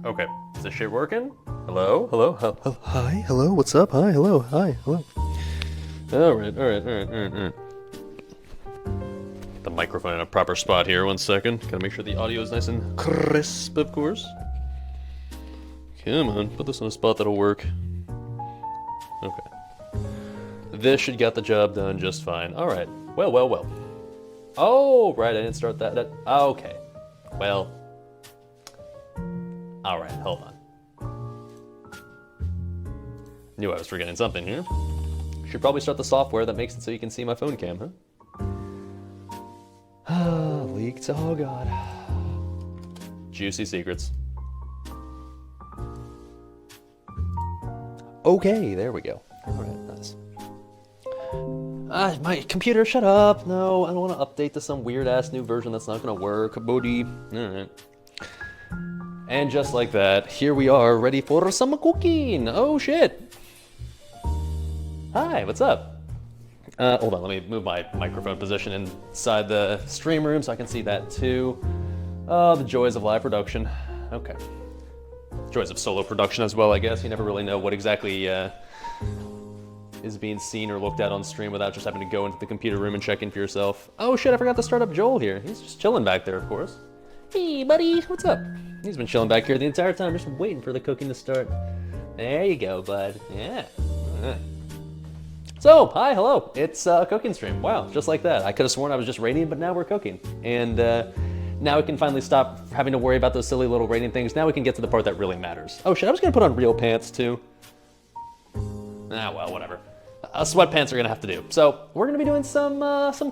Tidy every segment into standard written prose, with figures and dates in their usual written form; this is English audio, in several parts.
Okay, is this shit working? Hello? Hello? Hi, hello, what's up? Hi, hello, hi, hello. Alright. The microphone in a proper spot here, 1 second. Gotta make sure the audio is nice and crisp, of course. Come on, put this in a spot that'll work. Okay. This should get the job done just fine. Alright, well. Oh, right, I didn't start that. Okay. Well. Alright, hold on. Knew I was forgetting something here. Should probably start the software that makes it so you can see my phone cam, huh? Leaked, oh god. Juicy secrets. Okay, there we go. Alright, nice. My computer, shut up. No, I don't want to update to some weird-ass new version that's not gonna work. Bodhi. Alright. And just like that, here we are, ready for some cooking. Oh shit. Hi, what's up? Hold on, let me move my microphone position inside the stream room so I can see that too. The joys of live production. Okay. Joys of solo production as well, I guess. You never really know what exactly is being seen or looked at on stream without just having to go into the computer room and check in for yourself. Oh shit, I forgot to start up Joel here. He's just chilling back there, of course. Hey, buddy, what's up? He's been chilling back here the entire time, just waiting for the cooking to start. There you go, bud. Yeah. All right. So, hi, hello. It's a cooking stream. Wow, just like that. I could have sworn I was just rating, but now we're cooking. And now we can finally stop having to worry about those silly little rating things. Now we can get to the part that really matters. Oh shit, I was gonna put on real pants too. Ah, well, whatever. Sweatpants are gonna have to do. So, we're gonna be doing some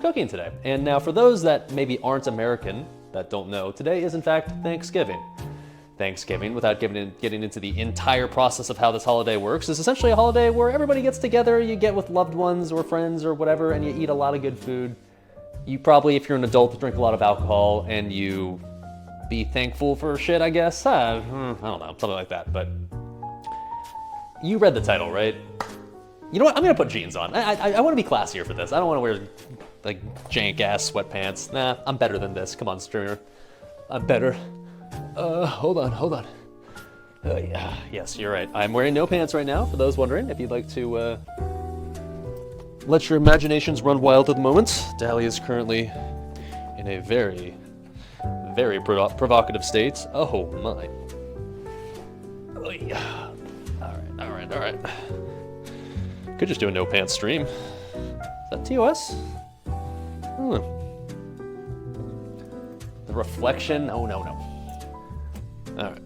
cooking today. And now for those that maybe aren't American, that don't know, today is in fact Thanksgiving. Thanksgiving, without getting into the entire process of how this holiday works, is essentially a holiday where everybody gets together, you get with loved ones or friends or whatever, and you eat a lot of good food. You probably, if you're an adult, drink a lot of alcohol, and you be thankful for shit, I guess. I don't know, something like that, but you read the title, right? You know what, I'm gonna put jeans on. I wanna be classier for this. I don't wanna wear, like, jank-ass sweatpants. Nah, I'm better than this. Come on, streamer. I'm better. Hold on. Yeah, yes, you're right. I'm wearing no pants right now, for those wondering. If you'd like to let your imaginations run wild at the moment. Dali is currently in a very, very provocative state. Oh my. Oh, yeah. All right. Could just do a no pants stream. Is that TOS? The reflection? Oh, no. All right.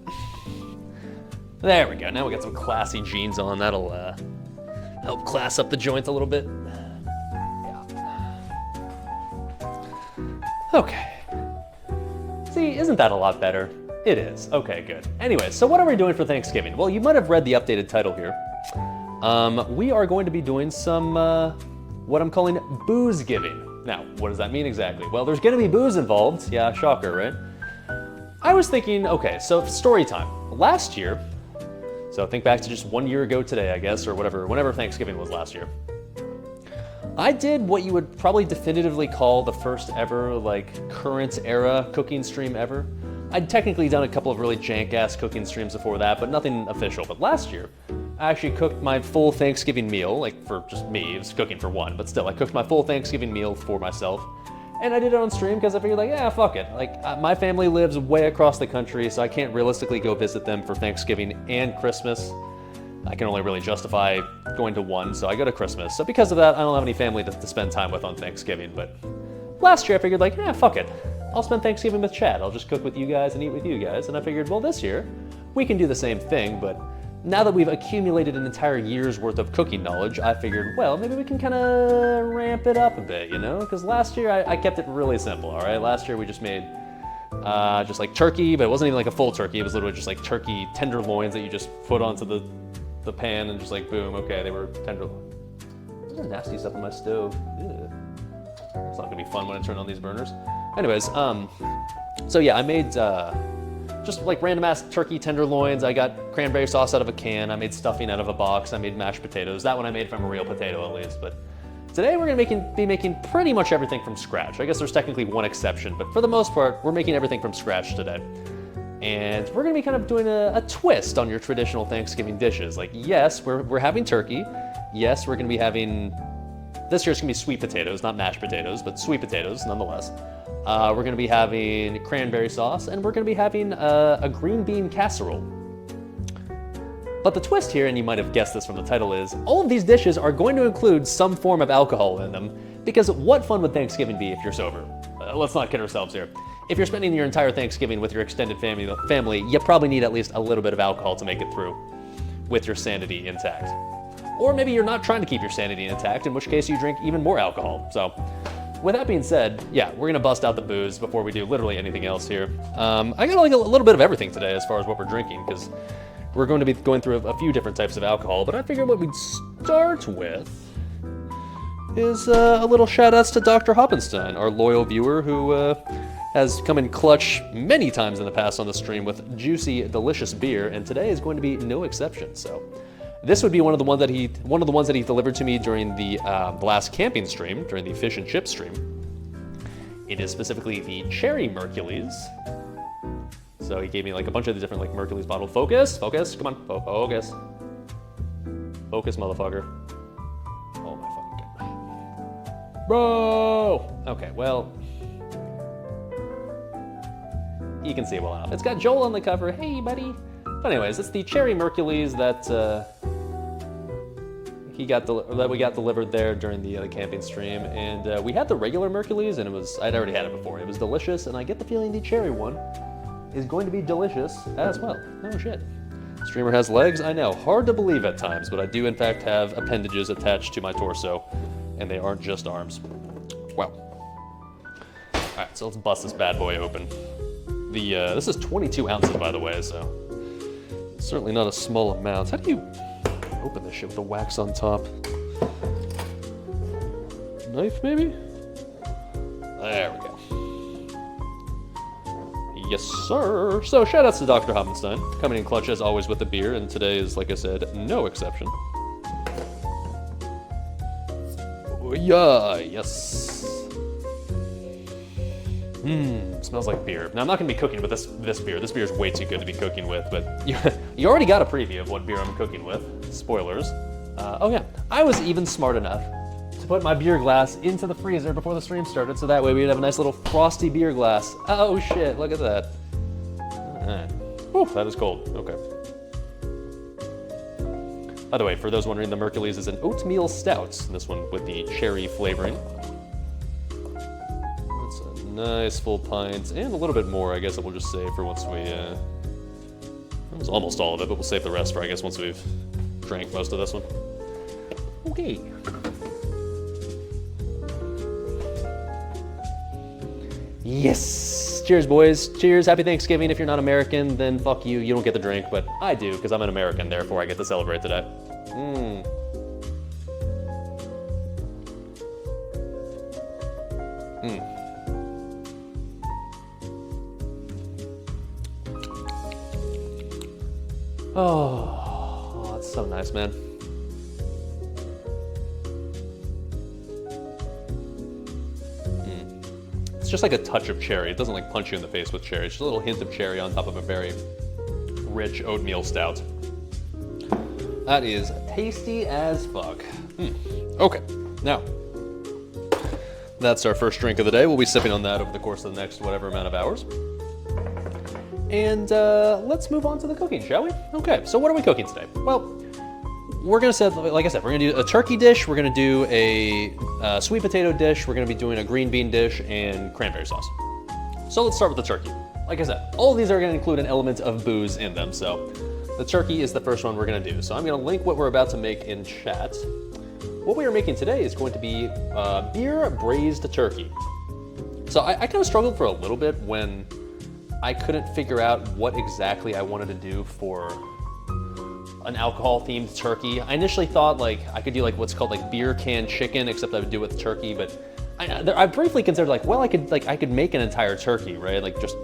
There we go. Now we got some classy jeans on. That'll help class up the joint a little bit. Yeah. Okay. See, isn't that a lot better? It is. Okay, good. Anyway, so what are we doing for Thanksgiving? Well, you might have read the updated title here. We are going to be doing some, what I'm calling booze giving. Now, what does that mean exactly? Well, there's gonna be booze involved. Yeah, shocker, right? I was thinking, okay, so story time. Last year, so think back to just 1 year ago today, I guess, or whenever Thanksgiving was last year. I did what you would probably definitively call the first ever, like, current era cooking stream ever. I'd technically done a couple of really jank-ass cooking streams before that, but nothing official. But last year, I actually cooked my full Thanksgiving meal, like for just me. It was cooking for one, but still, I cooked my full Thanksgiving meal for myself. And I did it on stream because I figured, like, yeah, fuck it. Like, my family lives way across the country, so I can't realistically go visit them for Thanksgiving and Christmas. I can only really justify going to one, so I go to Christmas. So because of that, I don't have any family to spend time with on Thanksgiving. But last year I figured, like, yeah, fuck it. I'll spend Thanksgiving with Chad. I'll just cook with you guys and eat with you guys. And I figured, well, this year we can do the same thing, but now that we've accumulated an entire year's worth of cooking knowledge, I figured, well, maybe we can kind of ramp it up a bit, you know? Because last year I kept it really simple, all right? Last year we just made just like turkey, but it wasn't even like a full turkey. It was literally just like turkey tenderloins that you just put onto the pan and just like, boom, okay, they were tender. There's nasty stuff on my stove. Ew. It's not gonna be fun when I turn on these burners. Anyways, so yeah, I made just like random ass turkey tenderloins. I got cranberry sauce out of a can. I made stuffing out of a box. I made mashed potatoes. That one I made from a real potato at least. But today we're gonna be making pretty much everything from scratch. I guess there's technically one exception, but for the most part, we're making everything from scratch today. And we're gonna be kind of doing a twist on your traditional Thanksgiving dishes. Like, yes, we're having turkey. Yes, we're gonna be having, this year's gonna be sweet potatoes, not mashed potatoes, but sweet potatoes nonetheless. We're gonna be having cranberry sauce, and we're gonna be having a green bean casserole. But the twist here, and you might have guessed this from the title, is all of these dishes are going to include some form of alcohol in them, because what fun would Thanksgiving be if you're sober? Let's not kid ourselves here. If you're spending your entire Thanksgiving with your extended family, you probably need at least a little bit of alcohol to make it through with your sanity intact. Or maybe you're not trying to keep your sanity intact, in which case you drink even more alcohol. So, with that being said, yeah, we're gonna bust out the booze before we do literally anything else here. I got like a little bit of everything today as far as what we're drinking, because we're going to be going through a few different types of alcohol, but I figured what we'd start with is a little shout outs to Dr. Hoppenstein, our loyal viewer who has come in clutch many times in the past on the stream with juicy, delicious beer, and today is going to be no exception. So, this would be one of the ones that he delivered to me during the last camping stream, during the fish and chip stream. It is specifically the Cherry Mercules. So he gave me like a bunch of the different like Mercules bottled. Focus, come on, focus, motherfucker. Oh my fucking god, bro. Okay, well. You can see it well enough. It's got Joel on the cover. Hey, buddy. But anyways, it's the Cherry Mercules that we got delivered there during the camping stream, and we had the regular Mercules, and I'd already had it before. It was delicious, and I get the feeling the cherry one is going to be delicious as well. Oh shit. Streamer has legs. I know. Hard to believe at times, but I do in fact have appendages attached to my torso, and they aren't just arms. Wow. All right, so let's bust this bad boy open. This is 22 ounces, by the way, so certainly not a small amount. How do you open this shit with the wax on top? Knife, maybe? There we go. Yes, sir. So, shout outs to Dr. Hoppenstein, coming in clutch as always with the beer, and today is, like I said, no exception. Oh, yeah, yes. Smells like beer. Now, I'm not going to be cooking with this beer. This beer is way too good to be cooking with, but you already got a preview of what beer I'm cooking with. Spoilers. Oh yeah, I was even smart enough to put my beer glass into the freezer before the stream started, so that way we'd have a nice little frosty beer glass. Oh shit, look at that. Alright. Whew, that is cold. Okay. By the way, for those wondering, the Mercules is an oatmeal stout. This one with the cherry flavoring. Nice full pint, and a little bit more, I guess we'll just save for once we, it was almost all of it, but we'll save the rest for, I guess, once we've drank most of this one. Okay. Yes! Cheers, boys. Cheers. Happy Thanksgiving. If you're not American, then fuck you. You don't get the drink, but I do, because I'm an American, therefore I get to celebrate today. Oh, that's so nice, man. It's just like a touch of cherry. It doesn't like punch you in the face with cherry. It's just a little hint of cherry on top of a very rich oatmeal stout. That is tasty as fuck. Okay, now that's our first drink of the day. We'll be sipping on that over the course of the next whatever amount of hours. And let's move on to the cooking, shall we? Okay, so what are we cooking today? Well, we're gonna set, like I said, we're gonna do a turkey dish, we're gonna do a sweet potato dish, we're gonna be doing a green bean dish, and cranberry sauce. So let's start with the turkey. Like I said, all of these are gonna include an element of booze in them, so the turkey is the first one we're gonna do. So I'm gonna link what we're about to make in chat. What we are making today is going to be beer braised turkey. So I kind of struggled for a little bit when I couldn't figure out what exactly I wanted to do for an alcohol-themed turkey. I initially thought like I could do like what's called like beer can chicken, except I would do it with turkey. But I briefly considered like, well, I could make an entire turkey, right? Like just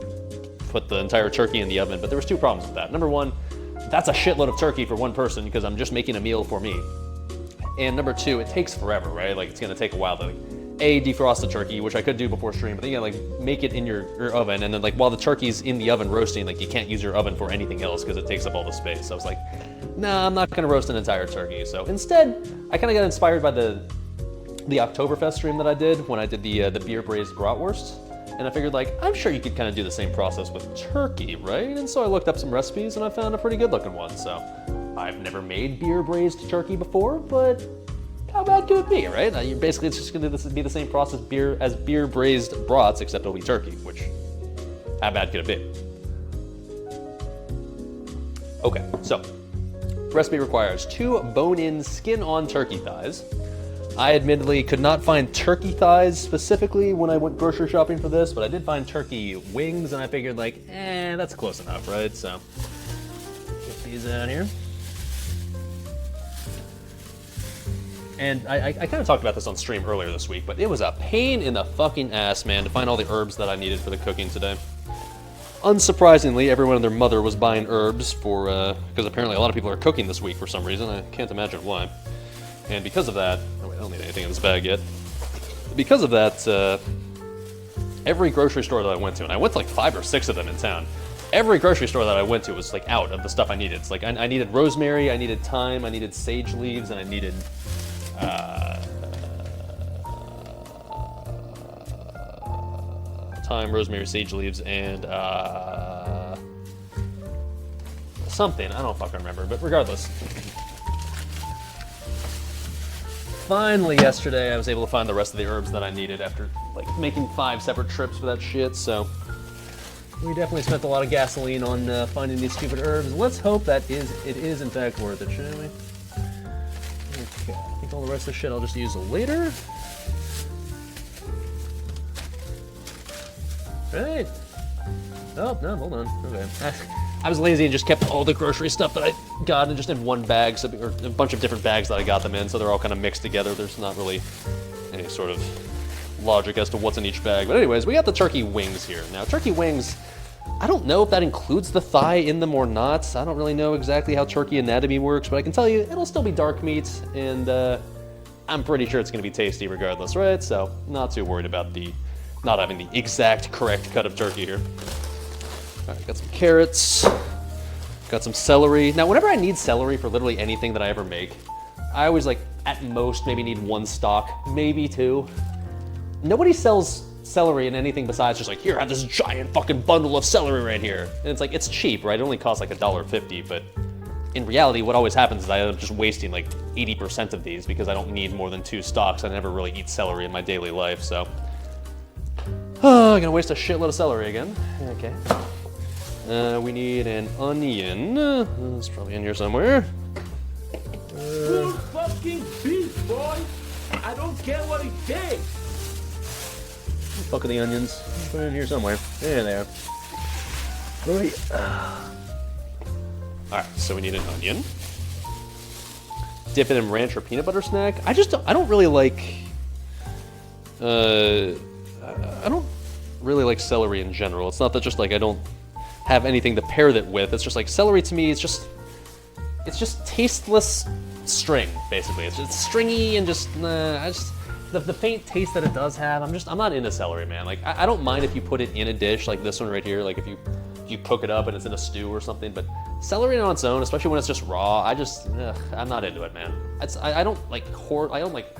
put the entire turkey in the oven. But there was two problems with that. Number one, that's a shitload of turkey for one person because I'm just making a meal for me. And number two, it takes forever, right? Like it's gonna take a while to defrost the turkey, which I could do before stream, but then you gotta like make it in your oven, and then like while the turkey's in the oven roasting, like you can't use your oven for anything else because it takes up all the space. So I was like, nah, I'm not gonna roast an entire turkey. So instead, I kind of got inspired by the Oktoberfest stream that I did when I did the beer braised bratwurst, and I figured like I'm sure you could kind of do the same process with turkey, right? And so I looked up some recipes and I found a pretty good looking one. So I've never made beer braised turkey before, but how bad could it be, right? Basically, it's just going to be the same process as beer braised brats, except it'll be turkey, which, how bad could it be? Okay, so, recipe requires 2 bone-in, skin-on turkey thighs. I admittedly could not find turkey thighs specifically when I went grocery shopping for this, but I did find turkey wings, and I figured like, that's close enough, right? So, get these out here. And I kind of talked about this on stream earlier this week, but it was a pain in the fucking ass, man, to find all the herbs that I needed for the cooking today. Unsurprisingly, everyone and their mother was buying herbs for, because apparently a lot of people are cooking this week for some reason. I can't imagine why. And because of that, oh wait, I don't need anything in this bag yet. Because of that, every grocery store that I went to, and I went to like 5 or 6 of them in town, every grocery store that I went to was like out of the stuff I needed. It's like I needed rosemary, I needed thyme, I needed sage leaves, and I needed thyme, rosemary, sage leaves, and something. I don't fucking remember, but regardless. Finally, yesterday, I was able to find the rest of the herbs that I needed after like making 5 separate trips for that shit, so we definitely spent a lot of gasoline on finding these stupid herbs. Let's hope that it is in fact worth it, shall we? Okay, I think all the rest of the shit I'll just use later. Right. Oh, no, hold on. Okay. I was lazy and just kept all the grocery stuff that I got just in one bag, or a bunch of different bags that I got them in, so they're all kind of mixed together. There's not really any sort of logic as to what's in each bag. But anyways, we got the turkey wings here. Now, turkey wings, I don't know if that includes the thigh in them or not. I don't really know exactly how turkey anatomy works, but I can tell you it'll still be dark meat, and I'm pretty sure it's going to be tasty regardless, right? So, not too worried about not having the exact correct cut of turkey here. All right, got some carrots, got some celery. Now, whenever I need celery for literally anything that I ever make, I always like, at most, maybe need 1 stalk, maybe 2. Nobody sells celery in anything besides just like, here, have this giant fucking bundle of celery right here. And it's like, it's cheap, right? It only costs like $1.50, but in reality, what always happens is I end up just wasting like 80% of these because I don't need more than 2 stalks. I never really eat celery in my daily life, so. I'm gonna waste a shitload of celery again. Okay. We need an onion. It's probably in here somewhere. Full fucking beef, boy! I don't care what it takes! Fuck are the onions? Put it in here somewhere. There they are. Alright, so we need an onion. Dip it in ranch or peanut butter snack. I don't really like I don't really like celery in general. It's not that just like I don't have anything to pair that with. It's just like celery to me, it's just tasteless string, basically. It's stringy and just, the faint taste that it does have, I'm not into celery, man. Like, I don't mind if you put it in a dish, like this one right here, like if you cook it up and it's in a stew or something, but celery on its own, especially when it's just raw, I'm not into it, man. I don't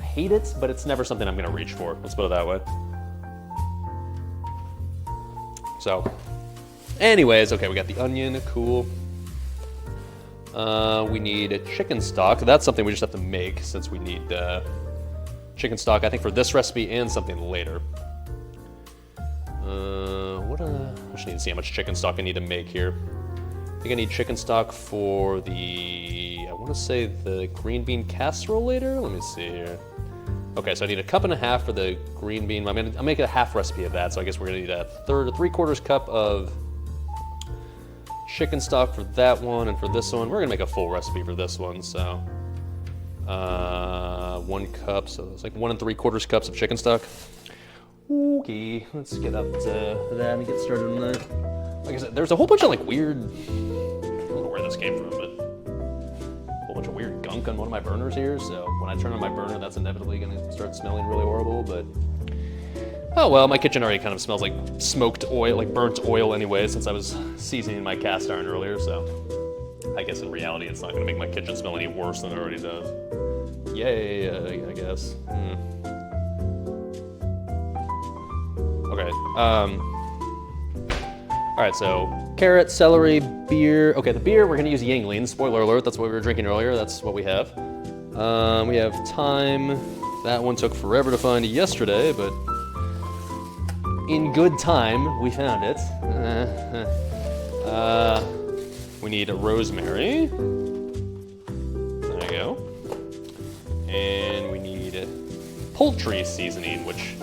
hate it, but it's never something I'm gonna reach for, let's put it that way. So, anyways, okay, we got the onion, cool. We need chicken stock. That's something we just have to make since we need chicken stock, I think, for this recipe and something later. I just need to see how much chicken stock I need to make here. I think I need chicken stock for I want to say the green bean casserole later. Let me see here. Okay, so I need 1.5 cups for the green bean. I'm making a half recipe of that, so I guess we're gonna need a 3/4 cup of chicken stock for that one, and for this one, we're gonna make a full recipe for this one, so 1 cup, so it's like 1 3/4 cups of chicken stock. Okay, let's get up to that and get started on that. Like I said, there's a whole bunch of like weird, I don't know where this came from, but a whole bunch of weird gunk on one of my burners here, so when I turn on my burner, that's inevitably gonna start smelling really horrible, but... Oh well, my kitchen already kind of smells like smoked oil, like burnt oil anyway, since I was seasoning my cast iron earlier, so... I guess in reality, it's not gonna make my kitchen smell any worse than it already does. Yay, I guess. Okay, alright, so carrot, celery, beer. Okay, the beer, we're gonna use Yingling. Spoiler alert, that's what we were drinking earlier. That's what we have. We have thyme. That one took forever to find yesterday, but in good time, we found it. We need rosemary. There you go. And we need poultry seasoning, which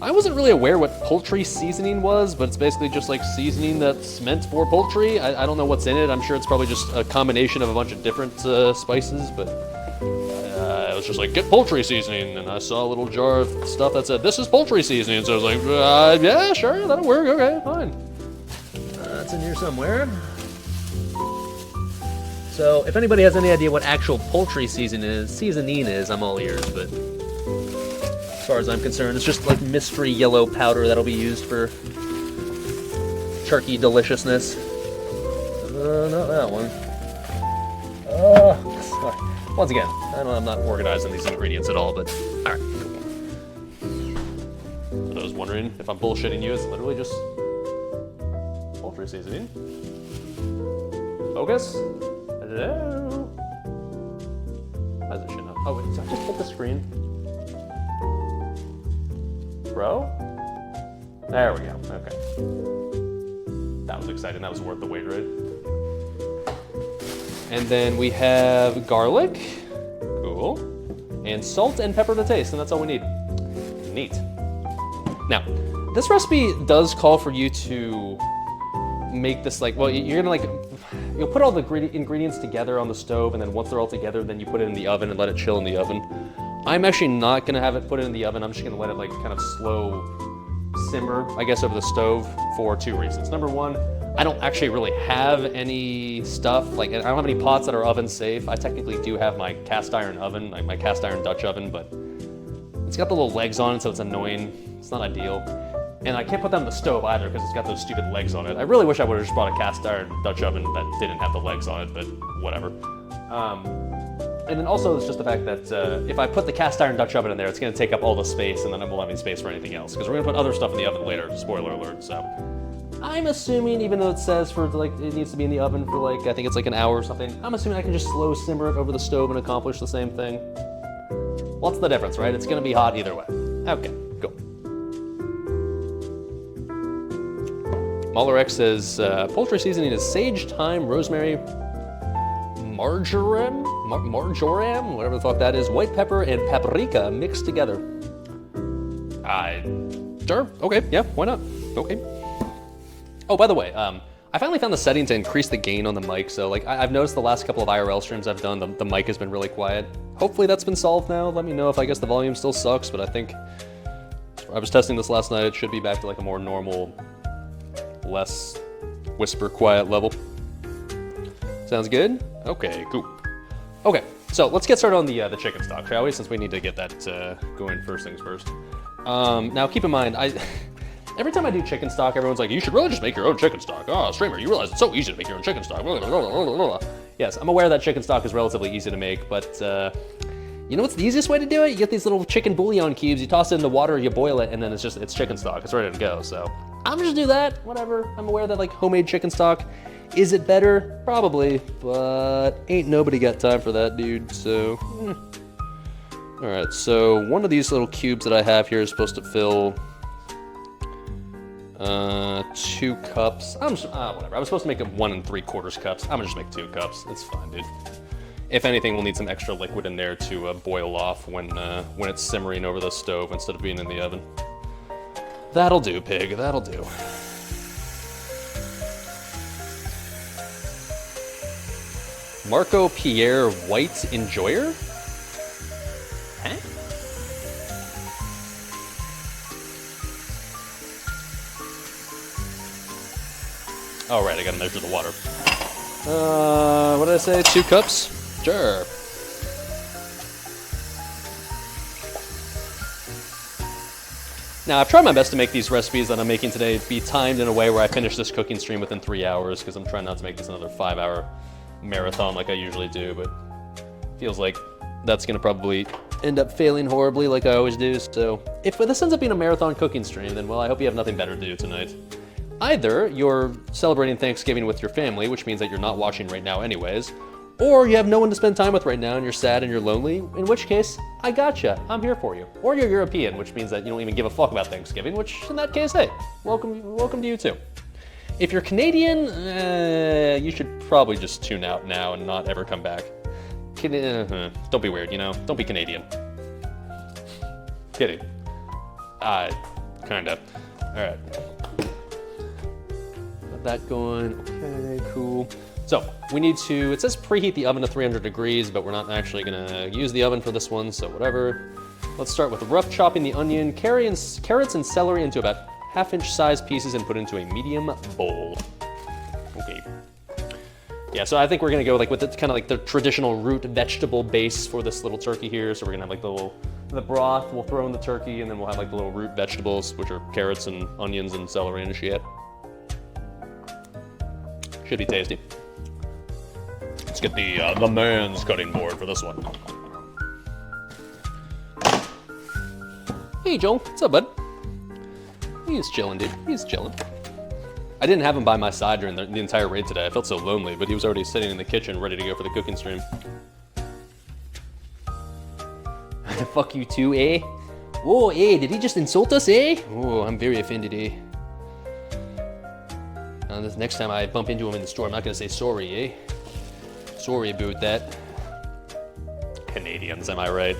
I wasn't really aware what poultry seasoning was, but it's basically just like seasoning that's meant for poultry. I don't know what's in it. I'm sure it's probably just a combination of a bunch of different spices, but it was just like, get poultry seasoning, and I saw a little jar of stuff that said, this is poultry seasoning, so I was like, yeah, sure, that'll work, okay, fine. It's in here somewhere. So if anybody has any idea what actual poultry seasoning is, I'm all ears, but as far as I'm concerned, it's just like mystery yellow powder that'll be used for turkey deliciousness. Not that one. Sorry. Once again, I'm not organized in these ingredients at all, but alright. For those wondering if I'm bullshitting you, it's literally just poultry seasoning. Focus. Hello? Why is it shit up? Oh wait, did I just hit the screen? Bro? There we go, okay. That was exciting, that was worth the wait, right? And then we have garlic, cool, and salt and pepper to taste, and that's all we need. Neat. Now, this recipe does call for you to make this like, well, you're gonna like, you'll put all the ingredients together on the stove, and then once they're all together, then you put it in the oven and let it chill in the oven. I'm actually not gonna have it put in the oven. I'm just gonna let it like kind of slow simmer, I guess, over the stove for two reasons. Number one, I don't actually really have any stuff, like I don't have any pots that are oven safe. I technically do have my cast iron oven, like my cast iron Dutch oven, but it's got the little legs on it, so it's annoying. It's not ideal. And I can't put that on the stove either because it's got those stupid legs on it. I really wish I would have just bought a cast iron Dutch oven that didn't have the legs on it, but whatever. And then also it's just the fact that if I put the cast iron Dutch oven in there, it's gonna take up all the space and then I won't have any space for anything else because we're gonna put other stuff in the oven later, spoiler alert, so. I'm assuming, even though it says for like, it needs to be in the oven for like, I think it's like an hour or something, I'm assuming I can just slow simmer it over the stove and accomplish the same thing. What's the difference, right? It's gonna be hot either way. Okay, cool. Mahler X says, poultry seasoning is sage, thyme, rosemary, marjoram, whatever the fuck that is, white pepper, and paprika mixed together. Sure, okay, yeah, why not? Okay. Oh, by the way, I finally found the setting to increase the gain on the mic, so like I've noticed the last couple of IRL streams I've done, the mic has been really quiet. Hopefully that's been solved now. Let me know if I guess the volume still sucks, but I think I was testing this last night. It should be back to like a more normal, less whisper quiet level. Sounds good? Okay, cool. Okay, so let's get started on the chicken stock, shall we? Since we need to get that going first things first. Now keep in mind, every time I do chicken stock, everyone's like, you should really just make your own chicken stock. Oh, streamer, you realize it's so easy to make your own chicken stock. Yes, I'm aware that chicken stock is relatively easy to make, but you know what's the easiest way to do it? You get these little chicken bouillon cubes, you toss it in the water, you boil it, and then it's chicken stock. It's ready to go, so I'm just do that, whatever. I'm aware that like homemade chicken stock, is it better? Probably, but ain't nobody got time for that, dude, so. All right, so one of these little cubes that I have here is supposed to fill 2 cups. I'm just, whatever. I was supposed to make it 1 3/4 cups. I'm gonna just make 2 cups. It's fine, dude. If anything, we'll need some extra liquid in there to boil off when it's simmering over the stove instead of being in the oven. That'll do, pig. That'll do. Marco Pierre White Enjoyer? Huh? Oh, right, I gotta measure the water. What did I say? 2 cups? Sure. Now, I've tried my best to make these recipes that I'm making today be timed in a way where I finish this cooking stream within 3 hours, because I'm trying not to make this another 5-hour marathon like I usually do, but feels like that's going to probably end up failing horribly like I always do. So if this ends up being a marathon cooking stream, then, well, I hope you have nothing better to do tonight. Either you're celebrating Thanksgiving with your family, which means that you're not watching right now anyways, or you have no one to spend time with right now and you're sad and you're lonely, in which case, I gotcha, I'm here for you. Or you're European, which means that you don't even give a fuck about Thanksgiving, which in that case, hey, welcome to you too. If you're Canadian, you should probably just tune out now and not ever come back. Don't be weird, you know? Don't be Canadian. Kidding. Kinda. Alright. Got that going. Okay, cool. So, we need to, it says preheat the oven to 300 degrees, but we're not actually gonna use the oven for this one, so whatever. Let's start with rough chopping the onion, carrots and celery into about 1/2-inch size pieces and put into a medium bowl. Okay. Yeah, so I think we're gonna go like with the kind of like the traditional root vegetable base for this little turkey here. So we're gonna have like the broth we'll throw in the turkey, and then we'll have like the little root vegetables, which are carrots and onions and celery and shit. Should be tasty. Let's get the man's cutting board for this one. Hey Joel, what's up, bud? He's chilling, dude. He's chilling. I didn't have him by my side during the entire raid today. I felt so lonely, but he was already sitting in the kitchen ready to go for the cooking stream. Fuck you too, eh? Oh, eh, did he just insult us, eh? Oh, I'm very offended, eh? This next time I bump into him in the store, I'm not gonna say sorry, eh? Sorry about that. Canadians, am I right?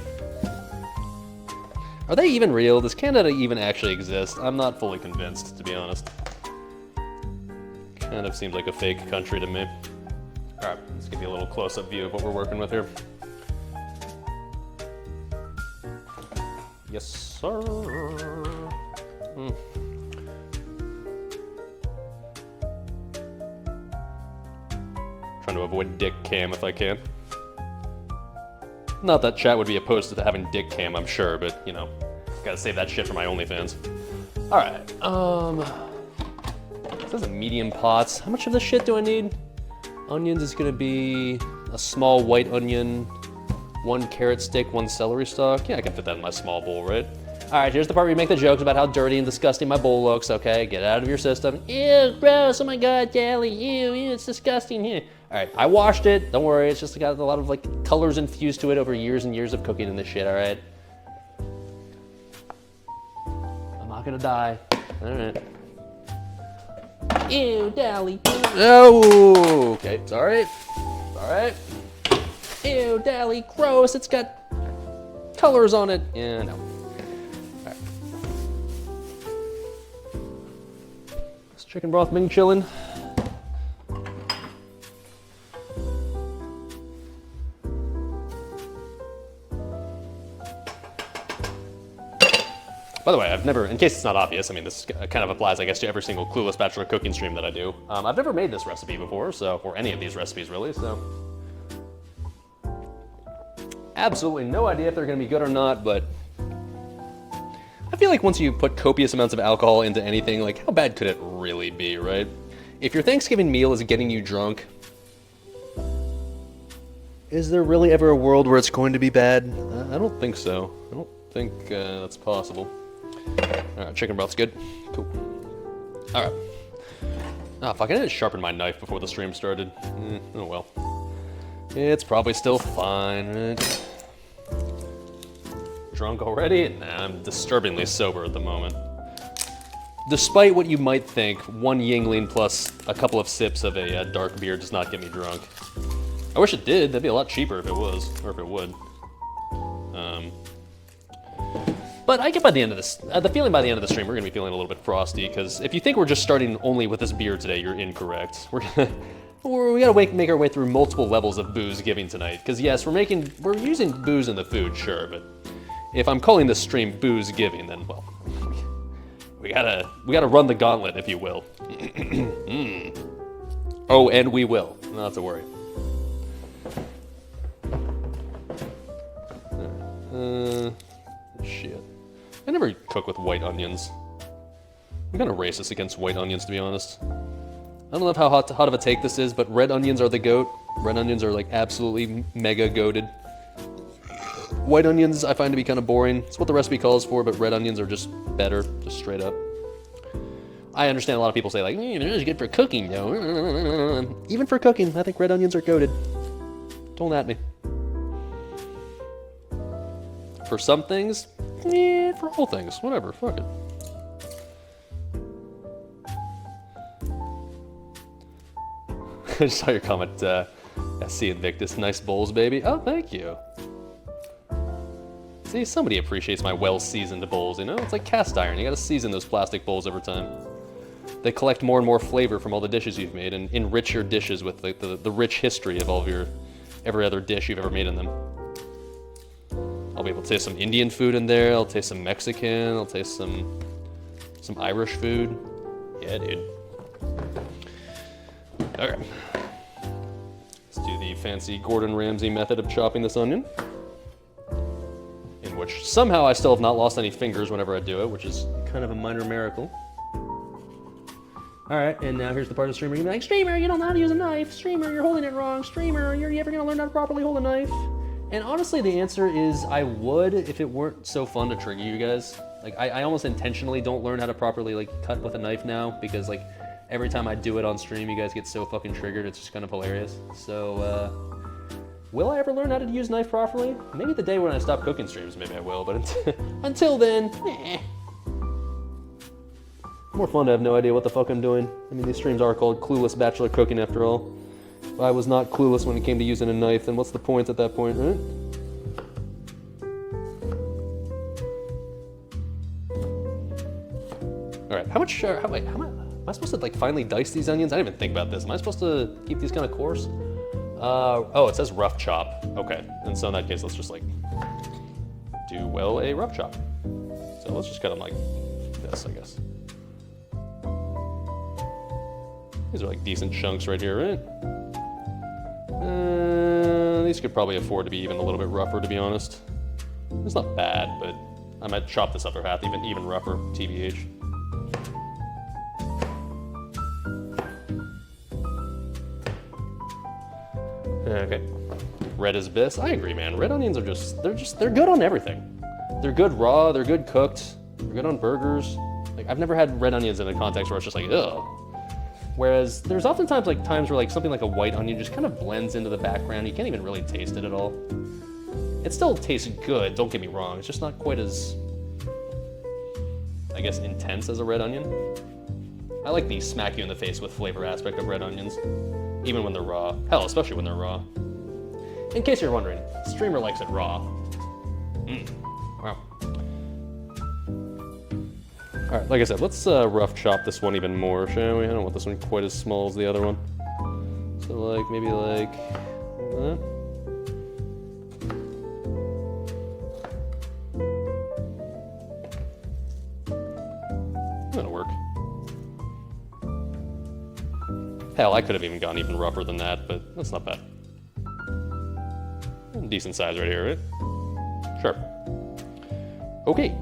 Are they even real? Does Canada even actually exist? I'm not fully convinced, to be honest. Kind of seems like a fake country to me. Alright, let's give you a little close-up view of what we're working with here. Yes, sir. Trying to avoid dick cam if I can. Not that chat would be opposed to having dick cam, I'm sure, but, you know, gotta save that shit for my OnlyFans. Alright, this is a medium pot. How much of this shit do I need? Onions is gonna be a small white onion, 1 carrot stick, 1 celery stalk. Yeah, I can fit that in my small bowl, right? Alright, here's the part where you make the jokes about how dirty and disgusting my bowl looks, okay? Get it out of your system. Ew, gross, oh my god, Dali, ew, it's disgusting here. Alright, I washed it, don't worry, it's just got a lot of like colors infused to it over years and years of cooking in this shit, alright? I'm not gonna die. Alright. Ew, Dali. Oh, okay, it's alright. Alright. Ew, Dali, gross, it's got colors on it. Yeah, no. Alright. This chicken broth been chilling. By the way, I've never, in case it's not obvious, I mean, this kind of applies, I guess, to every single Clueless Bachelor cooking stream that I do. I've never made this recipe before, so, or any of these recipes, really, so. Absolutely no idea if they're gonna be good or not, but I feel like once you put copious amounts of alcohol into anything, like, how bad could it really be, right? If your Thanksgiving meal is getting you drunk, is there really ever a world where it's going to be bad? I don't think so. I don't think that's possible. Alright, chicken broth's good. Cool. Alright. Ah, fuck, I didn't sharpen my knife before the stream started. Oh well. It's probably still fine, right? Drunk already? Nah, I'm disturbingly sober at the moment. Despite what you might think, 1 Yingling plus a couple of sips of a dark beer does not get me drunk. I wish it did. That'd be a lot cheaper if it was, or if it would. But I get by the end of this, the feeling by the end of the stream, we're gonna be feeling a little bit frosty, because if you think we're just starting only with this beer today, you're incorrect. We gotta make our way through multiple levels of booze giving tonight, because yes, we're using booze in the food, sure, but if I'm calling this stream booze giving, then well, we gotta run the gauntlet, if you will. Oh, and we will, not to worry. Shit. I never cook with white onions. I'm kind of racist against white onions, to be honest. I don't know how hot of a take this is, but red onions are the goat. Red onions are like absolutely mega goated. White onions I find to be kind of boring. It's what the recipe calls for, but red onions are just better, just straight up. I understand a lot of people say like, they're just good for cooking though. Even for cooking, I think red onions are goated. Don't at me. For some things, for all things, whatever, fuck it. I just saw your comment, SC Invictus, nice bowls, baby. Oh, thank you. See, somebody appreciates my well-seasoned bowls, you know? It's like cast iron, you gotta season those plastic bowls over time. They collect more and more flavor from all the dishes you've made and enrich your dishes with like the rich history of all of your, every other dish you've ever made in them. I'll be able to taste some Indian food in there, I'll taste some Mexican, I'll taste some Irish food. Yeah, dude. Okay. Let's do the fancy Gordon Ramsay method of chopping this onion. In which somehow I still have not lost any fingers whenever I do it, which is kind of a minor miracle. Alright, and now here's the part of the streamer. You're like, streamer, you don't know how to use a knife. Streamer, you're holding it wrong. Streamer, you're ever gonna learn how to properly hold a knife? And honestly, the answer is I would if it weren't so fun to trigger you guys. Like, I almost intentionally don't learn how to properly, like, cut with a knife now, because, like, every time I do it on stream, you guys get so fucking triggered, it's just kind of hilarious. So, will I ever learn how to use knife properly? Maybe the day when I stop cooking streams, maybe I will, but until then, eh. More fun to have no idea what the fuck I'm doing. I mean, these streams are called Clueless Bachelor Cooking after all. If I was not clueless when it came to using a knife, then what's the point at that point, right? Alright, how much, am I supposed to like finally dice these onions? I didn't even think about this. Am I supposed to keep these kind of coarse? Oh, it says rough chop. Okay, and so in that case, let's just like do a rough chop. So let's just cut them like this, I guess. These are like decent chunks right here, right? These could probably afford to be even a little bit rougher, to be honest. It's not bad, but I might chop this upper half even rougher, TBH. Okay, red as abyss. I agree, man. Red onions are they're good on everything. They're good raw, they're good cooked, they're good on burgers. Like, I've never had red onions in a context where it's just like, ugh. Whereas there's oftentimes like times where like something like a white onion just kind of blends into the background. You can't even really taste it at all. It still tastes good, don't get me wrong. It's just not quite as, I guess, intense as a red onion. I like the smack you in the face with flavor aspect of red onions, even when they're raw. Hell, especially when they're raw. In case you're wondering, streamer likes it raw. Wow. All right, like I said, let's rough chop this one even more, shall we? I don't want this one quite as small as the other one. So like, maybe like that. That'll work. Hell, I could have even gone even rougher than that, but that's not bad. Decent size right here, right? Sure. Okay.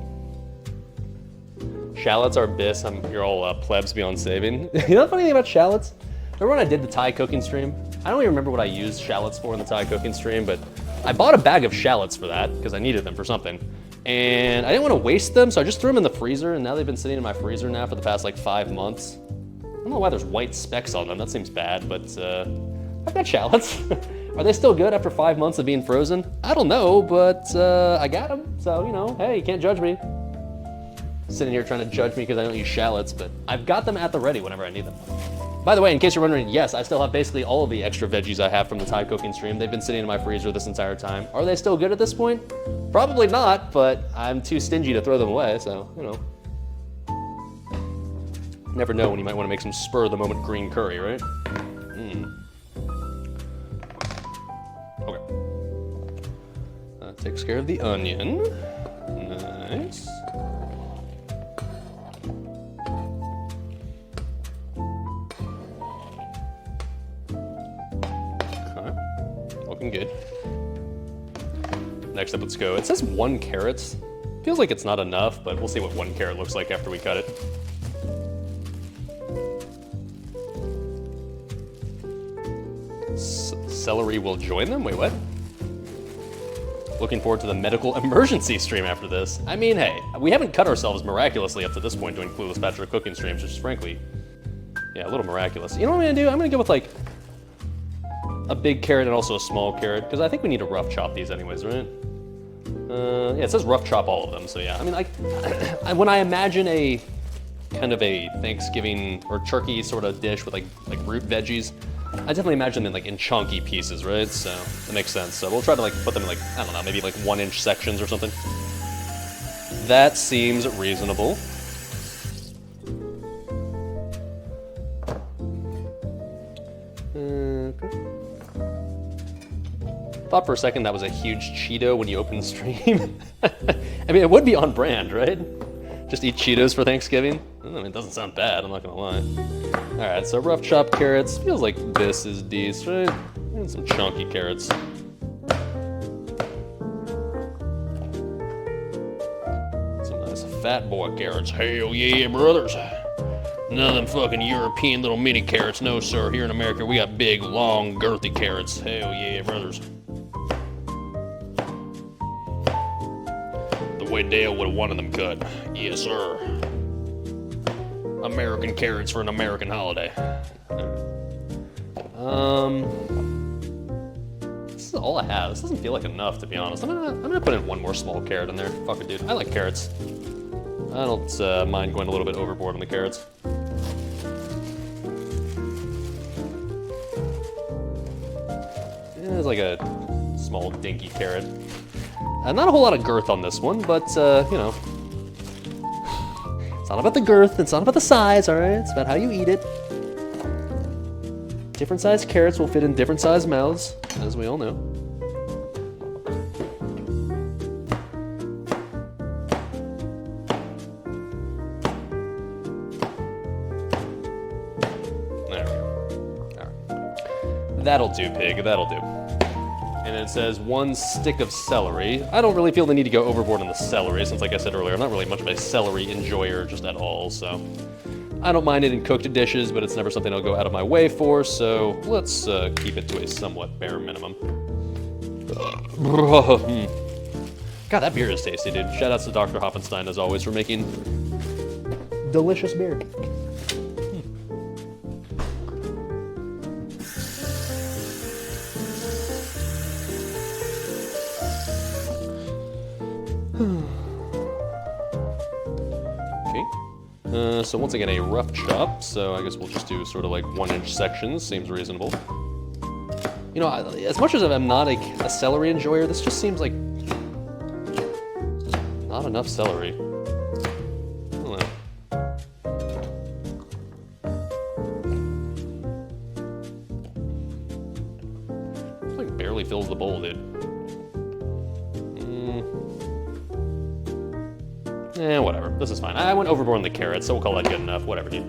Shallots are bis. You're all plebs beyond saving. You know the funny thing about shallots? Remember when I did the Thai cooking stream? I don't even remember what I used shallots for in the Thai cooking stream, but I bought a bag of shallots for that because I needed them for something. And I didn't want to waste them, so I just threw them in the freezer, and now they've been sitting in my freezer now for the past like 5 months. I don't know why there's white specks on them. That seems bad, but I've got shallots. Are they still good after 5 months of being frozen? I don't know, but I got them, so you know, hey, you can't judge me. Sitting here trying to judge me because I don't use shallots, but I've got them at the ready whenever I need them. By the way, in case you're wondering, yes, I still have basically all of the extra veggies I have from the Thai cooking stream. They've been sitting in my freezer this entire time. Are they still good at this point? Probably not, but I'm too stingy to throw them away, so, you know. Never know when you might want to make some spur-of-the-moment green curry, right? Okay. That takes care of the onion. Nice. Looking good. Next up, let's go. It says 1 carrot. Feels like it's not enough, but we'll see what 1 carrot looks like after we cut it. Celery will join them? Wait, what? Looking forward to the medical emergency stream after this. I mean, hey, we haven't cut ourselves miraculously up to this point doing Clueless Bachelor cooking streams, which is frankly, yeah, a little miraculous. You know what I'm gonna do? I'm gonna go with like a big carrot and also a small carrot, because I think we need to rough chop these anyways, right? Yeah, it says rough chop all of them, so yeah. I mean, like, when I imagine a kind of a Thanksgiving or turkey sort of dish with like root veggies, I definitely imagine them like in chunky pieces, right? So that makes sense. So we'll try to like put them in like, I don't know, maybe like 1-inch sections or something. That seems reasonable. Thought for a second that was a huge Cheeto when you open the stream. I mean, it would be on brand, right? Just eat Cheetos for Thanksgiving? I mean, it doesn't sound bad, I'm not gonna lie. All right, so rough chopped carrots. Feels like this is decent, right? And some chunky carrots. Some nice fat boy carrots. Hell yeah, brothers. None of them fucking European little mini carrots. No, sir. Here in America, we got big, long, girthy carrots. Hell yeah, brothers. The way Dale would have wanted them cut. Yes, sir. American carrots for an American holiday. This is all I have. This doesn't feel like enough, to be honest. I'm gonna put in 1 more small carrot in there. Fuck it, dude. I like carrots. I don't mind going a little bit overboard on the carrots. Yeah, it's like a small dinky carrot. Not a whole lot of girth on this one, but you know. It's not about the girth, it's not about the size, alright? It's about how you eat it. Different sized carrots will fit in different sized mouths, as we all know. There we go. Alright. That'll do, pig, that'll do. And it says 1 stick of celery. I don't really feel the need to go overboard on the celery, since like I said earlier, I'm not really much of a celery enjoyer just at all, so. I don't mind it in cooked dishes, but it's never something I'll go out of my way for, so let's keep it to a somewhat bare minimum. God, that beer is tasty, dude. Shout outs to Dr. Hoffenstein, as always, for making delicious beer. So once again, a rough chop, so I guess we'll just do sort of like 1-inch sections, seems reasonable. You know, as much as I'm not a celery enjoyer, this just seems like not enough celery. I don't know. It's like barely fills the bowl, dude. Whatever. This is fine. I went overboard on the carrots, so we'll call that good enough. Whatever, dude.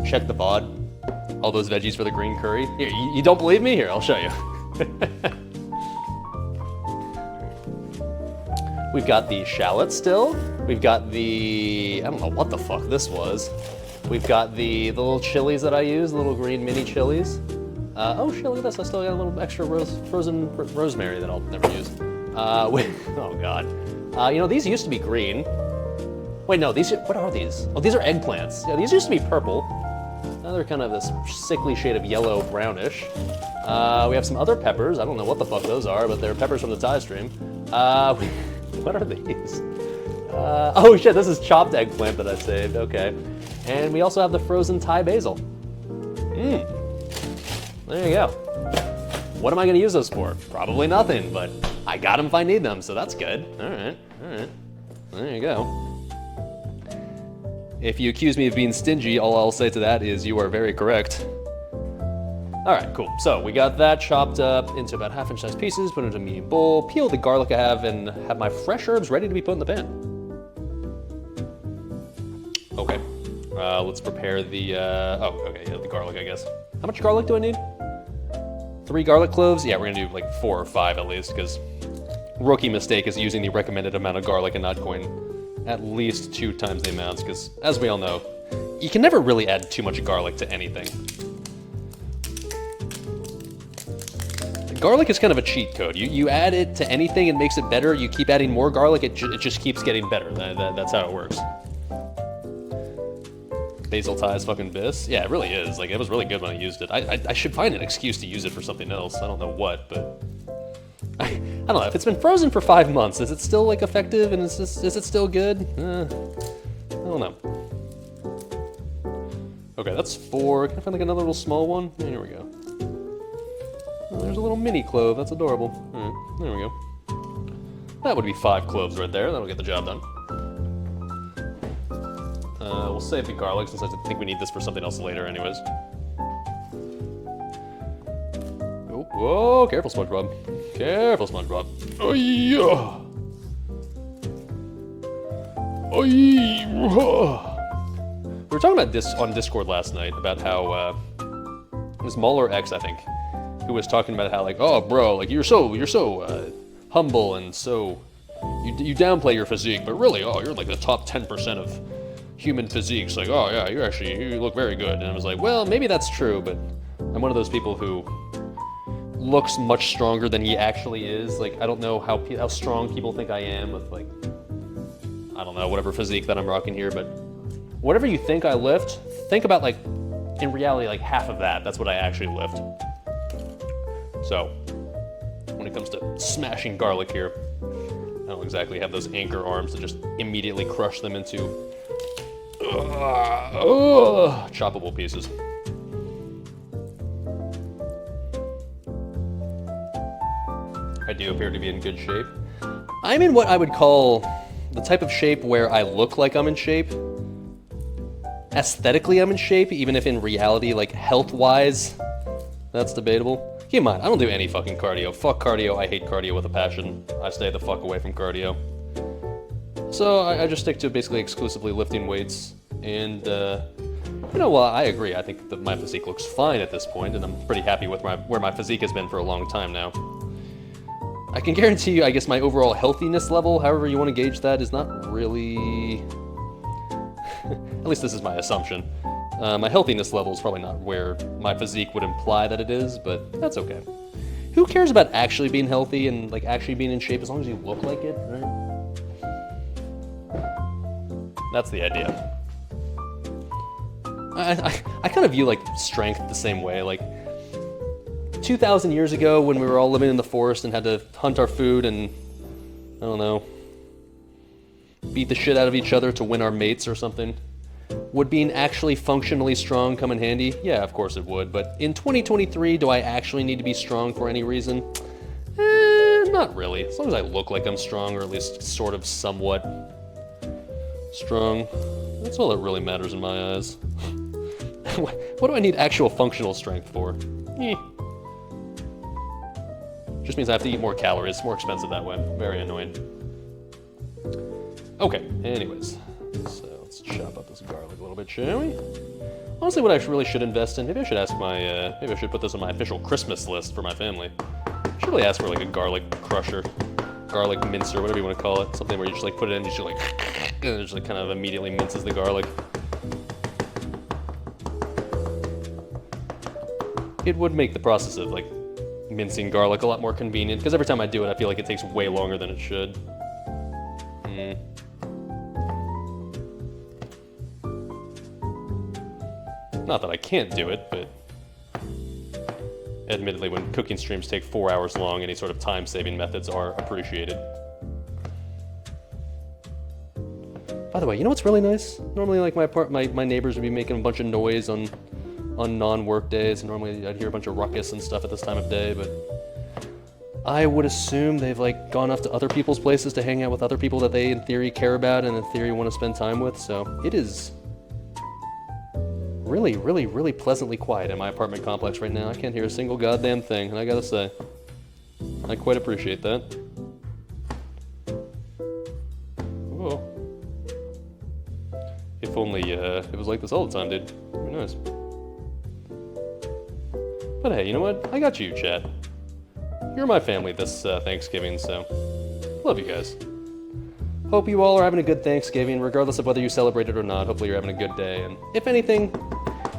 Check the VOD. All those veggies for the green curry. Here, you don't believe me? Here, I'll show you. We've got the shallots still. We've got the... I don't know what the fuck this was. We've got the little chilies that I use, the little green mini chilies. Oh shit, look at this. I still got a little extra frozen rosemary that I'll never use. Oh god. You know, these used to be green. Wait, no, what are these? Oh, these are eggplants. Yeah, these used to be purple. Now they're kind of this sickly shade of yellow brownish. We have some other peppers. I don't know what the fuck those are, but they're peppers from the Thai stream. What are these? Oh shit, this is chopped eggplant that I saved, okay. And we also have the frozen Thai basil. There you go. What am I gonna use those for? Probably nothing, but I got them if I need them, so that's good. All right. There you go. If you accuse me of being stingy, all I'll say to that is you are very correct. All right, cool. So we got that chopped up into about 1/2-inch size pieces, put it into a medium bowl, peel the garlic I have, and have my fresh herbs ready to be put in the pan. Okay. Let's prepare the, the garlic, I guess. How much garlic do I need? 3 garlic cloves? Yeah, we're gonna do like 4 or 5 at least, because rookie mistake is using the recommended amount of garlic and not going at least 2 times the amounts, because as we all know, you can never really add too much garlic to anything. Garlic is kind of a cheat code. You add it to anything, it makes it better. You keep adding more garlic, it just keeps getting better. That's how it works. Basil ties fucking bis. Yeah, it really is. Like, it was really good when I used it. I should find an excuse to use it for something else. I don't know what, but I don't know. If it's been frozen for 5 months, is it still like effective? And is it still good? I don't know. Okay, that's 4. Can I find like another little small one? Yeah, here we go. Oh, there's a little mini clove. That's adorable. All right, there we go. That would be 5 cloves right there. That'll get the job done. We'll save the garlic since I think we need this for something else later anyways. Oh, whoa, careful SpongeBob. Careful SpongeBob. Oh yeah. Oh yeah. We were talking about this on Discord last night about how it was Muller X, I think, who was talking about how like, oh bro, like you're so humble and so you downplay your physique, but really, oh, you're like the top 10% of human physiques. Like, oh yeah, you look very good. And I was like, well, maybe that's true, but I'm one of those people who looks much stronger than he actually is. Like, I don't know how strong people think I am with like, I don't know, whatever physique that I'm rocking here, but whatever you think I lift, think about like, in reality, like half of that. That's what I actually lift. So, when it comes to smashing garlic here, I don't exactly have those anchor arms to just immediately crush them into choppable pieces. I do appear to be in good shape. I'm in what I would call the type of shape where I look like I'm in shape. Aesthetically, I'm in shape, even if in reality, like health-wise, that's debatable. Keep in mind, I don't do any fucking cardio. Fuck cardio, I hate cardio with a passion. I stay the fuck away from cardio. So I just stick to basically exclusively lifting weights, and you know, well, I agree. I think that my physique looks fine at this point, and I'm pretty happy with where my physique has been for a long time now. I can guarantee you, I guess my overall healthiness level, however you want to gauge that, is not really... At least this is my assumption. My healthiness level is probably not where my physique would imply that it is, but that's okay. Who cares about actually being healthy and like actually being in shape as long as you look like it, right? That's the idea. I kind of view like strength the same way. Like 2,000 years ago when we were all living in the forest and had to hunt our food and, I don't know, beat the shit out of each other to win our mates or something, would being actually functionally strong come in handy? Yeah, of course it would, but in 2023, do I actually need to be strong for any reason? Not really. As long as I look like I'm strong, or at least sort of somewhat strong, that's all that really matters in my eyes. What do I need actual functional strength for? Just means I have to eat more calories. It's more expensive that way. Very annoying. Okay, anyways. So let's chop up this garlic a little bit, shall we? Honestly, what I really should invest in, maybe I should ask maybe I should put this on my official Christmas list for my family. I should really ask for like a garlic crusher, garlic mincer, whatever you want to call it. Something where you just like put it in, you just like, and it just like kind of immediately minces the garlic. It would make the process of like mincing garlic a lot more convenient, because every time I do it, I feel like it takes way longer than it should. Not that I can't do it, but admittedly, when cooking streams take 4 hours long, any sort of time-saving methods are appreciated. By the way, you know what's really nice? Normally, like my neighbors would be making a bunch of noise on non-work days, and normally I'd hear a bunch of ruckus and stuff at this time of day, but I would assume they've like gone off to other people's places to hang out with other people that they in theory care about and in theory want to spend time with, so it is really, really, really pleasantly quiet in my apartment complex right now. I can't hear a single goddamn thing, and I gotta say, I quite appreciate that. Whoa. If only it was like this all the time, dude. Very nice. But hey, you know what? I got you, chat. You're my family this Thanksgiving, so Love you guys. Hope you all are having a good Thanksgiving, regardless of whether you celebrate it or not. Hopefully you're having a good day. And if anything,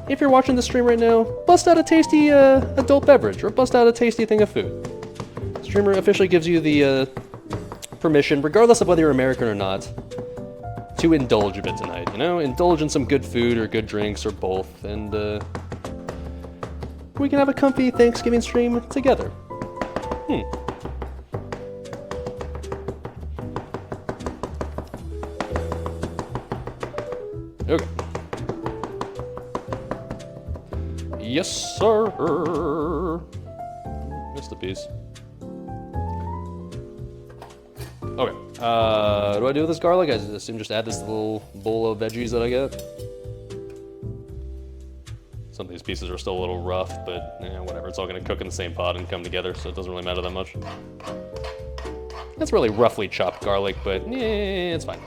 if you're watching the stream right now, bust out a tasty adult beverage or bust out a tasty thing of food. Streamer officially gives you the permission, regardless of whether you're American or not, to indulge a bit tonight, you know? Indulge in some good food or good drinks or both, and we can have a comfy Thanksgiving stream together. Okay. Yes, sir. Missed a piece. Okay. What do I do with this garlic? I assume just add this little bowl of veggies that I get. Some of these pieces are still a little rough, but whatever. It's all gonna cook in the same pot and come together, so it doesn't really matter that much. That's really roughly chopped garlic, but it's fine.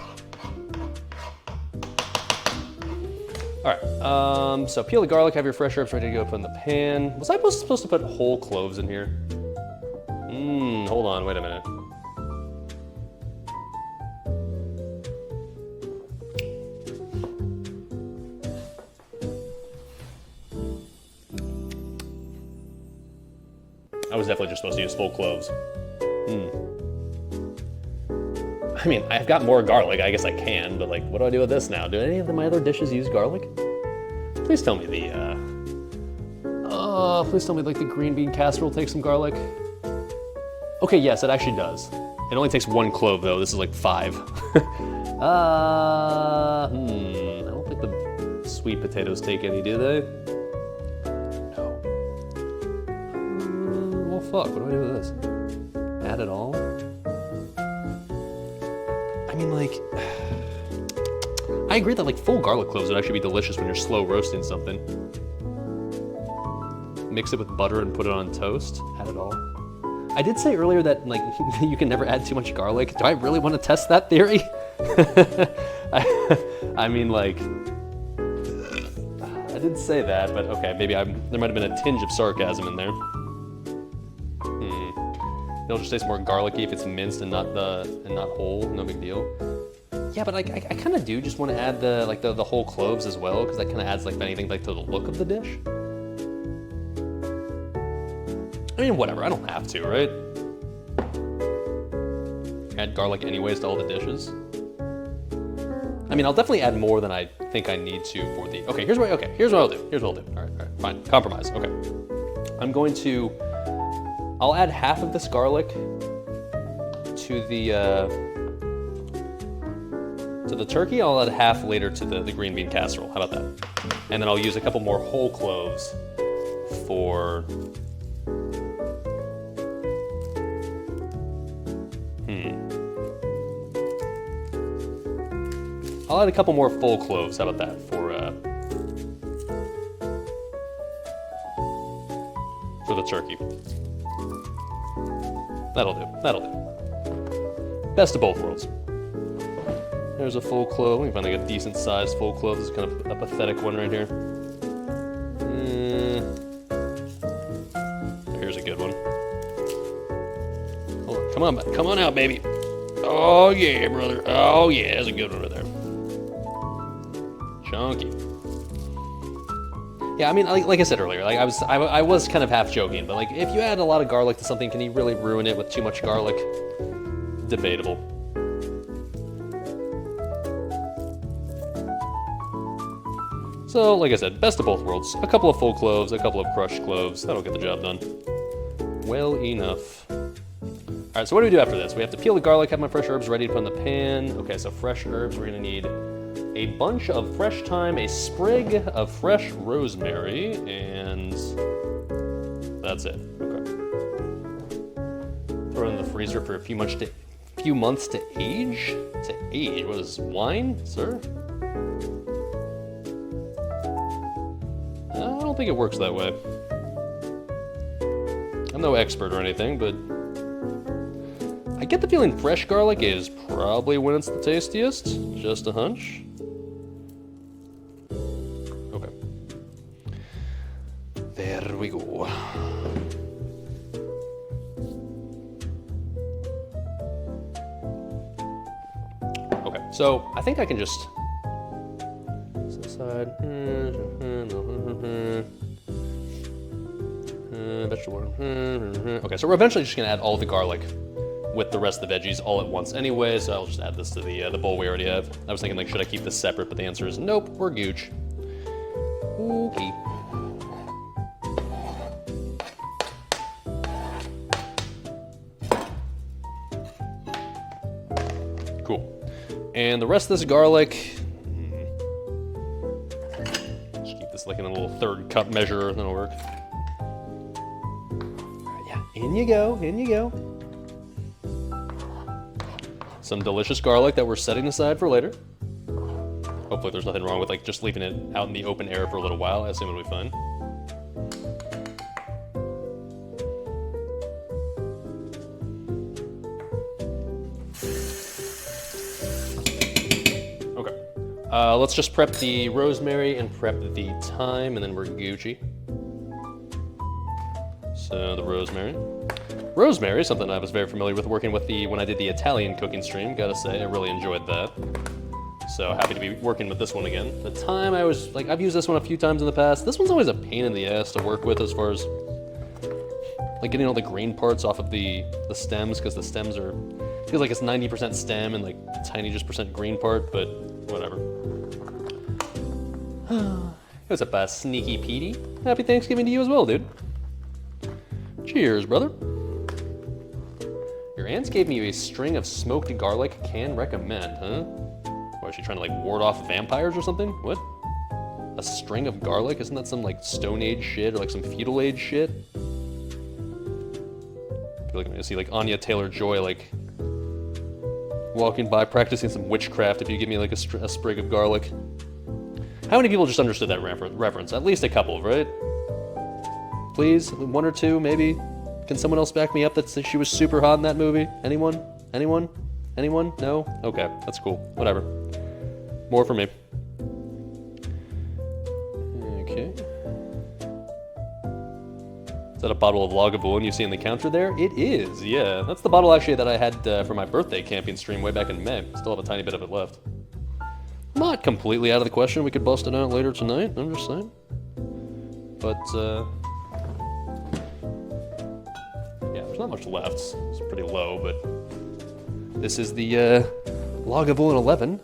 Alright, so peel the garlic, have your fresh herbs ready to go, put in the pan. Was I supposed to put whole cloves in here? Hold on, wait a minute. I was definitely just supposed to use full cloves. I mean, I've got more garlic, I guess I can, but like, what do I do with this now? Do any of my other dishes use garlic? Please tell me please tell me like the green bean casserole takes some garlic. Okay, yes, it actually does. It only takes 1 clove though, this is like 5. I don't think the sweet potatoes take any, do they? No. Well, fuck, what do I do with this? Add it all? I mean, like, I agree that like full garlic cloves would actually be delicious when you're slow roasting something. Mix it with butter and put it on toast. Add it all. I did say earlier that like you can never add too much garlic. Do I really want to test that theory? I mean, like, I did say that, but okay, maybe there might have been a tinge of sarcasm in there. It'll just taste more garlicky if it's minced and not whole. No big deal. Yeah, but like I kind of do just want to add the whole cloves as well, because that kind of adds like, if anything, like to the look of the dish. I mean, whatever. I don't have to, right? Add garlic anyways to all the dishes. I mean, I'll definitely add more than I think I need to for the. Okay, here's what I'll do. All right, fine. Compromise. Okay, I'll add half of this garlic to the turkey. I'll add half later to the green bean casserole. How about that? And then I'll use a couple more whole cloves for. I'll add a couple more full cloves. How about that for the turkey? That'll do. Best of both worlds. There's a full clove. Let me find like a decent sized full clove. This is kind of a pathetic one right here. Here's a good one. Hold on, come on out, baby. Oh yeah, brother. Oh yeah, that's a good one right there. Chunky. Yeah, I mean, like I said earlier, like I was kind of half joking, but like if you add a lot of garlic to something, can you really ruin it with too much garlic? Debatable. So, like I said, best of both worlds. A couple of full cloves, a couple of crushed cloves. That'll get the job done. Well enough. Alright, so what do we do after this? We have to peel the garlic, have my fresh herbs ready to put in the pan. Okay, so fresh herbs, we're gonna need a bunch of fresh thyme, a sprig of fresh rosemary, and that's it. Okay. Throw it in the freezer for a few months to age. To age? What is wine, sir? I don't think it works that way. I'm no expert or anything, but I get the feeling fresh garlic is probably when it's the tastiest. Just a hunch. Okay. There we go. So I think I can just set aside vegetable. Okay, so we're eventually just gonna add all the garlic with the rest of the veggies all at once anyway, so I'll just add this to the bowl we already have. I was thinking, like, should I keep this separate? But the answer is nope, we're gooch. Okay. Cool. And the rest of this garlic, just keep this like in a little 1/3 cup measure, that'll work. Yeah, in you go, in you go. Some delicious garlic that we're setting aside for later. Hopefully there's nothing wrong with like just leaving it out in the open air for a little while. I assume it'll be fine. Okay. Let's just prep the rosemary and prep the thyme, and then we're Gucci. So the rosemary. Rosemary, something I was very familiar with working with when I did the Italian cooking stream, gotta say, I really enjoyed that. So happy to be working with this one again. The thyme, I've used this one a few times in the past. This one's always a pain in the ass to work with as far as like getting all the green parts off of the stems, because the stems feels like it's 90% stem and like tiny just percent green part, but whatever. What's up, Sneaky Petey? Happy Thanksgiving to you as well, dude. Cheers, brother. Your aunts gave me a string of smoked garlic, can recommend, huh? Why, is she trying to like ward off vampires or something? What? A string of garlic? Isn't that some like Stone Age shit or like some feudal age shit? I feel like I'm gonna see like Anya Taylor-Joy like walking by practicing some witchcraft if you give me like a sprig of garlic. How many people just understood that reference? At least a couple, right? Please, one or two, maybe. Can someone else back me up that she was super hot in that movie? Anyone? Anyone? Anyone? No? Okay, that's cool. Whatever. More for me. Okay. Is that a bottle of Lagavulin you see on the counter there? It is, yeah. That's the bottle actually that I had for my birthday camping stream way back in May. Still have a tiny bit of it left. Not completely out of the question. We could bust it out later tonight, I'm just saying. But, yeah, there's not much left. It's pretty low, but this is the Lagavulin 11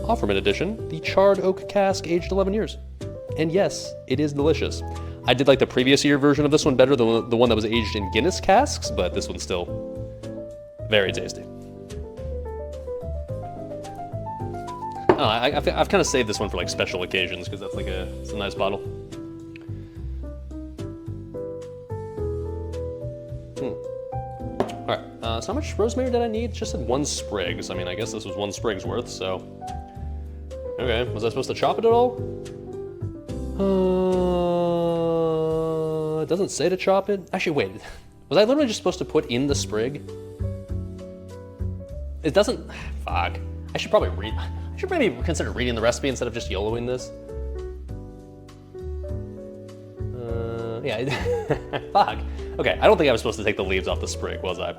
Offerman Edition, the charred oak cask aged 11 years. And yes, it is delicious. I did like the previous year version of this one better than the one that was aged in Guinness casks, but this one's still very tasty. Oh, I've kind of saved this one for like special occasions because that's like it's a nice bottle. All right, so how much rosemary did I need? Just said 1 sprig. So I mean, I guess this was 1 sprig's worth. So okay, was I supposed to chop it at all? It doesn't say to chop it. Actually, wait, was I literally just supposed to put in the sprig? It doesn't. Fuck. I should probably read. I should maybe consider reading the recipe instead of just YOLOing this. Yeah. Fuck. Okay, I don't think I was supposed to take the leaves off the sprig, was I?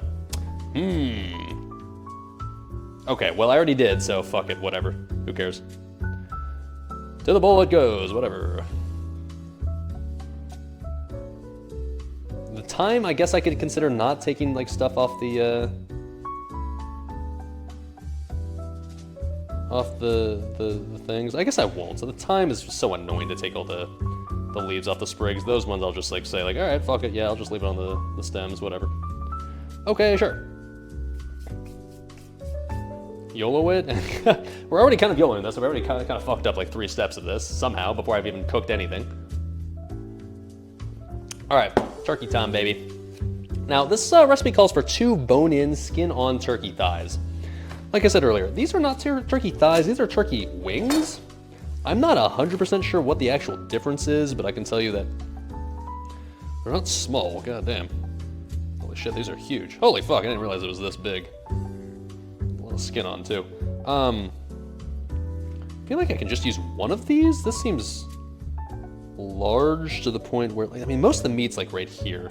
Okay, well I already did, so fuck it, whatever. Who cares? To the bowl it goes, whatever. The thyme, I guess I could consider not taking like stuff off the things. I guess I won't. So the thyme is just so annoying to take all the leaves off the sprigs. Those ones I'll just like say like, all right, fuck it, yeah, I'll just leave it on the stems, whatever. Okay, sure. YOLO it? We're already kind of YOLOing this, so we already kind of fucked up like 3 steps of this somehow before I've even cooked anything. All right, turkey time, baby. Now this recipe calls for 2 bone-in, skin-on turkey thighs. Like I said earlier, these are not turkey thighs, these are turkey wings. I'm not 100% sure what the actual difference is, but I can tell you that they're not small, goddamn. Holy shit, these are huge. Holy fuck, I didn't realize it was this big. A lot of skin on too. I feel like I can just use one of these. This seems large to the point where, like, I mean, most of the meat's like right here.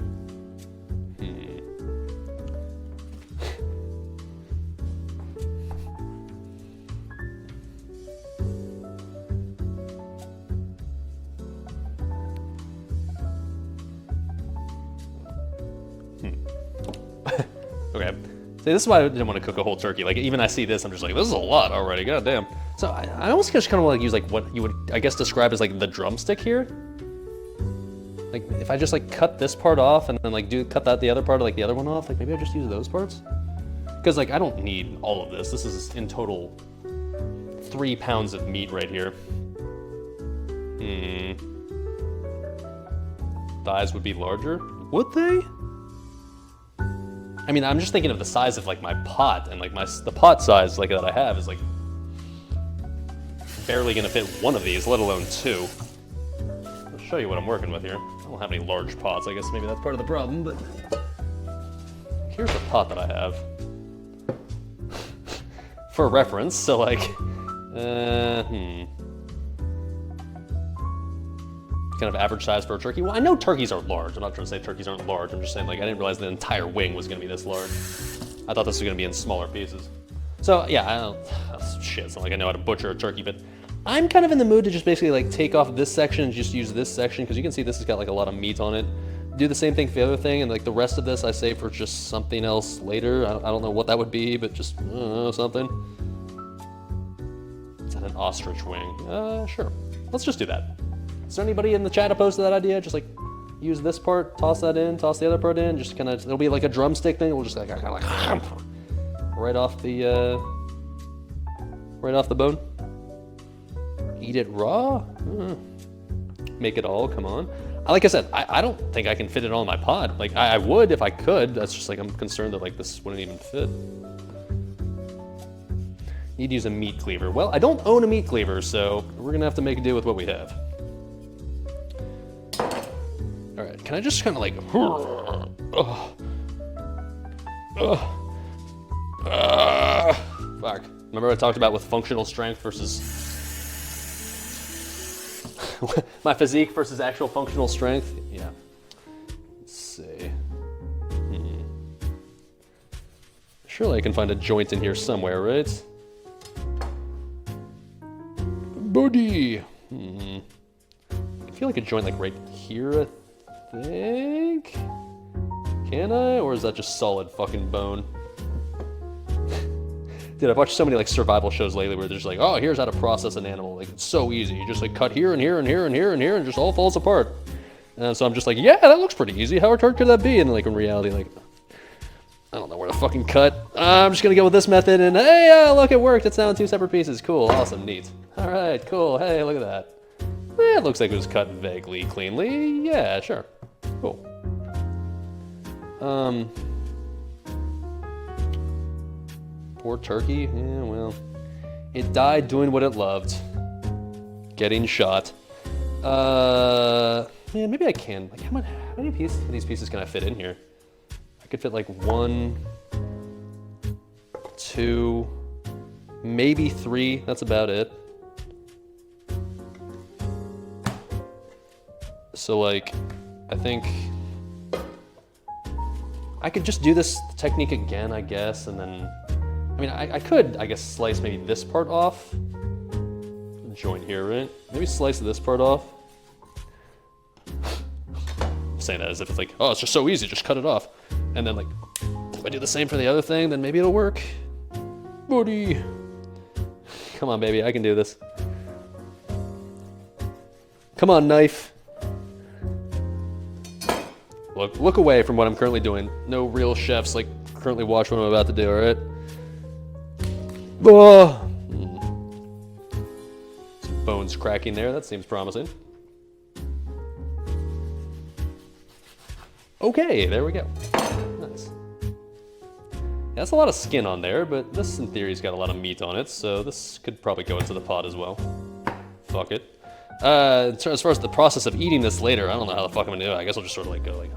Okay. See, this is why I didn't want to cook a whole turkey. Like, even I see this, I'm just like, this is a lot already, goddamn. So I almost just kind of want to use like what you would, I guess, describe as like the drumstick here. Like, if I just like cut this part off and then like cut the other part of like the other one off, like maybe I just use those parts. Because like I don't need all of this. This is in total 3 pounds of meat right here. Thighs would be larger. Would they? I mean, I'm just thinking of the size of like my pot, and like the pot size like that I have is like barely gonna fit one of these, let alone 2. I'll show you what I'm working with here. I don't have any large pots. I guess maybe that's part of the problem, but here's the pot that I have. For reference, so like, kind of average size for a turkey. Well, I know turkeys are large. I'm not trying to say turkeys aren't large. I'm just saying like I didn't realize the entire wing was gonna be this large. I thought this was gonna be in smaller pieces. So yeah, I don't, shit, it's not like I know how to butcher a turkey, but I'm kind of in the mood to just basically like take off this section and just use this section, because you can see this has got like a lot of meat on it. Do the same thing for the other thing, and like the rest of this I save for just something else later. I don't know what that would be, but just something. Is that an ostrich wing? Sure. Let's just do that. Is there anybody in the chat opposed to that idea? Just like use this part, toss that in, toss the other part in, just kind of, it'll be like a drumstick thing. We'll just like kind of like right off the bone. Eat it raw? Make it all, come on. Like I said, I don't think I can fit it all in my pot. Like I would if I could. That's just like, I'm concerned that like this wouldn't even fit. Need to use a meat cleaver. Well, I don't own a meat cleaver, so we're gonna have to make do with what we have. All right, can I just kind of like, fuck. Remember I talked about with functional strength versus my physique versus actual functional strength? Yeah. Let's see. Surely I can find a joint in here somewhere, right? Body. I feel like a joint like right here, I think. Can I? Or is that just solid fucking bone? Dude, I've watched so many like survival shows lately where they're just like, oh, here's how to process an animal. Like, it's so easy. You just like cut here and here and here and here and here and it just all falls apart. And so I'm just like, yeah, that looks pretty easy. How hard could that be? And like in reality, like, I don't know where to fucking cut. I'm just gonna go with this method and hey, look, it worked. It's now in 2 separate pieces. Cool, awesome, neat. All right, cool. Hey, look at that. It looks like it was cut vaguely cleanly. Yeah, sure. Cool. Poor turkey. Yeah, well, it died doing what it loved. Getting shot. Yeah, maybe I can. Like, how many pieces of these pieces can I fit in here? I could fit like 1, 2, maybe 3. That's about it. So like, I think I could just do this technique again, I guess, and then, I mean, I could, I guess, slice maybe this part off. Joint here, right? Maybe slice this part off. I'm saying that as if it's like, oh, it's just so easy, just cut it off. And then like, if I do the same for the other thing, then maybe it'll work. Buddy. Come on, baby, I can do this. Come on, knife. Look away from what I'm currently doing. No real chefs like currently watch what I'm about to do, alright? Oh. Some bones cracking there, that seems promising. Okay, there we go. Nice. Yeah, that's a lot of skin on there, but this in theory's got a lot of meat on it, so this could probably go into the pot as well. Fuck it. As far as the process of eating this later, I don't know how the fuck I'm gonna do it. I guess I'll just sort of like go like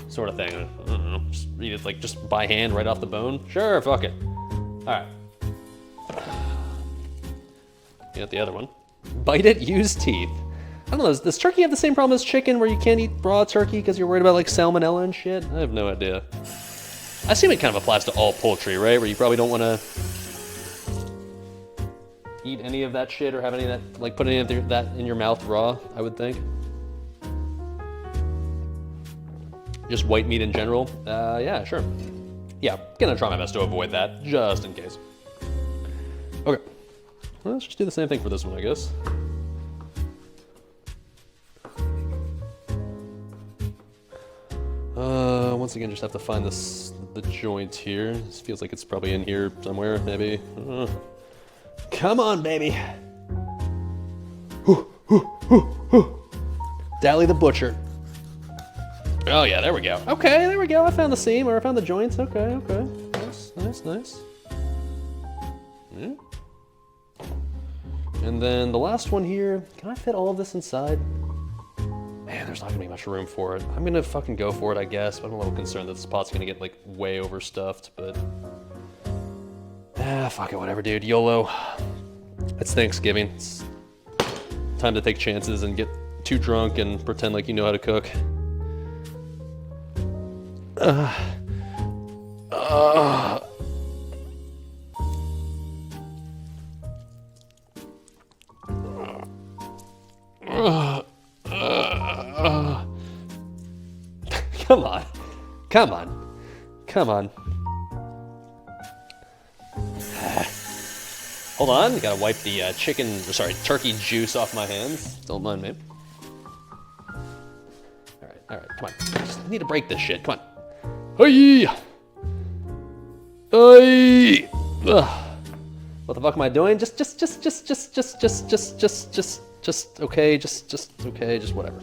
sort of thing. I don't know. Just eat it like just by hand right off the bone. Sure, fuck it. Alright. Get the other one. Bite it, use teeth. I don't know, does turkey have the same problem as chicken where you can't eat raw turkey because you're worried about like salmonella and shit? I have no idea. I assume it kind of applies to all poultry, right? Where you probably don't want to eat any of that shit or have any of that, like put any of that in your mouth raw, I would think. just white meat in general, yeah, sure. Yeah, gonna try my best to avoid that, just in case. Okay, well, let's just do the same thing for this one, I guess. Once again, just have to find the joint here. This feels like it's probably in here somewhere, maybe. Come on, baby. Dali the Butcher. Oh yeah, there we go. Okay, there we go. I found the seam, or I found the joints. Okay. Nice. Yeah. And then the last one here. Can I fit all of this inside? Man, there's not gonna be much room for it. I'm gonna fucking go for it, I guess, but I'm a little concerned that this pot's gonna get like way overstuffed, but fuck it, whatever, dude. YOLO. It's Thanksgiving. It's time to take chances and get too drunk and pretend like you know how to cook. Come on. Hold on, you gotta wipe the turkey juice off my hands. Don't mind me. All right, come on. I need to break this shit. Come on. Hey! What the fuck am I doing? Just okay, just whatever.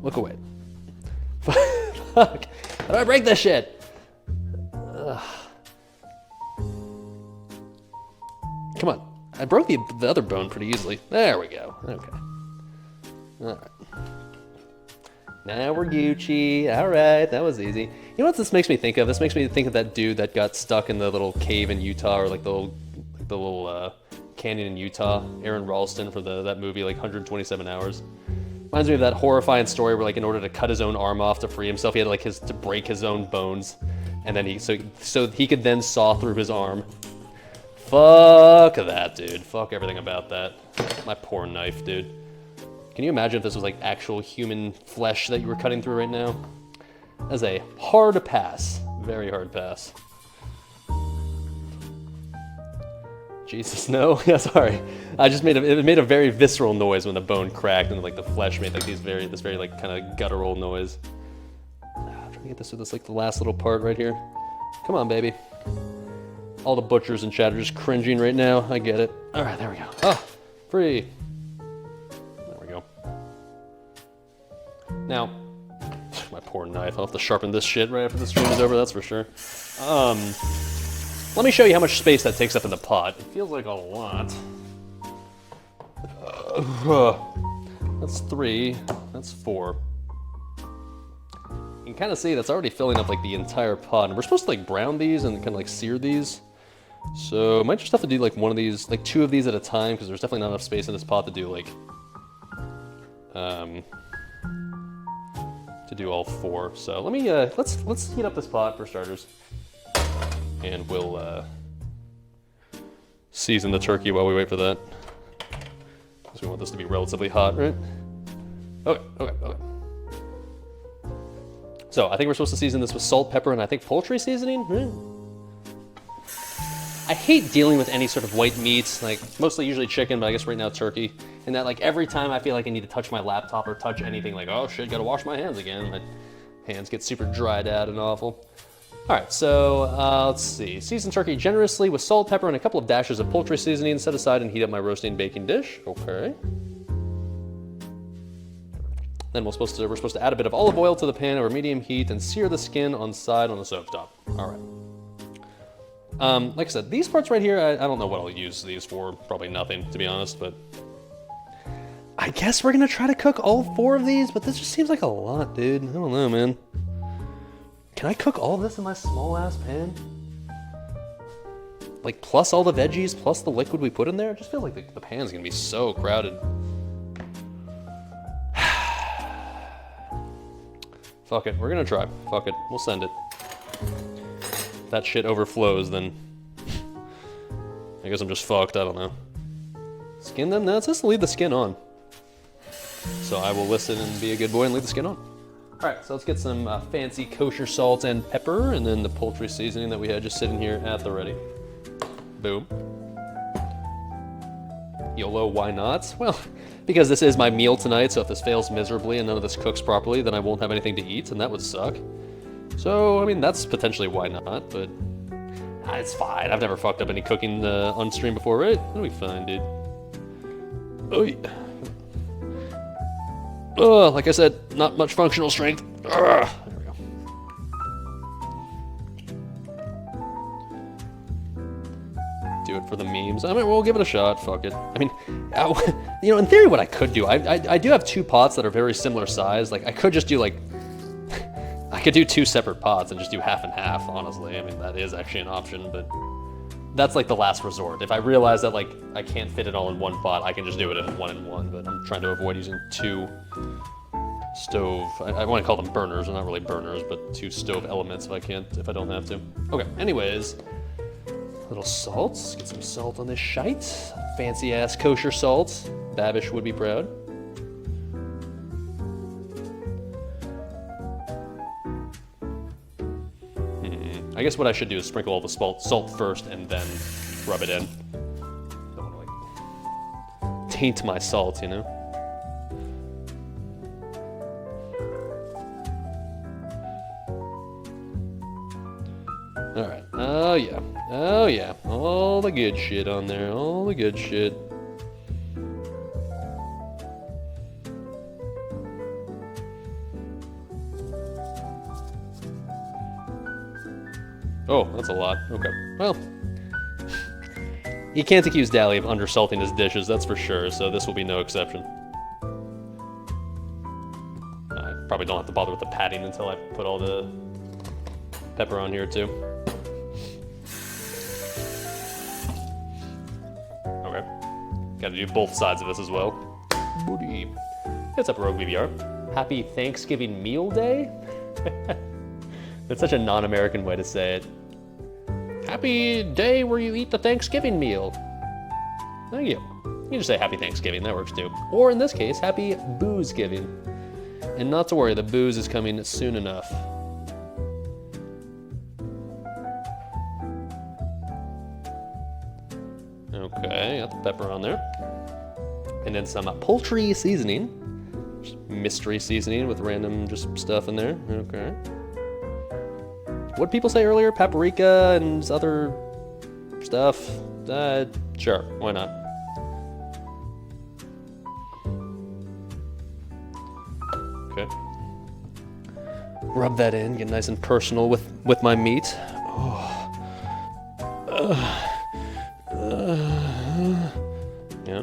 Look away. Fuck. How do I break this shit? Come on. I broke the other bone pretty easily. There we go. Okay. Alright. Now we're Gucci. Alright, that was easy. You know what this makes me think of? This makes me think of that dude that got stuck in the little cave in Utah, or like the little canyon in Utah. Aaron Ralston for that movie, like 127 Hours. Reminds me of that horrifying story where, like, in order to cut his own arm off to free himself, he had to break his own bones, and then so he could then saw through his arm. Fuck that, dude. Fuck everything about that. My poor knife, dude. Can you imagine if this was like actual human flesh that you were cutting through right now? That's a hard pass. Very hard pass. Jesus, no. Yeah, sorry. I just made it made a very visceral noise when the bone cracked and like the flesh made like this very like kind of guttural noise. I'm trying to get this to this like the last little part right here. Come on, baby. All the butchers and chat are just cringing right now. I get it. All right, there we go. Oh, free. There we go. Now, my poor knife. I'll have to sharpen this shit right after the stream is over, that's for sure. Let me show you how much space that takes up in the pot. It feels like a lot. That's 3. That's 4. You can kind of see that's already filling up like the entire pot. And we're supposed to like brown these and kind of like sear these. So I might just have to do like one of these, like 2 of these at a time, because there's definitely not enough space in this pot to do like, to do all 4. So let me, let's heat up this pot for starters. And we'll season the turkey while we wait for that. Because we want this to be relatively hot, right? Okay. So I think we're supposed to season this with salt, pepper, and I think poultry seasoning, right? I hate dealing with any sort of white meats, like mostly usually chicken, but I guess right now turkey. And that like every time I feel like I need to touch my laptop or touch anything, like, oh shit, gotta wash my hands again. My hands get super dried out and awful. All right, so let's see. Season turkey generously with salt, pepper, and a couple of dashes of poultry seasoning. Set aside and heat up my roasting and baking dish. Okay. Then we're supposed to add a bit of olive oil to the pan over medium heat and sear the skin on side on the stovetop. All right. Like I said, these parts right here, I don't know what I'll use these for. Probably nothing, to be honest, but I guess we're gonna try to cook all 4 of these, but this just seems like a lot, dude. I don't know, man. Can I cook all this in my small ass pan? Like plus all the veggies, plus the liquid we put in there? It just feels like the pan's gonna be so crowded. Fuck it, we're gonna try. Fuck it, we'll send it. If that shit overflows, then I guess I'm just fucked, I don't know. Skin them? No, it says to leave the skin on. So I will listen and be a good boy and leave the skin on. All right, so let's get some fancy kosher salt and pepper, and then the poultry seasoning that we had just sitting here at the ready. Boom. YOLO, why not? Well, because this is my meal tonight, so if this fails miserably and none of this cooks properly, then I won't have anything to eat, and that would suck. So, I mean, that's potentially why not, but it's fine. I've never fucked up any cooking on stream before, right? It'll be fine, dude. Oh, yeah. Like I said, not much functional strength. There we go. Do it for the memes. I mean, we'll give it a shot. Fuck it. I mean, you know, in theory, what I could do, I do have 2 pots that are very similar size. Like, I could just do, like, I could do 2 separate pots and just do half and half, honestly. I mean, that is actually an option, but that's, like, the last resort. If I realize that, like, I can't fit it all in one pot, I can just do it in one, but I'm trying to avoid using 2 stove, I want to call them burners, they're not really burners, but 2 stove elements if I don't have to. Okay, anyways, little salt, get some salt on this shite. Fancy ass kosher salt. Babish would be proud. I guess what I should do is sprinkle all the salt first and then rub it in. Don't want to, like, taint my salt, you know? Alright, oh yeah, all the good shit on there, all the good shit. Oh, that's a lot. Okay. Well, you can't accuse Dali of undersalting his dishes, that's for sure, so this will be no exception. I probably don't have to bother with the patting until I put all the pepper on here, too. Okay. Gotta do both sides of this as well. Booty. What's up, Rogue BBR? Happy Thanksgiving Meal Day? That's such a non-American way to say it. Happy day where you eat the Thanksgiving meal. Thank you. You can just say Happy Thanksgiving, that works too. Or in this case, Happy Booze-giving. And not to worry, the booze is coming soon enough. Okay, got the pepper on there. And then some poultry seasoning. Just mystery seasoning with random just stuff in there. Okay. What did people say earlier? Paprika and other stuff? Sure, why not? Okay. Rub that in, get nice and personal with my meat. Oh. Yeah.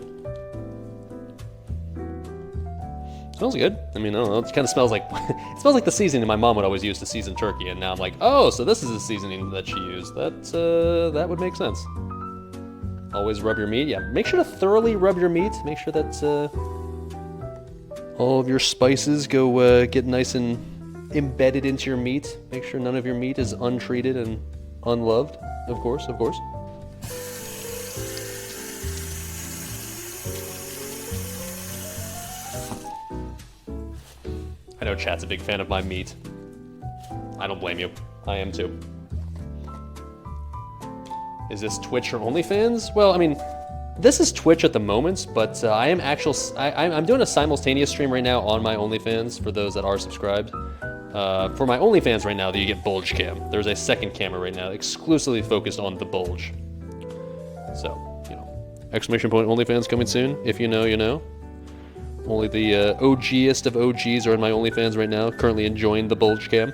Smells good. I mean, I don't know, it kind of smells like, it smells like the seasoning my mom would always use to season turkey, and now I'm like, oh, so this is the seasoning that she used. That would make sense. Always rub your meat. Yeah, make sure to thoroughly rub your meat. Make sure that all of your spices go get nice and embedded into your meat. Make sure none of your meat is untreated and unloved, of course, of course. I know chat's a big fan of my meat. I don't blame you. I am too. Is this Twitch or OnlyFans? Well, I mean, this is Twitch at the moment, but I'm doing a simultaneous stream right now on my OnlyFans for those that are subscribed. For my OnlyFans right now, you get bulge cam. There's a second camera right now exclusively focused on the bulge. So, you know, exclamation point OnlyFans coming soon. If you know, you know. Only the OGest of OGs are in my OnlyFans right now, currently enjoying the bulge cam.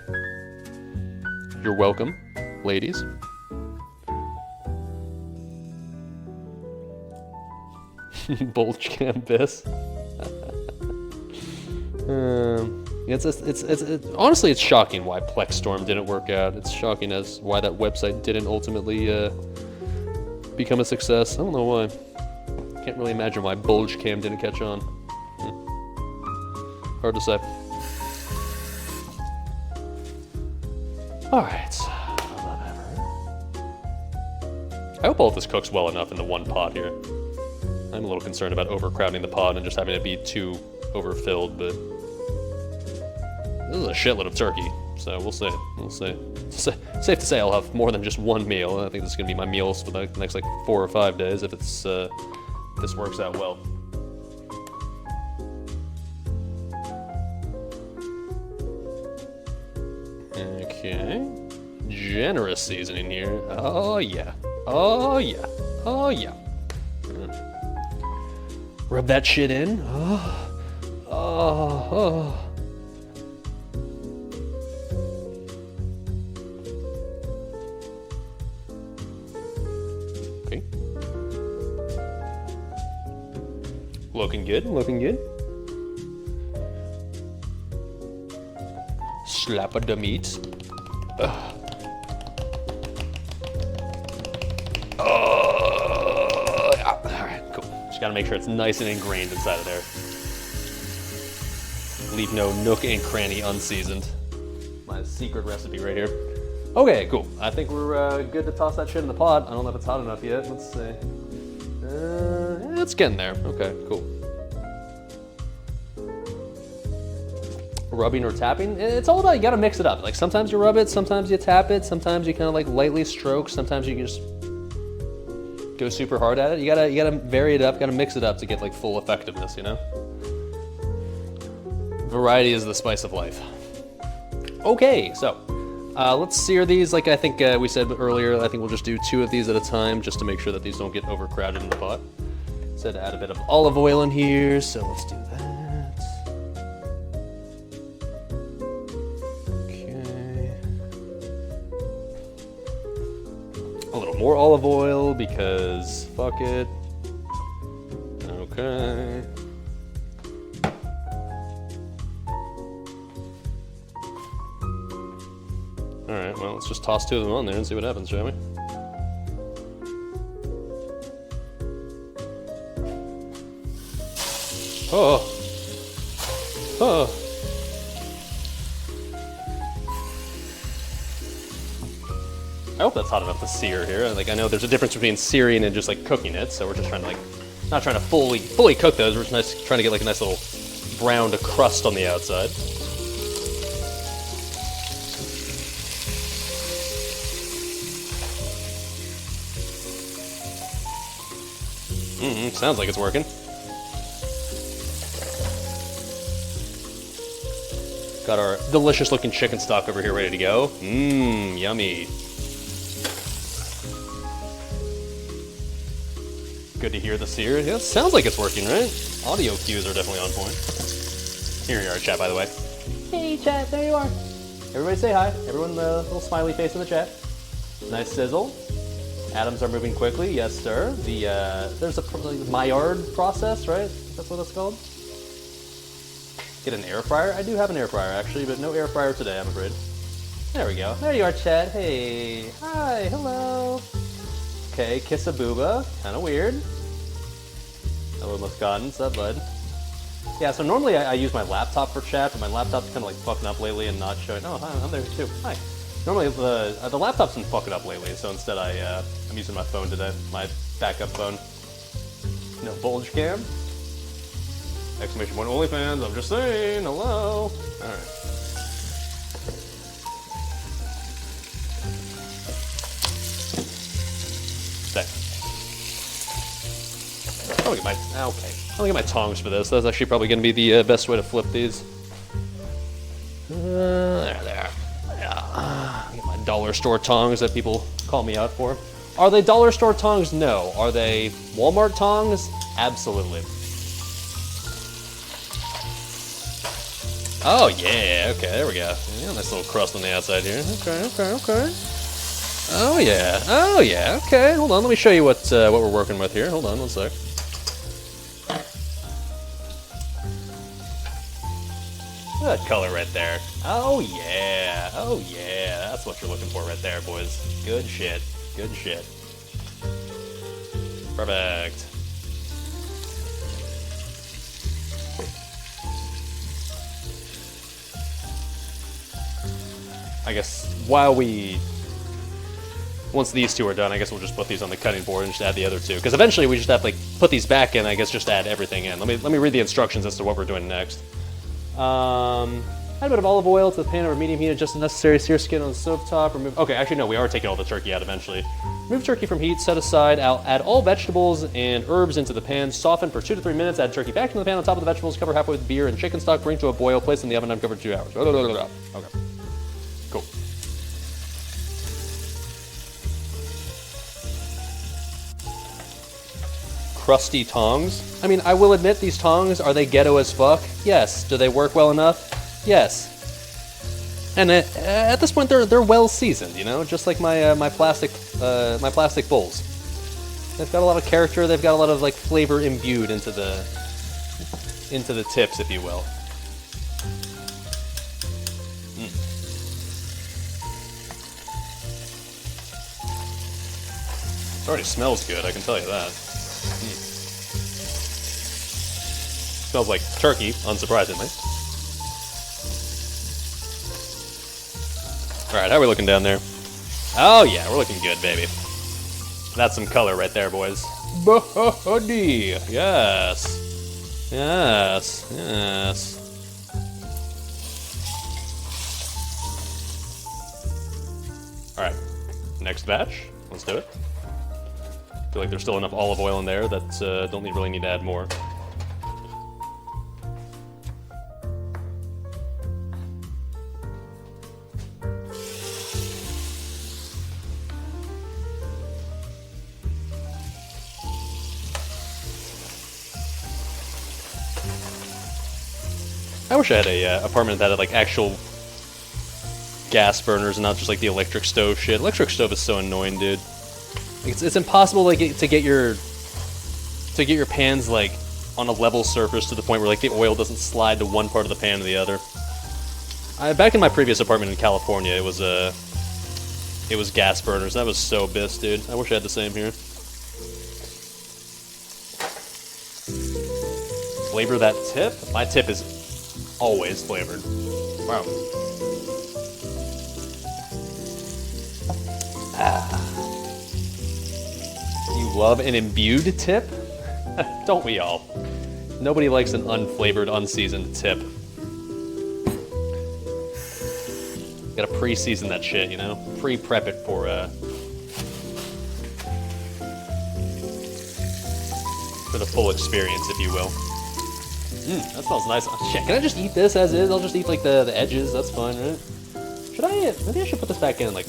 You're welcome, ladies. Bulge cam this. Honestly, it's shocking why Plexstorm didn't work out. It's shocking as why that website didn't ultimately become a success. I don't know why. Can't really imagine why Bulge Cam didn't catch on. Hard to say. Alright. I hope all of this cooks well enough in the one pot here. I'm a little concerned about overcrowding the pot and just having it be too overfilled, but This is a shitload of turkey, so we'll see. We'll see. Safe to say I'll have more than just one meal. I think this is gonna be my meals for the next like 4 or 5 days if it's this works out well. Okay. Generous seasoning here. Oh yeah. Oh yeah. Oh yeah. Rub that shit in. Oh. Oh. Oh. Okay. Looking good, looking good. Slap of the meat. Alright, cool. Just gotta make sure it's nice and ingrained inside of there. Leave no nook and cranny unseasoned. My secret recipe right here. Okay, cool. I think we're good to toss that shit in the pot. I don't know if it's hot enough yet. Let's see. It's getting there. Okay, cool. Rubbing or tapping, it's all about, you gotta mix it up. Like sometimes you rub it, sometimes you tap it, sometimes you kind of like lightly stroke, sometimes you can just go super hard at it. You gotta vary it up, gotta mix it up to get like full effectiveness, you know? Variety is the spice of life. Okay, so let's sear these like I think we said earlier. I think we'll just do 2 of these at a time just to make sure that these don't get overcrowded in the pot. Said to add a bit of olive oil in here, so let's do that. More olive oil because fuck it. Okay. Alright, well, let's just toss 2 of them on there and see what happens, shall we? Oh. Oh. I hope that's hot enough to sear here. Like, I know there's a difference between searing and just like cooking it, so we're just trying to like, not trying to fully cook those. We're just trying to get like a nice little browned crust on the outside. Sounds like it's working. Got our delicious looking chicken stock over here ready to go. Yummy. Good to hear the sear. Yeah, sounds like it's working, right? Audio cues are definitely on point. Here you are, chat, by the way. Hey, chat, there you are. Everybody say hi. Everyone, the little smiley face in the chat. Nice sizzle. Atoms are moving quickly. Yes, sir. There's a Maillard process, right? That's what it's called. Get an air fryer? I do have an air fryer, actually, but no air fryer today, I'm afraid. There we go. There you are, chat. Hey. Hi. Hello. Okay, kiss a booba. Kind of weird. Hello, Muscadin. What's up, bud? Yeah, so normally I use my laptop for chat, but my laptop's kind of like fucking up lately and not showing. Oh, hi, I'm there too. Hi. Normally the laptop's been fucking up lately, so instead I'm using my phone today, my backup phone. No bulge cam. Exclamation point OnlyFans. I'm just saying. Hello. All right. I'll get my tongs for this. That's actually probably going to be the best way to flip these. There. Yeah. Get my dollar store tongs that people call me out for. Are they dollar store tongs? No. Are they Walmart tongs? Absolutely. Oh yeah. Okay, there we go. Yeah, nice little crust on the outside here. Okay. Oh yeah. Okay, hold on. Let me show you what we're working with here. Hold on one sec. Look at that color right there. Oh yeah. That's what you're looking for right there, boys. Good shit. Perfect. I guess once these 2 are done, I guess we'll just put these on the cutting board and just add the other 2. Because eventually we just have to like put these back in. I guess just add everything in. Let me read the instructions as to what we're doing next. Add a bit of olive oil to the pan over medium heat, adjust the necessary sear skin on the stovetop. Remove. Okay, actually no, we are taking all the turkey out eventually. Remove turkey from heat, set aside. Add all vegetables and herbs into the pan. Soften for 2 to 3 minutes. Add turkey back into the pan on top of the vegetables. Cover halfway with beer and chicken stock. Bring to a boil. Place in the oven uncovered 2 hours. Okay. Cool. Crusty tongs. I mean, I will admit these tongs, are they ghetto as fuck? Yes. Do they work well enough? Yes. And at this point, they're well seasoned, you know, just like my my plastic bowls. They've got a lot of character. They've got a lot of like flavor imbued into the tips, if you will. It already smells good, I can tell you that. Smells like turkey, unsurprisingly. Alright, how are we looking down there? Oh yeah, we're looking good, baby. That's some color right there, boys. Buddy! Yes. Yes. Yes. Alright, next batch. Let's do it. I feel like there's still enough olive oil in there that don't really need to add more. I wish I had a apartment that had like actual gas burners and not just like the electric stove shit. Electric stove is so annoying, dude. It's impossible like to get your pans like on a level surface to the point where like the oil doesn't slide to one part of the pan to the other. Back in my previous apartment in California, it was gas burners. That was so bis, dude. I wish I had the same here. Flavor that tip? My tip is always flavored. Wow. You love an imbued tip? Don't we all? Nobody likes an unflavored, unseasoned tip. Gotta pre-season that shit, you know? Pre-prep it for the full experience, if you will. That smells nice. Oh, shit, can I just eat this as is? I'll just eat like the edges, that's fine, right? Should I, maybe I should put this back in and like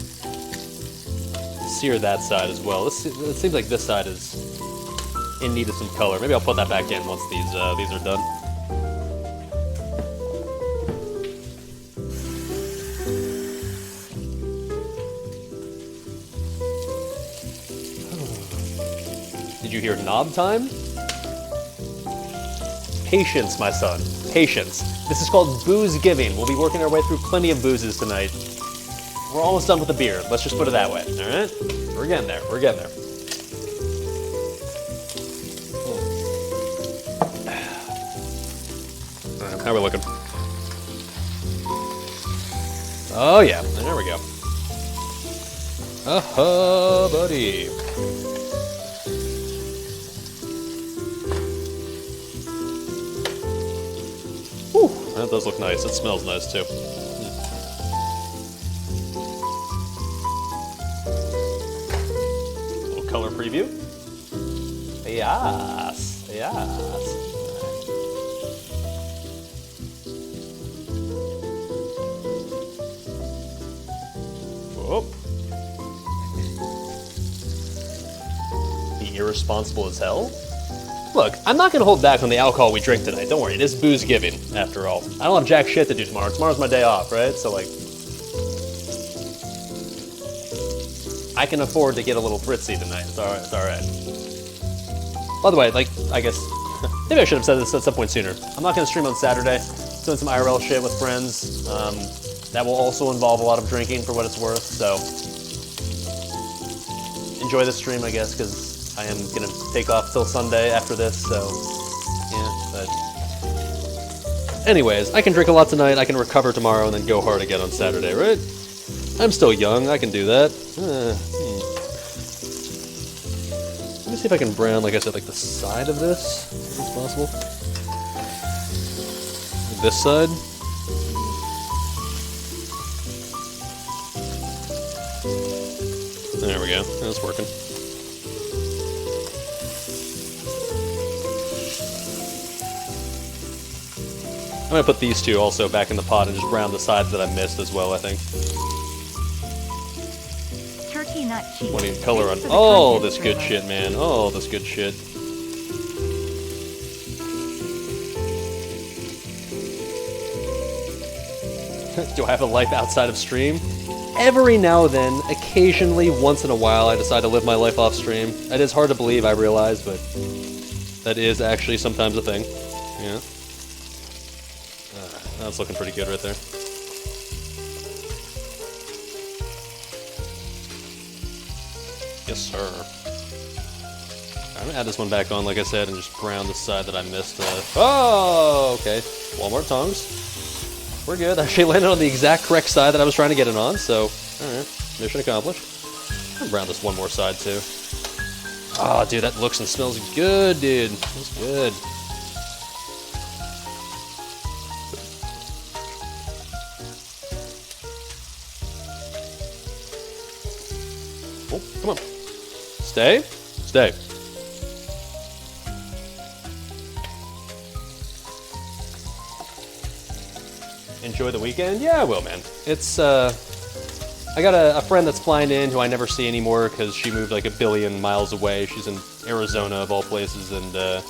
sear that side as well. It seems like this side is in need of some color. Maybe I'll put that back in once these are done. Did you hear knob time? Patience, my son. Patience. This is called booze giving. We'll be working our way through plenty of boozes tonight. We're almost done with the beer. Let's just put it that way. All right? We're getting there. We're getting there. How are we looking? Oh yeah. There we go. Buddy. That does look nice. It smells nice too. Little color preview. Yes. Yes. Whoop. Be irresponsible as hell. Look, I'm not going to hold back on the alcohol we drink tonight. Don't worry, it is booze giving, after all. I don't have jack shit to do tomorrow. Tomorrow's my day off, right? So, like, I can afford to get a little fritzy tonight. It's alright, it's alright. By the way, like, I guess, maybe I should have said this at some point sooner. I'm not going to stream on Saturday. Doing some IRL shit with friends. That will also involve a lot of drinking for what it's worth, so enjoy the stream, I guess, because I am gonna take off till Sunday after this, so yeah, but anyways, I can drink a lot tonight, I can recover tomorrow, and then go hard again on Saturday, right? I'm still young, I can do that. Let me see if I can brown, like I said, like the side of this, if it's possible. This side. go. It's working. I'm gonna put these two also back in the pot and just brown the sides that I missed as well, I think. Turkey nut cheese. What do you color on? Thanks for the Oh, content, this good Thriller. shit, man. Oh, this good shit. Do I have a life outside of stream? Every now and then, occasionally, once in a while, I decide to live my life off stream. That is hard to believe, I realize, but that is actually sometimes a thing. Yeah. That's looking pretty good right there. Yes, sir. I'm gonna add this one back on, like I said, and just brown the side that I missed. Oh, okay. Walmart tongs. We're good. I actually landed on the exact correct side that I was trying to get it on, so, alright. Mission accomplished. I'll brown this one more side, too. Oh, dude, that looks and smells good, dude. That's good. Oh, come on. Stay. Stay. Enjoy the weekend? Yeah, I will, man. It's, I got a friend that's flying in who I never see anymore because she moved like 1 billion miles away. She's in Arizona, of all places, and,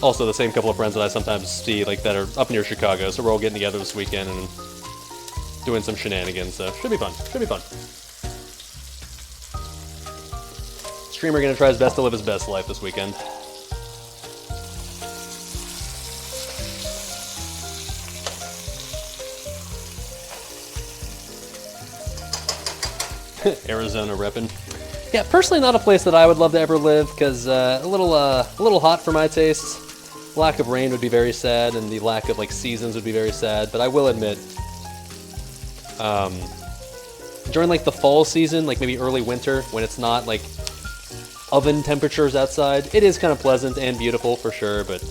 also the same couple of friends that I sometimes see, like, that are up near Chicago, so we're all getting together this weekend and doing some shenanigans, so should be fun. Should be fun. Streamer gonna try his best to live his best life this weekend. Arizona reppin'. Yeah, personally not a place that I would love to ever live, because a little hot for my tastes. Lack of rain would be very sad, and the lack of like seasons would be very sad. But I will admit, during like the fall season, like maybe early winter, when it's not like oven temperatures outside, it is kind of pleasant and beautiful for sure. But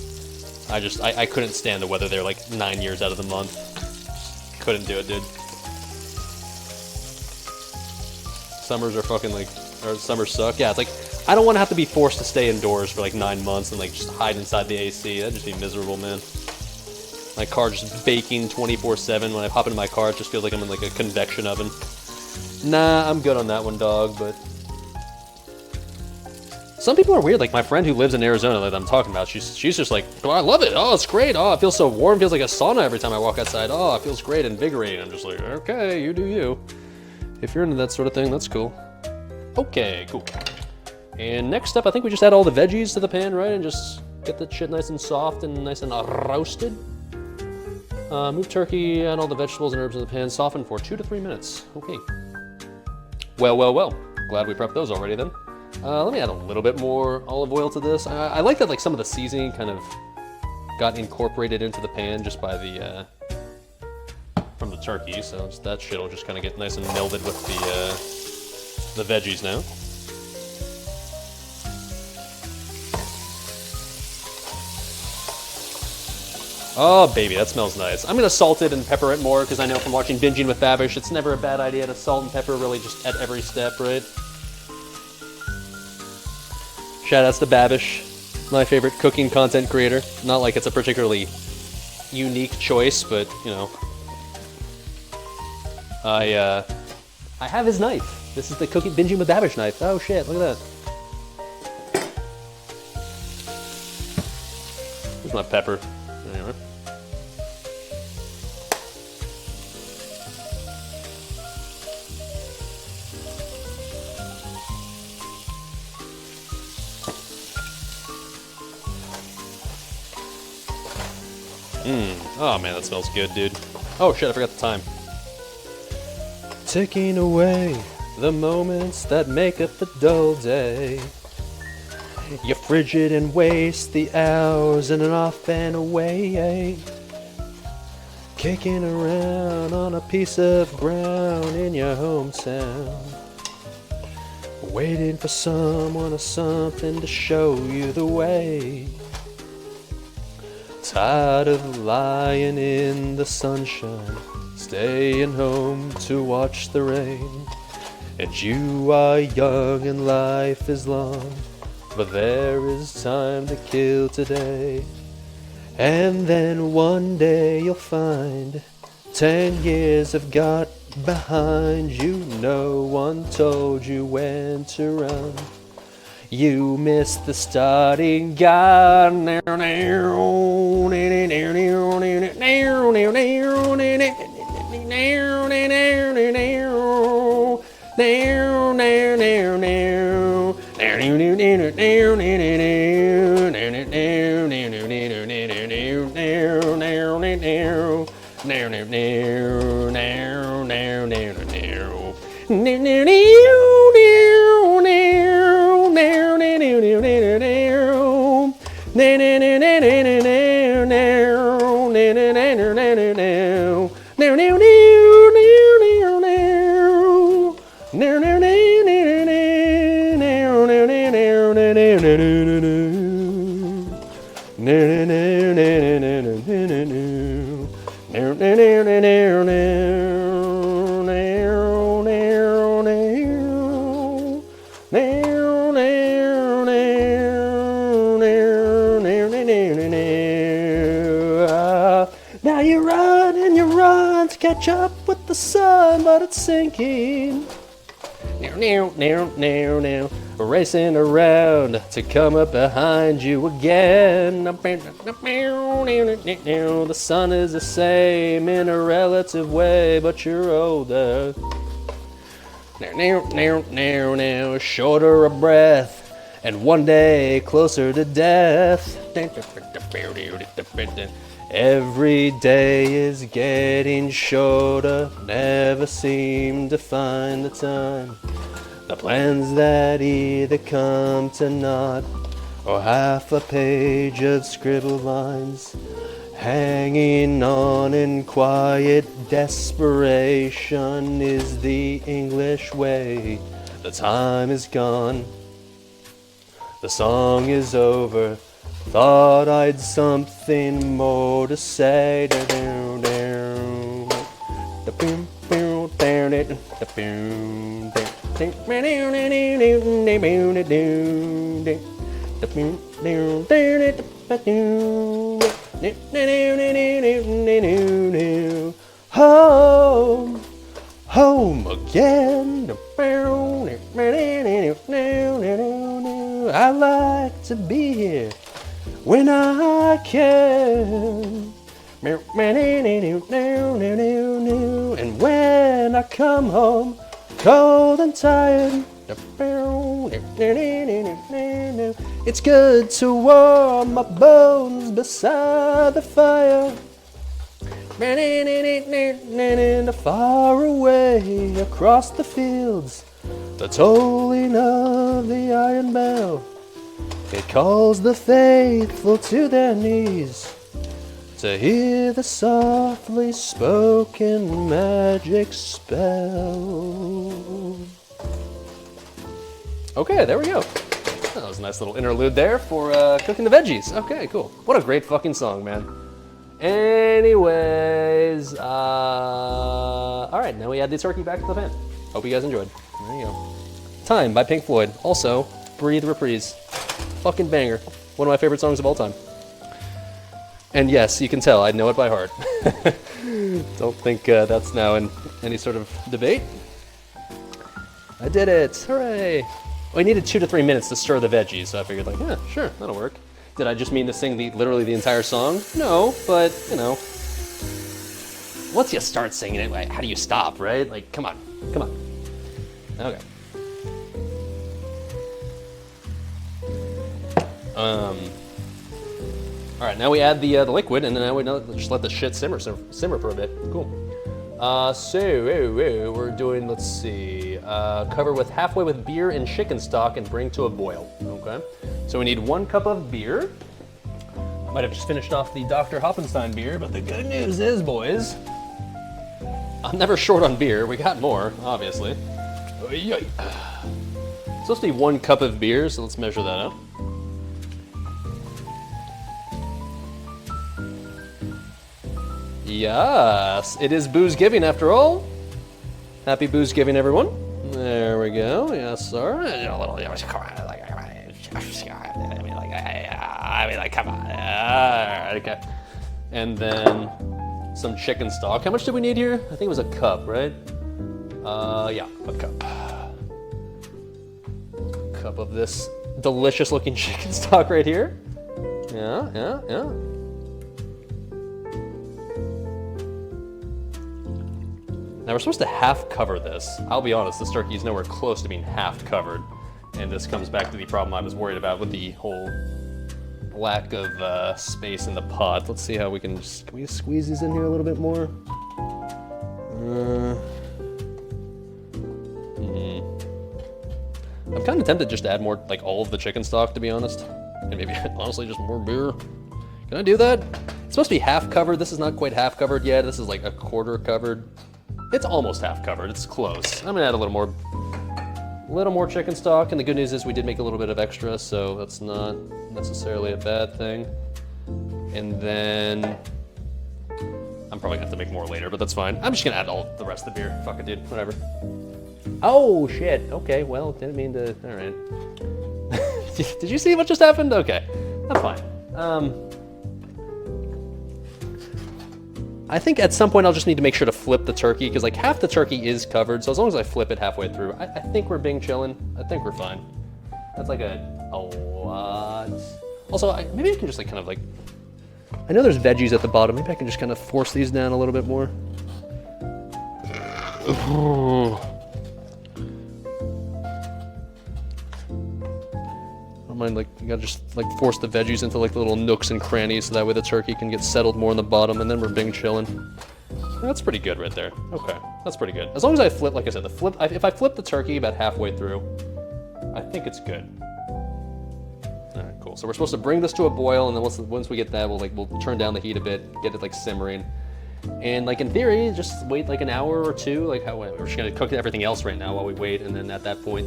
I couldn't stand the weather there like 9 years out of the month. Couldn't do it, dude. Summers are fucking like, or summers suck. Yeah, it's like, I don't want to have to be forced to stay indoors for like 9 months and like just hide inside the AC. That'd just be miserable, man. My car just baking 24/7. When I hop into my car, it just feels like I'm in like a convection oven. Nah, I'm good on that one, dog, but some people are weird. Like my friend who lives in Arizona that I'm talking about, she's just like, oh, I love it. Oh, it's great. Oh, it feels so warm. It feels like a sauna every time I walk outside. Oh, it feels great, invigorating. I'm just like, okay, you do you. If you're into that sort of thing, that's cool. Okay, cool. And next up, I think we just add all the veggies to the pan, right? And just get that shit nice and soft and nice and roasted. Move turkey, add all the vegetables and herbs in the pan, soften for 2 to 3 minutes. Okay. Well, well, well. Glad we prepped those already then. Let me add a little bit more olive oil to this. I like that like some of the seasoning kind of got incorporated into the pan just by the, from the turkey, so that shit will just kind of get nice and melded with the veggies now. Oh, baby, that smells nice. I'm gonna salt it and pepper it more because I know from watching Binging with Babish, it's never a bad idea to salt and pepper really just at every step, right? Shoutouts to Babish, my favorite cooking content creator. Not like it's a particularly unique choice, but you know, I have his knife. This is the cooking Binging with Babish knife. Oh shit! Look at that. Here's my pepper. Anyway. Oh man, that smells good, dude. Oh shit, I forgot the time. Taking away the moments that make up a dull day. You frigid and waste the hours in and off and away. Kicking around on a piece of ground in your hometown. Waiting for someone or something to show you the way. Tired of lying in the sunshine, staying home to watch the rain. And you are young and life is long, but there is time to kill today. And then one day you'll find 10 years have got behind you. No one told you when to run. You missed the starting gun. Now you run and you run to catch up with the sun, but it's sinking. Now, racing around to come up behind you again. The sun is the same in a relative way, but you're older. Now, shorter of breath, and one day closer to death. Every day is getting shorter, never seem to find the time. The plans that either come to naught, or half a page of scribbled lines, hanging on in quiet desperation is the English way. The time is gone, the song is over. Thought I'd something more to say. Home, home again. I like to be here when I can. And when I come home, cold and tired, it's good to warm my bones beside the fire. Far away across the fields, the tolling of the iron bell, it calls the faithful to their knees to hear the softly spoken magic spell. Okay, there we go. That was a nice little interlude there for cooking the veggies. Okay, cool. What a great fucking song, man. Anyways, all right, now we add the turkey back to the pan. Hope you guys enjoyed. There you go. Time by Pink Floyd. Also, Breathe Reprise. Fucking banger. One of my favorite songs of all time. And yes, you can tell, I know it by heart. Don't think that's now in any sort of debate. I did it, hooray. Well, I needed 2 to 3 minutes to stir the veggies, so I figured like, yeah, sure, that'll work. Did I just mean to sing literally the entire song? No, but, you know. Once you start singing it, like, how do you stop, right? Like, come on. Okay. All right, now we add the liquid, and then now we just let the shit simmer for a bit. Cool. So we're doing, let's see, cover with halfway with beer and chicken stock and bring to a boil. Okay. So we need 1 cup of beer. Might have just finished off the Dr. Hoppenstein beer, but the good news is, boys, I'm never short on beer. We got more, obviously. It's supposed to be 1 cup of beer, so let's measure that out. Yes, it is booze giving after all. Happy booze giving, everyone. There we go. Yes, sir. Come on. Okay. And then some chicken stock. How much did we need here? I think it was a cup, right? Yeah, a cup. Cup of this delicious looking chicken stock right here. Yeah. Now we're supposed to half cover this. I'll be honest, this turkey is nowhere close to being half covered. And this comes back to the problem I was worried about with the whole lack of space in the pot. Let's see how we can we squeeze these in here a little bit more? I'm kind of tempted just to add more, like all of the chicken stock, to be honest. And maybe, honestly, just more beer. Can I do that? It's supposed to be half covered. This is not quite half covered yet. This is like a quarter covered. It's almost half covered. It's close. I'm gonna add a little more chicken stock. And the good news is we did make a little bit of extra, so that's not necessarily a bad thing. And then I'm probably gonna have to make more later, but that's fine. I'm just gonna add all the rest of the beer. Fuck it, dude. Whatever. Oh shit. Okay. Well, didn't mean to. All right. Did you see what just happened? Okay, that's fine. I think at some point I'll just need to make sure to flip the turkey, because like half the turkey is covered, so as long as I flip it halfway through, I think we're being chillin'. I think we're fine. That's like a lot. Also, maybe I can just like kind of like, I know there's veggies at the bottom, maybe I can just kind of force these down a little bit more. I don't mind, like, you gotta just like force the veggies into like little nooks and crannies so that way the turkey can get settled more in the bottom, and then we're being chillin'. That's pretty good right there. Okay, that's pretty good. As long as I flip, like I said, if I flip the turkey about halfway through, I think it's good. All right, cool. So we're supposed to bring this to a boil, and then once we get that, we'll turn down the heat a bit, get it like simmering. And like in theory, just wait like an hour or two. Like we're just gonna cook everything else right now while we wait, and then at that point,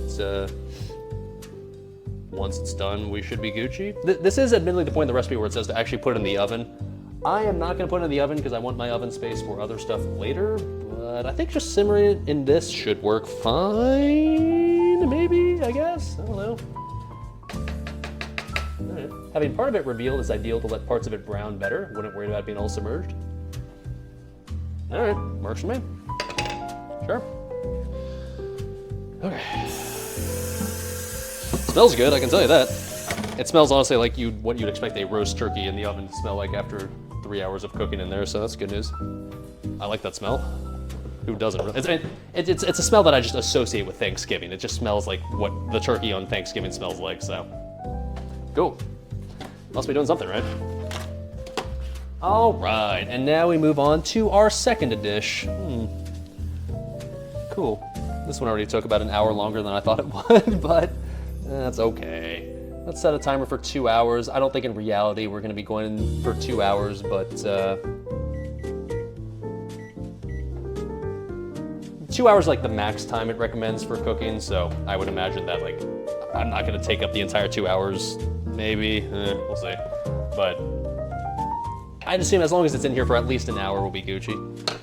once it's done, we should be Gucci. This is admittedly the point in the recipe where it says to actually put it in the oven. I am not gonna put it in the oven because I want my oven space for other stuff later, but I think just simmering it in this should work fine, maybe, I guess, I don't know. All right. Having part of it revealed is ideal to let parts of it brown better. Wouldn't worry about being all submerged. All right, works for me. Sure. Okay. Smells good, I can tell you that. It smells honestly like what you'd expect a roast turkey in the oven to smell like after 3 hours of cooking in there, so that's good news. I like that smell. Who doesn't? It's a smell that I just associate with Thanksgiving. It just smells like what the turkey on Thanksgiving smells like, so. Cool. Must be doing something, right? All right, and now we move on to our second dish. Cool. This one already took about an hour longer than I thought it would, but that's okay. Let's set a timer for 2 hours. I don't think in reality we're gonna be going for 2 hours, but 2 hours is like the max time it recommends for cooking, so I would imagine that like I'm not gonna take up the entire 2 hours, maybe, we'll see. But I'd assume as long as it's in here for at least an hour, we'll be Gucci.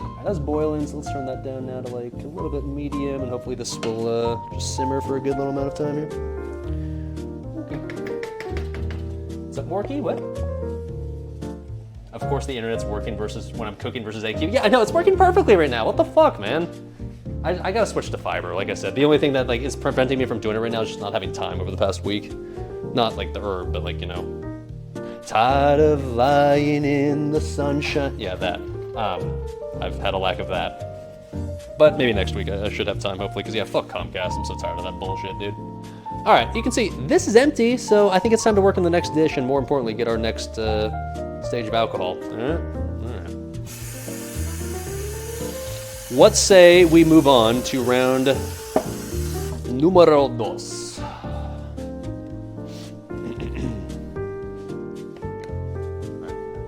All right, that's boiling, so let's turn that down now to like a little bit medium, and hopefully this will just simmer for a good little amount of time here. What's up, Morky? What? Of course the internet's working versus when I'm cooking versus AQ. Yeah, I know, it's working perfectly right now. What the fuck, man? I gotta switch to fiber, like I said. The only thing that like is preventing me from doing it right now is just not having time over the past week. Not like the herb, but like, you know. Tired of lying in the sunshine. Yeah, that. I've had a lack of that. But maybe next week I should have time, hopefully, because yeah, fuck Comcast. I'm so tired of that bullshit, dude. All right, you can see this is empty, so I think it's time to work on the next dish and more importantly, get our next stage of alcohol. All right. What say we move on to round numero dos?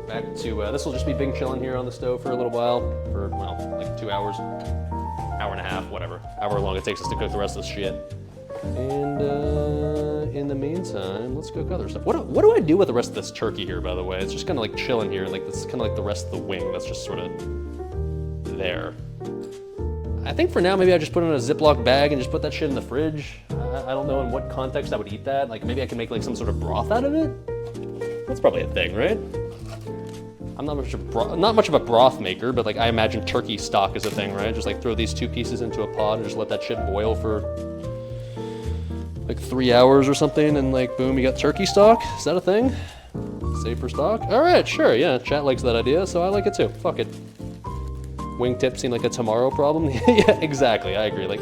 Back to, this will just be big chillin' here on the stove for a little while, for, well, like 2 hours, hour and a half, whatever, however long it takes us to cook the rest of this shit. And in the meantime, let's cook other stuff. What do I do with the rest of this turkey here, by the way? It's just kind of like chilling here, like this is kind of like the rest of the wing that's just sort of there. I think for now, maybe I just put it in a Ziploc bag and just put that shit in the fridge. I don't know in what context I would eat that. Like maybe I can make like some sort of broth out of it. That's probably a thing, right? I'm not much of a broth maker, but like I imagine turkey stock is a thing, right? Just like throw these 2 pieces into a pot and just let that shit boil for like 3 hours or something, and like boom, you got turkey stock. Is that a thing? Save for stock? All right, sure, yeah. Chat likes that idea, so I like it too. Fuck it. Wingtip seemed like a tomorrow problem. Yeah, exactly. I agree. Like,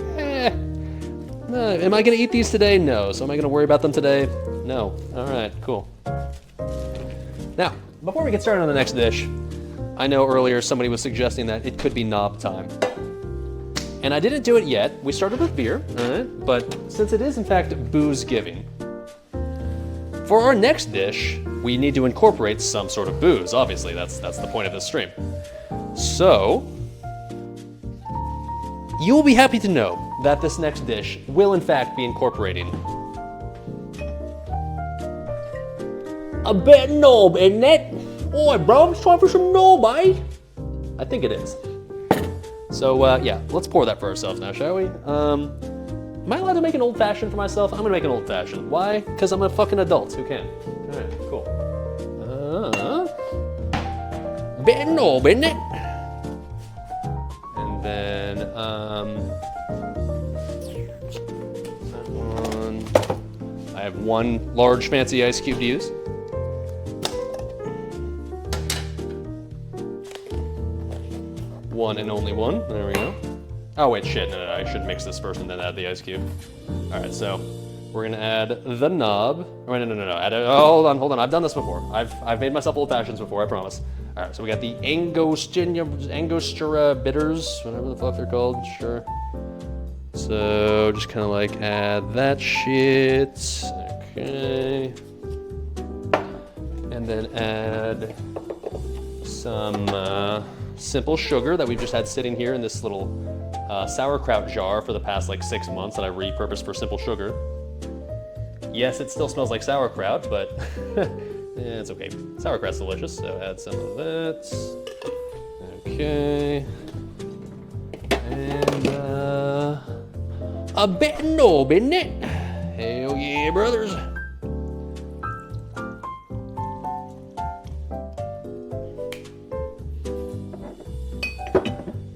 no, am I gonna eat these today? No. So am I gonna worry about them today? No. All right, cool. Now, before we get started on the next dish, I know earlier somebody was suggesting that it could be knob time. And I didn't do it yet. We started with beer, all right? But since it is in fact booze giving, for our next dish, we need to incorporate some sort of booze. Obviously, that's the point of this stream. So, you will be happy to know that this next dish will in fact be incorporating a bit of knob, isn't it? Oi, bro, it's time for some knob, eh? I think it is. So, yeah, let's pour that for ourselves now, shall we? Am I allowed to make an old-fashioned for myself? I'm gonna make an old-fashioned. Why? Because I'm a fucking adult. Who can? All right, cool. Bit of knob, isn't it? And then, that one. I have 1 large fancy ice cube to use. One and only one. There we go. Oh wait, shit. No, I should mix this first and then add the ice cube. All right, so we're gonna add the knob. Oh, no. Hold on. I've done this before. I've made myself old fashions before. I promise. All right, so we got the Angostura bitters, whatever the fuck they're called. Sure. So just kind of like add that shit. Okay. And then add some simple sugar that we've just had sitting here in this little sauerkraut jar for the past like 6 months that I repurposed for simple sugar. Yes, it still smells like sauerkraut, but it's okay. Sauerkraut's delicious, so add some of that. Okay. And a bit of knob, isn't it? Hell yeah, brothers.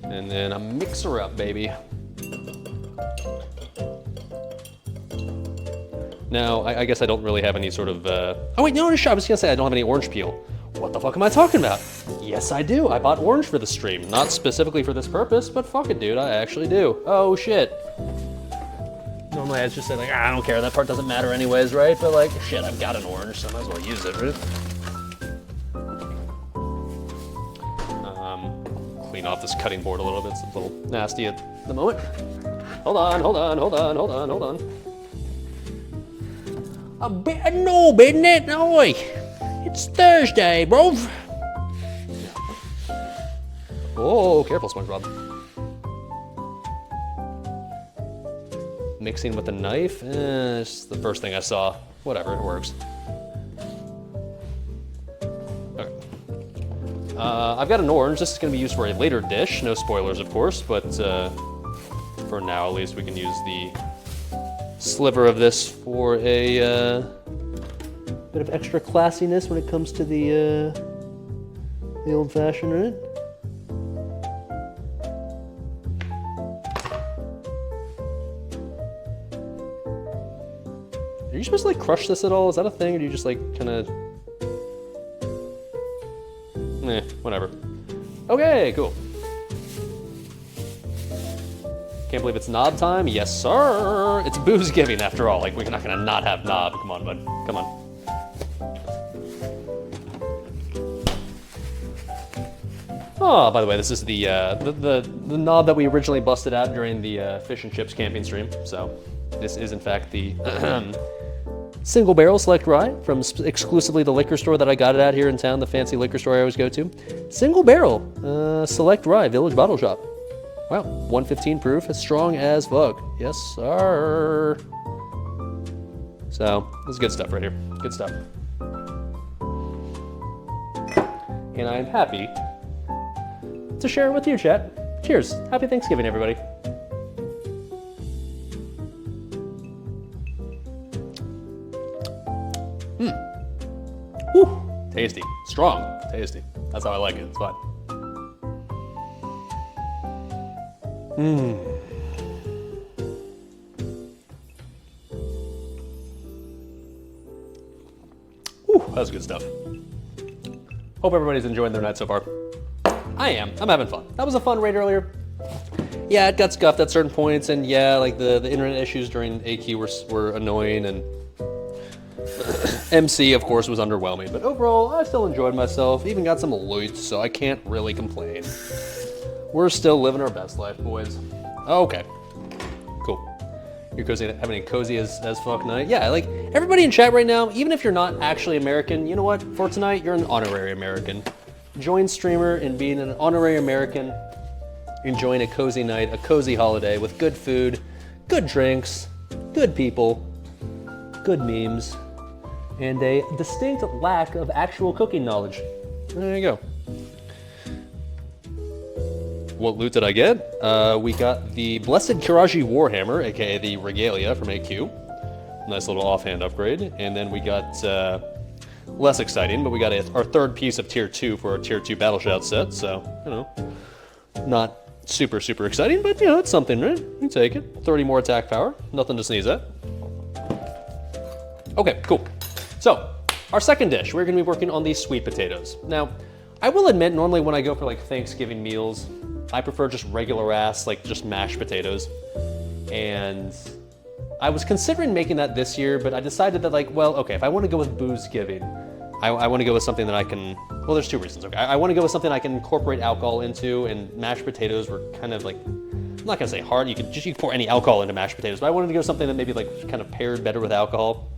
And then a mixer up, baby. Now, I guess I don't really have any sort of, oh wait, no, I was gonna say I don't have any orange peel. What the fuck am I talking about? Yes, I do. I bought orange for the stream. Not specifically for this purpose, but fuck it, dude, I actually do. Oh, shit. Normally I'd just say like, I don't care, that part doesn't matter anyways, right? But like, shit, I've got an orange, so I might as well use it, right? Clean off this cutting board a little bit. It's a little nasty at the moment. Hold on. A bit of knob, isn't it? Oi, it's Thursday, bro. Oh, careful, SpongeBob. Mixing with a knife? It's the first thing I saw. Whatever, it works. Okay. I've got an orange. This is going to be used for a later dish. No spoilers, of course, but for now, at least, we can use the sliver of this for a bit of extra classiness when it comes to the old-fashioned, right? Are you supposed to like crush this at all? Is that a thing, or do you just like kind of? Whatever. Okay, cool. Can't believe it's knob time. Yes, sir. It's booze giving after all. Like we're not gonna not have knob. Come on, bud. Come on. Oh, by the way, this is the knob that we originally busted out during the fish and chips camping stream. So this is in fact the single barrel select rye from exclusively the liquor store that I got it at here in town, the fancy liquor store I always go to. Single barrel select rye, Village Bottle Shop. Wow, 115 proof, as strong as fuck. Yes, sir. So this is good stuff right here. Good stuff. And I am happy to share it with you, chat. Cheers. Happy Thanksgiving, everybody. tasty. Strong, tasty. That's how I like it, it's fine. Whew, that's good stuff. Hope everybody's enjoying their night so far. I am. I'm having fun. That was a fun raid earlier. Yeah, it got scuffed at certain points, and yeah, like the internet issues during AQ were annoying, and MC, of course, was underwhelming. But overall, I still enjoyed myself. Even got some loot, so I can't really complain. We're still living our best life, boys. Okay. Cool. You're cozy, having a cozy as fuck night? Yeah, like, everybody in chat right now, even if you're not actually American, you know what? For tonight, you're an honorary American. Join streamer in being an honorary American, enjoying a cozy night, a cozy holiday with good food, good drinks, good people, good memes, and a distinct lack of actual cooking knowledge. There you go. What loot did I get? We got the Blessed Kiraji Warhammer, aka the Regalia from AQ. Nice little offhand upgrade. And then we got, less exciting, but we got our third piece of tier 2 for our tier 2 battle shout set, so, you know, not super, super exciting, but, you know, it's something, right? You take it. 30 more attack power. Nothing to sneeze at. Okay, cool. So, our second dish, we're gonna be working on these sweet potatoes. Now, I will admit, normally when I go for like Thanksgiving meals, I prefer just regular ass, like just mashed potatoes. And I was considering making that this year, but I decided that like, well, okay, if I wanna go with booze giving, I wanna go with something that I can, well, there's two reasons, okay? I wanna go with something I can incorporate alcohol into, and mashed potatoes were kind of like, I'm not gonna say hard, you can pour any alcohol into mashed potatoes, but I wanted to go something that maybe like kind of paired better with alcohol.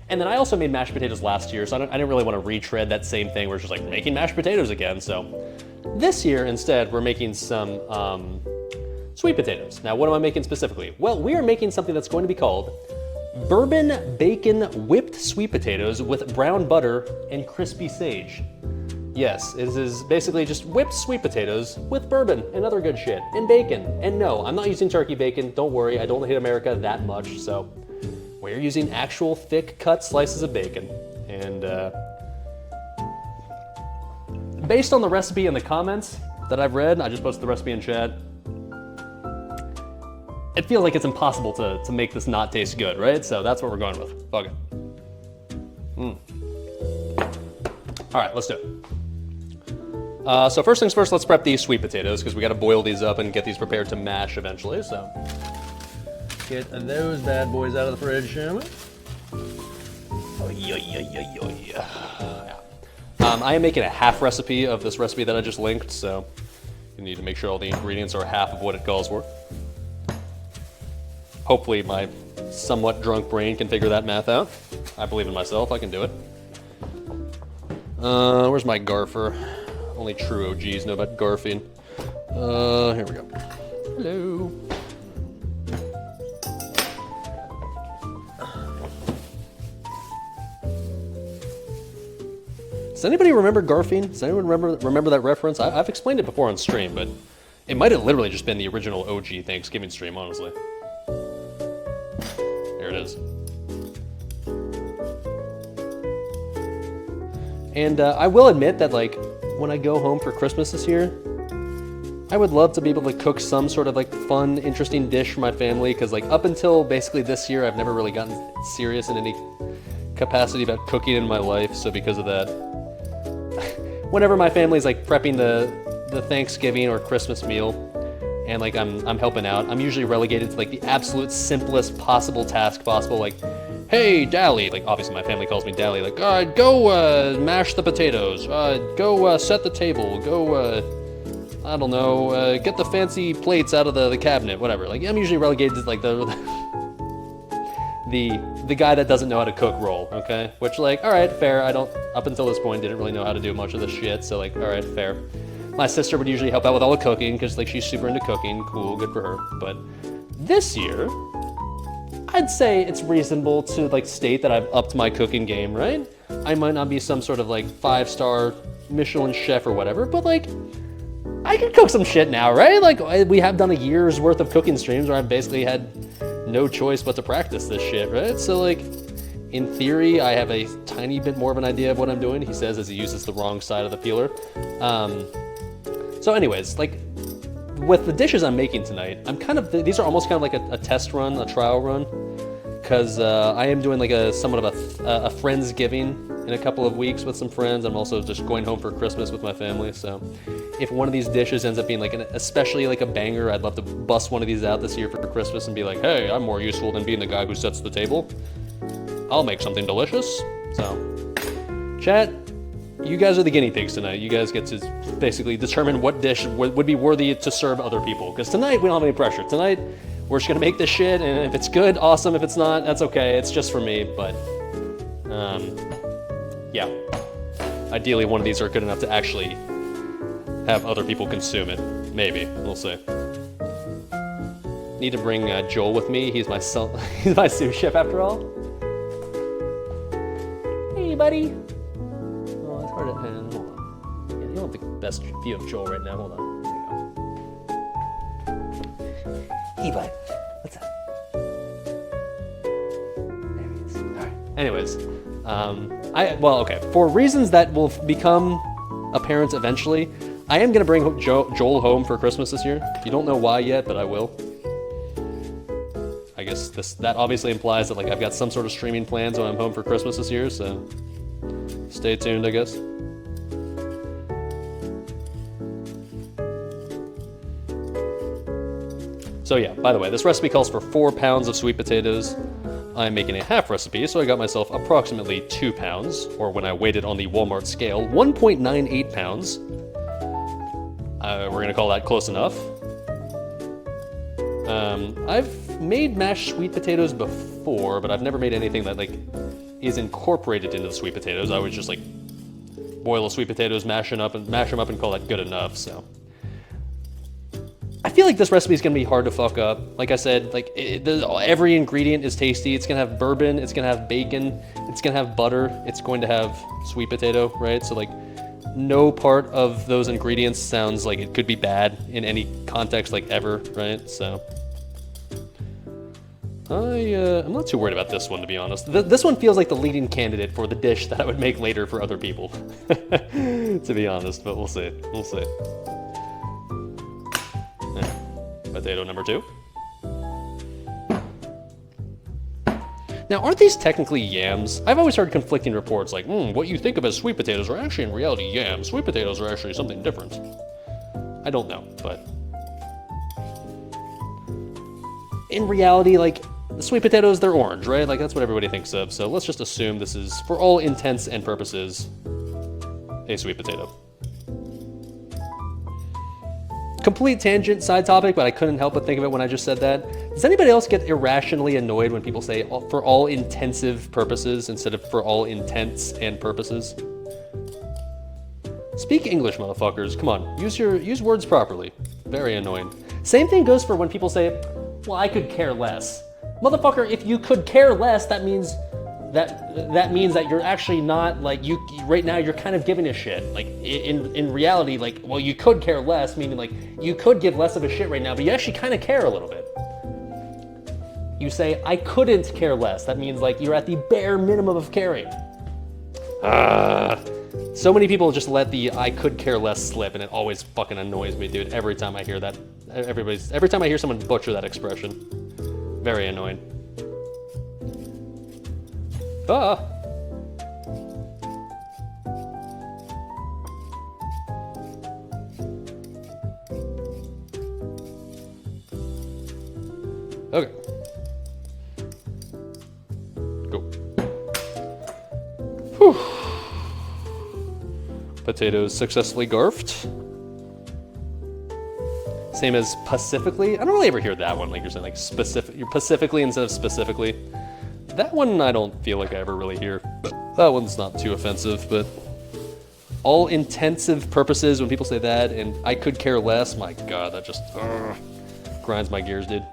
And then I also made mashed potatoes last year, so I didn't really want to retread that same thing where it's just like making mashed potatoes again. So this year, instead, we're making some sweet potatoes. Now, what am I making specifically? Well, we are making something that's going to be called bourbon bacon whipped sweet potatoes with brown butter and crispy sage. Yes, it is basically just whipped sweet potatoes with bourbon and other good shit, and bacon. And no, I'm not using turkey bacon, don't worry, I don't hate America that much, so we're using actual thick cut slices of bacon. And based on the recipe in the comments that I've read, I just posted the recipe in chat, it feels like it's impossible to make this not taste good, right? So that's what we're going with. Fuck it. All right, let's do it. So first things first, let's prep these sweet potatoes because we got to boil these up and get these prepared to mash eventually. So get those bad boys out of the fridge, shall we? Oh, yeah. I am making a half recipe of this recipe that I just linked, so you need to make sure all the ingredients are half of what it calls for. Hopefully my somewhat drunk brain can figure that math out. I believe in myself, I can do it. Where's my garfer? Only true OGs know about garfing. Here we go. Hello. Does anybody remember garfing? Does anyone remember that reference? I've explained it before on stream, but it might have literally just been the original OG Thanksgiving stream, honestly. There it is. And I will admit that, like, when I go home for Christmas this year, I would love to be able to cook some sort of, like, fun, interesting dish for my family, because, like, up until basically this year, I've never really gotten serious in any capacity about cooking in my life, so because of that, whenever my family's, like, prepping the Thanksgiving or Christmas meal, and, like, I'm helping out, I'm usually relegated to, like, the absolute simplest possible task possible, like, hey, Dali, like, obviously my family calls me Dali, like, go mash the potatoes, go set the table, go, I don't know, get the fancy plates out of the cabinet, whatever. Like, I'm usually relegated to, like, the guy that doesn't know how to cook role, okay? Which, like, all right, fair, up until this point, didn't really know how to do much of this shit, so, like, all right, fair. My sister would usually help out with all the cooking, because, like, she's super into cooking, cool, good for her. But this year, I'd say it's reasonable to, like, state that I've upped my cooking game, right? I might not be some sort of, like, 5-star Michelin chef or whatever, but, like, I can cook some shit now, right? Like, we have done a year's worth of cooking streams where I've basically had no choice but to practice this shit, right? So, like, In theory, I have a tiny bit more of an idea of what I'm doing, he says as he uses the wrong side of the peeler. So anyways, like, with the dishes I'm making tonight, these are almost kind of like a test run, a trial run, because I am doing like somewhat of a Friendsgiving in a couple of weeks with some friends. I'm also just going home for Christmas with my family, so if one of these dishes ends up being like especially like a banger, I'd love to bust one of these out this year for Christmas and be like, hey, I'm more useful than being the guy who sets the table. I'll make something delicious. So, chat, you guys are the guinea pigs tonight. You guys get to basically determine what dish would be worthy to serve other people. Because tonight, we don't have any pressure. Tonight, we're just gonna make this shit, and if it's good, awesome. If it's not, that's okay. It's just for me, but, yeah. Ideally, one of these are good enough to actually have other people consume it. Maybe, we'll see. Need to bring Joel with me. He's my sous chef after all. Hey, buddy. Oh, it's hard to hold on. Yeah, you don't have the best view of Joel right now. Hold on. There you go. Hey, bud. What's up? There he is. All right. Anyways, okay. For reasons that will become apparent eventually, I am gonna bring Joel home for Christmas this year. You don't know why yet, but I will. I guess that obviously implies that like I've got some sort of streaming plans when I'm home for Christmas this year, so stay tuned, I guess. So yeah, by the way, this recipe calls for 4 pounds of sweet potatoes. I'm making a half recipe, so I got myself approximately 2 pounds, or when I weighed it on the Walmart scale, 1.98 pounds. We're gonna call that close enough. I've made mashed sweet potatoes before, but I've never made anything that like is incorporated into the sweet potatoes. I would just like boil the sweet potatoes, mash them up, and call that good enough. So I feel like this recipe is gonna be hard to fuck up. Like I said, like every ingredient is tasty. It's gonna have bourbon, it's gonna have bacon, it's gonna have butter, it's going to have sweet potato, right? So like no part of those ingredients sounds like it could be bad in any context, like ever, right? So I'm not too worried about this one, to be honest. This one feels like the leading candidate for the dish that I would make later for other people, to be honest, but we'll see. We'll see. Potato number 2. Now, aren't these technically yams? I've always heard conflicting reports like, what you think of as sweet potatoes are actually in reality yams. Sweet potatoes are actually something different. I don't know, but in reality, like, the sweet potatoes, they're orange, right? Like, that's what everybody thinks of. So let's just assume this is, for all intents and purposes, a sweet potato. Complete tangent, side topic, but I couldn't help but think of it when I just said that. Does anybody else get irrationally annoyed when people say for all intensive purposes instead of for all intents and purposes? Speak English, motherfuckers. Come on, use words properly. Very annoying. Same thing goes for when people say, well, I could care less. Motherfucker, if you could care less, that means that you're actually not, like, right now you're kind of giving a shit. Like, in reality, like, well, you could care less, meaning like you could give less of a shit right now, but you actually kind of care a little bit. You say, I couldn't care less. That means like you're at the bare minimum of caring. So many people just let the I could care less slip, and it always fucking annoys me, dude. Every time I hear that, every time I hear someone butcher that expression. Very annoying. Okay. Go. Whew. Potatoes successfully garfed. Same as pacifically. I don't really ever hear that one, like you're saying, like you're pacifically instead of specifically. That one I don't feel like I ever really hear. That one's not too offensive, but all intensive purposes, when people say that, and I could care less, my god, that just grinds my gears, dude.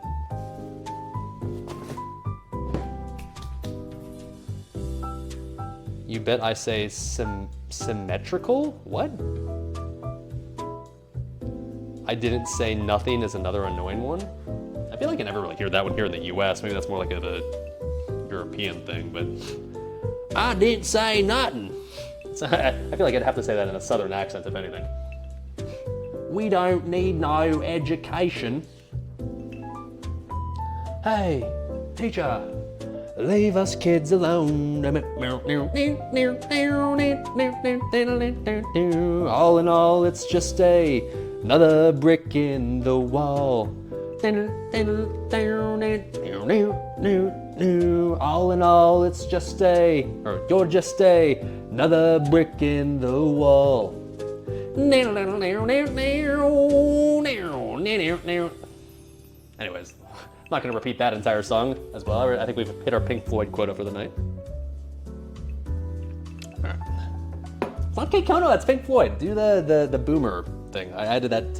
You bet I say symmetrical? What? I didn't say nothing is another annoying one? I feel like I never really hear that one here in the US. Maybe that's more like a European thing, but I didn't say nothing. I feel like I'd have to say that in a southern accent, if anything. We don't need no education. Hey, teacher, leave us kids alone. All in all, it's just another brick in the wall. All in all, it's just you're just another brick in the wall. Anyways, I'm not gonna repeat that entire song as well. I think we've hit our Pink Floyd quota for the night. All right. It's not Kate Kono, that's Pink Floyd. Do the boomer thing. I added that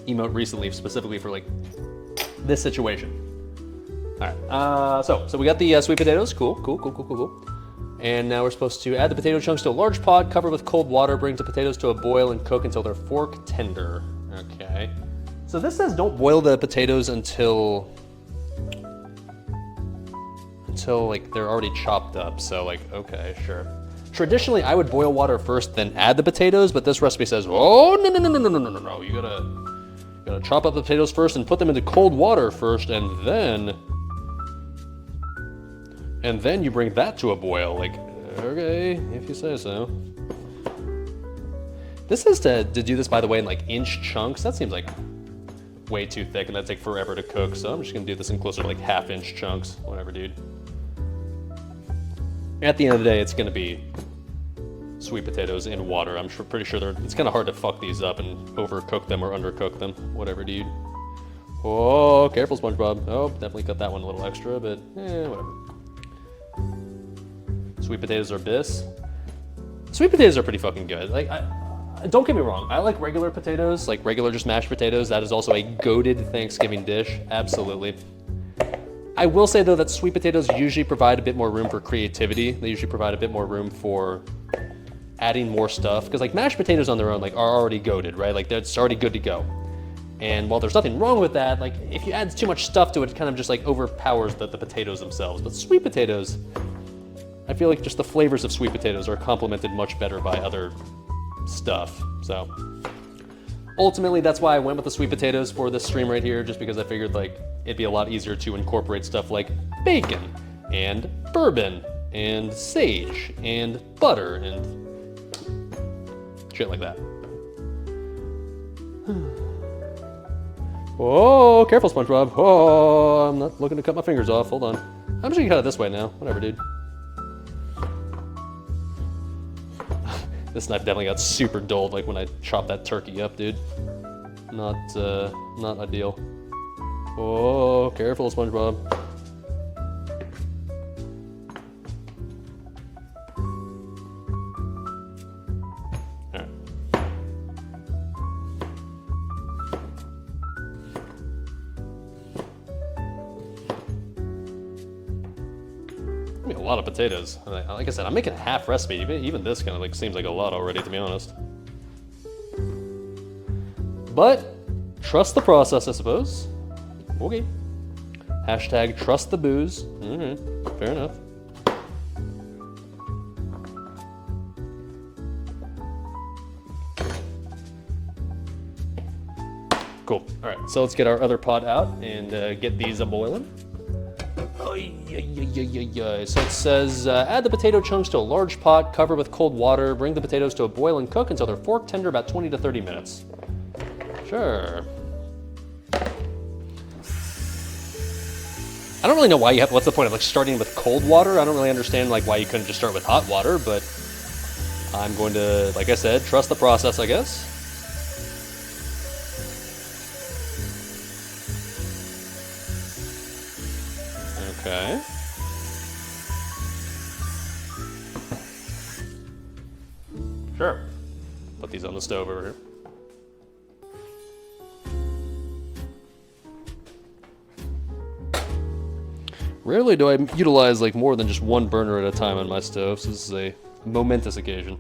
emote recently specifically for like this situation. All right, so we got the sweet potatoes. Cool. And now we're supposed to add the potato chunks to a large pot, cover with cold water, bring the potatoes to a boil, and cook until they're fork tender. Okay. So this says don't boil the potatoes until like they're already chopped up. So like, okay, sure. Traditionally, I would boil water first, then add the potatoes, but this recipe says, oh, no. You gotta chop up the potatoes first and put them into cold water first, and then you bring that to a boil. Like, okay, if you say so. This is to do this, by the way, in like inch chunks. That seems like way too thick and that'd take forever to cook. So I'm just gonna do this in closer to like half-inch chunks. Whatever, dude. At the end of the day, it's gonna be sweet potatoes in water. I'm pretty sure it's kind of hard to fuck these up and overcook them or undercook them. Whatever, dude. Oh, careful, SpongeBob. Oh, definitely cut that one a little extra, but whatever. Sweet potatoes are bis. Sweet potatoes are pretty fucking good. Like, don't get me wrong. I like regular potatoes, like regular just mashed potatoes. That is also a goated Thanksgiving dish. Absolutely. I will say though that sweet potatoes usually provide a bit more room for creativity. They usually provide a bit more room for adding more stuff. Because like mashed potatoes on their own like are already goated, right? Like it's already good to go. And while there's nothing wrong with that, like if you add too much stuff to it, it kind of just like overpowers the potatoes themselves. But sweet potatoes, I feel like just the flavors of sweet potatoes are complemented much better by other stuff. So ultimately, that's why I went with the sweet potatoes for this stream right here, just because I figured like it'd be a lot easier to incorporate stuff like bacon and bourbon and sage and butter and shit like that. Oh, careful, SpongeBob. Oh, I'm not looking to cut my fingers off. Hold on. I'm just gonna cut it this way now. Whatever, dude. This knife definitely got super dulled, like when I chopped that turkey up, dude. Not ideal. Oh, careful, SpongeBob. All right. I mean, a lot of potatoes. Like I said, I'm making a half recipe. Even this kind of like seems like a lot already, to be honest. But trust the process, I suppose. Okay. Hashtag trust the booze. All right, fair enough. Cool. All right, so let's get our other pot out and get these a-boiling. So it says, add the potato chunks to a large pot, cover with cold water, bring the potatoes to a boil and cook until they're fork tender, about 20 to 30 minutes. Sure. I don't really know why what's the point of like starting with cold water? I don't really understand like why you couldn't just start with hot water, but I'm going to, like I said, trust the process, I guess. Okay. Sure. Put these on the stove over here. Rarely do I utilize like more than just one burner at a time on my stove, so this is a momentous occasion.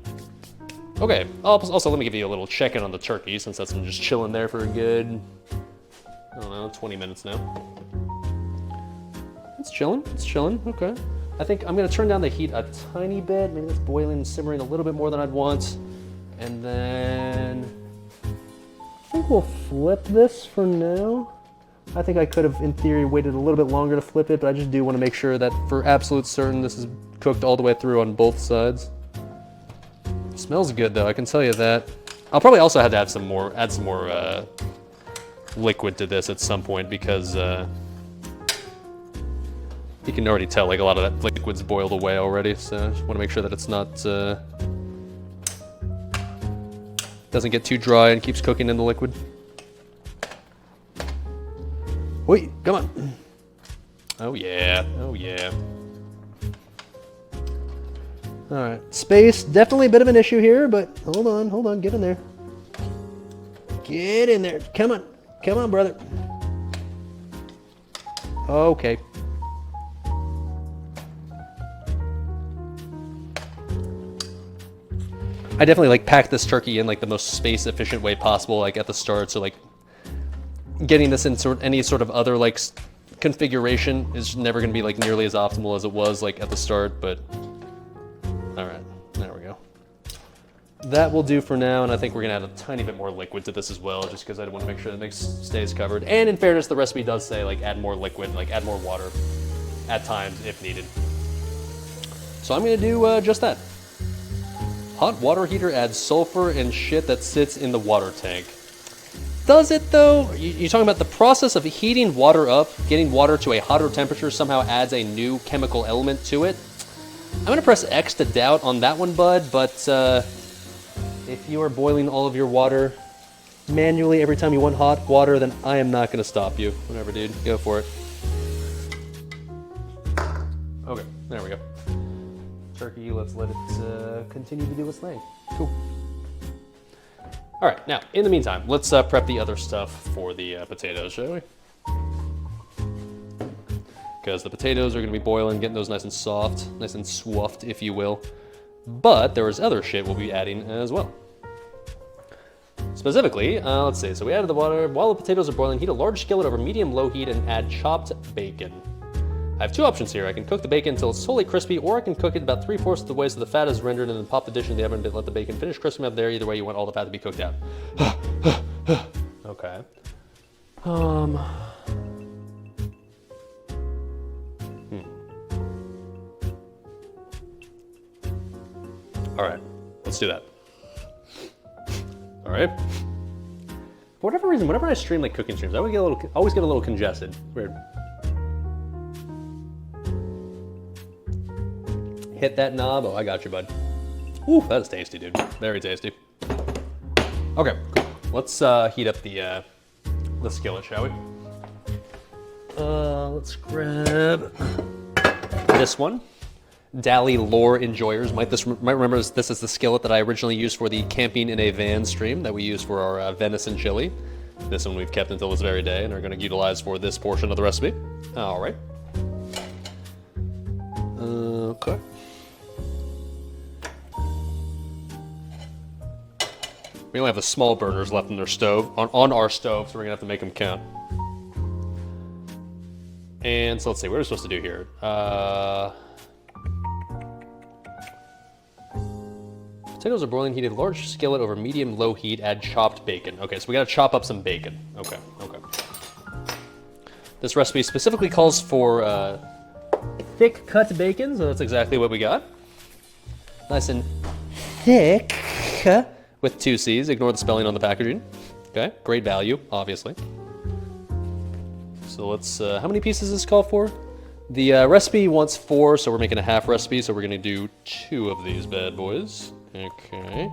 Okay, also let me give you a little check-in on the turkey, since that's been just chilling there for a good, I don't know, 20 minutes now. It's chilling, okay. I think I'm gonna turn down the heat a tiny bit. Maybe it's boiling, simmering a little bit more than I'd want. And then I think we'll flip this for now. I think I could have, in theory, waited a little bit longer to flip it, but I just do want to make sure that for absolute certain this is cooked all the way through on both sides. It smells good though, I can tell you that. I'll probably also have to add some more liquid to this at some point because you can already tell like a lot of that liquid's boiled away already, so I just want to make sure that it's not doesn't get too dry and keeps cooking in the liquid. Wait, come on. Oh yeah, oh yeah. All right, space, definitely a bit of an issue here, but hold on, get in there. Get in there, come on, brother. Okay. I definitely like pack this turkey in like the most space efficient way possible, like at the start, so like getting this in any sort of other like configuration is never going to be like nearly as optimal as it was like at the start, but all right, there we go. That will do for now, and I think we're going to add a tiny bit more liquid to this as well, just because I want to make sure that it stays covered. And in fairness, the recipe does say like add more liquid, like add more water at times if needed. So I'm going to do just that. Hot water heater adds sulfur and shit that sits in the water tank. Does it though? You're talking about the process of heating water up, getting water to a hotter temperature somehow adds a new chemical element to it. I'm gonna press X to doubt on that one, bud, but if you are boiling all of your water manually every time you want hot water, then I am not gonna stop you. Whatever, dude, go for it. Okay, there we go. Turkey, let's let it continue to do its thing. Cool. All right, now, in the meantime, let's prep the other stuff for the potatoes, shall we? Because the potatoes are gonna be boiling, getting those nice and soft, nice and swuffed, if you will. But there is other shit we'll be adding as well. Specifically, let's see, so we added the water. While the potatoes are boiling, heat a large skillet over medium-low heat and add chopped bacon. I have two options here. I can cook the bacon until it's totally crispy, or I can cook it about 3/4 of the way so the fat is rendered and then pop the dish in the oven and let the bacon finish crisping up there. Either way, you want all the fat to be cooked out. Okay. All right, let's do that. All right. For whatever reason, whenever I stream like cooking streams, I always get a little congested. Weird. Hit that knob. Oh, I got you, bud. Ooh, that's tasty, dude. Very tasty. Okay, cool. Let's heat up the skillet, shall we? Let's grab this one. Dali lore enjoyers might remember this is the skillet that I originally used for the camping in a van stream that we used for our venison chili. This one we've kept until this very day and are going to utilize for this portion of the recipe. All right. Okay. We only have the small burners left in their stove, on our stove, so we're gonna have to make them count. And so let's see, what are we supposed to do here? Potatoes are boiling, heated large skillet over medium-low heat, add chopped bacon. Okay, so we gotta chop up some bacon. Okay. This recipe specifically calls for thick cut bacon, so that's exactly what we got. Nice and thick. With 2 C's, ignore the spelling on the packaging. Okay, great value, obviously. So let's, how many pieces does this call for? The recipe wants 4, so we're making a half recipe, so we're gonna do 2 of these bad boys. Okay,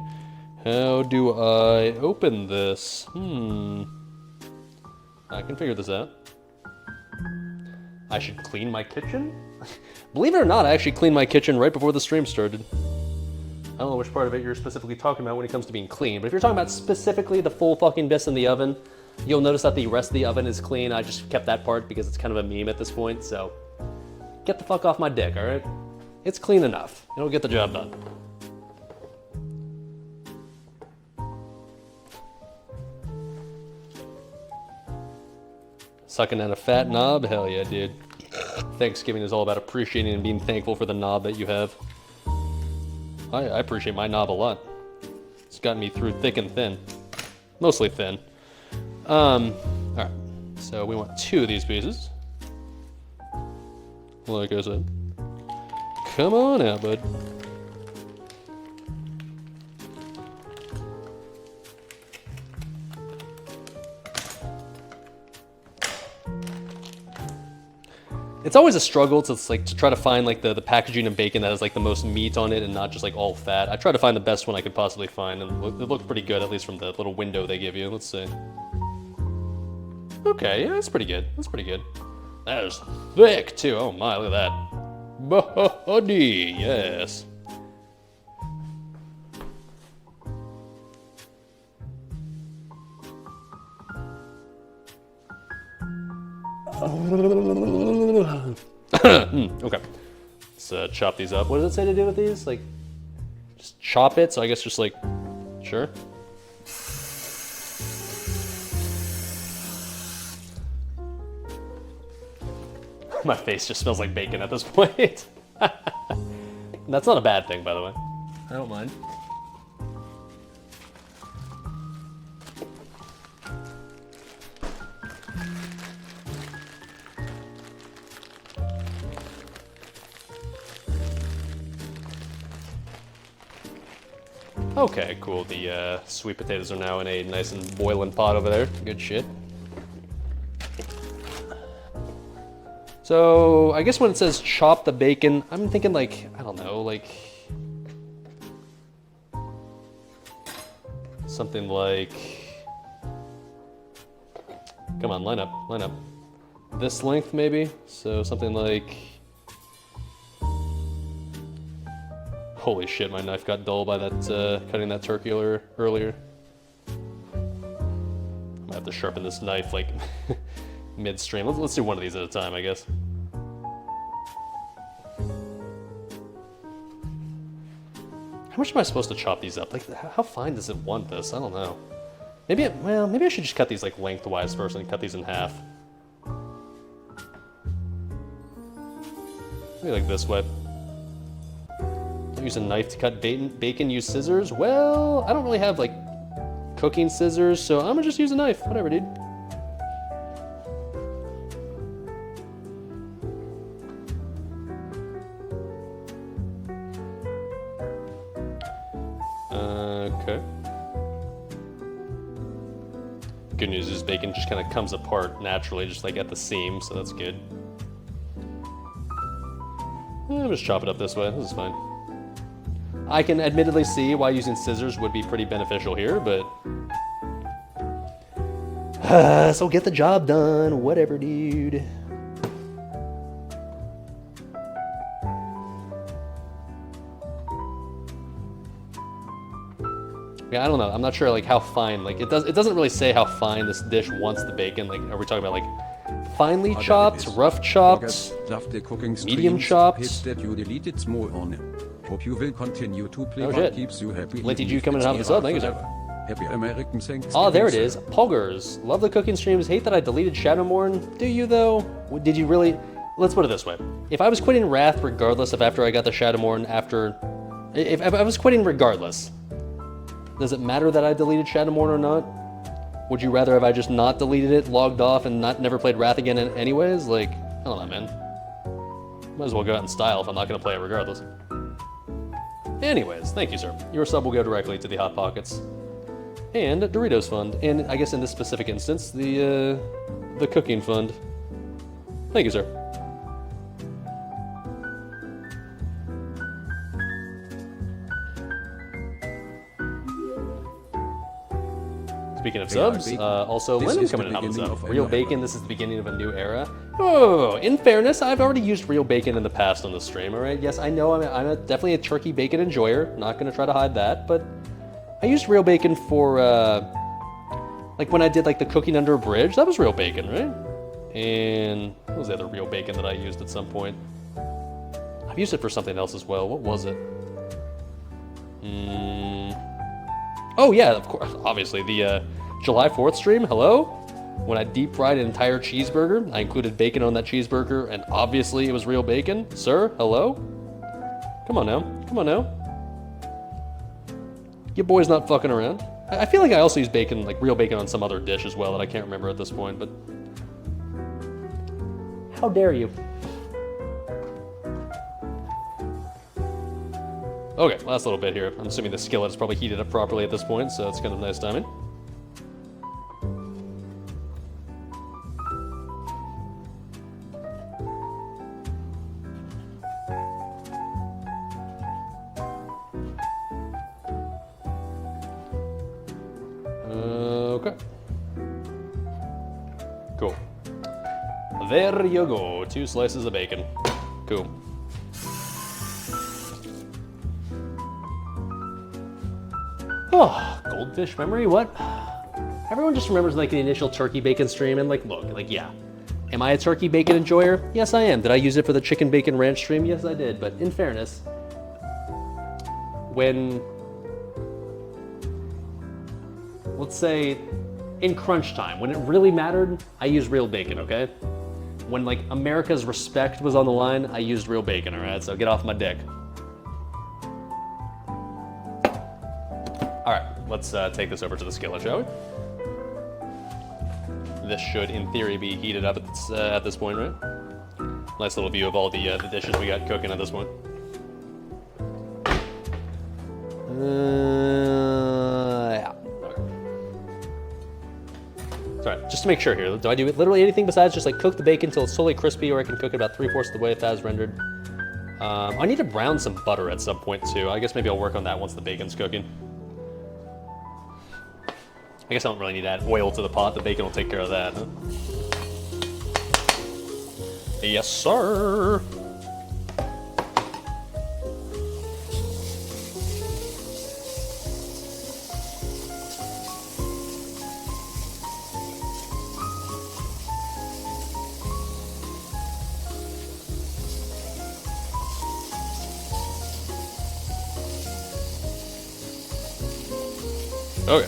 how do I open this? I can figure this out. I should clean my kitchen? Believe it or not, I actually cleaned my kitchen right before the stream started. I don't know which part of it you're specifically talking about when it comes to being clean, but if you're talking about specifically the full fucking bits in the oven, you'll notice that the rest of the oven is clean. I just kept that part because it's kind of a meme at this point, so get the fuck off my dick, all right? It's clean enough. It'll get the job done. Sucking down a fat knob? Hell yeah, dude. Thanksgiving is all about appreciating and being thankful for the knob that you have. I appreciate my knob a lot. It's gotten me through thick and thin. Mostly thin. Alright. So we want 2 of these pieces. Like I said. Come on out, bud. It's always a struggle to try to find like the packaging of bacon that has like the most meat on it and not just like all fat. I try to find the best one I could possibly find, and it looked pretty good, at least from the little window they give you. Let's see. Okay, yeah, that's pretty good. That's pretty good. That is thick too. Oh my, look at that. Buddy, yes. Okay. Let's chop these up. What does it say to do with these? Like, just chop it, so I guess just like, sure. My face just smells like bacon at this point. That's not a bad thing, by the way. I don't mind. Okay, cool. The sweet potatoes are now in a nice and boiling pot over there. Good shit. So, I guess when it says chop the bacon, I'm thinking like, I don't know, like... something like... Come on, line up, line up. This length, maybe? So, something like... Holy shit, my knife got dull by that, cutting that turkey earlier. I'm gonna have to sharpen this knife, like, midstream. Let's do one of these at a time, I guess. How much am I supposed to chop these up? Like, how fine does it want this? I don't know. Maybe, maybe I should just cut these, like, lengthwise first and cut these in half. Maybe like this way. Use a knife to cut bacon, use scissors? Well, I don't really have, like, cooking scissors, so I'm gonna just use a knife. Whatever, dude. Okay. Good news is bacon just kind of comes apart naturally, just like at the seam, so that's good. I'll just chop it up this way. This is fine. I can admittedly see why using scissors would be pretty beneficial here, but... so get the job done, whatever, dude. Yeah, I don't know. I'm not sure, like, how fine, like, it doesn't really say how fine this dish wants the bacon. Like, are we talking about, like, finely chopped, rough chopped, medium chopped? Hope you will continue to play what keeps you happy. Linty G coming out of the sub, thank you, sir. Happy American Thanksgiving. Oh, there it is. Poggers. Love the cooking streams. Hate that I deleted Shadowmourne. Do you, though? Did you really? Let's put it this way. If I was quitting Wrath regardless of after I got the Shadowmourne after... If I was quitting regardless, does it matter that I deleted Shadowmourne or not? Would you rather have I just not deleted it, logged off, and never played Wrath again anyways? Like, I don't know, man. Might as well go out in style if I'm not going to play it regardless. Anyways, thank you, sir. Your sub will go directly to the Hot Pockets and Doritos Fund, and I guess in this specific instance, the Cooking Fund. Thank you, sir. Speaking of subs, also Lennon coming in on the sub. Real Bacon, this is the beginning of a new era. Oh, in fairness, I've already used Real Bacon in the past on the stream, alright? Yes, I know I'm definitely a turkey bacon enjoyer, not gonna try to hide that, but I used Real Bacon for, like when I did like the cooking under a bridge, that was Real Bacon, right? And what was the other Real Bacon that I used at some point? I've used it for something else as well. What was it? Oh yeah, of course, obviously, the July 4th stream, hello? When I deep fried an entire cheeseburger, I included bacon on that cheeseburger, and obviously it was real bacon. Sir, hello? Come on now. Come on now. Your boy's not fucking around. I feel like I also use bacon, like real bacon, on some other dish as well that I can't remember at this point, but... How dare you? Okay, last little bit here. I'm assuming the skillet is probably heated up properly at this point, so it's kind of nice timing. Okay. Cool. There you go. 2 slices of bacon. Cool. Oh, goldfish memory? What? Everyone just remembers like the initial turkey bacon stream and like, look, like, yeah. Am I a turkey bacon enjoyer? Yes, I am. Did I use it for the chicken bacon ranch stream? Yes, I did. But in fairness, when, let's say, in crunch time, when it really mattered, I used real bacon, okay? When like America's respect was on the line, I used real bacon, all right? So get off my dick. All right, let's take this over to the skillet, shall we? This should, in theory, be heated up at this point, right? Nice little view of all the dishes we got cooking at this point. Yeah. Okay. Sorry, just to make sure here, do I do literally anything besides just like cook the bacon until it's totally crispy, or I can cook it about 3/4 of the way if as rendered? I need to brown some butter at some point too. I guess maybe I'll work on that once the bacon's cooking. I guess I don't really need to add oil to the pot. The bacon will take care of that, huh? Yes, sir. Okay.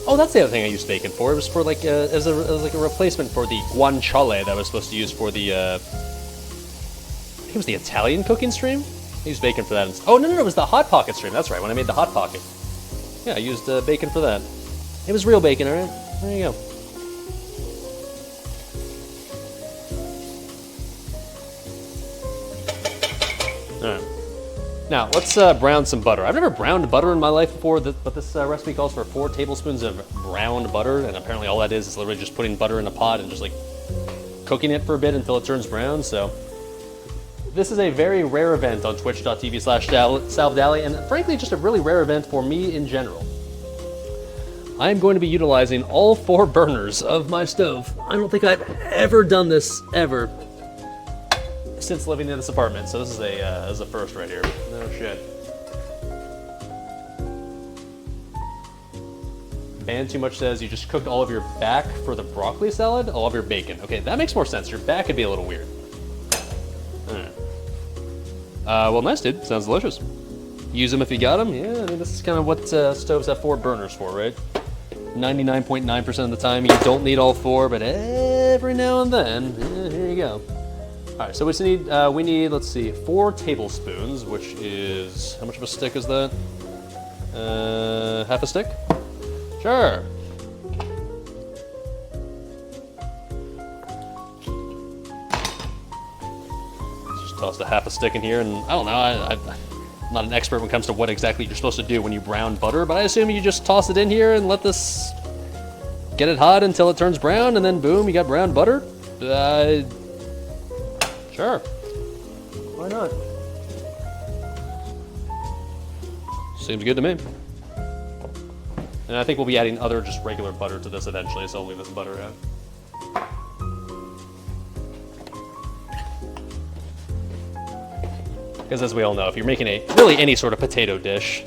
Oh, that's the other thing I used bacon for. It was for like as like a replacement for the guanciale that I was supposed to use for the I think it was the Italian cooking stream. I used bacon for that. Oh no, it was the Hot Pocket stream. That's right, when I made the Hot Pocket. Yeah, I used bacon for that. It was real bacon, all right? There you go. All right. Now, let's brown some butter. I've never browned butter in my life before, but this recipe calls for 4 tablespoons of browned butter, and apparently all that is literally just putting butter in a pot and just like cooking it for a bit until it turns brown, so. This is a very rare event on twitch.tv/SalvDali, and frankly, just a really rare event for me in general. I am going to be utilizing all 4 burners of my stove. I don't think I've ever done this, ever, since living in this apartment, so this is a first right here. No shit. Ban Too Much says you just cooked all of your back for the broccoli salad, all of your bacon. Okay, that makes more sense. Your back could be a little weird. Alright. Well, nice, dude. Sounds delicious. Use them if you got them. Yeah, I mean, this is kind of what stoves have 4 burners for, right? 99.9% of the time, you don't need all 4, but every now and then, here you go. All right, so we need, let's see, 4 tablespoons, which is, how much of a stick is that? Half a stick? Sure. Just toss the half a stick in here, and I don't know, I'm not an expert when it comes to what exactly you're supposed to do when you brown butter, but I assume you just toss it in here and let this get it hot until it turns brown, and then boom, you got brown butter. Sure. Why not? Seems good to me. And I think we'll be adding other just regular butter to this eventually, so I'll leave this butter out. Because as we all know, if you're making really any sort of potato dish,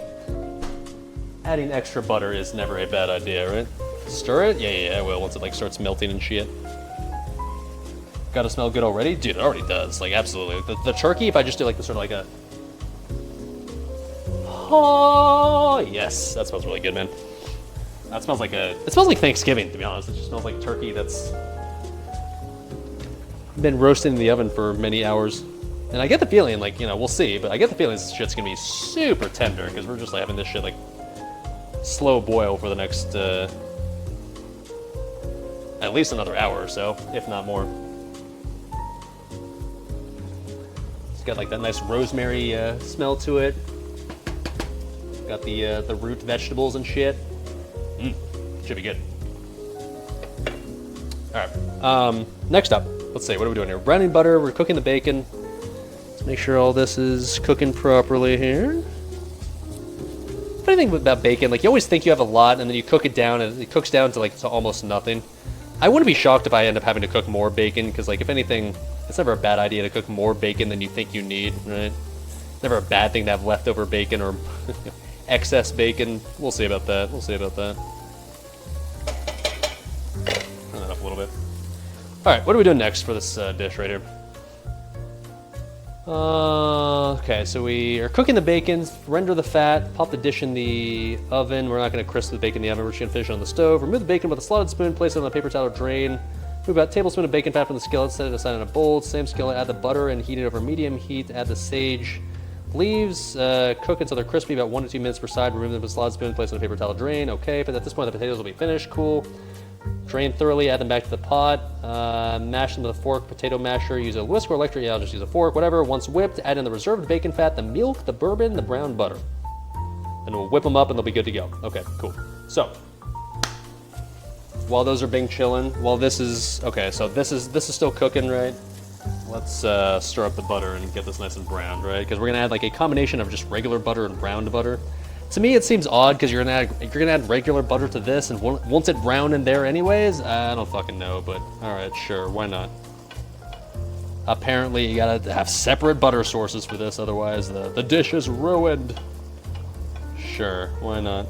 adding extra butter is never a bad idea, right? Stir it? Yeah, I will, once it like starts melting and shit. Gotta smell good already? Dude, it already does. Like, absolutely. The turkey, if I just do like the sort of like a... Oh, yes. That smells really good, man. That smells like it smells like Thanksgiving, to be honest. It just smells like turkey that's been roasted in the oven for many hours. And I get the feeling, like, you know, we'll see, but I get the feeling this shit's gonna be super tender because we're just like having this shit like slow boil for the next at least another hour or so, if not more. It's got like that nice rosemary smell to it. Got the root vegetables and shit. Should be good. All right. Next up, let's see. What are we doing here? Browning butter. We're cooking the bacon. Let's make sure all this is cooking properly here. Funny thing about bacon, like you always think you have a lot, and then you cook it down, and it cooks down to like to almost nothing. I wouldn't be shocked if I end up having to cook more bacon, because like if anything, it's never a bad idea to cook more bacon than you think you need, right? It's never a bad thing to have leftover bacon or excess bacon. We'll see about that. We'll see about that. Turn that up a little bit. All right, what are we doing next for this dish right here? Okay, so we are cooking the bacon, render the fat, pop the dish in the oven. We're not going to crisp the bacon in the oven, we're just going to finish it on the stove. Remove the bacon with a slotted spoon, place it on a paper towel or drain. Move about a tablespoon of bacon fat from the skillet, set it aside in a bowl. Same skillet, add the butter and heat it over medium heat. Add the sage leaves, cook until they're crispy, about 1 to 2 minutes per side. Remove them with a slotted spoon, place on a paper towel, drain. Okay, but at this point the potatoes will be finished, cool. Drain thoroughly, add them back to the pot, mash them with a fork, potato masher, use a whisk or electric, yeah, I'll just use a fork, whatever. Once whipped, add in the reserved bacon fat, the milk, the bourbon, the brown butter. And we'll whip them up and they'll be good to go. Okay, cool. So, while those are being chilling, while this is, okay, so this is still cooking, right? Let's stir up the butter and get this nice and browned, right? Because we're gonna add like a combination of just regular butter and browned butter. To me, it seems odd because you're gonna add regular butter to this, and won't it brown in there anyways? I don't fucking know, but all right, sure, why not? Apparently, you gotta have separate butter sources for this, otherwise the dish is ruined. Sure, why not?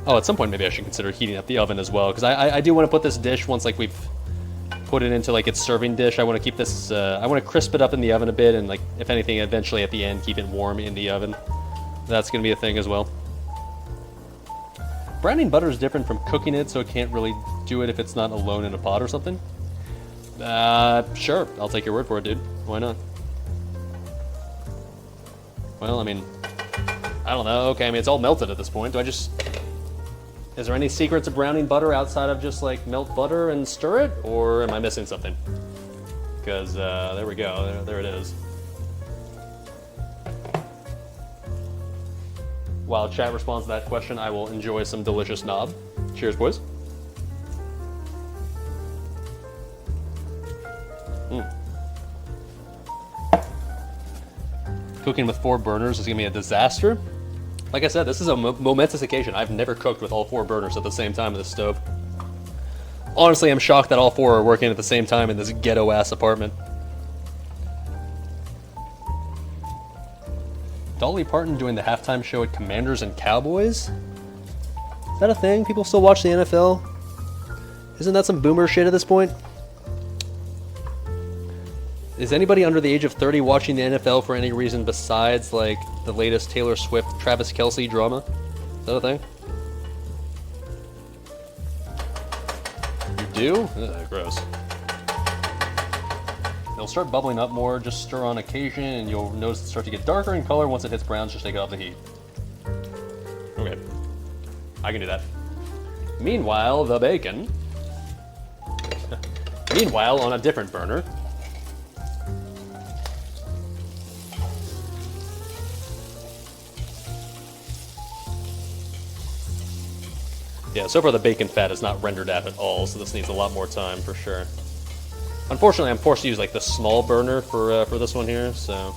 Oh, at some point maybe I should consider heating up the oven as well, because I do want to put this dish once like we've put it into like its serving dish. I want to keep this, I want to crisp it up in the oven a bit, and like if anything, eventually at the end, keep it warm in the oven. That's going to be a thing as well. Browning butter is different from cooking it, so it can't really do it if it's not alone in a pot or something. Sure, I'll take your word for it, dude. Why not? Well, I mean, I don't know. Okay, I mean, it's all melted at this point. Is there any secret to browning butter outside of just like melt butter and stir it, or am I missing something? Because there we go, there it is. While chat responds to that question, I will enjoy some delicious knob. Cheers, boys. Cooking with 4 burners is gonna be a disaster. Like I said, this is a momentous occasion. I've never cooked with all 4 burners at the same time in the stove. Honestly, I'm shocked that all 4 are working at the same time in this ghetto-ass apartment. Dolly Parton doing the halftime show at Commanders and Cowboys? Is that a thing? People still watch the NFL? Isn't that some boomer shit at this point? Is anybody under the age of 30 watching the NFL for any reason besides, like, the latest Taylor Swift, Travis Kelce drama? Is that a thing? You do? Ugh, gross. It'll start bubbling up more, just stir on occasion, and you'll notice it start to get darker in color. Once it hits brown, just take it off the heat. Okay. I can do that. Meanwhile, the bacon. Meanwhile, on a different burner. Yeah, so far the bacon fat is not rendered at all, so this needs a lot more time for sure. Unfortunately, I'm forced to use like the small burner for this one here, so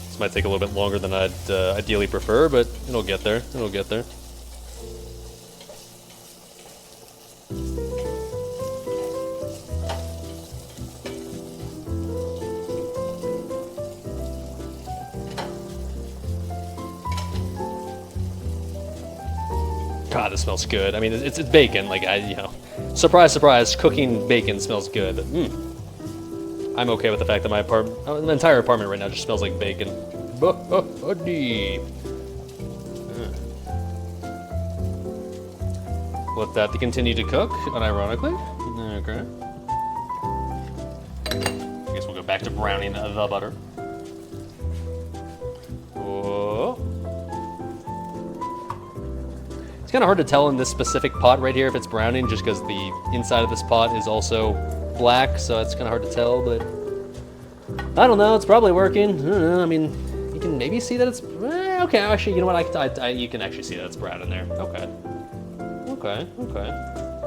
this might take a little bit longer than I'd ideally prefer, but it'll get there. It'll get there. God, this smells good. I mean, it's bacon. Like you know, Surprise, surprise, cooking bacon smells good. I'm okay with the fact that my entire apartment right now just smells like bacon. Buddy. Let that to continue to cook, unironically. Okay. I guess we'll go back to browning the butter. Whoa. It's kind of hard to tell in this specific pot right here if it's browning, just because the inside of this pot is also black, so it's kind of hard to tell, but I don't know, it's probably working. I don't know, I mean, you can maybe see that it's, okay, actually, you know what, you can actually see that it's brown in there. Okay.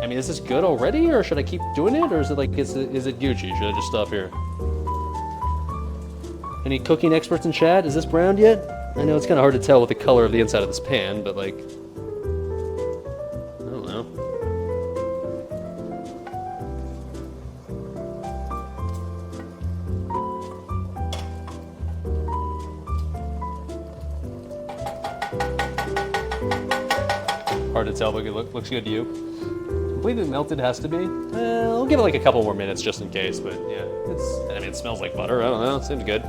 I mean, is this good already, or should I keep doing it, or is it like, is it Gucci? Should I just stop here? Any cooking experts in chat? Is this browned yet? I know it's kind of hard to tell with the color of the inside of this pan, but like, I don't know. Hard to tell, but it looks good to you. Completely melted has to be. I'll give it like a couple more minutes just in case, but yeah, I mean, it smells like butter. I don't know, it seems good.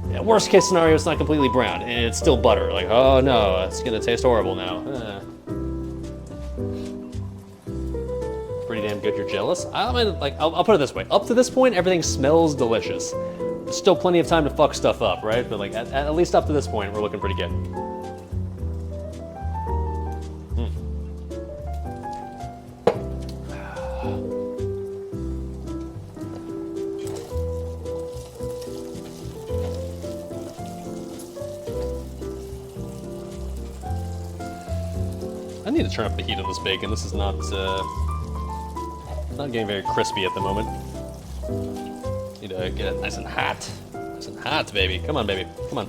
Yeah, worst case scenario, it's not completely brown and it's still butter. Like, oh no, it's gonna taste horrible now. Pretty damn good. You're jealous? I mean, like, I'll put it this way. Up to this point, everything smells delicious. There's still plenty of time to fuck stuff up, right? But like, at least up to this point, we're looking pretty good. I need to turn up the heat on this bacon. This is not getting very crispy at the moment. Need to get it nice and hot. Nice and hot, baby. Come on, baby. Come on.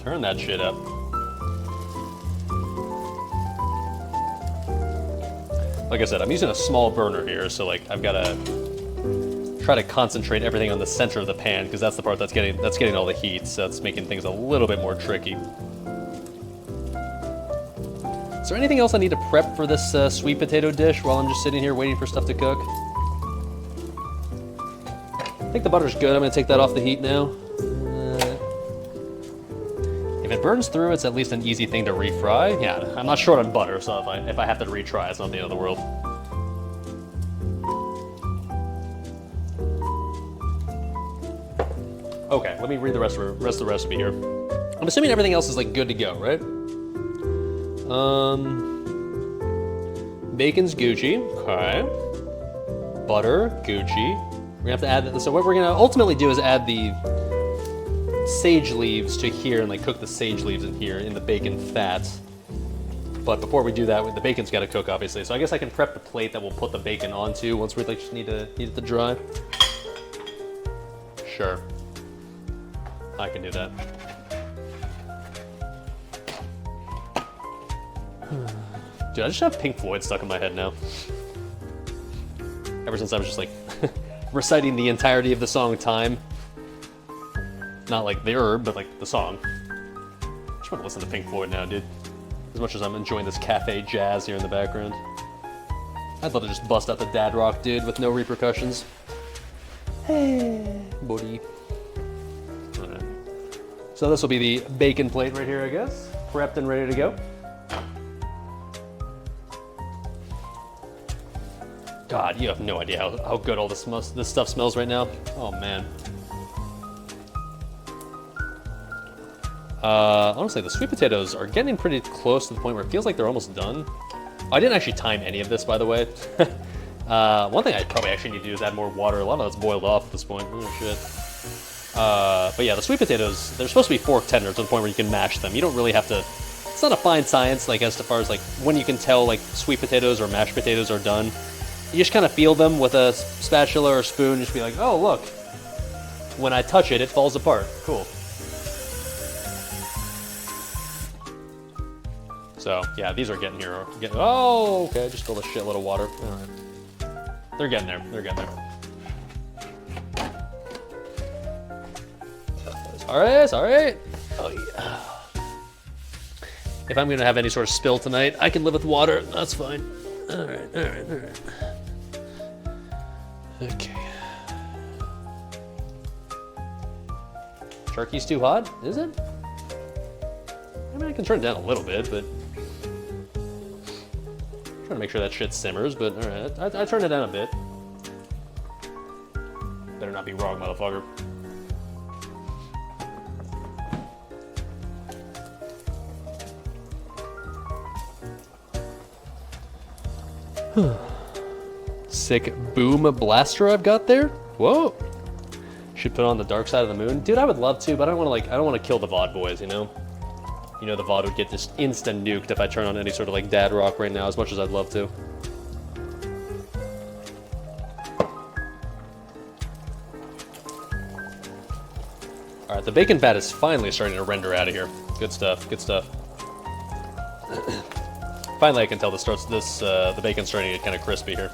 Turn that shit up. Like I said, I'm using a small burner here, so like I've got to try to concentrate everything on the center of the pan, because that's the part that's getting all the heat, so that's making things a little bit more tricky. Is there anything else I need to prep for this sweet potato dish while I'm just sitting here waiting for stuff to cook? I think the butter's good. I'm gonna take that off the heat now. If it burns through, it's at least an easy thing to refry. Yeah, I'm not short on butter, so if I have to retry, it's not the end of the world. Okay, let me read the rest of the recipe here. I'm assuming everything else is like good to go, right? Bacon's Gucci, okay. Butter, Gucci. We're gonna have to add, so what we're gonna ultimately do is add the sage leaves to here and like cook the sage leaves in here in the bacon fat. But before we do that, the bacon's gotta cook obviously. So I guess I can prep the plate that we'll put the bacon onto once we like just need it to dry. Sure. I can do that. Dude, I just have Pink Floyd stuck in my head now. Ever since I was just like reciting the entirety of the song Time. Not like the herb, but like the song. I just want to listen to Pink Floyd now, dude. As much as I'm enjoying this cafe jazz here in the background. I'd love to just bust out the dad rock, dude, with no repercussions. Hey, buddy. Alright. So this will be the bacon plate right here, I guess. Prepped and ready to go. God, you have no idea how good all this stuff smells right now. Oh, man. Honestly, the sweet potatoes are getting pretty close to the point where it feels like they're almost done. I didn't actually time any of this, by the way. One thing I probably actually need to do is add more water. A lot of that's boiled off at this point. Oh, shit. But yeah, the sweet potatoes, they're supposed to be fork tender to the point where you can mash them. You don't really have to... It's not a fine science, like, as far as, like, when you can tell, like, sweet potatoes or mashed potatoes are done. You just kind of feel them with a spatula or spoon and just be like, oh, look. When I touch it, it falls apart. Cool. So, yeah, these are getting here. Oh, okay, just spilled a shitload of water. All right. They're getting there. They're getting there. All right. Oh, yeah. if I'm gonna have any sort of spill tonight, I can live with water. That's fine. All right. Okay. Turkey's too hot? Is it? I mean, I can turn it down a little bit, but I'm trying to make sure that shit simmers. But all right, I turned it down a bit. Better not be wrong, motherfucker. Sick boom blaster I've got there. Whoa. Should put on the dark side of the moon. Dude, I would love to, but I don't want to kill the VOD boys, you know? You know the VOD would get just instant nuked if I turn on any sort of like dad rock right now, as much as I'd love to. Alright, the bacon fat is finally starting to render out of here. Good stuff, good stuff. Finally I can tell the bacon's starting to get kind of crispy here.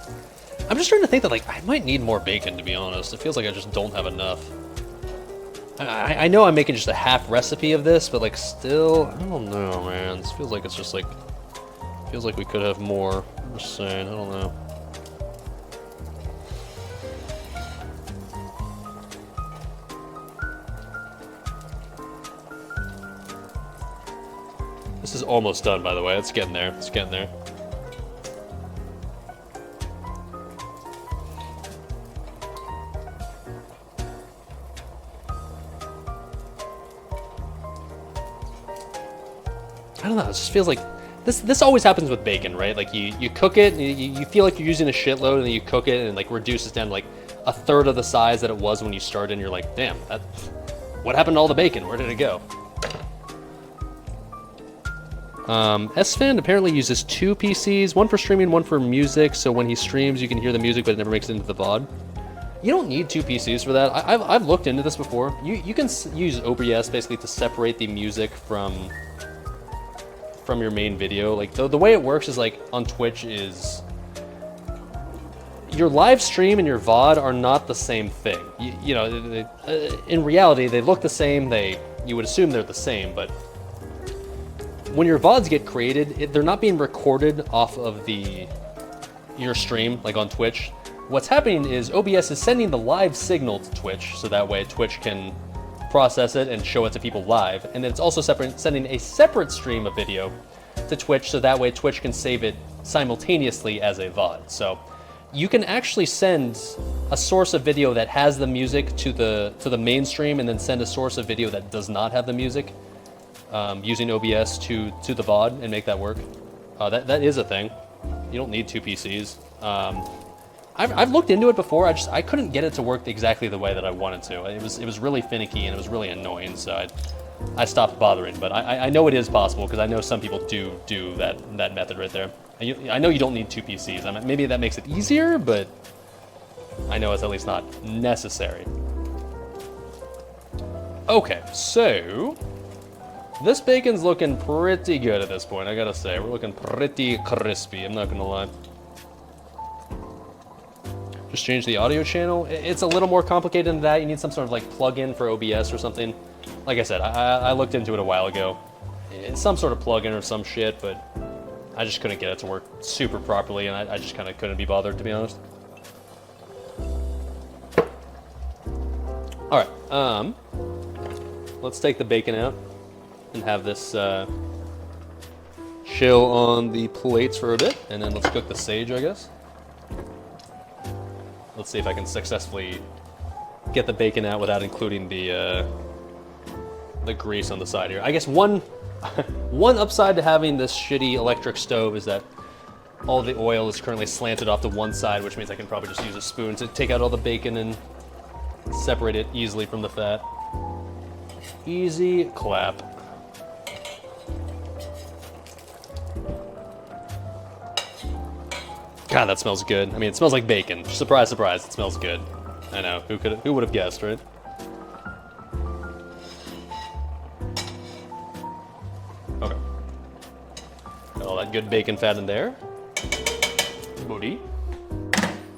I'm just trying to think that, like, I might need more bacon, to be honest. It feels like I just don't have enough. I know I'm making just a half recipe of this, but, like, still, I don't know, man. This feels like it's just, like, feels like we could have more. I'm just saying, I don't know. This is almost done, by the way. It's getting there. It's getting there. I don't know, it just feels like this always happens with bacon, right? Like you cook it and you feel like you're using a shitload, and then you cook it and it like reduces down to like a third of the size that it was when you started, and you're like, damn, what happened to all the bacon? Where did it go? SFan apparently uses 2 PCs, one for streaming, one for music, so when he streams you can hear the music but it never makes it into the VOD. You don't need 2 PCs for that. I've looked into this before. You can use OBS basically to separate the music from your main video. Like the way it works is like on Twitch is your live stream and your VOD are not the same thing. You know, in reality they look the same. You would assume they're the same, but when your VODs get created, they're not being recorded off of your stream like on Twitch. What's happening is OBS is sending the live signal to Twitch, so that way Twitch can process it and show it to people live, and then it's also sending a separate stream of video to Twitch, so that way Twitch can save it simultaneously as a VOD. So you can actually send a source of video that has the music to the mainstream, and then send a source of video that does not have the music using OBS to the VOD and make that work. That is a thing. You don't need 2 PCs. I've looked into it before. I couldn't get it to work exactly the way that I wanted to. It was really finicky and it was really annoying, so I stopped bothering. But I know it is possible, because I know some people do that method right there. I know you don't need 2 PCs. I mean, maybe that makes it easier, but I know it's at least not necessary. Okay, so this bacon's looking pretty good at this point, I gotta say. We're looking pretty crispy, I'm not gonna lie. Just change the audio channel. It's a little more complicated than that. You need some sort of like plug-in for OBS or something. Like I said, I looked into it a while ago. It's some sort of plug-in or some shit, but I just couldn't get it to work super properly, and I just kind of couldn't be bothered, to be honest. All right, let's take the bacon out and have this chill on the plates for a bit, and then let's cook the sage, I guess. Let's see if I can successfully get the bacon out without including the grease on the side here. I guess one upside to having this shitty electric stove is that all the oil is currently slanted off to one side, which means I can probably just use a spoon to take out all the bacon and separate it easily from the fat. Easy clap. God, that smells good. I mean, it smells like bacon. Surprise, surprise, it smells good. I know, who would have guessed, right? Okay. Got all that good bacon fat in there. Booty.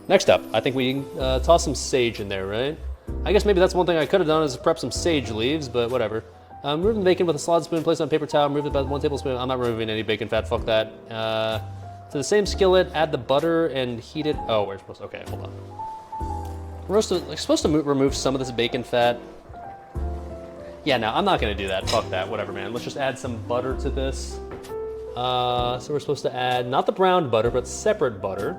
Next up, I think we toss some sage in there, right? I guess maybe that's one thing I could have done, is prep some sage leaves, but whatever. Remove the bacon with a slotted spoon, place on a paper towel, remove about 1 tablespoon. I'm not removing any bacon fat, fuck that. To the same skillet, add the butter and heat it. Oh, we're supposed to, okay, hold on. We're supposed to remove some of this bacon fat. Yeah, no, I'm not gonna do that. Fuck that, whatever, man. Let's just add some butter to this. So we're supposed to add, not the browned butter, but separate butter.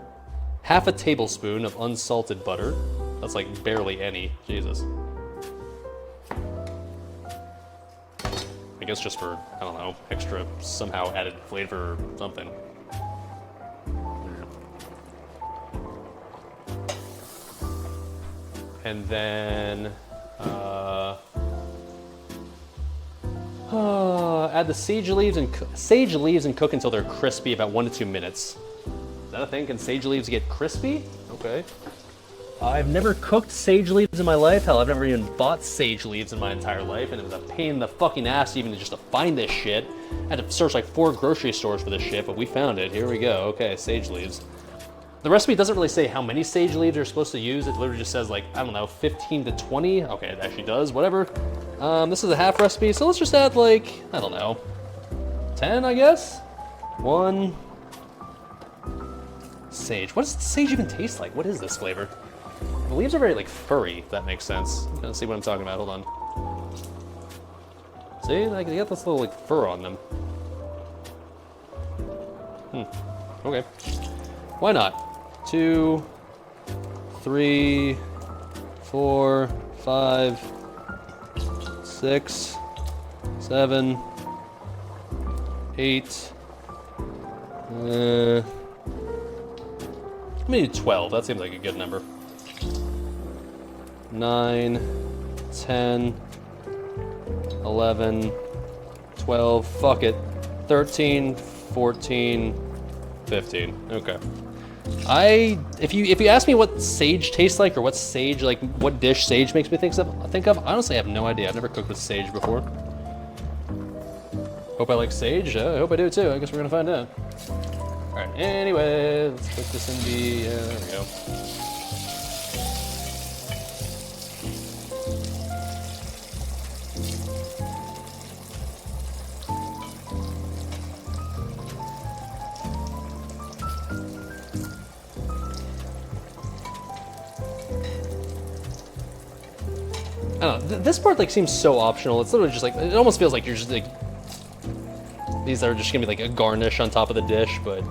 Half a tablespoon of unsalted butter. That's like barely any, Jesus. I guess just for, I don't know, extra somehow added flavor or something. And then, add the sage leaves and cook until they're crispy, about 1 to 2 minutes. Is that a thing? Can sage leaves get crispy? Okay. I've never cooked sage leaves in my life. Hell, I've never even bought sage leaves in my entire life, and it was a pain in the fucking ass even just to find this shit. I had to search like 4 grocery stores for this shit, but we found it. Here we go. Okay, sage leaves. The recipe doesn't really say how many sage leaves you're supposed to use. It literally just says like, I don't know, 15 to 20. Okay, it actually does, whatever. This is a half recipe, so let's just add like, I don't know, 10, I guess? 1. Sage. What does sage even taste like? What is this flavor? The leaves are very like furry, if that makes sense. You can see what I'm talking about, hold on. See, like, they got this little like fur on them. Okay. Why not? 2, 3, 4, 5, 6, 7, 8. Maybe 12. That seems like a good number. 9, 10, 11, 12. Fuck it. 13, 14, 15. Okay. If you ask me what sage tastes like or what sage, like what dish sage makes me think of, honestly I have no idea. I've never cooked with sage before. Hope I like sage. I hope I do too. I guess we're gonna find out. All right. Anyway, let's put this in the. There we go. I don't know, this part like seems so optional. It's literally just like, it almost feels like you're just like, these are just gonna be like a garnish on top of the dish, but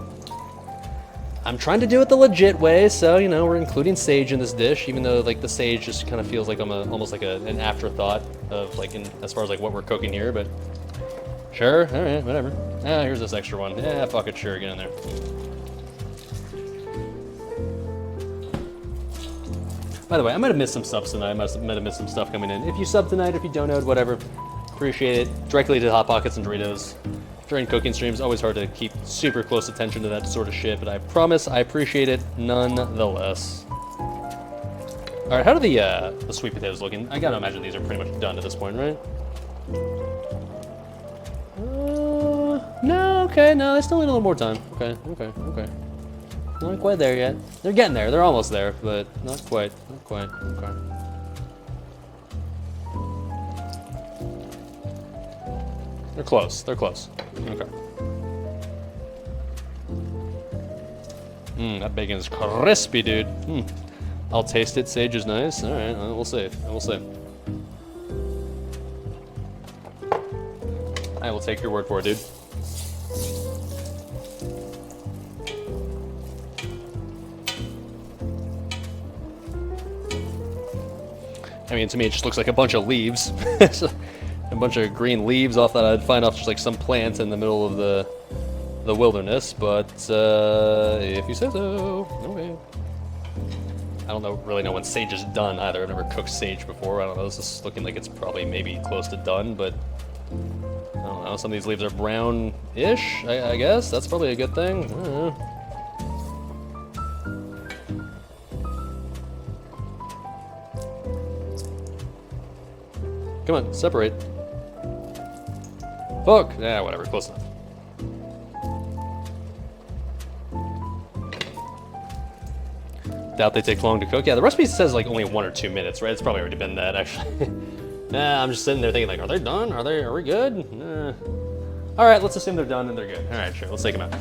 I'm trying to do it the legit way, so you know, we're including sage in this dish, even though like the sage just kind of feels like almost like an afterthought of like, as far as like what we're cooking here, but sure, all right, whatever. Ah, here's this extra one. Yeah, fuck it, sure, get in there. By the way, I might have missed some subs tonight. I might have missed some stuff coming in. If you sub tonight, if you donate, whatever, appreciate it. Directly to Hot Pockets and Doritos. During cooking streams, always hard to keep super close attention to that sort of shit, but I promise I appreciate it nonetheless. All right, how do the sweet potatoes looking? I gotta imagine these are pretty much done at this point, right? No, okay, no, they still need a little more time. Okay. Not quite there yet. They're getting there. They're almost there, but not quite. Okay. They're close. Okay. That bacon is crispy, dude. I'll taste it. Sage is nice. All right, we'll see. I will take your word for it, dude. I mean, to me, it just looks like a bunch of leaves. A bunch of green leaves off that I'd find off just like some plant in the middle of the wilderness, but if you say so, okay. I don't really know when sage is done either. I've never cooked sage before. I don't know, this is looking like it's probably maybe close to done, but I don't know. Some of these leaves are brown-ish, I guess. That's probably a good thing. I don't know. Come on, separate. Fuck! Yeah, whatever, close enough. Doubt they take long to cook. Yeah, the recipe says like only 1 or 2 minutes, right? It's probably already been that, actually. I'm just sitting there thinking like, are they done? Are we good? All right, let's assume they're done and they're good. All right, sure, let's take them out.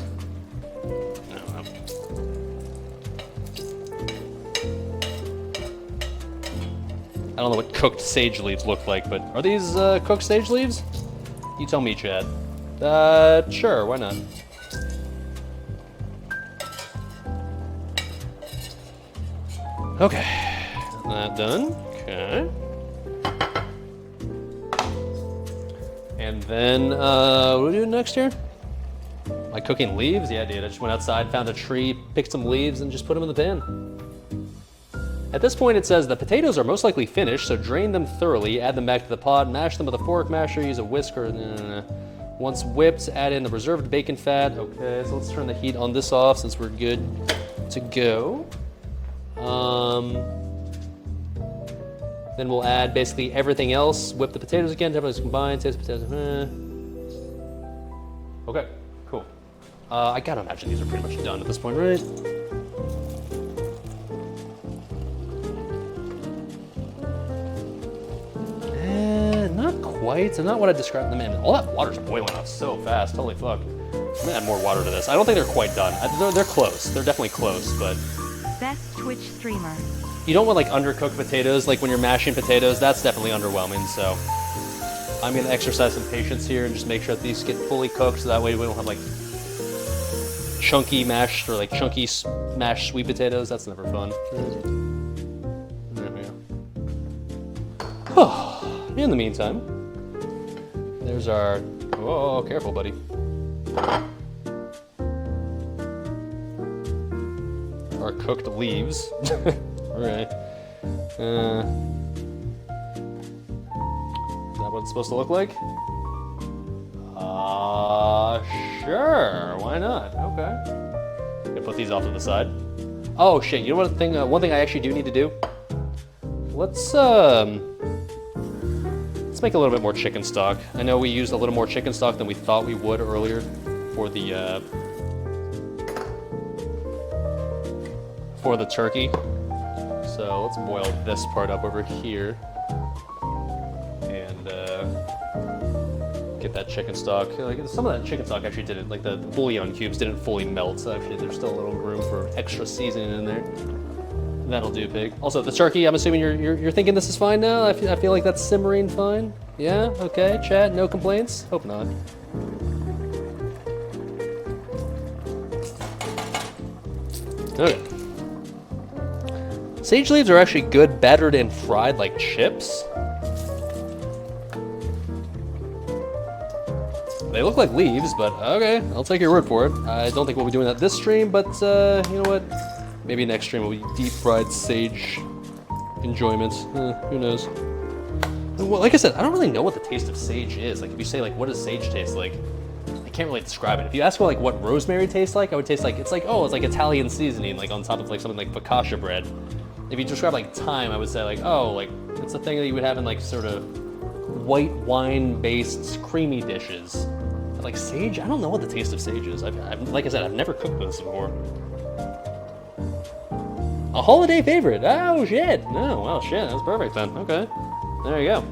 I don't know what cooked sage leaves look like, but are these cooked sage leaves? You tell me, Chad. Sure, why not? Okay, that done. Okay. And then, what are we doing next here? Am I cooking leaves? Yeah, dude, I just went outside, found a tree, picked some leaves, and just put them in the pan. At this point, it says the potatoes are most likely finished, so drain them thoroughly, add them back to the pot, mash them with a fork masher, use a whisker. Once whipped, add in the reserved bacon fat. Okay, so let's turn the heat on this off since we're good to go. Then we'll add basically everything else. Whip the potatoes again, everything's combined, taste potatoes. Okay, cool. I gotta imagine these are pretty much done at this point, right? Not quite. Not what I described them in. All that water's boiling up so fast. Holy fuck. I'm gonna add more water to this. I don't think they're quite done. They're close. They're definitely close, but Best Twitch streamer. you don't want like undercooked potatoes. Like when you're mashing potatoes, that's definitely underwhelming. So I'm gonna exercise some patience here and just make sure that these get fully cooked, so that way we don't have like chunky mashed or like chunky mashed sweet potatoes. That's never fun. There we go. In the meantime, there's our, whoa, careful, buddy. Our cooked leaves. All right. Is that what it's supposed to look like? Sure, why not? Okay. Gonna put these off to the side. Oh shit, you know what thing, one thing I actually do need to do? Let's make a little bit more chicken stock. I know we used a little more chicken stock than we thought we would earlier for the turkey. So let's boil this part up over here and get that chicken stock. Like some of that chicken stock actually didn't, like the bouillon cubes didn't fully melt. So actually, there's still a little room for extra seasoning in there. That'll do, pig. Also, the turkey, I'm assuming you're thinking this is fine now? I feel like that's simmering fine. Yeah? Okay, chat, no complaints? Hope not. Okay. Sage leaves are actually good battered and fried like chips. They look like leaves, but okay, I'll take your word for it. I don't think we'll be doing that this stream, but you know what? Maybe next stream will be deep fried sage enjoyment. Who knows? Well, like I said, I don't really know what the taste of sage is. Like if you say like, what does sage taste like? I can't really describe it. If you ask me like what rosemary tastes like, I would taste like, it's like Italian seasoning, like on top of like something like focaccia bread. If you describe like thyme, I would say like, oh, like it's a thing that you would have in like sort of white wine-based creamy dishes. But like sage, I don't know what the taste of sage is. Like I said, I've never cooked this before. A holiday favorite. Oh shit. No, well shit. That's perfect then. Okay. There you go.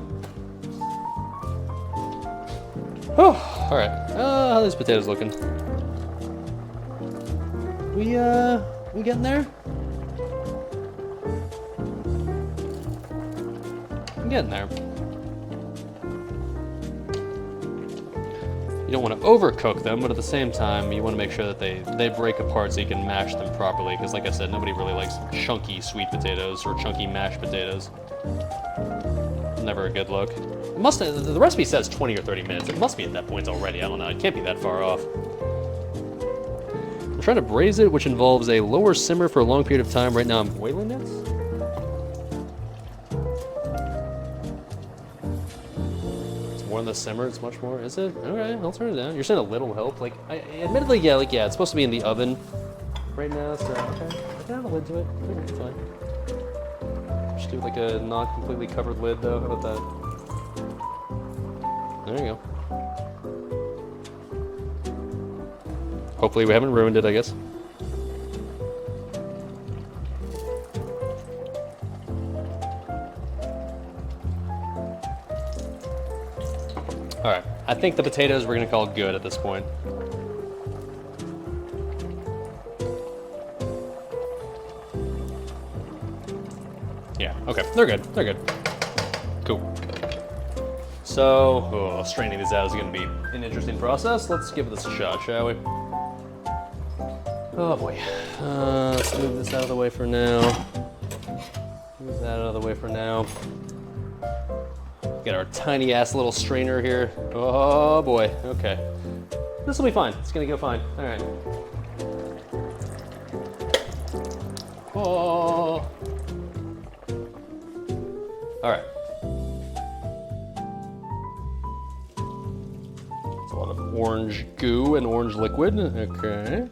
Oh, all right. How are these potatoes looking? We getting there? I'm getting there. You don't want to overcook them, but at the same time, you want to make sure that they break apart so you can mash them properly. Because like I said, nobody really likes chunky sweet potatoes or chunky mashed potatoes. Never a good look. It must. The recipe says 20 or 30 minutes. It must be at that point already. I don't know. It can't be that far off. I'm trying to braise it, which involves a lower simmer for a long period of time. Right now, I'm boiling it. More than the simmer, it's much more, is it? Okay, I'll turn it down. You're saying a little help? Like, admittedly, yeah, it's supposed to be in the oven right now, so, okay. I can have a lid to it. Okay, it's fine. Just do like a not completely covered lid, though. How about that? There you go. Hopefully we haven't ruined it, I guess. All right, I think the potatoes we're gonna call good at this point. Yeah, okay, they're good, they're good. Cool. So, straining these out is gonna be an interesting process. Let's give this a shot, shall we? Oh boy. Let's move this out of the way for now. Move that out of the way for now. Get our tiny ass little strainer here. Oh boy, okay. This will be fine, it's gonna go fine. All right. Oh. All right. It's a lot of orange goo and orange liquid, okay.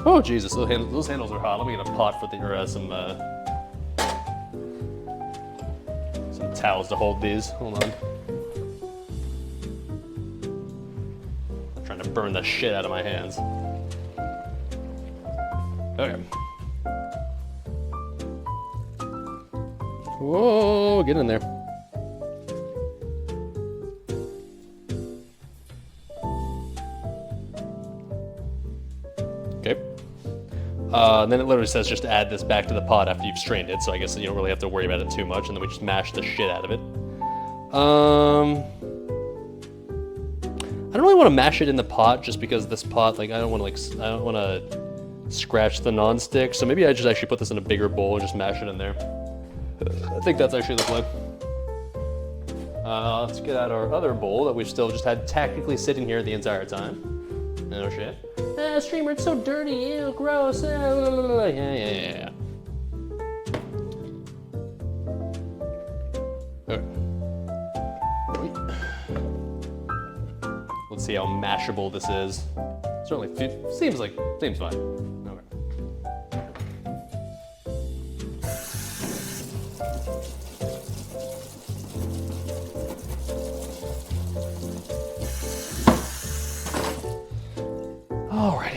Oh Jesus, those handles are hot. Let me get a pot for the, or some towels to hold these. Hold on. I'm trying to burn the shit out of my hands. Okay. Whoa, get in there. Okay. And then it literally says just add this back to the pot after you've strained it, so I guess you don't really have to worry about it too much, and then we just mash the shit out of it. I don't really want to mash it in the pot just because this pot, like, I don't want to scratch the non-stick, so maybe I just actually put this in a bigger bowl and just mash it in there. I think that's actually the play. Let's get out our other bowl that we've still just had tactically sitting here the entire time. No shit. Streamer, it's so dirty, ew, gross. Yeah. Okay. Let's see how mashable this is. Certainly seems fine. Okay. Alrighty.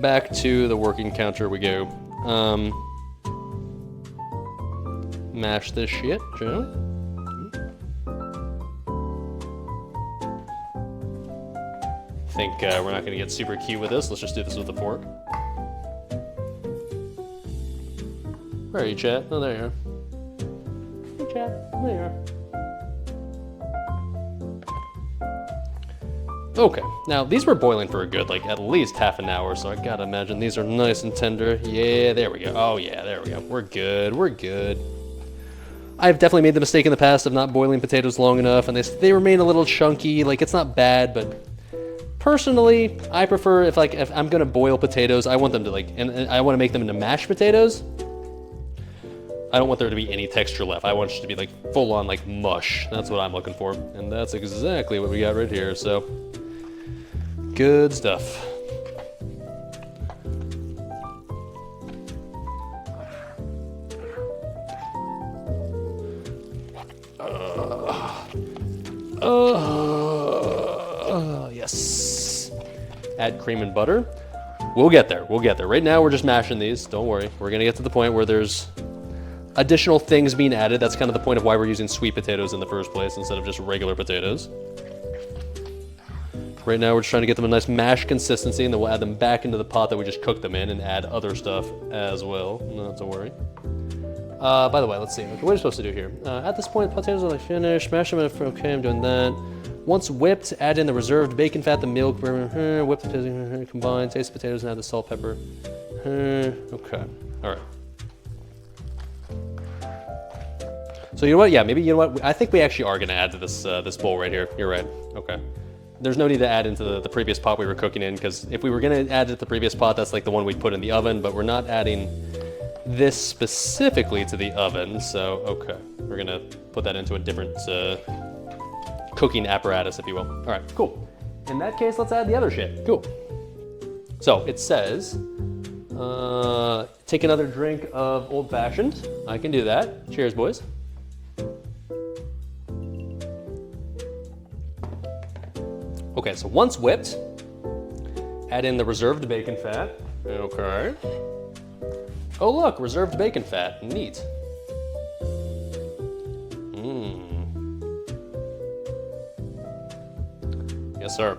Back to the working counter we go. Mash this shit, shall we? Think we're not gonna get super cute with this. Let's just do this with a fork. Where are you, chat? Oh, there you are. Hey, chat. There you are. Okay, now these were boiling for a good, like, at least half an hour, so I gotta imagine these are nice and tender. Yeah, there we go. Oh yeah, there we go. We're good. I've definitely made the mistake in the past of not boiling potatoes long enough, and they remain a little chunky. Like, it's not bad, but personally, I prefer if I'm gonna boil potatoes, I want them to and I want to make them into mashed potatoes. I don't want there to be any texture left. I want it to be like full on like mush. That's what I'm looking for, and that's exactly what we got right here. So. Good stuff. Yes. Add cream and butter. We'll get there. Right now we're just mashing these. Don't worry. We're gonna get to the point where there's additional things being added. That's kind of the point of why we're using sweet potatoes in the first place instead of just regular potatoes. Right now we're just trying to get them a nice mash consistency, and then we'll add them back into the pot that we just cooked them in and add other stuff as well. Not to worry. By the way, let's see. Okay, what are we supposed to do here? At this point, potatoes are finished. Mash them in. Okay, I'm doing that. Once whipped, add in the reserved bacon fat, the milk, whip the potatoes, combine, taste the potatoes, and add the salt, pepper. Okay, all right. So you know what? Yeah, maybe you know what? I think we actually are gonna add to this this bowl right here. You're right. Okay. There's no need to add into the previous pot we were cooking in, because if we were gonna add to the previous pot, that's like the one we put in the oven, but we're not adding this specifically to the oven, so okay. We're gonna put that into a different cooking apparatus, if you will. All right, cool. In that case, let's add the other shit. Cool. So it says, take another drink of old fashioned. I can do that. Cheers, boys. Okay, so once whipped, add in the reserved bacon fat. Okay. Oh look, reserved bacon fat, neat. Yes, sir.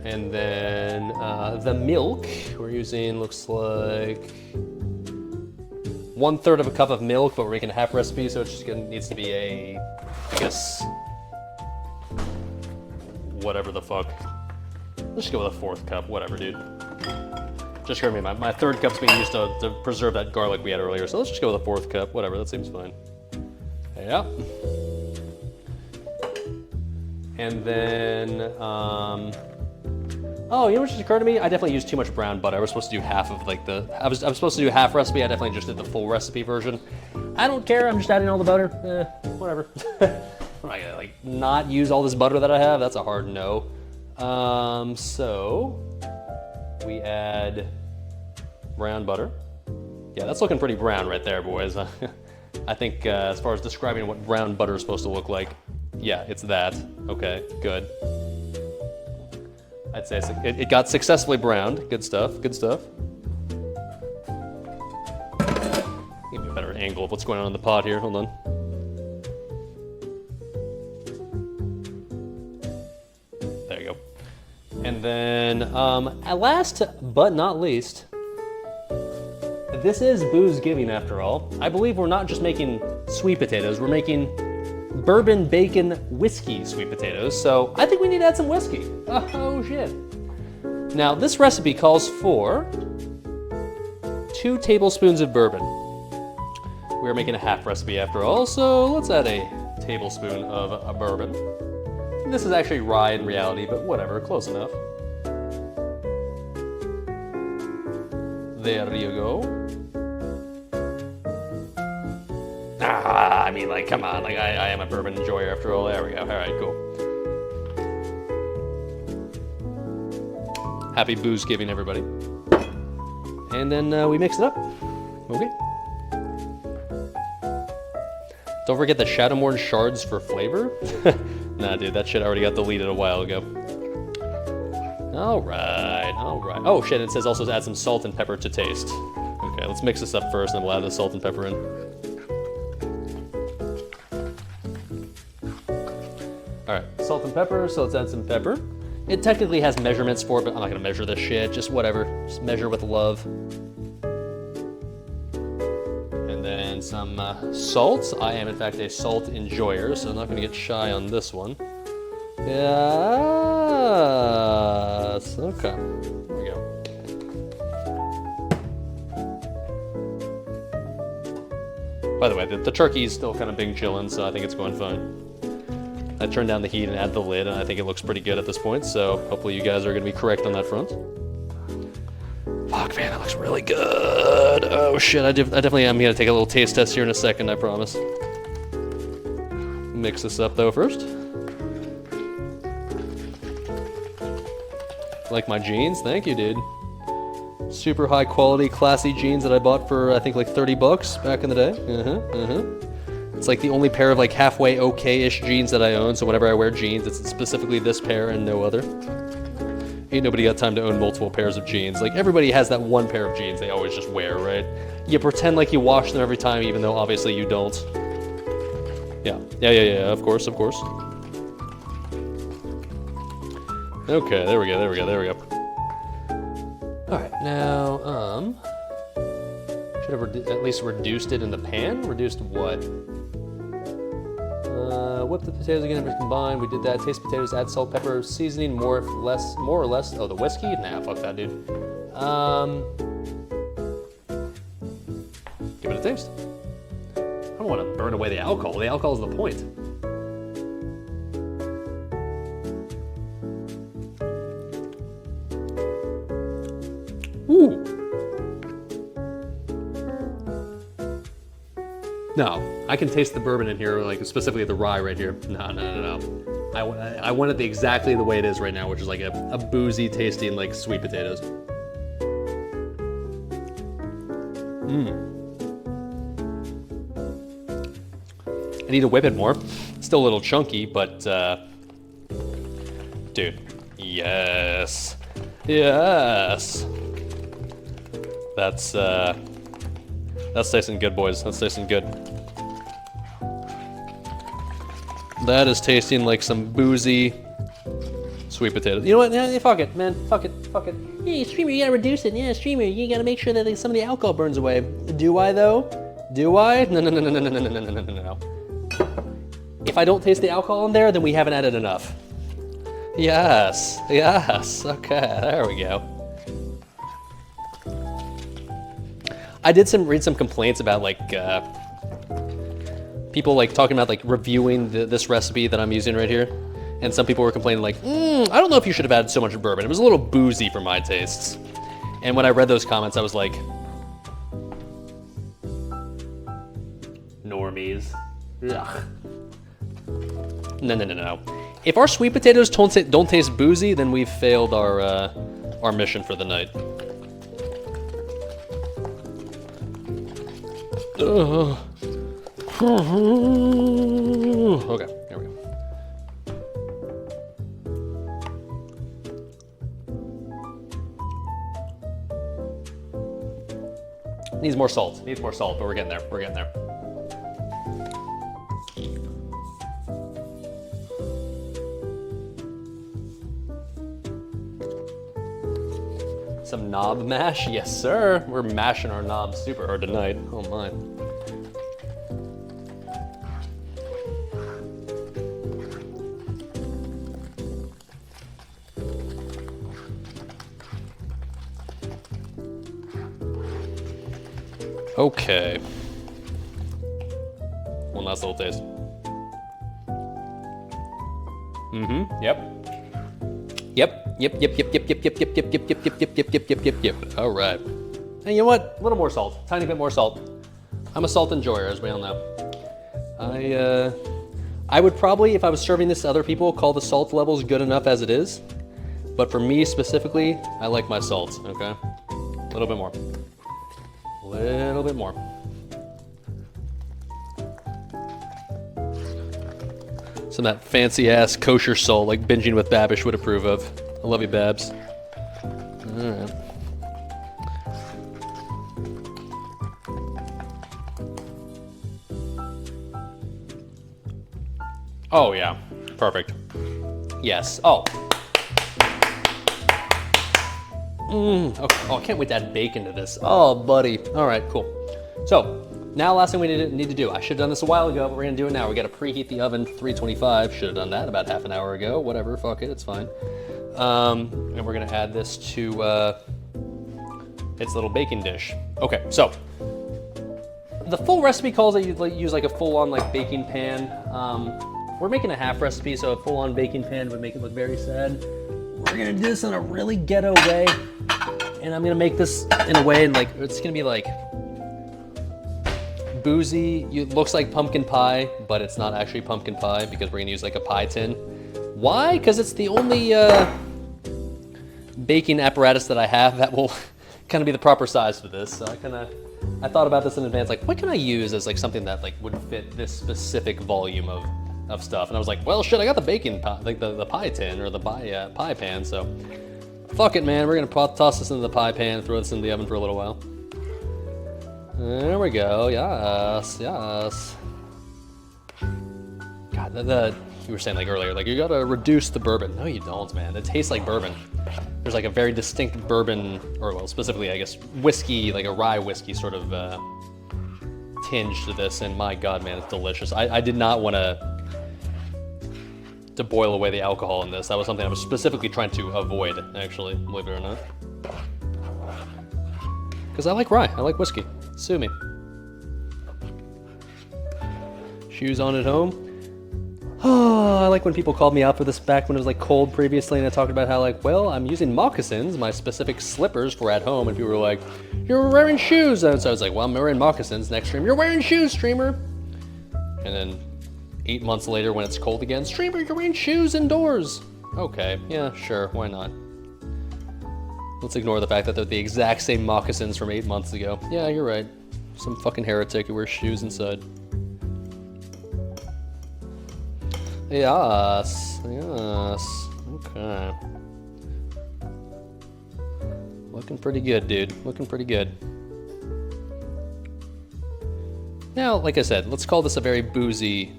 And then the milk we're using looks like 1/3 of a cup of milk, but we're making a half recipe, so it's just needs to be a, I guess, whatever the fuck. Let's just go with a 4th cup, whatever, dude. Just heard me, my 3rd cup's being used to preserve that garlic we had earlier, so let's just go with a 4th cup, whatever, that seems fine. Yeah. And then, oh, you know what just occurred to me? I definitely used too much brown butter. I was supposed to do half of like I was supposed to do half recipe. I definitely just did the full recipe version. I don't care. I'm just adding all the butter. Whatever. I'm not gonna like not use all this butter that I have. That's a hard no. So we add brown butter. Yeah, that's looking pretty brown right there, boys. I think as far as describing what brown butter is supposed to look like, yeah, it's that. Okay, good. I'd say it got successfully browned. Good stuff, good stuff. Give me a better angle of what's going on in the pot here. Hold on. There you go. And then, last but not least, this is booze giving after all. I believe we're not just making sweet potatoes, we're making bourbon bacon whiskey sweet potatoes, so I think we need to add some whiskey. Oh shit. Now this recipe calls for 2 tablespoons of bourbon. We're making a half recipe after all, so let's add a tablespoon of a bourbon. This is actually rye in reality, but whatever, close enough. There you go. I mean, like, come on, like, I am a bourbon enjoyer after all. There we go. All right, cool. Happy booze giving, everybody. And then we mix it up. Okay. Don't forget the Shadowmourne shards for flavor. Nah, dude, that shit already got deleted a while ago. All right, all right. Oh shit! It says also to add some salt and pepper to taste. Okay, let's mix this up first, and then we'll add the salt and pepper in. All right, salt and pepper. So let's add some pepper. It technically has measurements for it, but I'm not gonna measure this shit. Just whatever. Just measure with love. And then some salt. I am in fact a salt enjoyer, so I'm not gonna get shy on this one. Yes. Okay. There we go. By the way, the turkey is still kind of being chillin', so I think it's going fine. I turned down the heat and added the lid, and I think it looks pretty good at this point, so hopefully you guys are going to be correct on that front. Fuck, man, that looks really good. Oh, shit, I definitely am going to take a little taste test here in a second, I promise. Mix this up, though, first. Like my jeans? Thank you, dude. Super high quality, classy jeans that I bought for, I think, like 30 bucks back in the day. It's like the only pair of like halfway okay-ish jeans that I own, so whenever I wear jeans, it's specifically this pair and no other. Ain't nobody got time to own multiple pairs of jeans. Like, everybody has that one pair of jeans they always just wear, right? You pretend like you wash them every time, even though obviously you don't. Yeah, of course. Okay, there we go. Alright, now, should have at least reduced it in the pan? Reduced what? Whip the potatoes again, combined. We did that. Taste potatoes, add salt, pepper, seasoning, more or less. Oh, the whiskey? Nah, fuck that, dude. Give it a taste. I don't want to burn away the alcohol. The alcohol is the point. Ooh. No, I can taste the bourbon in here, like specifically the rye right here. No. I want it exactly the way it is right now, which is like a boozy tasting like sweet potatoes. I need to whip it more. Still a little chunky, but dude, yes. That's tasting good, boys. That's tasting good. that is tasting like some boozy sweet potatoes. You know what? Yeah, fuck it, man. Fuck it. Hey, streamer, you gotta reduce it. Yeah, streamer, you gotta make sure that like, some of the alcohol burns away. Do I though? Do I? No. If I don't taste the alcohol in there, then we haven't added enough. Yes. Okay, there we go. I did read some complaints about like people like talking about like reviewing this recipe that I'm using right here, and some people were complaining like, I don't know if you should have added so much bourbon. It was a little boozy for my tastes. And when I read those comments, I was like, normies. Ugh. No. If our sweet potatoes don't taste boozy, then we've failed our mission for the night. Okay, here we go. Needs more salt, but we're getting there. Some knob mash? Yes, sir. We're mashing our knobs super hard tonight. Oh my. Okay. One last little taste. Yep. All right. Hey, you know what? A little more salt. Tiny bit more salt. I'm a salt enjoyer, as we all know. I would probably, if I was serving this to other people, call the salt levels good enough as it is. But for me specifically, I like my salt, okay? A little bit more. Some of that fancy ass kosher salt like binging with Babish would approve of. I love you, Babs. Alright. Oh yeah, perfect. Yes. Oh. Okay. Oh, I can't wait to add bacon to this. Oh, buddy. All right, cool. So now, last thing we need to do. I should have done this a while ago, but we're gonna do it now. We gotta preheat the oven 325. Should have done that about half an hour ago. Whatever. Fuck it. It's fine. And we're gonna add this to its little baking dish. Okay. So the full recipe calls that you use like a full-on like baking pan. We're making a half recipe, so a full-on baking pan would make it look very sad. We're gonna do this in a really ghetto way, and I'm gonna make this in a way like it's gonna be like boozy. It looks like pumpkin pie, but it's not actually pumpkin pie because we're gonna use like a pie tin. Why? Because it's the only baking apparatus that I have that will kind of be the proper size for this. So I thought about this in advance, like what can I use as like something that like would fit this specific volume of stuff, and I was like, well, shit, I got the baking pie, like the pie tin or the pie pan, so fuck it, man. We're gonna toss this into the pie pan, throw this in the oven for a little while. There we go. Yes. God, you were saying like earlier, like you gotta reduce the bourbon. No, you don't, man. It tastes like bourbon. There's like a very distinct bourbon, or well, specifically, I guess, whiskey, like a rye whiskey sort of tinge to this, and my God, man, it's delicious. I did not want to boil away the alcohol in this. That was something I was specifically trying to avoid, actually, believe it or not. Because I like rye, I like whiskey. Sue me. Shoes on at home. Oh, I like when people called me out for this back when it was like cold previously, and I talked about how like, well, I'm using moccasins, my specific slippers for at home, and people were like, you're wearing shoes. And so I was like, well, I'm wearing moccasins. Next stream, you're wearing shoes, streamer. And then 8 months later when it's cold again, streamer, you're wearing shoes indoors. Okay, yeah, sure, why not? Let's ignore the fact that they're the exact same moccasins from 8 months ago. Yeah, you're right. Some fucking heretic who wears shoes inside. Yes. Okay. Looking pretty good, dude. Looking pretty good. Now, like I said, let's call this a very boozy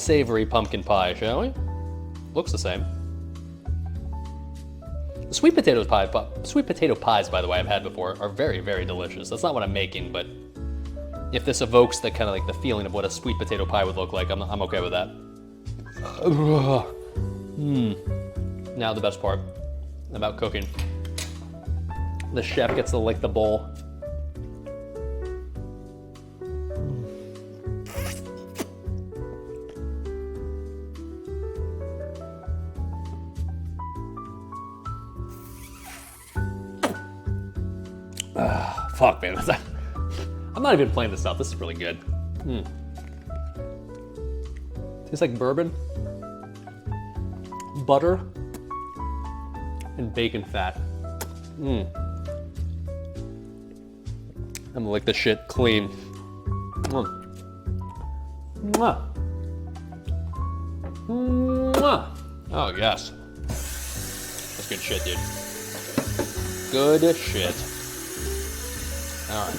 savory pumpkin pie, shall we? Looks the same. The sweet potato pies, by the way, I've had before, are very, very delicious. That's not what I'm making, but if this evokes the kind of like the feeling of what a sweet potato pie would look like, I'm okay with that. Now the best part about cooking. The chef gets to lick the bowl. Fuck, man. I'm not even playing this stuff. This is really good. Tastes like bourbon, butter, and bacon fat. I'm gonna lick this shit clean. Mwah. Mwah. Oh, yes. That's good shit, dude. Good shit. All right.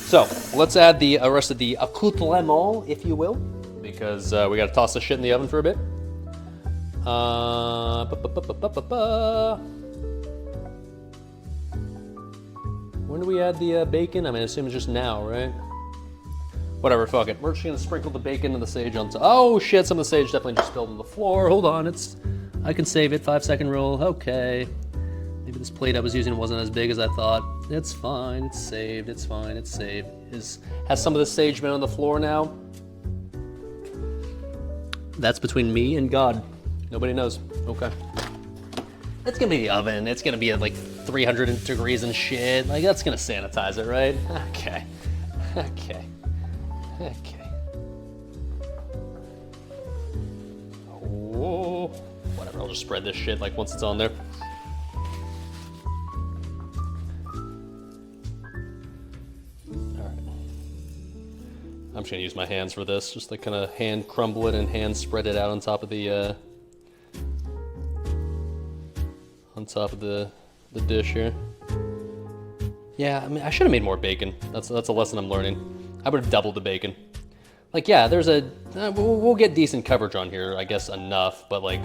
So let's add the rest of the accoutrement, if you will, because we got to toss this shit in the oven for a bit. When do we add the bacon? I mean, I assume it's just now, right? Whatever, fuck it. We're just gonna sprinkle the bacon and the sage on top. Oh shit, some of the sage definitely just spilled on the floor. Hold on, I can save it. 5-second rule. Okay. Maybe this plate I was using wasn't as big as I thought. It's fine. It's saved. It's fine. It's saved. Has some of the sage been on the floor now? That's between me and God. Nobody knows. Okay. It's gonna be the oven. It's gonna be at like 300 degrees and shit. Like, that's gonna sanitize it, right? Okay. Okay. Okay. Whoa. Whatever, I'll just spread this shit like once it's on there. I'm just gonna use my hands for this, just to kind of hand crumble it and hand spread it out on top of the dish here. Yeah, I mean, I should have made more bacon. That's a lesson I'm learning. I would have doubled the bacon. Like, yeah, there's we'll get decent coverage on here, I guess enough, but like,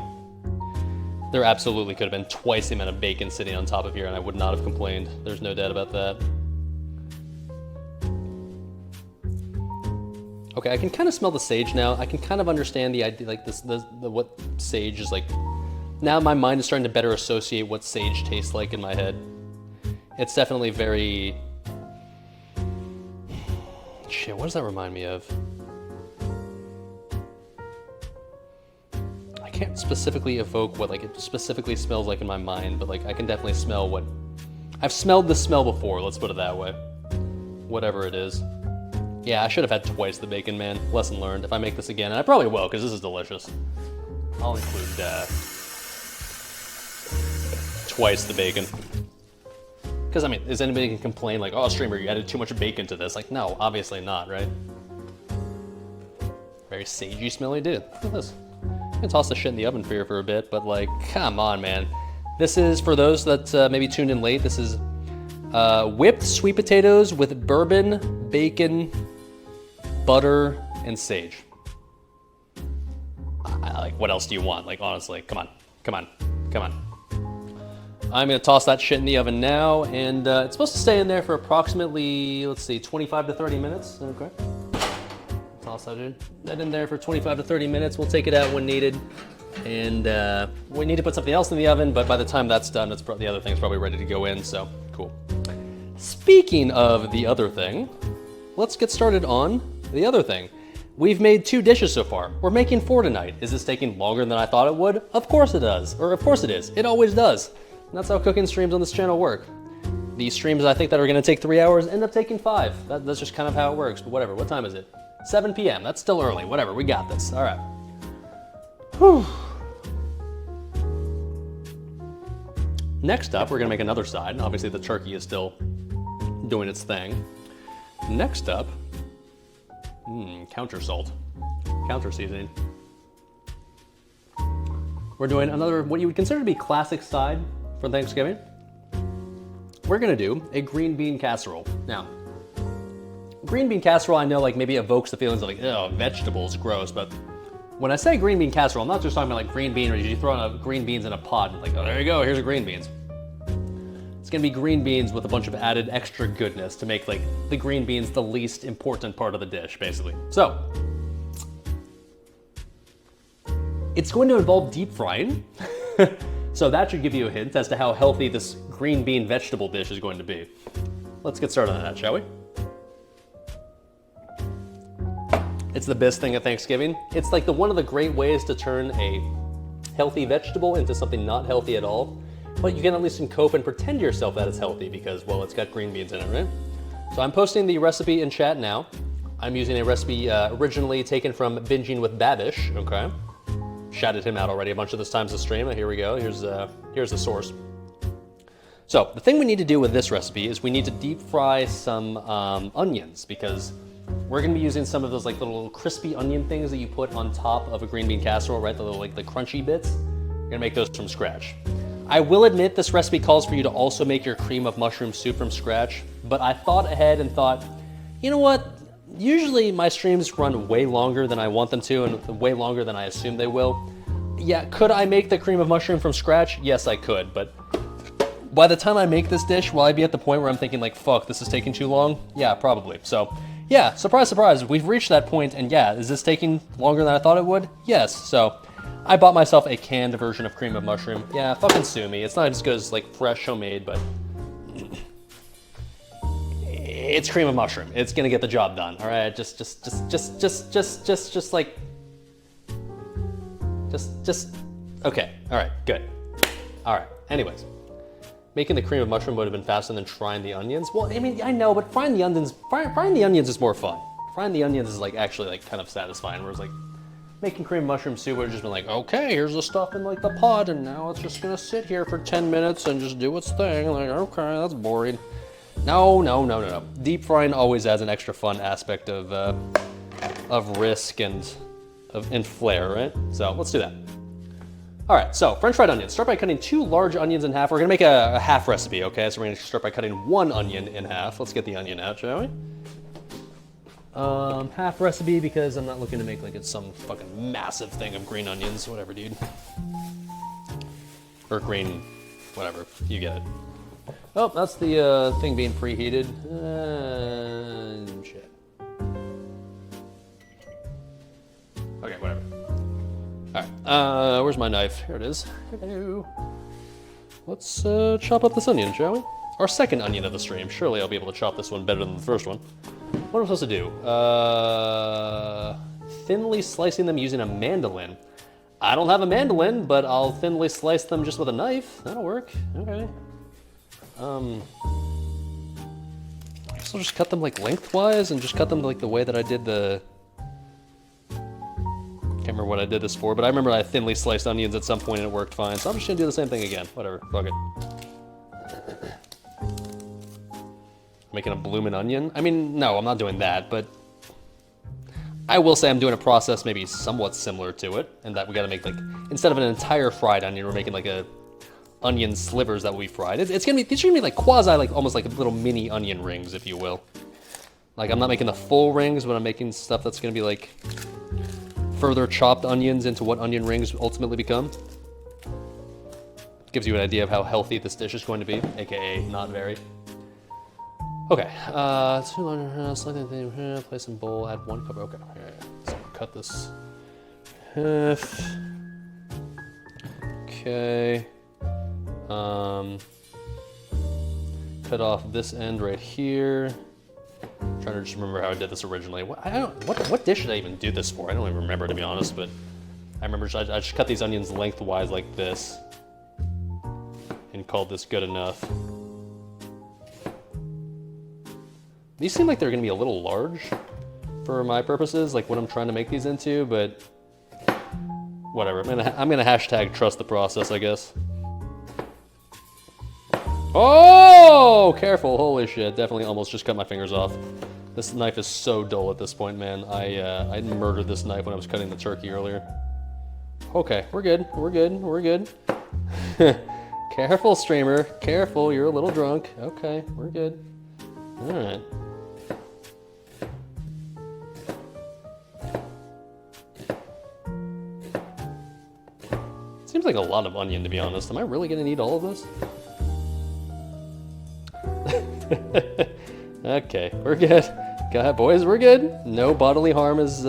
there absolutely could have been twice the amount of bacon sitting on top of here, and I would not have complained. There's no doubt about that. Okay, I can kind of smell the sage now. I can kind of understand the idea, like what sage is like. Now my mind is starting to better associate what sage tastes like in my head. It's definitely very... Shit, what does that remind me of? I can't specifically evoke what like it specifically smells like in my mind, but like I can definitely smell what... I've smelled the smell before, let's put it that way. Whatever it is. Yeah, I should have had twice the bacon, man. Lesson learned. If I make this again, and I probably will, because this is delicious. I'll include twice the bacon. Because, I mean, is anybody gonna complain like, oh, streamer, you added too much bacon to this? Like, no, obviously not, right? Very sagey smelly, dude. Look at this. I can toss the shit in the oven for you for a bit, but like, come on, man. This is, for those that maybe tuned in late, this is whipped sweet potatoes with bourbon, bacon, butter, and sage. Like, what else do you want? Like, honestly, come on, come on, come on. I'm gonna toss that shit in the oven now, and it's supposed to stay in there for approximately, let's see, 25 to 30 minutes. Okay. Toss that in there for 25 to 30 minutes. We'll take it out when needed, and we need to put something else in the oven, but by the time that's done, the other thing's probably ready to go in, so cool. Speaking of the other thing, let's get started on the other thing. We've made 2 dishes so far. We're making 4 tonight. Is this taking longer than I thought it would? Of course it does. Or of course it is. It always does. And that's how cooking streams on this channel work. These streams I think that are gonna take 3 hours end up taking 5. That's just kind of how it works, but whatever. What time is it? 7 p.m. That's still early. Whatever, we got this. All right. Whew. Next up, we're gonna make another side. Obviously the turkey is still doing its thing. Next up, counter salt, counter seasoning. We're doing another, what you would consider to be classic side for Thanksgiving. We're gonna do a green bean casserole. Now, green bean casserole, I know like maybe evokes the feelings of like, oh, vegetables, gross. But when I say green bean casserole, I'm not just talking about like green bean or you throw in green beans in a pot and like, oh, there you go, here's your green beans. It's gonna be green beans with a bunch of added extra goodness to make like the green beans the least important part of the dish, basically. So, it's going to involve deep frying. So that should give you a hint as to how healthy this green bean vegetable dish is going to be. Let's get started on that, shall we? It's the best thing at Thanksgiving. It's like one of the great ways to turn a healthy vegetable into something not healthy at all. But you can at least cope and pretend to yourself that it's healthy because, well, it's got green beans in it, right? So I'm posting the recipe in chat now. I'm using a recipe originally taken from Binging with Babish, okay? Shouted him out already a bunch of this times to stream. Here we go, here's the source. So the thing we need to do with this recipe is we need to deep fry some onions because we're gonna be using some of those like little crispy onion things that you put on top of a green bean casserole, right? The little like the crunchy bits. You're gonna make those from scratch. I will admit this recipe calls for you to also make your cream of mushroom soup from scratch, but I thought ahead and thought, you know what? Usually my streams run way longer than I want them to and way longer than I assume they will. Yeah, could I make the cream of mushroom from scratch? Yes, I could, but by the time I make this dish, will I be at the point where I'm thinking like, fuck, this is taking too long? Yeah, probably. So yeah, surprise, surprise, we've reached that point and yeah, is this taking longer than I thought it would? Yes, so I bought myself a canned version of cream of mushroom. Yeah, fucking sue me. It's not as good as like fresh homemade, but it's cream of mushroom. It's gonna get the job done. All right, just okay. All right, good. All right. Anyways, making the cream of mushroom would have been faster than frying the onions. Well, I mean, I know, but frying the onions is more fun. Frying the onions is like actually like kind of satisfying. Whereas like making cream of mushroom soup would have just been like, okay, here's the stuff in like the pot, and now it's just gonna sit here for 10 minutes and just do its thing. Like, okay, that's boring. No. Deep frying always adds an extra fun aspect of risk and flair, right? So let's do that. All right, so French fried onions. Start by cutting 2 large onions in half. We're gonna make a half recipe, okay? So we're gonna start by cutting 1 onion in half. Let's get the onion out, shall we? Half recipe because I'm not looking to make like it's some fucking massive thing of green onions, whatever, dude. Or green, whatever, you get it. Oh, that's the thing being preheated. Shit. Okay, whatever. All right, where's my knife? Here it is. Hello. Let's chop up this onion, shall we? Our second onion of the stream. Surely I'll be able to chop this one better than the first one. What am I supposed to do? Thinly slicing them using a mandolin. I don't have a mandolin, but I'll thinly slice them just with a knife. That'll work. Okay. I guess I'll just cut them like lengthwise and just cut them like the way that I did the... Can't remember what I did this for, but I remember I thinly sliced onions at some point and it worked fine. So I'm just gonna do the same thing again. Whatever, fuck it. Making a bloomin' onion? I mean, no, I'm not doing that, but I will say I'm doing a process maybe somewhat similar to it, and that we gotta make like, instead of an entire fried onion, we're making like a onion slivers that we fried. These are gonna be like quasi, like almost like little mini onion rings, if you will. Like I'm not making the full rings, but I'm making stuff that's gonna be like further chopped onions into what onion rings ultimately become. Gives you an idea of how healthy this dish is going to be, aka not very. Okay, too long, slightly thin, place in bowl, add 1 cup, okay. So cut this half. Okay. Cut off this end right here. I'm trying to just remember how I did this originally. What dish did I even do this for? I don't even remember, to be honest, but I remember I just cut these onions lengthwise like this and called this good enough. These seem like they're gonna be a little large for my purposes, like what I'm trying to make these into, but whatever. I'm gonna hashtag trust the process, I guess. Oh, careful, holy shit, definitely almost just cut my fingers off. This knife is so dull at this point, man. I murdered this knife when I was cutting the turkey earlier. Okay, we're good. Careful, streamer, careful, you're a little drunk. Okay, we're good. All right. Seems like a lot of onion, to be honest. Am I really gonna need all of this? Okay, we're good. Go ahead, boys, we're good. No bodily harm has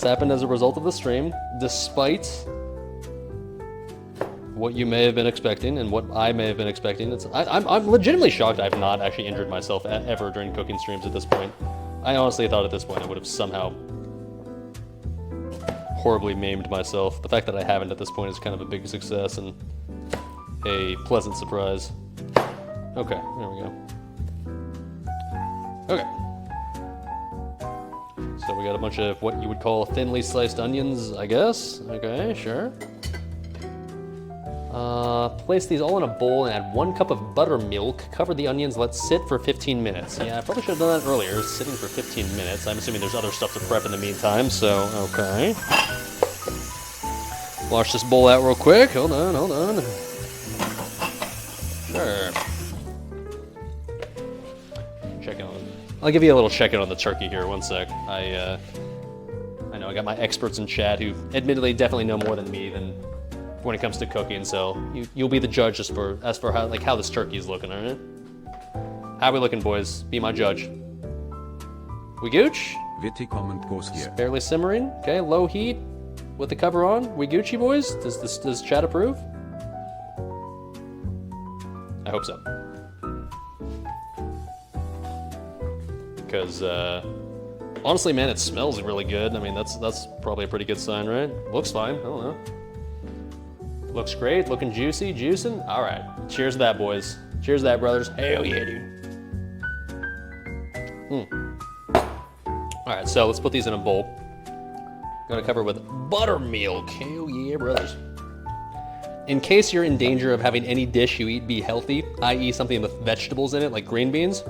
happened as a result of the stream, despite what you may have been expecting and what I may have been expecting. I'm legitimately shocked I've not actually injured myself ever during cooking streams at this point. I honestly thought at this point I would have somehow horribly maimed myself. The fact that I haven't at this point is kind of a big success and a pleasant surprise. Okay, there we go. Okay. So we got a bunch of what you would call thinly sliced onions, I guess. Okay, sure. Place these all in a bowl and add 1 cup of buttermilk. Cover the onions, let sit for 15 minutes. Yeah, I probably should have done that earlier, sitting for 15 minutes. I'm assuming there's other stuff to prep in the meantime, so, okay. Wash this bowl out real quick. Hold on. Sure. I'll give you a little check-in on the turkey here, 1 sec. I know I got my experts in chat who admittedly definitely know more than me when it comes to cooking, so you'll be the judge as for how this turkey is looking, alright? How we looking, boys? Be my judge. We gooch? Witty comment goes here. Barely simmering. Okay, low heat with the cover on. We Gucci, boys? Does chat approve? I hope so. Because honestly, man, it smells really good. I mean, that's probably a pretty good sign, right? Looks fine. I don't know. Looks great. Looking juicy, juicing. All right. Cheers to that, boys. Cheers to that, brothers. Hell yeah, dude. All right, so let's put these in a bowl. Gonna cover with buttermilk. Hell yeah, brothers. In case you're in danger of having any dish you eat be healthy, i.e. something with vegetables in it, like green beans,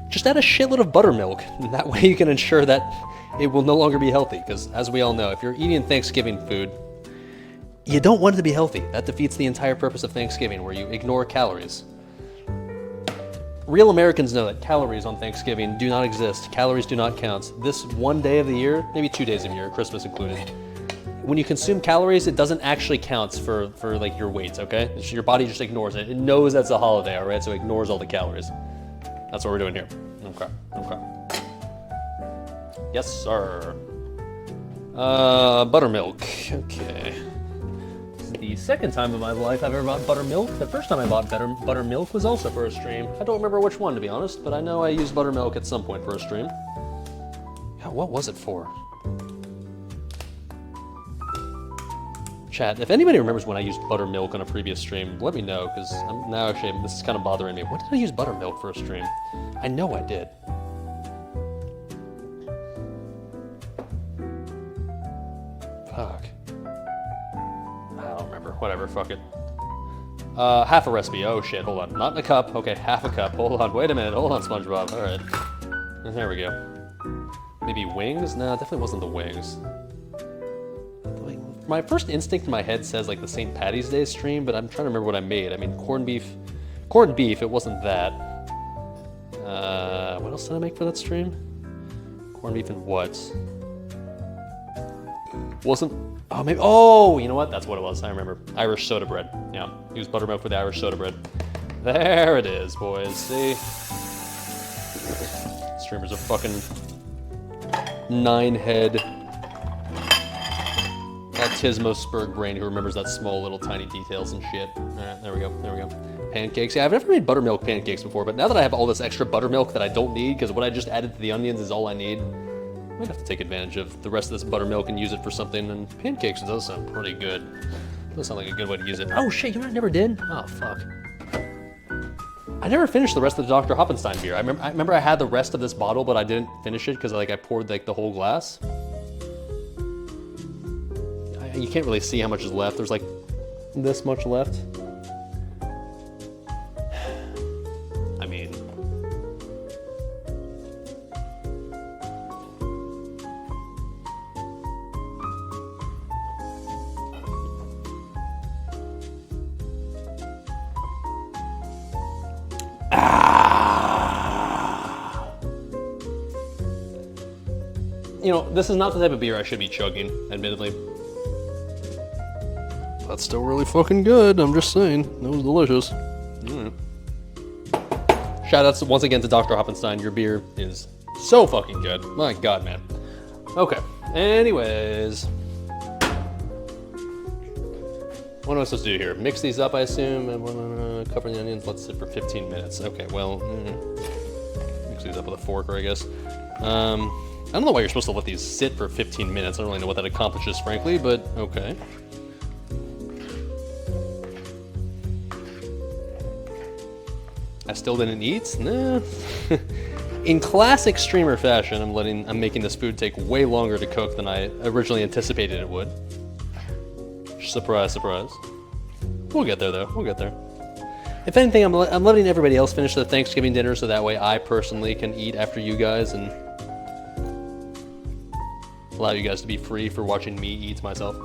just add a shitload of buttermilk. That way you can ensure that it will no longer be healthy, because as we all know, if you're eating Thanksgiving food, you don't want it to be healthy. That defeats the entire purpose of Thanksgiving, where you ignore calories. Real Americans know that calories on Thanksgiving do not exist. Calories do not count. This one day of the year, maybe 2 days of the year, Christmas included, when you consume calories, it doesn't actually count for like your weight, okay? Your body just ignores it. It knows that's a holiday, all right? So it ignores all the calories. That's what we're doing here. Okay. Yes, sir. Buttermilk. Okay. This is the second time in my life I've ever bought buttermilk. The first time I bought buttermilk was also for a stream. I don't remember which one, to be honest, but I know I used buttermilk at some point for a stream. Yeah, what was it for? Chat, if anybody remembers when I used buttermilk on a previous stream, let me know, because I'm now actually, this is kind of bothering me. When did I use buttermilk for a stream? I know I did. Fuck. I don't remember. Whatever, fuck it. Half a recipe. Oh shit, hold on. Not in a cup. Okay, half a cup. Hold on, wait a minute. Hold on, SpongeBob. Alright. There we go. Maybe wings? No, it definitely wasn't the wings. My first instinct in my head says like the St. Patty's Day stream, but I'm trying to remember what I made. I mean, corned beef, it wasn't that. What else did I make for that stream? Corned beef and what? Wasn't, oh, maybe, oh, you know what? That's what it was, I remember. Irish soda bread, yeah. Use buttermilk with the Irish soda bread. There it is, boys, see? Streamers are fucking 9-head Autismo-spurred brain who remembers that small little tiny details and shit. Alright, there we go. Pancakes. Yeah, I've never made buttermilk pancakes before, but now that I have all this extra buttermilk that I don't need, because what I just added to the onions is all I need, I might have to take advantage of the rest of this buttermilk and use it for something, and pancakes does sound pretty good. Does sound like a good way to use it. Oh shit, you know what I never did? Oh, fuck. I never finished the rest of the Dr. Hoppenstein beer. I remember I had the rest of this bottle, but I didn't finish it because I poured like the whole glass. You can't really see how much is left. There's like this much left. I mean, you know, this is not the type of beer I should be chugging, admittedly. That's still really fucking good. I'm just saying. That was delicious. Shout outs once again to Dr. Hoppenstein. Your beer is so fucking good. My God, man. Okay. Anyways. What am I supposed to do here? Mix these up, I assume. Cover the onions. Let's sit for 15 minutes. Okay, well, mix these up with a fork, I guess. I don't know why you're supposed to let these sit for 15 minutes. I don't really know what that accomplishes, frankly, but okay. I still didn't eat? Nah. In classic streamer fashion, I'm making this food take way longer to cook than I originally anticipated it would. Surprise, surprise. We'll get there, though. We'll get there. If anything, I'm letting everybody else finish their Thanksgiving dinner so that way I personally can eat after you guys and allow you guys to be free for watching me eat myself.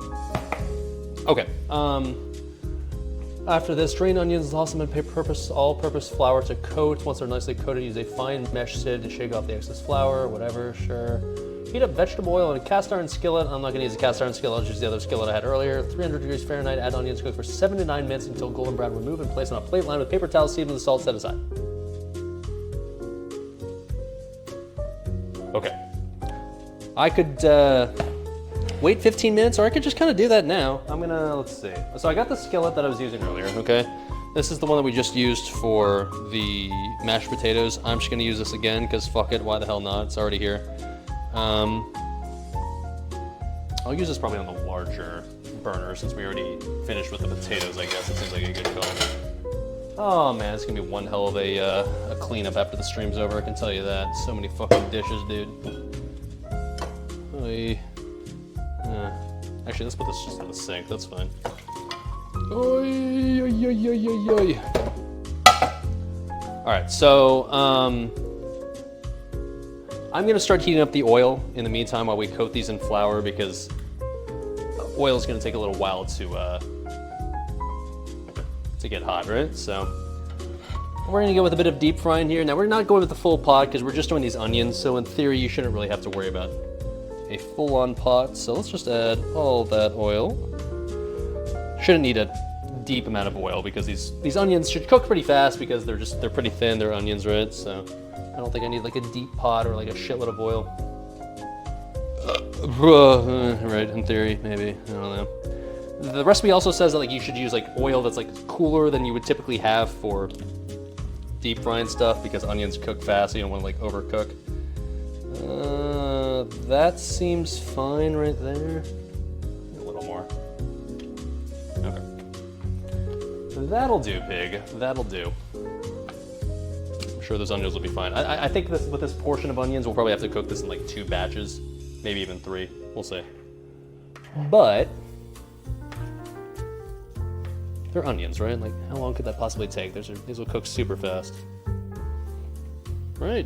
Okay. After this, drain onions, toss them in all-purpose flour to coat. Once they're nicely coated, use a fine mesh sieve to shake off the excess flour. Whatever, sure. Heat up vegetable oil in a cast iron skillet. I'm not going to use a cast iron skillet, I'll just use the other skillet I had earlier. 300 degrees Fahrenheit, add onions, cook for 7 to 9 minutes until golden brown. Remove and place on a plate lined with paper towels, seasoned with salt, set aside. Okay. I could wait 15 minutes, or I could just kind of do that now. Let's see. So I got the skillet that I was using earlier, okay? This is the one that we just used for the mashed potatoes. I'm just going to use this again, because fuck it, why the hell not? It's already here. I'll use this probably on the larger burner since we already finished with the potatoes, I guess. It seems like a good call. Oh man, it's gonna be one hell of a cleanup after the stream's over, I can tell you that. So many fucking dishes, dude. Actually, let's put this just in the sink, that's fine. Alright, so, I'm gonna start heating up the oil in the meantime while we coat these in flour because oil is gonna take a little while to get hot, right? So we're gonna go with a bit of deep frying here. Now we're not going with the full pot because we're just doing these onions, so in theory you shouldn't really have to worry about a full-on pot. So let's just add all that oil. Shouldn't need a deep amount of oil because these onions should cook pretty fast because they're pretty thin, they're onions, right? So I don't think I need like a deep pot or like a shitload of oil. Right, in theory, maybe, I don't know. The recipe also says that like you should use like oil that's like cooler than you would typically have for deep frying stuff because onions cook fast, so you don't want to like overcook. That seems fine right there. A little more. Okay. That'll do, pig. That'll do. I'm sure those onions will be fine. I think with this portion of onions, we'll probably have to cook this in like 2 batches, maybe even 3. We'll see. But they're onions, right? Like, how long could that possibly take? These will cook super fast. Right.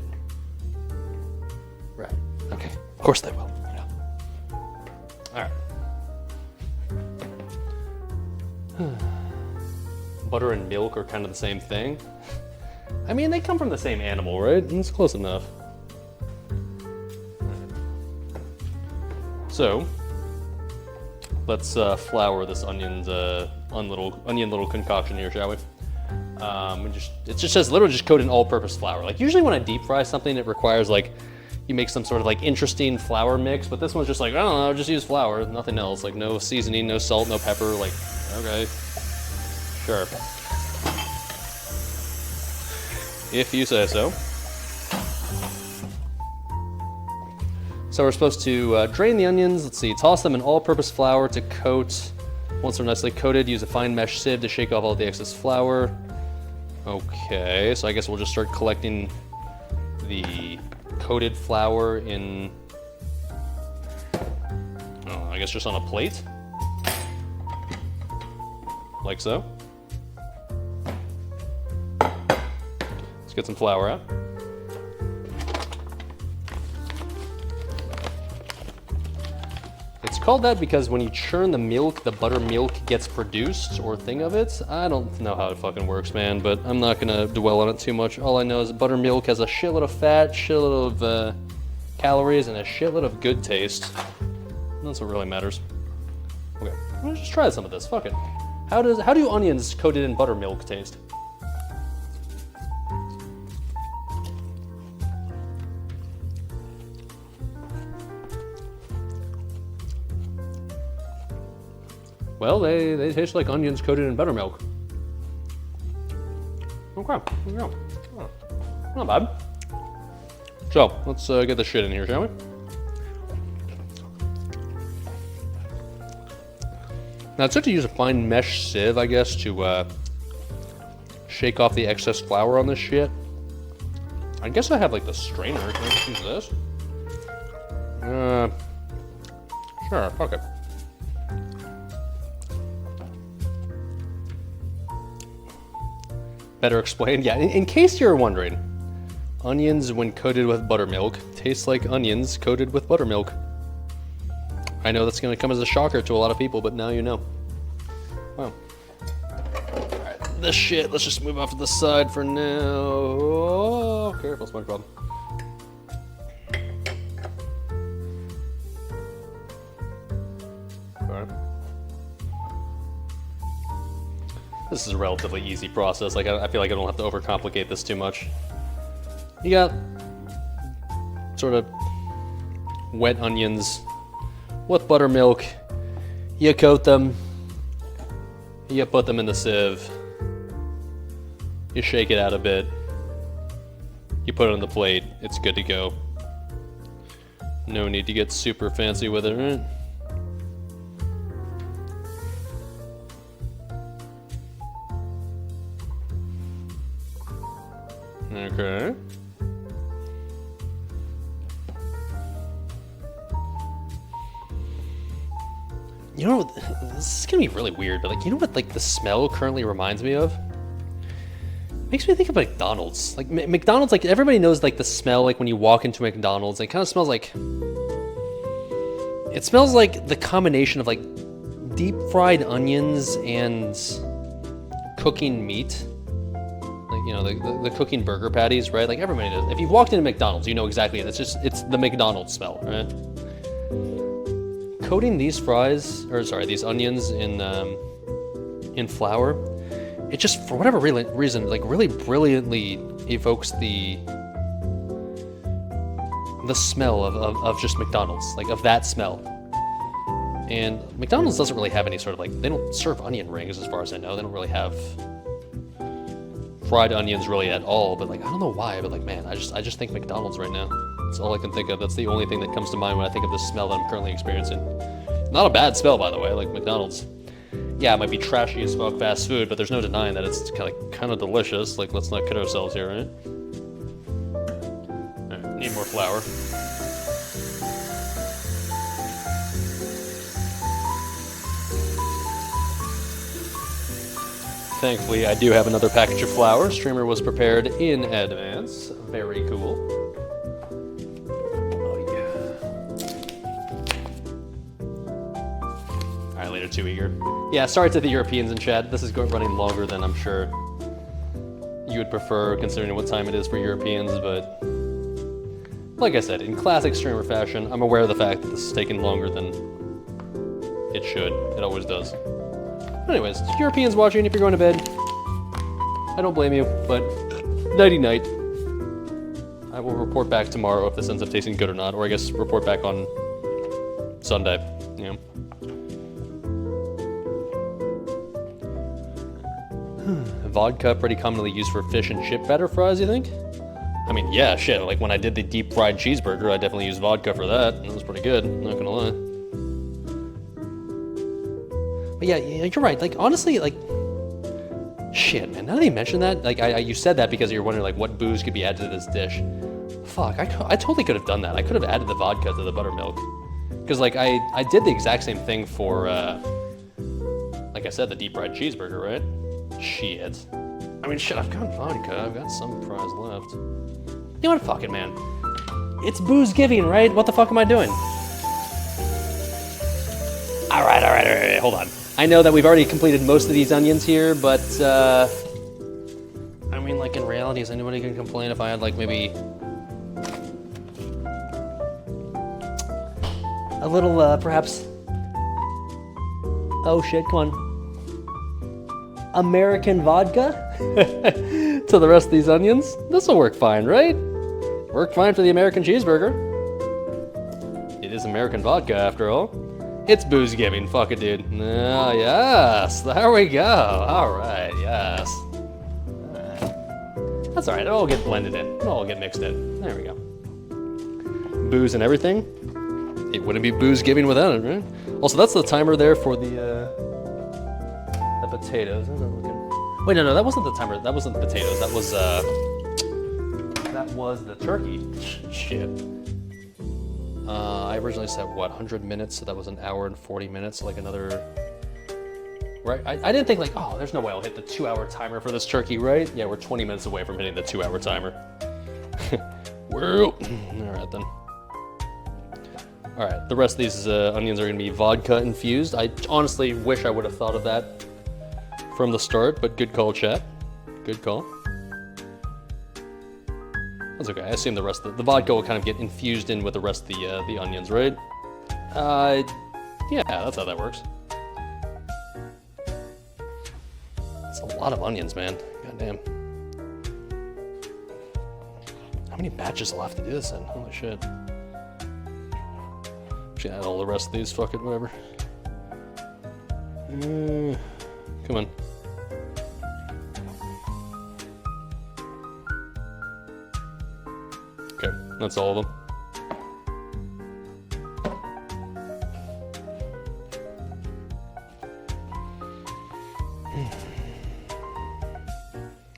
Right. Okay. Of course they will. Yeah. All right. Butter and milk are kind of the same thing. I mean, they come from the same animal, right? It's close enough. So, let's flour this onion little concoction here, shall we? It just says literally just coat in all-purpose flour. Like usually when I deep fry something, it requires like you make some sort of like interesting flour mix, but this one's just like, I don't know, just use flour, nothing else. Like no seasoning, no salt, no pepper. Like, okay, sure. If you say so. So we're supposed to drain the onions, let's see, toss them in all-purpose flour to coat. Once they're nicely coated, use a fine mesh sieve to shake off all the excess flour. Okay, so I guess we'll just start collecting the coated flour in, I guess just on a plate. Like so. Let's get some flour out. It's called that because when you churn the milk, the buttermilk gets produced, or thing of it. I don't know how it fucking works, man, but I'm not gonna dwell on it too much. All I know is buttermilk has a shitload of fat, shitload of calories, and a shitload of good taste. That's what really matters. Okay, let's just try some of this. Fuck it. How do onions coated in buttermilk taste? Well, they taste like onions coated in buttermilk. Okay, there you go. Oh, not bad. So, let's get the shit in here, shall we? Now, it's good to use a fine mesh sieve, I guess, to shake off the excess flour on this shit. I guess I have, like, the strainer. Can I just use this? Sure, fuck it. Better explained? Yeah, in case you're wondering, onions when coated with buttermilk taste like onions coated with buttermilk. I know that's gonna come as a shocker to a lot of people, but now you know. Wow. Alright, this shit, let's just move off to the side for now. Oh, careful, SpongeBob. Alright. This is a relatively easy process. Like, I feel like I don't have to overcomplicate this too much. You got sort of wet onions with buttermilk. You coat them. You put them in the sieve. You shake it out a bit. You put it on the plate. It's good to go. No need to get super fancy with it, right? Okay. You know, this is gonna be really weird, but like, you know what, like, the smell currently reminds me of? Makes me think of McDonald's. Like, McDonald's, like, everybody knows, like, the smell, like, when you walk into McDonald's, it kind of smells like... It smells like the combination of, like, deep fried onions and cooking meat. You know, the cooking burger patties, right? Like, everybody does. If you've walked into McDonald's, you know exactly. It's the McDonald's smell, right? Coating these these onions in flour, it just, for whatever reason, like, really brilliantly evokes the smell of just McDonald's, like, of that smell. And McDonald's doesn't really have any sort of, like, they don't serve onion rings as far as I know. They don't really have fried onions really at all, but like, I don't know why, but like, man, I just think McDonald's right now. That's all I can think of. That's the only thing that comes to mind when I think of the smell that I'm currently experiencing. Not a bad smell, by the way, like McDonald's. Yeah, it might be trashy as fuck fast food, but there's no denying that it's kind of delicious. Like, let's not kid ourselves here, right? Alright, need more flour. Thankfully, I do have another package of flour. Streamer was prepared in advance. Very cool. Oh, yeah. Alright, later, too eager. Yeah, sorry to the Europeans in chat. This is running longer than I'm sure you would prefer, considering what time it is for Europeans, but like I said, in classic streamer fashion, I'm aware of the fact that this is taking longer than it should. It always does. Anyways, Europeans watching, if you're going to bed, I don't blame you, but nighty-night. I will report back tomorrow if this ends up tasting good or not, or I guess report back on Sunday, you know. Vodka, pretty commonly used for fish and chip batter fries, you think? I mean, yeah, shit, like when I did the deep fried cheeseburger, I definitely used vodka for that, and it was pretty good, not gonna lie. But yeah, you're right. Like, honestly, like, shit, man. Now that you mention that, like, you said that because you're wondering, like, what booze could be added to this dish. Fuck, I totally could have done that. I could have added the vodka to the buttermilk. Because, like, I did the exact same thing for, like I said, the deep fried cheeseburger, right? Shit. I mean, shit, I've got vodka. I've got some fries left. You know what? Fuck it, man. It's booze giving, right? What the fuck am I doing? All right. Hold on. I know that we've already completed most of these onions here, but, I mean, like, in reality, is anybody gonna complain if I had, like, maybe a little, perhaps Oh shit, come on. American vodka to the rest of these onions. This will work fine, right? Work fine for the American cheeseburger. It is American vodka after all. It's booze giving. Fuck it, dude. Ah, yes. There we go. All right. Yes. That's all right. It'll all get blended in. It'll all get mixed in. There we go. Booze and everything. It wouldn't be booze giving without it, right? Also, that's the timer there for the potatoes. Wait, no, that wasn't the timer. That wasn't the potatoes. That was the turkey. Shit. I originally said what, 100 minutes, so that was an hour and 40 minutes, like another. Right? I didn't think like, oh, there's no way I'll hit the 2-hour timer for this turkey, right? Yeah, we're 20 minutes away from hitting the 2-hour timer. Well, all right then. All right, the rest of these onions are gonna be vodka infused. I honestly wish I would have thought of that from the start, but good call, chat. Good call. That's okay. I assume the rest of the vodka will kind of get infused in with the rest of the onions, right? Yeah, that's how that works. That's a lot of onions, man. Goddamn. How many batches will I have to do this in? Holy shit. Should add all the rest of these. Fuck it, whatever. Come on. Okay, that's all of them.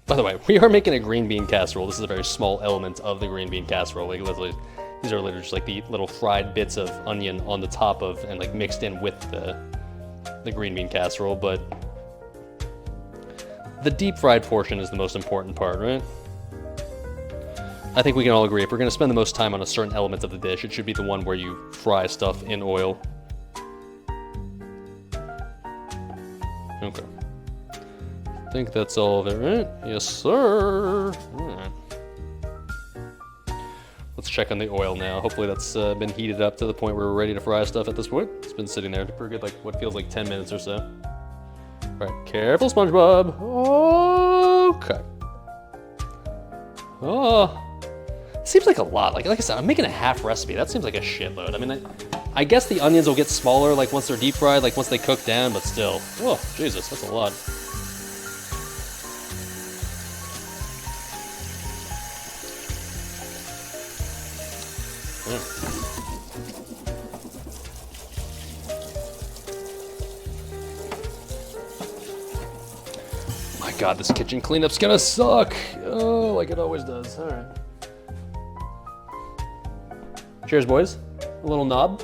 By the way, we are making a green bean casserole. This is a very small element of the green bean casserole. Like literally, these are literally just like the little fried bits of onion on the top of and like mixed in with the green bean casserole. But the deep fried portion is the most important part, right? I think we can all agree if we're going to spend the most time on a certain element of the dish, it should be the one where you fry stuff in oil. Okay. I think that's all of it, right? Yes, sir. Alright. Let's check on the oil now. Hopefully that's been heated up to the point where we're ready to fry stuff at this point. It's been sitting there for a good, like, what feels like 10 minutes or so. Alright, careful, SpongeBob. Okay. Oh. Seems like a lot. Like I said, I'm making a half recipe. That seems like a shitload. I mean, I guess the onions will get smaller, like once they're deep fried, like once they cook down, but still. Oh, Jesus, that's a lot. My God, this kitchen cleanup's gonna suck. Oh, like it always does. All right. Cheers, boys. A little knob.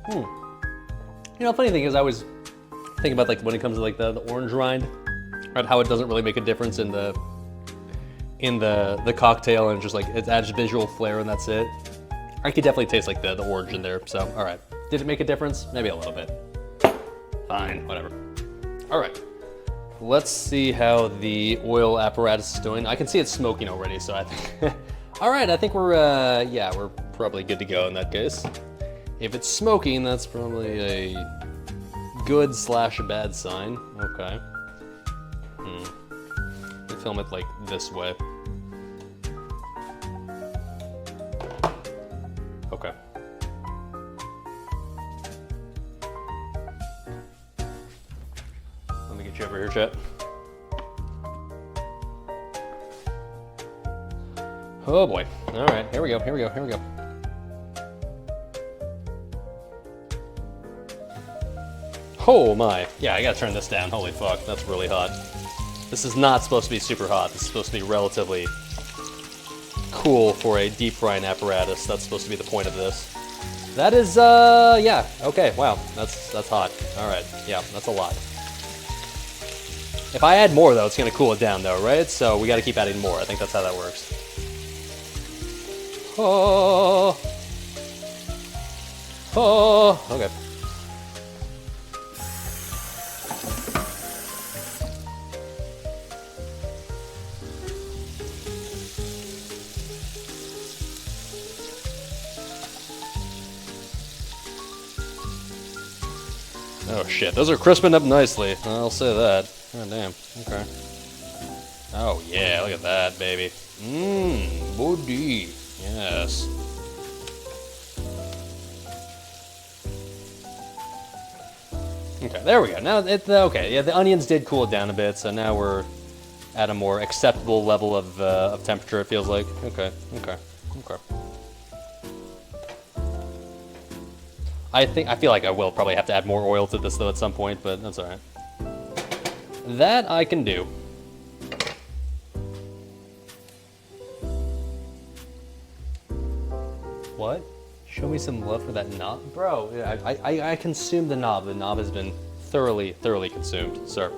You know, funny thing is, I always think about like when it comes to like the orange rind, right? How it doesn't really make a difference in the cocktail, and just like it adds visual flair, and that's it. I could definitely taste like the orange in there. So, all right. Did it make a difference? Maybe a little bit. Fine, whatever. All right. Let's see how the oil apparatus is doing. I can see it's smoking already, so I think... All right, I think we're, yeah, we're probably good to go in that case. If it's smoking, that's probably a good / a bad sign. Okay. Let me film it like this way. Okay. Let me get you over here, chat. Oh boy. All right, here we go, here we go, here we go. Oh my. Yeah, I gotta turn this down. Holy fuck, that's really hot. This is not supposed to be super hot. This is supposed to be relatively cool for a deep frying apparatus. That's supposed to be the point of this. That is, yeah, okay, wow, that's hot. All right, yeah, that's a lot. If I add more though, it's gonna cool it down though, right? So we gotta keep adding more. I think that's how that works. Oh, oh, okay. Oh shit, those are crisping up nicely. I'll say that. Oh damn. Okay. Oh yeah, look at that, baby. Mmm, body. Yes. Okay, there we go. Now it's okay. Yeah, the onions did cool it down a bit, so now we're at a more acceptable level of temperature. It feels like. Okay. I feel like I will probably have to add more oil to this though at some point, but that's all right. That I can do. What? Show me some love for that knob, bro. Yeah, I consumed the knob. The knob has been thoroughly consumed, sir.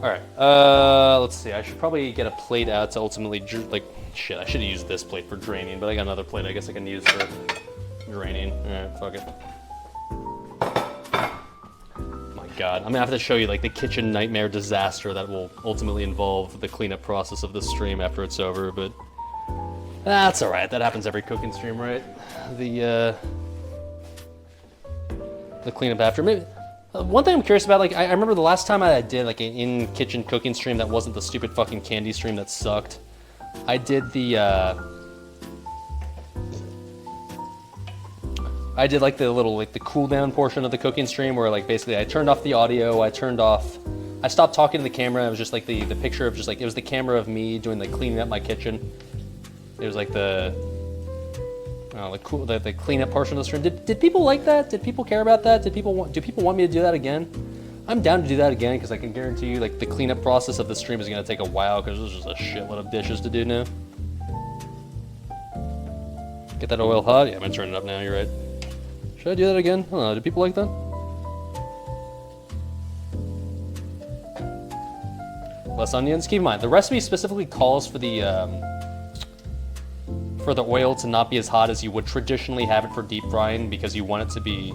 All right. Let's see. I should probably get a plate out to ultimately shit. I should have used this plate for draining, but I got another plate. I guess I can use for draining. All right. Fuck it. My God, I'm gonna have to show you like the kitchen nightmare disaster that will ultimately involve the cleanup process of the stream after it's over, but. That's all right. That happens every cooking stream, right? The cleanup after. Maybe one thing I'm curious about, like I remember the last time I did like an in-kitchen cooking stream that wasn't the stupid fucking candy stream that sucked. I did the like the little like the cool down portion of the cooking stream where like basically I turned off the audio, I stopped talking to the camera. It was just like the picture of just like it was the camera of me doing like cleaning up my kitchen. It was like the cleanup portion of the stream. Did people like that? Did people care about that? Do people want me to do that again? I'm down to do that again because I can guarantee you like the cleanup process of the stream is gonna take a while because there's just a shitload of dishes to do now. Get that oil hot? Yeah, I'm gonna turn it up now. You're right. Should I do that again? I don't know. Do people like that? Less onions. Keep in mind the recipe specifically calls for the oil to not be as hot as you would traditionally have it for deep frying because you want it to be,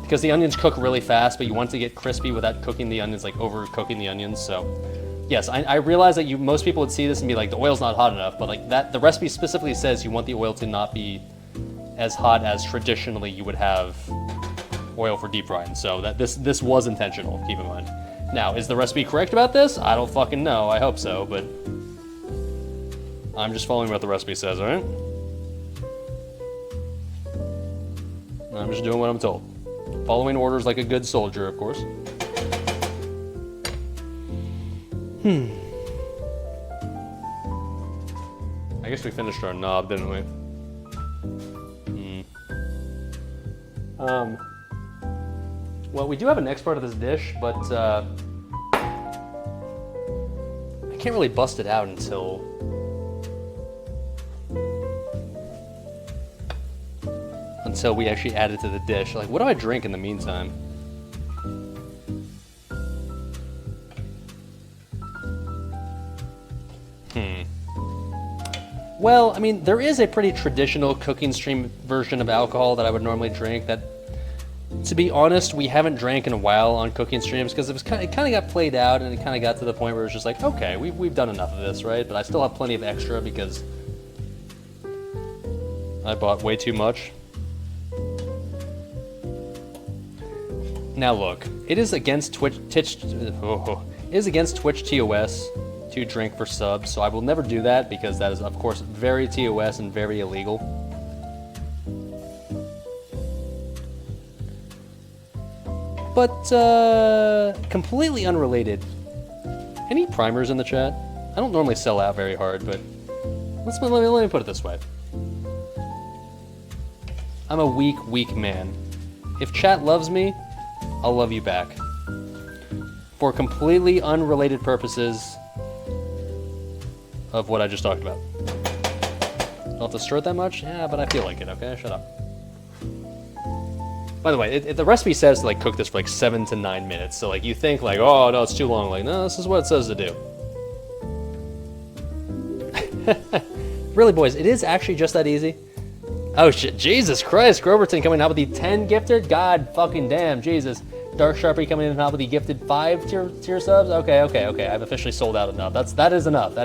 because the onions cook really fast, but you want it to get crispy without cooking the onions, like overcooking the onions. So, yes, I realize that most people would see this and be like, the oil's not hot enough, but like that, the recipe specifically says you want the oil to not be as hot as traditionally you would have oil for deep frying. So that this was intentional. Keep in mind. Now, is the recipe correct about this? I don't fucking know. I hope so, but. I'm just following what the recipe says, alright? I'm just doing what I'm told. Following orders like a good soldier, of course. I guess we finished our knob, didn't we? Well, we do have a next part of this dish, but I can't really bust it out until we actually add it to the dish. Like, what do I drink in the meantime? Well, I mean, there is a pretty traditional cooking stream version of alcohol that I would normally drink that, to be honest, we haven't drank in a while on cooking streams because it kind of got played out and it kind of got to the point where it's just like, okay, we've done enough of this, right? But I still have plenty of extra because I bought way too much. Now look, it is against Twitch TOS to drink for subs, so I will never do that because that is, of course, very TOS and very illegal. But completely unrelated. Any primers in the chat? I don't normally sell out very hard, but let me put it this way. I'm a weak man. If chat loves me, I'll love you back. For completely unrelated purposes of what I just talked about. Don't have to stir it that much? Yeah, but I feel like it, okay? Shut up. By the way, the recipe says to like cook this for like 7 to 9 minutes. So like you think like, oh no, it's too long. Like, no, this is what it says to do. Really, boys, it is actually just that easy. Oh shit, Jesus Christ, Groverton coming out with the 10 gifted? God fucking damn, Jesus. Dark Sharpie coming in out with the gifted 5 tier subs? Okay, I've officially sold out enough. That is enough,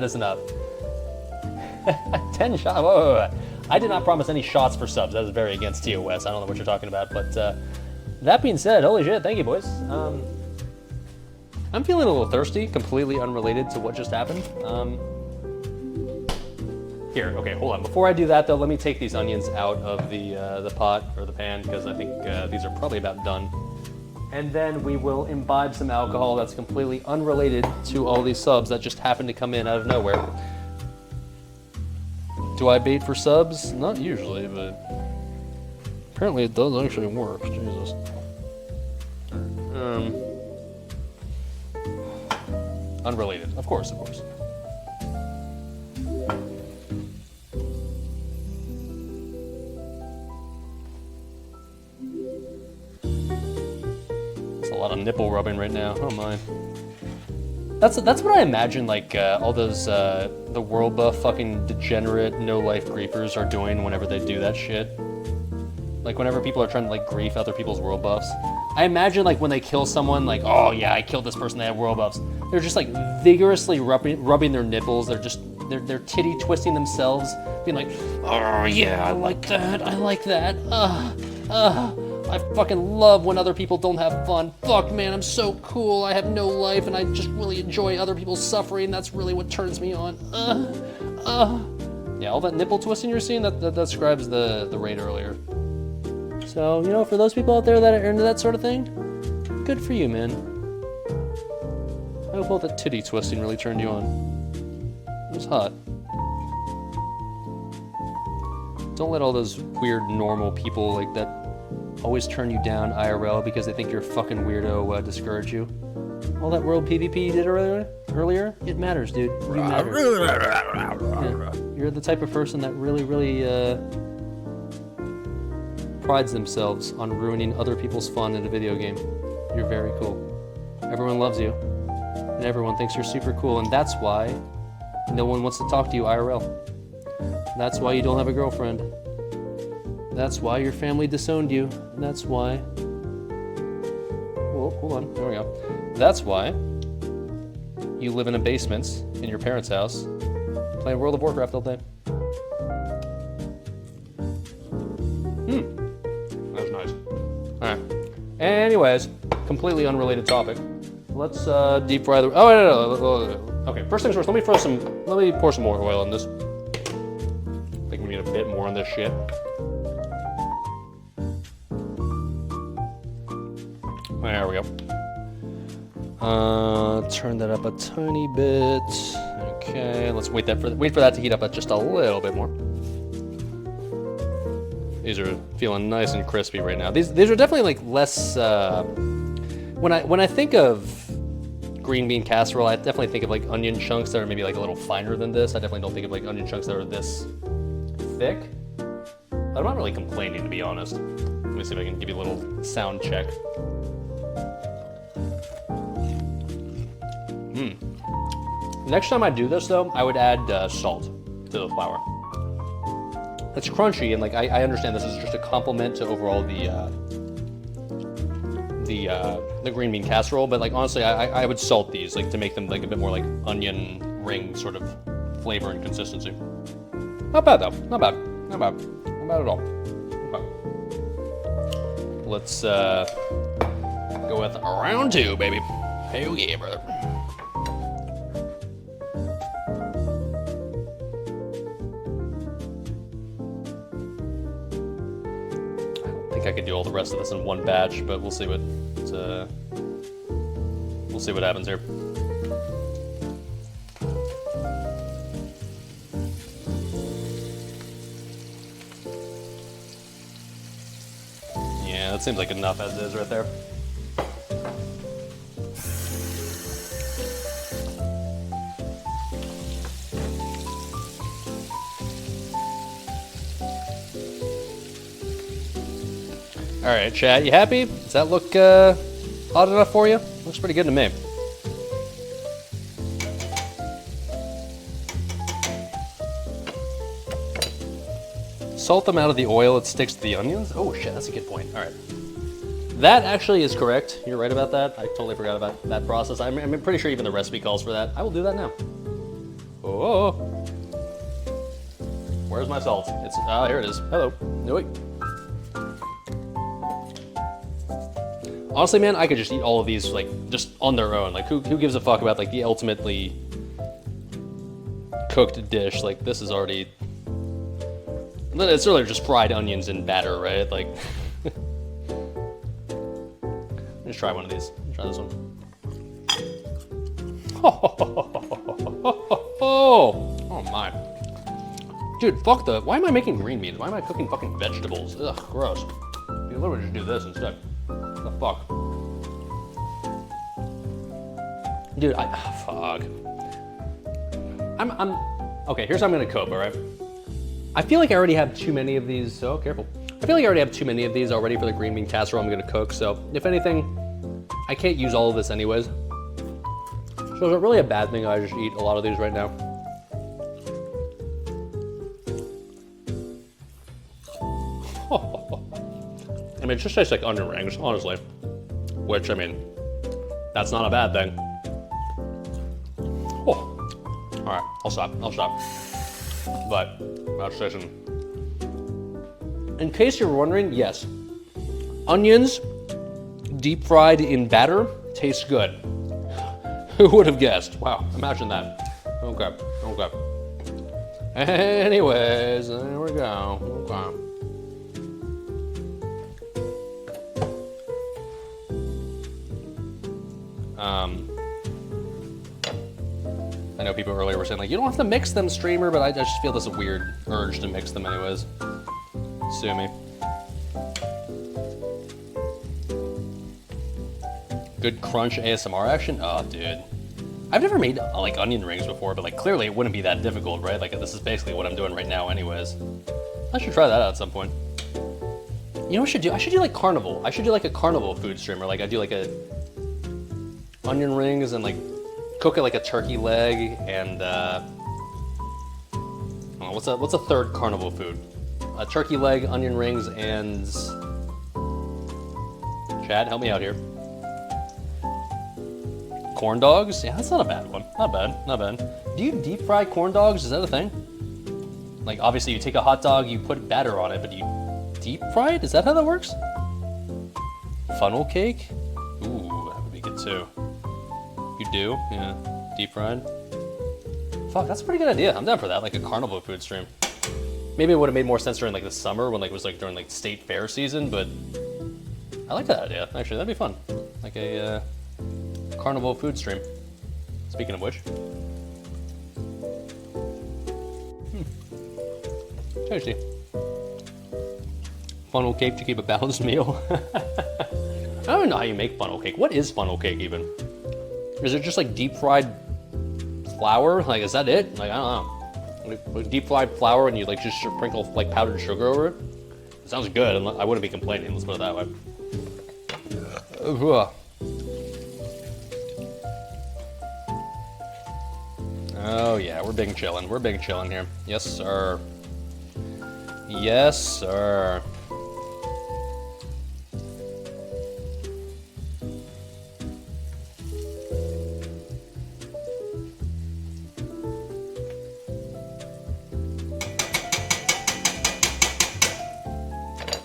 10 shots, whoa. I did not promise any shots for subs. That is very against TOS. I don't know what you're talking about, but that being said, holy shit, thank you, boys. I'm feeling a little thirsty, completely unrelated to what just happened. Here, okay, hold on. Before I do that, though, let me take these onions out of the pot or the pan, because I think these are probably about done. And then we will imbibe some alcohol that's completely unrelated to all these subs that just happen to come in out of nowhere. Do I bait for subs? Not usually, but apparently it does actually work. Jesus. Unrelated, of course, of course. It's a lot of nipple rubbing right now. Oh my. That's what I imagine, like, all those, the world buff fucking degenerate, no-life griefers are doing whenever they do that shit. Like, whenever people are trying to, like, grief other people's world buffs. I imagine, like, when they kill someone, like, oh, yeah, I killed this person, they have world buffs. They're just, like, vigorously rubbing their nipples. They're titty twisting themselves, being like, oh, yeah, I like that, I fucking love when other people don't have fun. Fuck, man, I'm so cool. I have no life, and I just really enjoy other people's suffering. That's really what turns me on. Yeah, all that nipple twisting you're seeing, that describes the raid earlier. So, you know, for those people out there that are into that sort of thing, good for you, man. I hope all that titty twisting really turned you on. It was hot. Don't let all those weird normal people like that always turn you down IRL because they think you're a fucking weirdo discourage you. All that world PvP you did earlier, it matters, dude. You matter. Yeah. You're the type of person that really prides themselves on ruining other people's fun in a video game. You're very cool. Everyone loves you, and everyone thinks you're super cool, and that's why no one wants to talk to you IRL. That's why you don't have a girlfriend. That's why your family disowned you. That's why... Whoa, hold on, there we go. That's why you live in a basement in your parents' house playing World of Warcraft all day. That's nice. Alright. Anyways, completely unrelated topic. Let's deep fry the... Oh, no. Okay, first things first, let me pour some more oil in this. I think we need a bit more on this shit. There we go. Turn that up a tiny bit. Okay, let's wait for that to heat up just a little bit more. These are feeling nice and crispy right now. These are definitely like less. When I think of green bean casserole, I definitely think of like onion chunks that are maybe like a little finer than this. I definitely don't think of like onion chunks that are this thick. I'm not really complaining, to be honest. Let me see if I can give you a little sound check. Next time I do this, though, I would add salt to the flour. It's crunchy, and like I understand this is just a compliment to overall the green bean casserole, but like honestly, I would salt these like to make them like a bit more like onion ring sort of flavor and consistency. Not bad though. Not bad at all. Okay. Let's go with round two, baby. Hell yeah, brother. I could do all the rest of this in one batch, but we'll see what happens here. Yeah, that seems like enough as is right there. All right, chat, you happy? Does that look hot enough for you? Looks pretty good to me. Salt them out of the oil, it sticks to the onions? Oh shit, that's a good point. All right. That actually is correct. You're right about that. I totally forgot about that process. I'm pretty sure even the recipe calls for that. I will do that now. Oh. Where's my salt? It's, here it is. Hello. No, wait. Honestly, man, I could just eat all of these, like, just on their own. Like, who gives a fuck about, like, the ultimately cooked dish? Like, this is already... It's really just fried onions and batter, right? Like... Let's try one of these. Try this one. Oh my. Dude, fuck the... Why am I making green beans? Why am I cooking fucking vegetables? Ugh, gross. You can literally just do this instead. The fuck? Dude, fuck. Okay, here's how I'm gonna cope, alright? I feel like I already have too many of these, so careful. I feel like I already have too many of these already for the green bean casserole I'm gonna cook, so if anything, I can't use all of this anyways. So is it really a bad thing I just eat a lot of these right now? I mean, it just tastes like onion rings, honestly. Which, I mean, that's not a bad thing. Oh. All right, I'll stop. But, that's station. In case you're wondering, yes, onions deep fried in batter tastes good. Who would have guessed? Wow, imagine that. Okay. Anyways, there we go. Okay. I know people earlier were saying, like, you don't have to mix them, streamer, but I just feel this weird urge to mix them anyways. Sue me. Good crunch ASMR action? Oh, dude. I've never made, like, onion rings before, but, like, clearly it wouldn't be that difficult, right? Like, this is basically what I'm doing right now anyways. I should try that out at some point. You know what I should do? I should do, like, carnival. I should do, like, a carnival food streamer. Like, I do, like, a onion rings and, like, cook it like a turkey leg and, what's a third carnival food? A turkey leg, onion rings, and... Chad, help me out here. Corn dogs? Yeah, that's not a bad one. Not bad. Do you deep fry corn dogs? Is that a thing? Like, obviously you take a hot dog, you put batter on it, but you deep fry it? Is that how that works? Funnel cake? Ooh, that would be good too. You do? Yeah. Deep fried? Fuck, that's a pretty good idea. I'm down for that, like a carnival food stream. Maybe it would have made more sense during like the summer when like it was like during like state fair season, but I like that idea. Actually, that'd be fun. Like a carnival food stream. Speaking of which. Tasty. Funnel cake to keep a balanced meal. I don't know how you make funnel cake. What is funnel cake even? Is it just like deep fried flour? Like, is that it? Like, I don't know. Like deep fried flour and you like just sprinkle like powdered sugar over it? It sounds good. I wouldn't be complaining. Let's put it that way. Oh yeah, we're big chillin'. We're big chillin' here. Yes, sir. Yes, sir.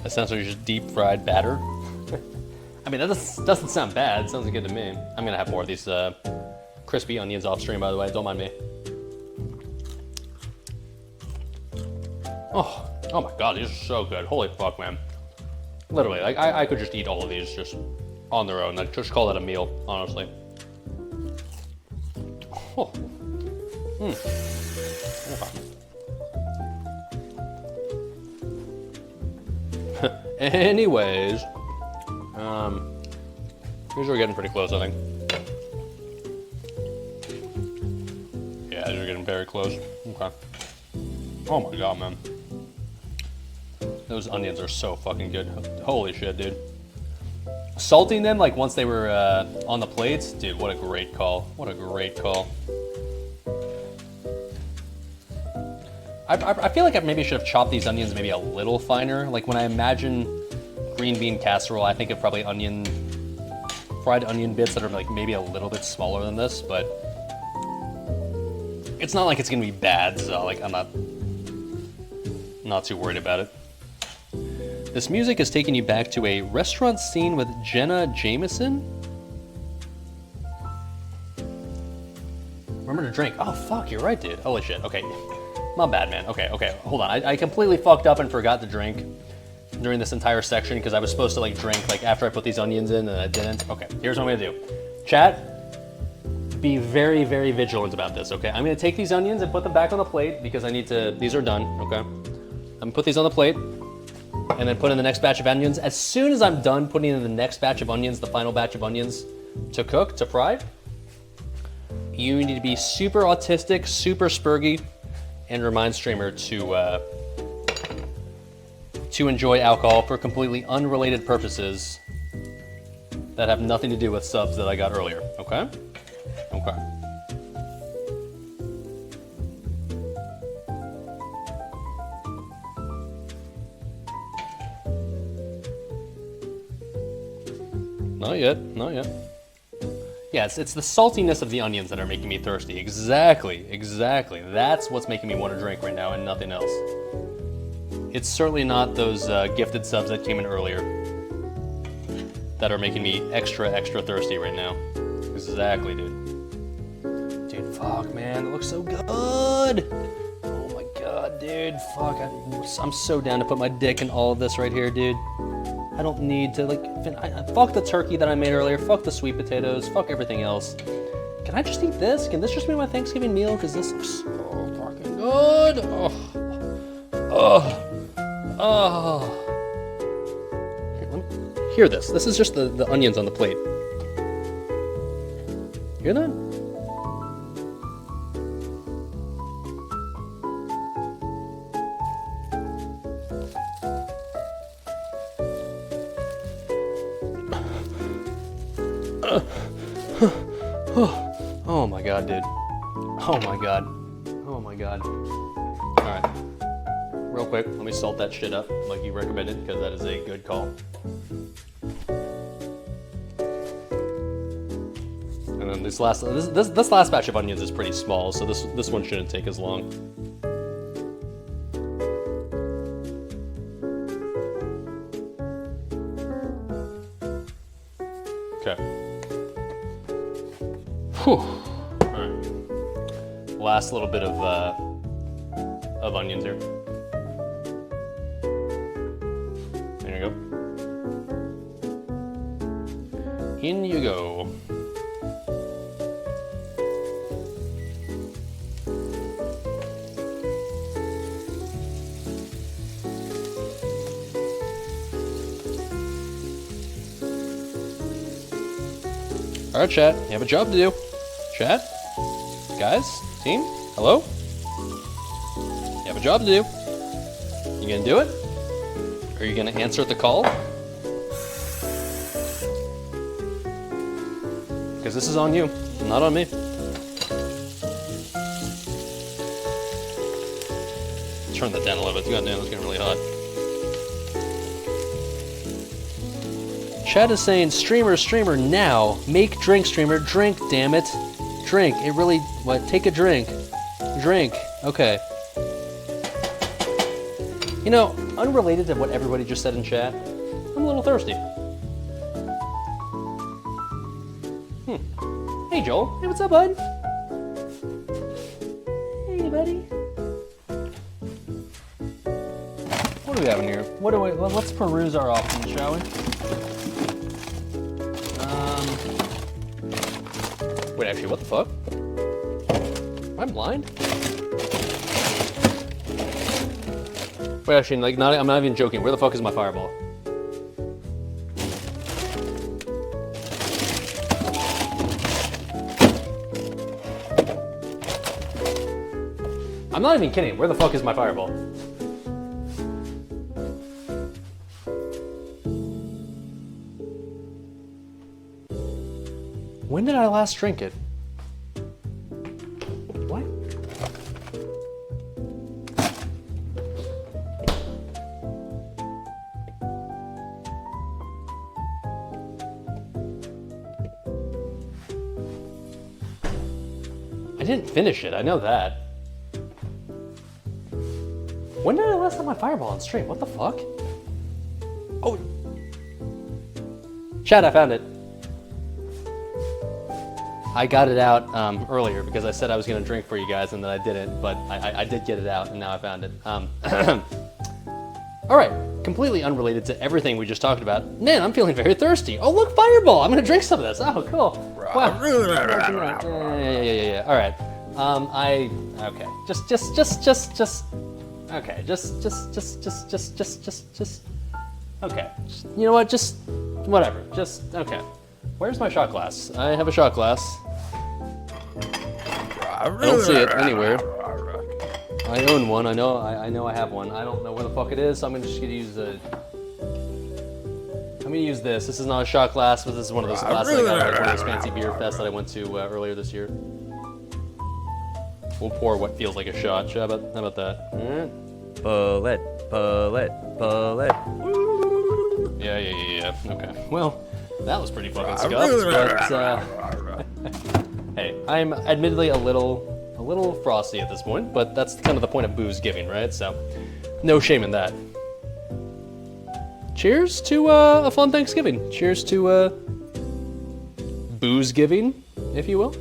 Essentially just deep fried batter. I mean, that doesn't sound bad. It sounds good to me. I'm gonna have more of these crispy onions off stream, by the way. Don't mind me. Oh my god, these are so good. Holy fuck, man. Literally, like I could just eat all of these just on their own. Like, just call it a meal, honestly. Oh. Anyways, these are getting pretty close, I think. Yeah, these are getting very close. Okay. Oh my god, man. Those onions are so fucking good. Holy shit, dude. Salting them, like, once they were on the plates, dude, what a great call. What a great call. I feel like I maybe should have chopped these onions maybe a little finer. Like, when I imagine green bean casserole, I think of probably fried onion bits that are like maybe a little bit smaller than this, but it's not like it's gonna be bad, so like I'm not not too worried about it. This music is taking you back to a restaurant scene with Jenna Jameson. Remember to drink. Oh, fuck, you're right, dude. Holy shit. Okay. My bad, man. Okay, hold on. I completely fucked up and forgot to drink during this entire section because I was supposed to like drink like after I put these onions in and I didn't. Okay, here's what I'm gonna do. Chat, be very, very vigilant about this, okay? I'm gonna take these onions and put them back on the plate because I need to, these are done, okay? I'm gonna put these on the plate and then put in the next batch of onions. As soon as I'm done putting in the next batch of onions, the final batch of onions to cook, to fry, you need to be super autistic, super spurgy, and remind streamer to enjoy alcohol for completely unrelated purposes that have nothing to do with subs that I got earlier, okay? Okay. Not yet, not yet. Yeah, it's the saltiness of the onions that are making me thirsty. Exactly. That's what's making me want to drink right now and nothing else. It's certainly not those gifted subs that came in earlier that are making me extra thirsty right now. Exactly, dude. Dude, fuck, man, it looks so good. Oh my god, dude, fuck. I'm so down to put my dick in all of this right here, dude. I don't need to, like, fuck the turkey that I made earlier, fuck the sweet potatoes, fuck everything else. Can I just eat this? Can this just be my Thanksgiving meal? Because this looks so fucking good. Here, let me hear this. This is just the onions on the plate. Hear that? Oh my god, dude. Oh my god. Oh my god. Alright. Real quick, let me salt that shit up like you recommended, because that is a good call. And then this last batch of onions is pretty small, so this one shouldn't take as long. Okay. Whew. All right. Last little bit of onions here. There you go. In you go. All right, chat. You have a job to do. Chat? Guys? Team? Hello? You have a job to do. You gonna do it? Are you gonna answer the call? Because this is on you, not on me. Turn that down a little bit. God damn, it's getting really hot. Chat is saying, streamer, now. Make drink, streamer. Drink, damn it. Drink. It really, what? Take a drink. Drink. Okay. You know, unrelated to what everybody just said in chat, I'm a little thirsty. Hey, Joel. Hey, what's up, bud? Hey, buddy. What do we have in here? Well, let's peruse our options, shall we? Wait, actually, what the fuck? Am I blind? Wait, actually, like, I'm not even joking. Where the fuck is my fireball? I'm not even kidding. Where the fuck is my fireball? When did I last drink it? What? I didn't finish it, I know that. When did I last have my fireball on stream? What the fuck? Oh. Chat, I found it. I got it out earlier because I said I was gonna drink for you guys and then I didn't, but I did get it out and now I found it. All right, completely unrelated to everything we just talked about. Man, I'm feeling very thirsty. Oh, look, fireball. I'm gonna drink some of this. Oh, cool. Wow. Yeah. All right. Okay. Just. Okay. Just. Okay. You know what? Just whatever. Just okay. Where's my shot glass? I have a shot glass. I don't see it anywhere. I own one. I know I have one. I don't know where the fuck it is, so I'm just gonna use the. I'm gonna use this. This is not a shot glass, but this is one of those glasses I got at one of those fancy beer fests that I went to earlier this year. We'll pour what feels like a shot. How about that? Bullet. Yeah. Okay. Well, that was pretty fucking scuffed, but hey, I'm admittedly a little frosty at this point, but that's kind of the point of booze giving, right? So, no shame in that. Cheers to a fun Thanksgiving. Cheers to booze giving, if you will.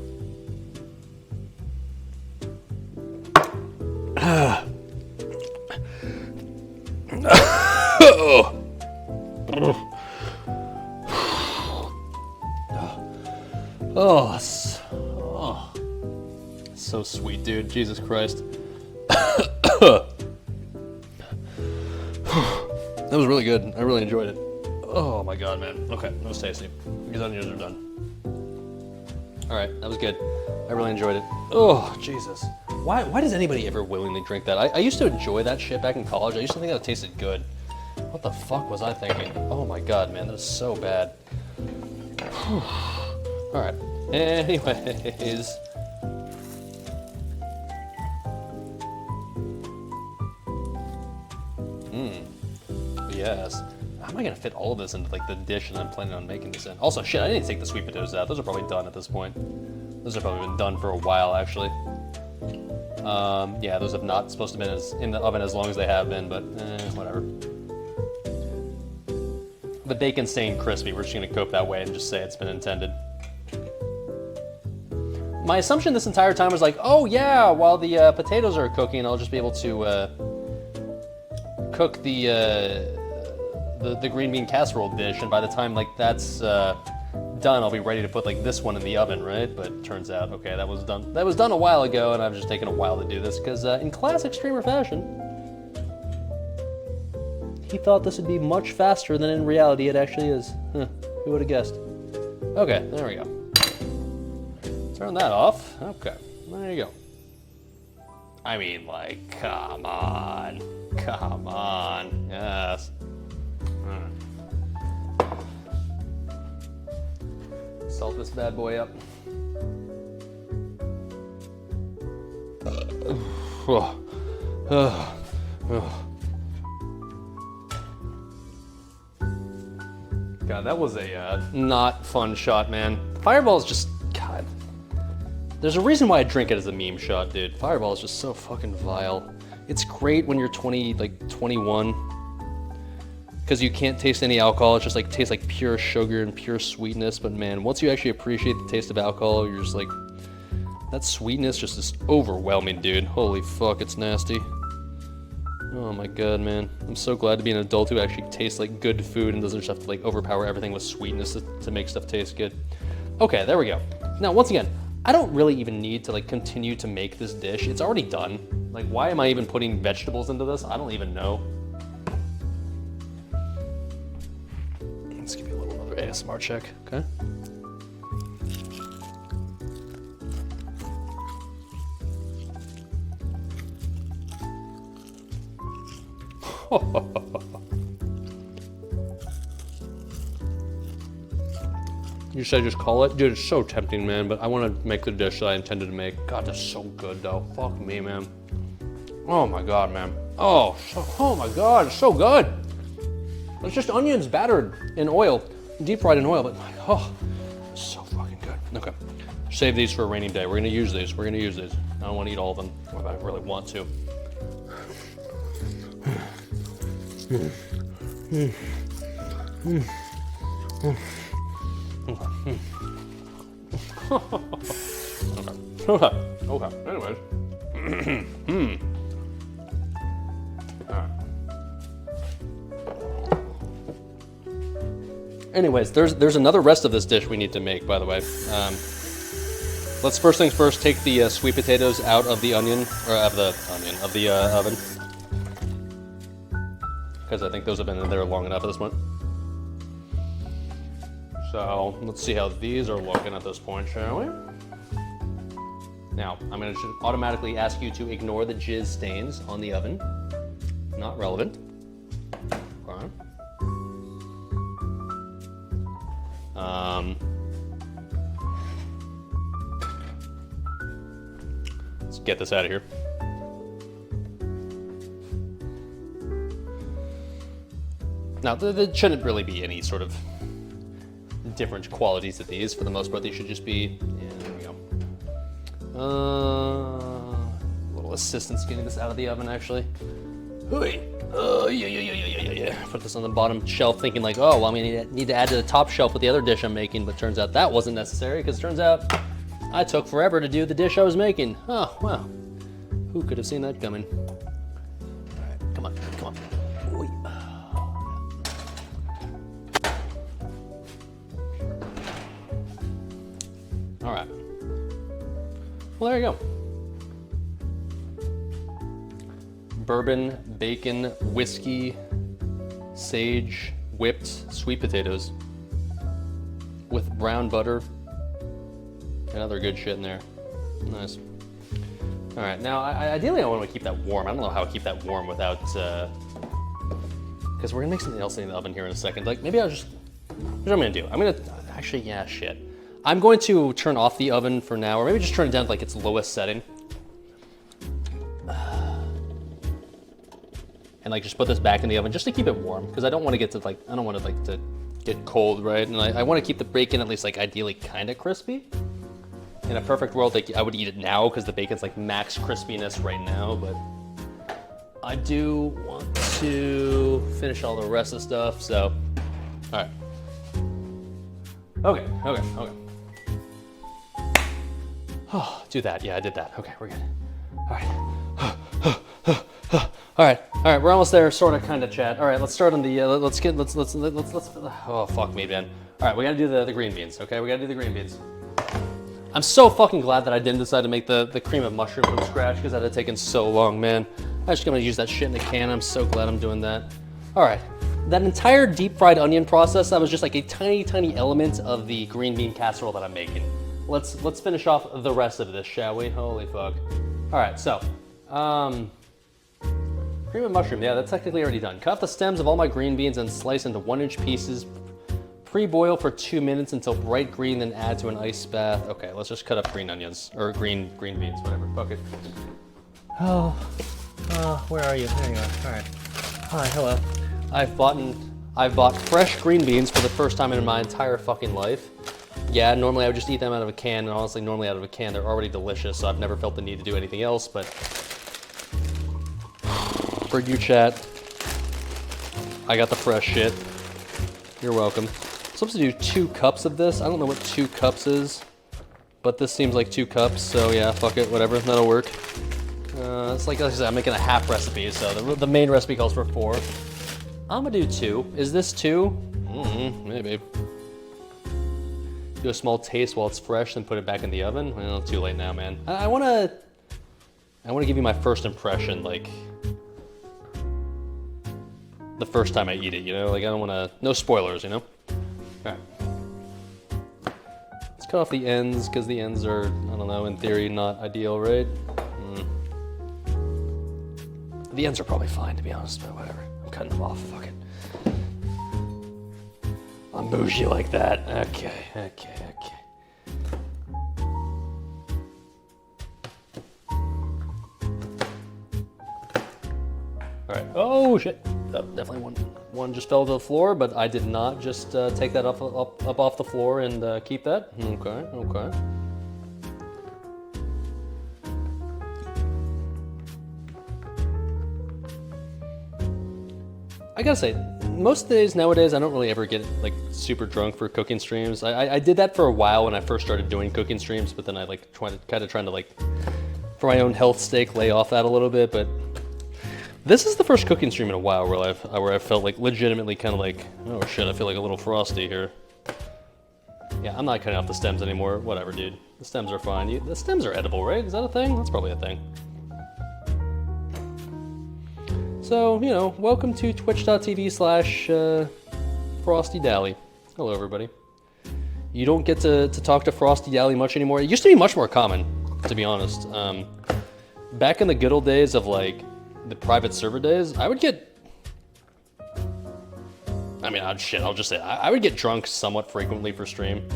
So sweet, dude. Jesus Christ. That was really good. I really enjoyed it. Oh my god, man. Okay, that was tasty. These onions are done. Alright, that was good. I really enjoyed it. Oh, Jesus. Why does anybody ever willingly drink that? I used to enjoy that shit back in college. I used to think that it tasted good. What the fuck was I thinking? Oh my god, man, that is so bad. Alright. Anyways. Yes. How am I gonna fit all of this into like the dish that I'm planning on making this in? Also, shit, I didn't take the sweet potatoes out. Those are probably done at this point. Those have probably been done for a while, actually. Yeah, those have not supposed to have been in the oven as long as they have been, but whatever. The bacon's staying crispy. We're just gonna cope that way and just say it's been intended. My assumption this entire time was like, oh yeah, while the potatoes are cooking, I'll just be able to cook the green bean casserole dish, and by the time like that's done, I'll be ready to put like this one in the oven, right? But turns out, okay, that was done a while ago, and I've just taken a while to do this because in classic streamer fashion, he thought this would be much faster than in reality it actually is. Huh, who would have guessed? Okay, there we go. Turn that off. Okay, there you go. I mean, like, come on, yes. Salt this bad boy up. God, that was a not fun shot, man. Fireball is just, God. There's a reason why I drink it as a meme shot, dude. Fireball is just so fucking vile. It's great when you're 21, because you can't taste any alcohol. It just like tastes like pure sugar and pure sweetness. But man, once you actually appreciate the taste of alcohol, you're just like, that sweetness just is overwhelming, dude. Holy fuck, it's nasty. Oh my god, man. I'm so glad to be an adult who actually tastes like good food and doesn't just have to like overpower everything with sweetness to make stuff taste good. Okay, there we go. Now, once again, I don't really even need to like continue to make this dish. It's already done. Like, why am I even putting vegetables into this? I don't even know. Let's give you a little another ASMR check, okay? You said just call it? Dude, it's so tempting, man, but I want to make the dish that I intended to make. God, that's so good, though. Fuck me, man. Oh my god, man. Oh my god, it's so good. It's just onions battered in oil, deep fried in oil, but like, oh, it's so fucking good. Okay, save these for a rainy day. We're gonna use these. I don't want to eat all of them, but I really want to. Okay. Anyways. Anyways, there's another rest of this dish we need to make, by the way. Let's first things first take the sweet potatoes out of the oven, because I think those have been in there long enough at this point. So let's see how these are looking at this point, shall we? Now I'm going to automatically ask you to ignore the jizz stains on the oven. Not relevant. Okay. Let's get this out of here. Now, there shouldn't really be any sort of different qualities to these. For the most part, they should just be, yeah, there we go. A little assistance getting this out of the oven, actually. Yeah. Put this on the bottom shelf thinking like, oh, well, I'm gonna need to add to the top shelf with the other dish I'm making, but turns out that wasn't necessary, because it turns out I took forever to do the dish I was making. Oh, wow. Who could have seen that coming? All right, come on. Oy. All right. Well, there you go. Bourbon, bacon, whiskey, sage, whipped sweet potatoes with brown butter and other good shit in there. Nice. All right, now ideally I want to keep that warm. I don't know how to keep that warm without, because we're gonna make something else in the oven here in a second. Like maybe here's what I'm gonna do. I'm gonna, actually, yeah, shit. I'm going to turn off the oven for now, or maybe just turn it down to like its lowest setting. And like just put this back in the oven just to keep it warm, because I don't want to get to like, I don't want it like to get cold, right? And I want to keep the bacon at least like ideally kind of crispy. In a perfect world, like I would eat it now because the bacon's like max crispiness right now, but I do want to finish all the rest of the stuff, so, all right. Okay. Oh, do that, yeah, I did that. Okay, we're good. All right. All right, we're almost there, sort of, kind of, chat. All right, let's start on the, let's, oh, fuck me, man. All right, we gotta do the green beans, okay? We gotta do the green beans. I'm so fucking glad that I didn't decide to make the cream of mushroom from scratch, because that had taken so long, man. I'm just gonna use that shit in the can. I'm so glad I'm doing that. All right, that entire deep fried onion process, that was just like a tiny, tiny element of the green bean casserole that I'm making. Let's finish off the rest of this, shall we? Holy fuck. All right, so, cream of mushroom, yeah, that's technically already done. Cut off the stems of all my green beans and slice into 1-inch pieces. Pre-boil for 2 minutes until bright green, then add to an ice bath. Okay, let's just cut up green onions, or green beans, whatever, fuck it. Oh, where are you? There you are, all right. Hi, hello. I've bought fresh green beans for the first time in my entire fucking life. Yeah, normally I would just eat them out of a can, and honestly, normally out of a can, they're already delicious, so I've never felt the need to do anything else, but for you, chat, I got the fresh shit. You're welcome. Supposed to do 2 cups of this. I don't know what 2 cups is, but this seems like 2 cups, so yeah, fuck it, whatever, that'll work. It's like I said, I'm making a half recipe, so the main recipe calls for 4. I'm gonna do 2. Is this 2? Maybe. Do a small taste while it's fresh, then put it back in the oven. Well, too late now, man. I wanna give you my first impression, like the first time I eat it, you know? Like I don't wanna, no spoilers, you know? All right. Let's cut off the ends, because the ends are, I don't know, in theory not ideal, right? The ends are probably fine, to be honest, but whatever. I'm cutting them off, fuck it. I'm bougie like that. Okay. All right, oh shit. Oh, definitely one just fell to the floor, but I did not just take that up off the floor and keep that. Okay. I gotta say, most days nowadays, I don't really ever get like super drunk for cooking streams. I did that for a while when I first started doing cooking streams, but then I like trying to like, for my own health sake, lay off that a little bit. But this is the first cooking stream in a while where I felt like legitimately kind of like, oh shit, I feel like a little frosty here. Yeah, I'm not cutting off the stems anymore. Whatever, dude. The stems are fine. The stems are edible, right? Is that a thing? That's probably a thing. So, you know, welcome to twitch.tv/FrostyDali. Hello, everybody. You don't get to talk to Frosty Dali much anymore. It used to be much more common, to be honest. Back in the good old days of, like, the private server days, I would get... I mean, I'll just say, I would get drunk somewhat frequently for stream.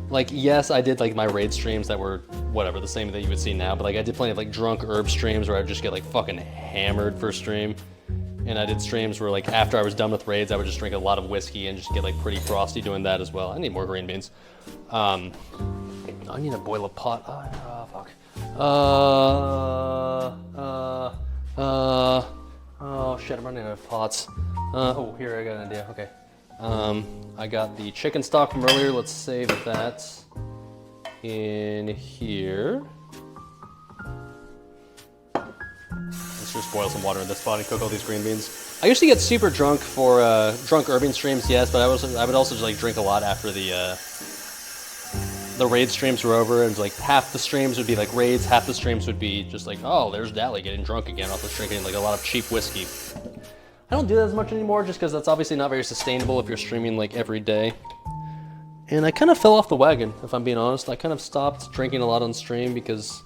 Like, yes, I did, like, my raid streams that were, whatever, the same that you would see now, but, like, I did plenty of, like, drunk herb streams where I'd just get, like, fucking hammered for stream. And I did streams where, like, after I was done with raids, I would just drink a lot of whiskey and just get, like, pretty frosty doing that as well. I need more green beans. I need to boil a pot. Oh, fuck. Oh, shit, I'm running out of pots. Oh, here, I got an idea. Okay. I got the chicken stock from earlier. Let's save that in here. Let's just boil some water in this pot and cook all these green beans. I used to get super drunk for drunk urban streams, yes, but I would also just like drink a lot after the raid streams were over, and like half the streams would be like raids, half the streams would be just like, oh, there's Dali getting drunk again off the drinking like a lot of cheap whiskey. I don't do that as much anymore just because that's obviously not very sustainable if you're streaming like every day. And I kind of fell off the wagon, if I'm being honest. I kind of stopped drinking a lot on stream because,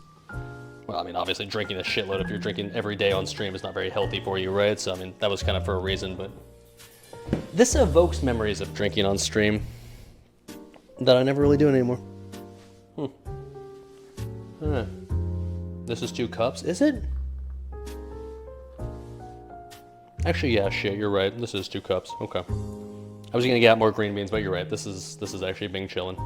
well, I mean, obviously drinking a shitload if you're drinking every day on stream is not very healthy for you, right? So, I mean, that was kind of for a reason, but this evokes memories of drinking on stream that I never really do anymore. This is 2 cups, is it? Actually, yeah, shit, you're right. This is 2 cups. Okay. I was gonna get out more green beans, but you're right. This is actually Bing chillin'.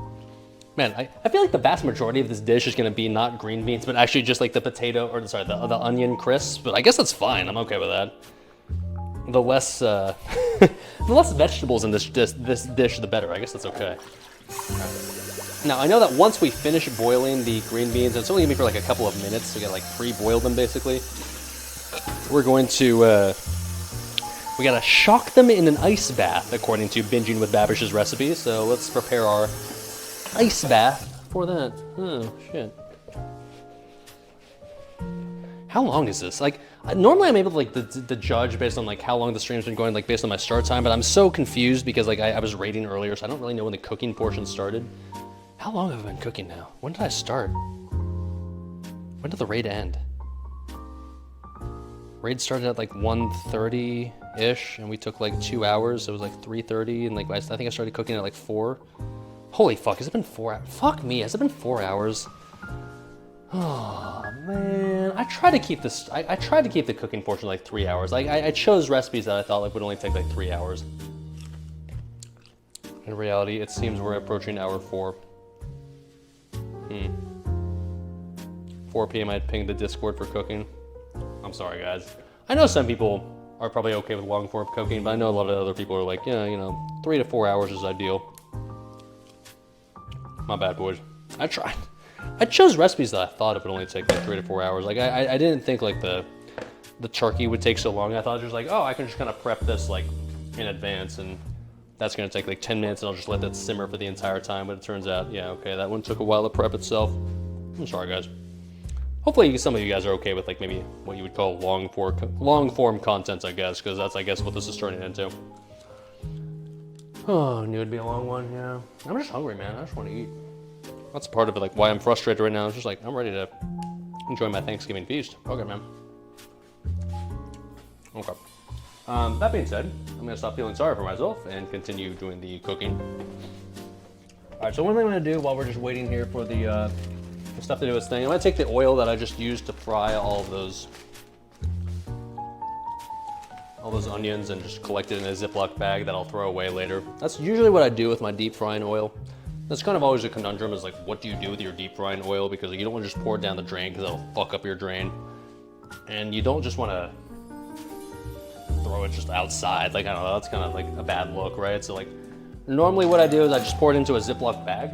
Man, I feel like the vast majority of this dish is gonna be not green beans, but actually just like the potato, or sorry, the onion crisps. But I guess that's fine. I'm okay with that. The less the less vegetables in this dish, the better. I guess that's okay. Now I know that once we finish boiling the green beans, and it's only gonna be for like a couple of minutes to get like pre-boil them basically. We're going to we gotta shock them in an ice bath according to Binging with Babish's recipe. So let's prepare our ice bath for that. Oh shit. How long is this? Like, normally I'm able to like to judge based on like how long the stream's been going, like based on my start time, but I'm so confused because like I was raiding earlier, so I don't really know when the cooking portion started. How long have I been cooking now? When did I start? When did the raid end? Raid started at like 1:30-ish, and we took like 2 hours, so it was like 3:30, and like I think I started cooking at like 4. Holy fuck, has it been 4 hours? Fuck me, has it been 4 hours? Oh man, I try to keep this. I tried to keep the cooking portion like 3 hours. Like I chose recipes that I thought like would only take like 3 hours. In reality, it seems we're approaching hour 4. 4 p.m. I pinged the Discord for cooking. I'm sorry, guys. I know some people are probably okay with long form cooking, but I know a lot of other people are like, yeah, you know, 3 to 4 hours is ideal. My bad, boys. I tried. I chose recipes that I thought it would only take like 3 to 4 hours. Like I didn't think like the turkey would take so long. I thought just like, oh, I can just kind of prep this like in advance, and that's gonna take like 10 minutes, and I'll just let that simmer for the entire time. But it turns out, yeah, okay, that one took a while to prep itself. I'm sorry, guys. Hopefully some of you guys are okay with like maybe what you would call long form content, I guess, because that's I guess what this is turning into. Oh, knew it'd be a long one, yeah. I'm just hungry, man. I just want to eat. That's part of it, like why I'm frustrated right now. It's just like I'm ready to enjoy my Thanksgiving feast. Okay, man. Okay. That being said, I'm gonna stop feeling sorry for myself and continue doing the cooking. All right. So one thing I'm gonna do while we're just waiting here for the stuff to do its thing, I'm gonna take the oil that I just used to fry all those onions and just collect it in a Ziploc bag that I'll throw away later. That's usually what I do with my deep frying oil. That's kind of always a conundrum, is like, what do you do with your deep frying oil? Because you don't want to just pour it down the drain because that'll fuck up your drain. And you don't just want to throw it just outside. Like, I don't know, that's kind of like a bad look, right? So like, normally what I do is I just pour it into a Ziploc bag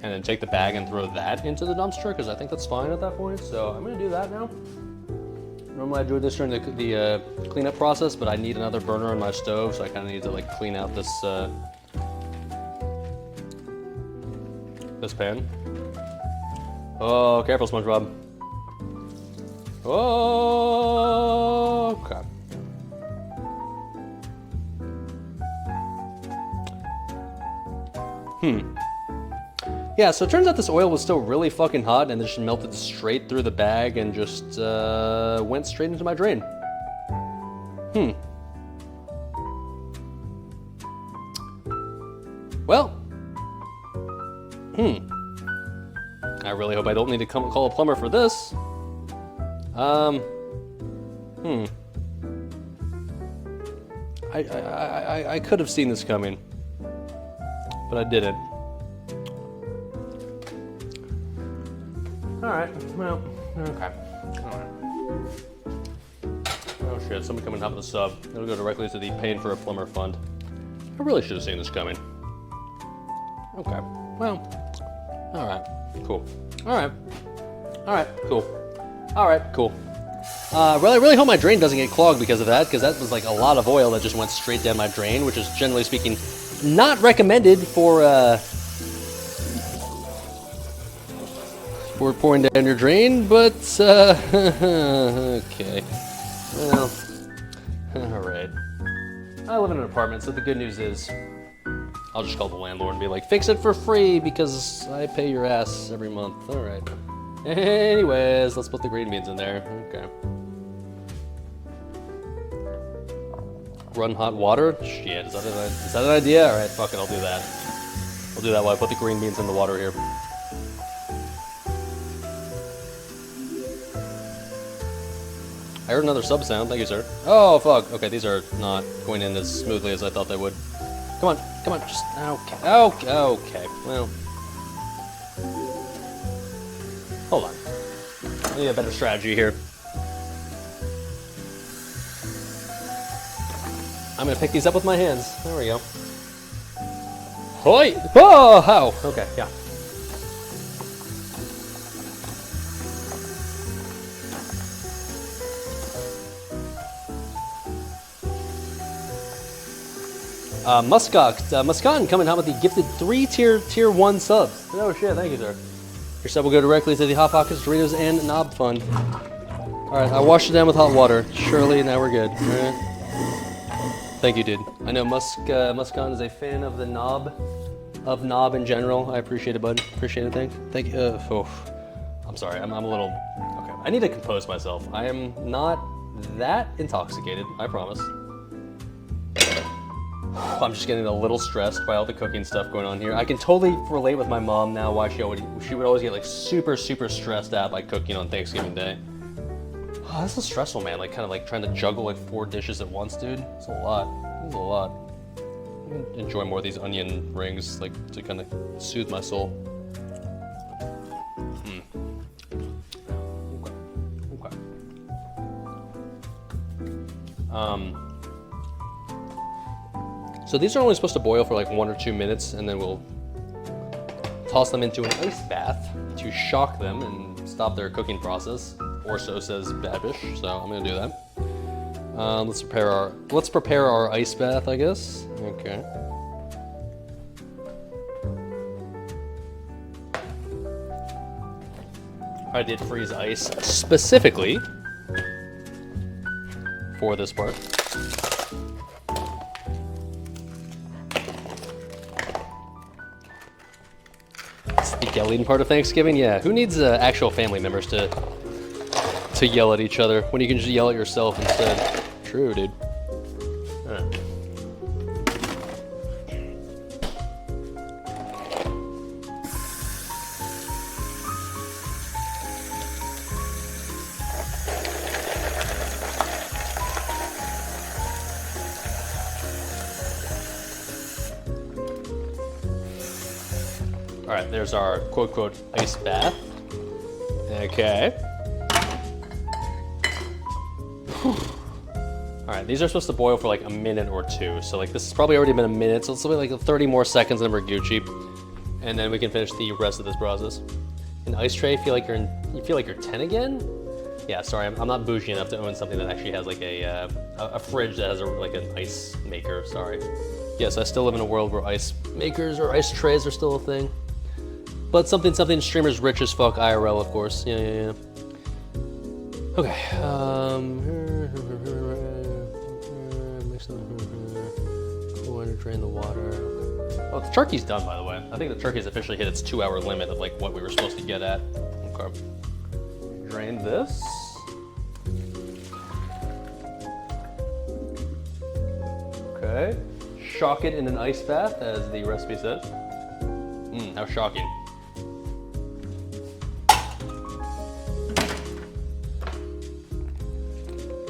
and then take the bag and throw that into the dumpster because I think that's fine at that point. So I'm gonna do that now. Normally I do this during the cleanup process, but I need another burner on my stove, so I kind of need to like clean out this this pan. Oh, careful, SpongeBob. Oh, okay. Yeah, so it turns out this oil was still really fucking hot and it just melted straight through the bag and just went straight into my drain. Well. I really hope I don't need to call a plumber for this. I could have seen this coming, but I didn't. All right, well, okay. All right. Oh shit, someone coming up with a sub. It'll go directly to the paying for a plumber fund. I really should have seen this coming. Okay, well, all right, cool. All right, cool. All right, cool. Really hope my drain doesn't get clogged because of that, because that was like a lot of oil that just went straight down my drain, which is generally speaking not recommended for pouring down your drain, but okay. Well, all right. I live in an apartment, so the good news is I'll just call the landlord and be like, fix it for free because I pay your ass every month. All right. Anyways, let's put the green beans in there. Okay. Run hot water? Shit, is that an idea? All right, fuck it, I'll do that. I'll do that while I put the green beans in the water here. I heard another sub sound. Thank you, sir. Oh, fuck. Okay, these are not going in as smoothly as I thought they would. Come on, just, okay, well. Hold on. I need a better strategy here. I'm gonna pick these up with my hands. There we go. Hoi! Oh, how? Okay, yeah. Muscon coming out with the gifted 3 tier 1 subs. Oh shit, thank you, sir. Your sub will go directly to the Hot Pockets, Doritos, and Knob Fund. Alright, I washed it down with hot water. Surely, now we're good. Alright. Thank you, dude. I know Muscon is a fan of the knob, in general. I appreciate it, bud. Appreciate it, thank you. I'm sorry, I'm a little, okay. I need to compose myself. I am not that intoxicated, I promise. I'm just getting a little stressed by all the cooking stuff going on here. I can totally relate with my mom now why she would always get like super stressed out by cooking on Thanksgiving Day. Oh, this is stressful, man. Like kind of like trying to juggle like 4 dishes at once, dude. It's a lot. It's a lot. I'm gonna enjoy more of these onion rings, like to kind of soothe my soul. Okay. So these are only supposed to boil for like 1 or 2 minutes, and then we'll toss them into an ice bath to shock them and stop their cooking process, or so says Babish. So I'm gonna do that. Let's prepare our ice bath, I guess. Okay. I did freeze ice specifically for this part. Yelling part of Thanksgiving? Yeah, who needs actual family members to yell at each other when you can just yell at yourself instead? True, dude. All right, there's our quote ice bath. Okay. All right, these are supposed to boil for like a minute or two. So like this has probably already been a minute. So it's like 30 more seconds and we're Gucci. And then we can finish the rest of this process. An ice tray, you feel like you're 10 again? Yeah, sorry, I'm not bougie enough to own something that actually has like a fridge that has like an ice maker, sorry. Yes, I still live in a world where ice makers or ice trays are still a thing. But something streamers rich as fuck IRL, of course. Yeah. Okay, cool, drain the water. Oh, the turkey's done, by the way. I think the turkey's officially hit its 2-hour limit of like what we were supposed to get at. Okay. Drain this. Okay. Shock it in an ice bath, as the recipe says. How shocking.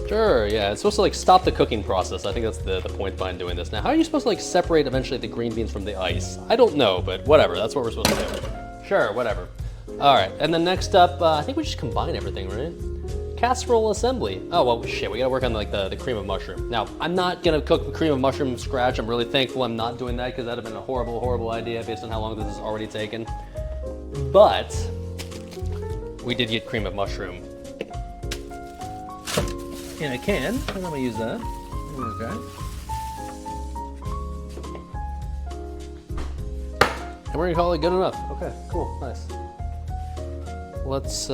Sure, yeah, it's supposed to like stop the cooking process. I think that's the point behind doing this. Now, how are you supposed to like separate eventually the green beans from the ice? I don't know, but whatever, that's what we're supposed to do. Sure, whatever. All right, and then next up, I think we just combine everything, right? Casserole assembly. Oh, well, shit, we gotta work on like the cream of mushroom. Now, I'm not gonna cook the cream of mushroom from scratch. I'm really thankful I'm not doing that because that'd have been a horrible, horrible idea based on how long this has already taken. But we did get cream of mushroom in a can, and I'm gonna use that. Okay. And we're gonna call it good enough. Okay, cool, nice. Let's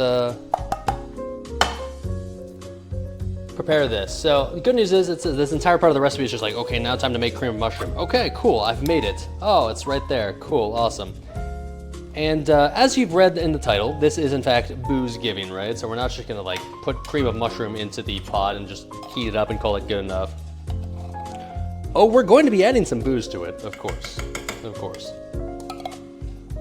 prepare this. So the good news is this entire part of the recipe is just like, okay, now time to make cream of mushroom. Okay, cool, I've made it. Oh, it's right there, cool, awesome. And as you've read in the title, this is in fact booze giving, right? So we're not just gonna like put cream of mushroom into the pot and just heat it up and call it good enough. Oh, we're going to be adding some booze to it, of course, of course.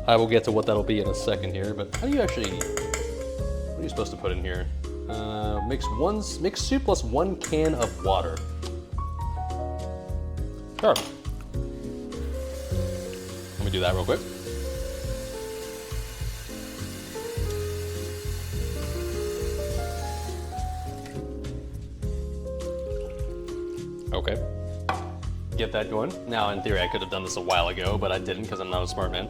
I will get to what that'll be in a second here, but how do you actually, what are you supposed to put in here? Mix soup plus 1 can of water. Sure. Let me do that real quick. Okay. Get that going. Now, in theory, I could have done this a while ago, but I didn't because I'm not a smart man.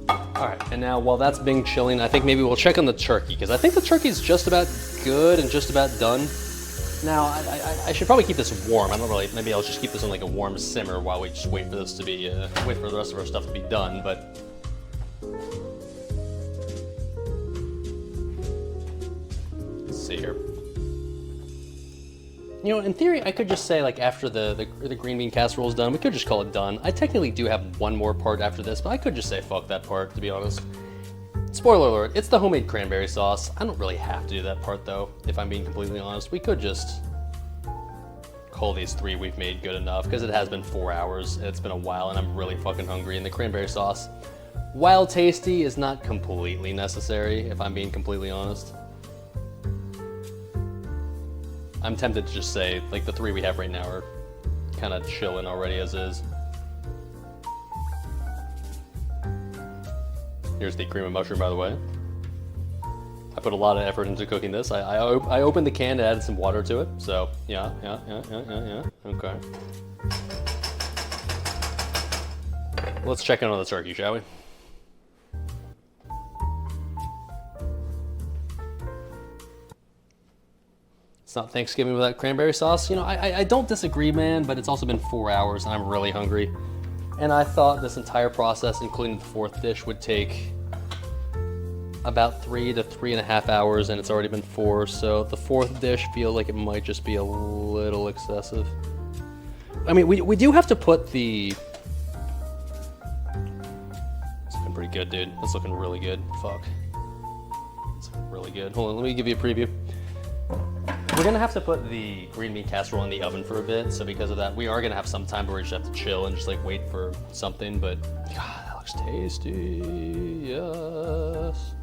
All right, and now while that's being chilling, I think maybe we'll check on the turkey because I think the turkey's just about good and just about done. Now, I should probably keep this warm. I don't really, maybe I'll just keep this on like a warm simmer while we just wait for this to be, wait for the rest of our stuff to be done, but. Let's see here. You know, in theory, I could just say like after the green bean casserole is done, we could just call it done. I technically do have one more part after this, but I could just say fuck that part, to be honest. Spoiler alert, it's the homemade cranberry sauce. I don't really have to do that part though, if I'm being completely honest. We could just call these 3 we've made good enough, because it has been 4 hours, and it's been a while, and I'm really fucking hungry, and the cranberry sauce, while tasty, is not completely necessary, if I'm being completely honest. I'm tempted to just say, like, the 3 we have right now are kind of chilling already as is. Here's the cream of mushroom, by the way. I put a lot of effort into cooking this. I opened the can and added some water to it, so yeah, okay. Let's check in on the turkey, shall we? It's not Thanksgiving without cranberry sauce. You know, I don't disagree, man, but it's also been 4 hours and I'm really hungry. And I thought this entire process, including the 4th dish, would take about 3 to 3.5 hours, and it's already been 4, so the 4th dish feels like it might just be a little excessive. I mean, we do have to put the... It's looking pretty good, dude. It's looking really good. Fuck. It's looking really good. Hold on, let me give you a preview. We're gonna have to put the green bean casserole in the oven for a bit, so because of that, we are gonna have some time where we just have to chill and just like wait for something, but God, that looks tasty, yes.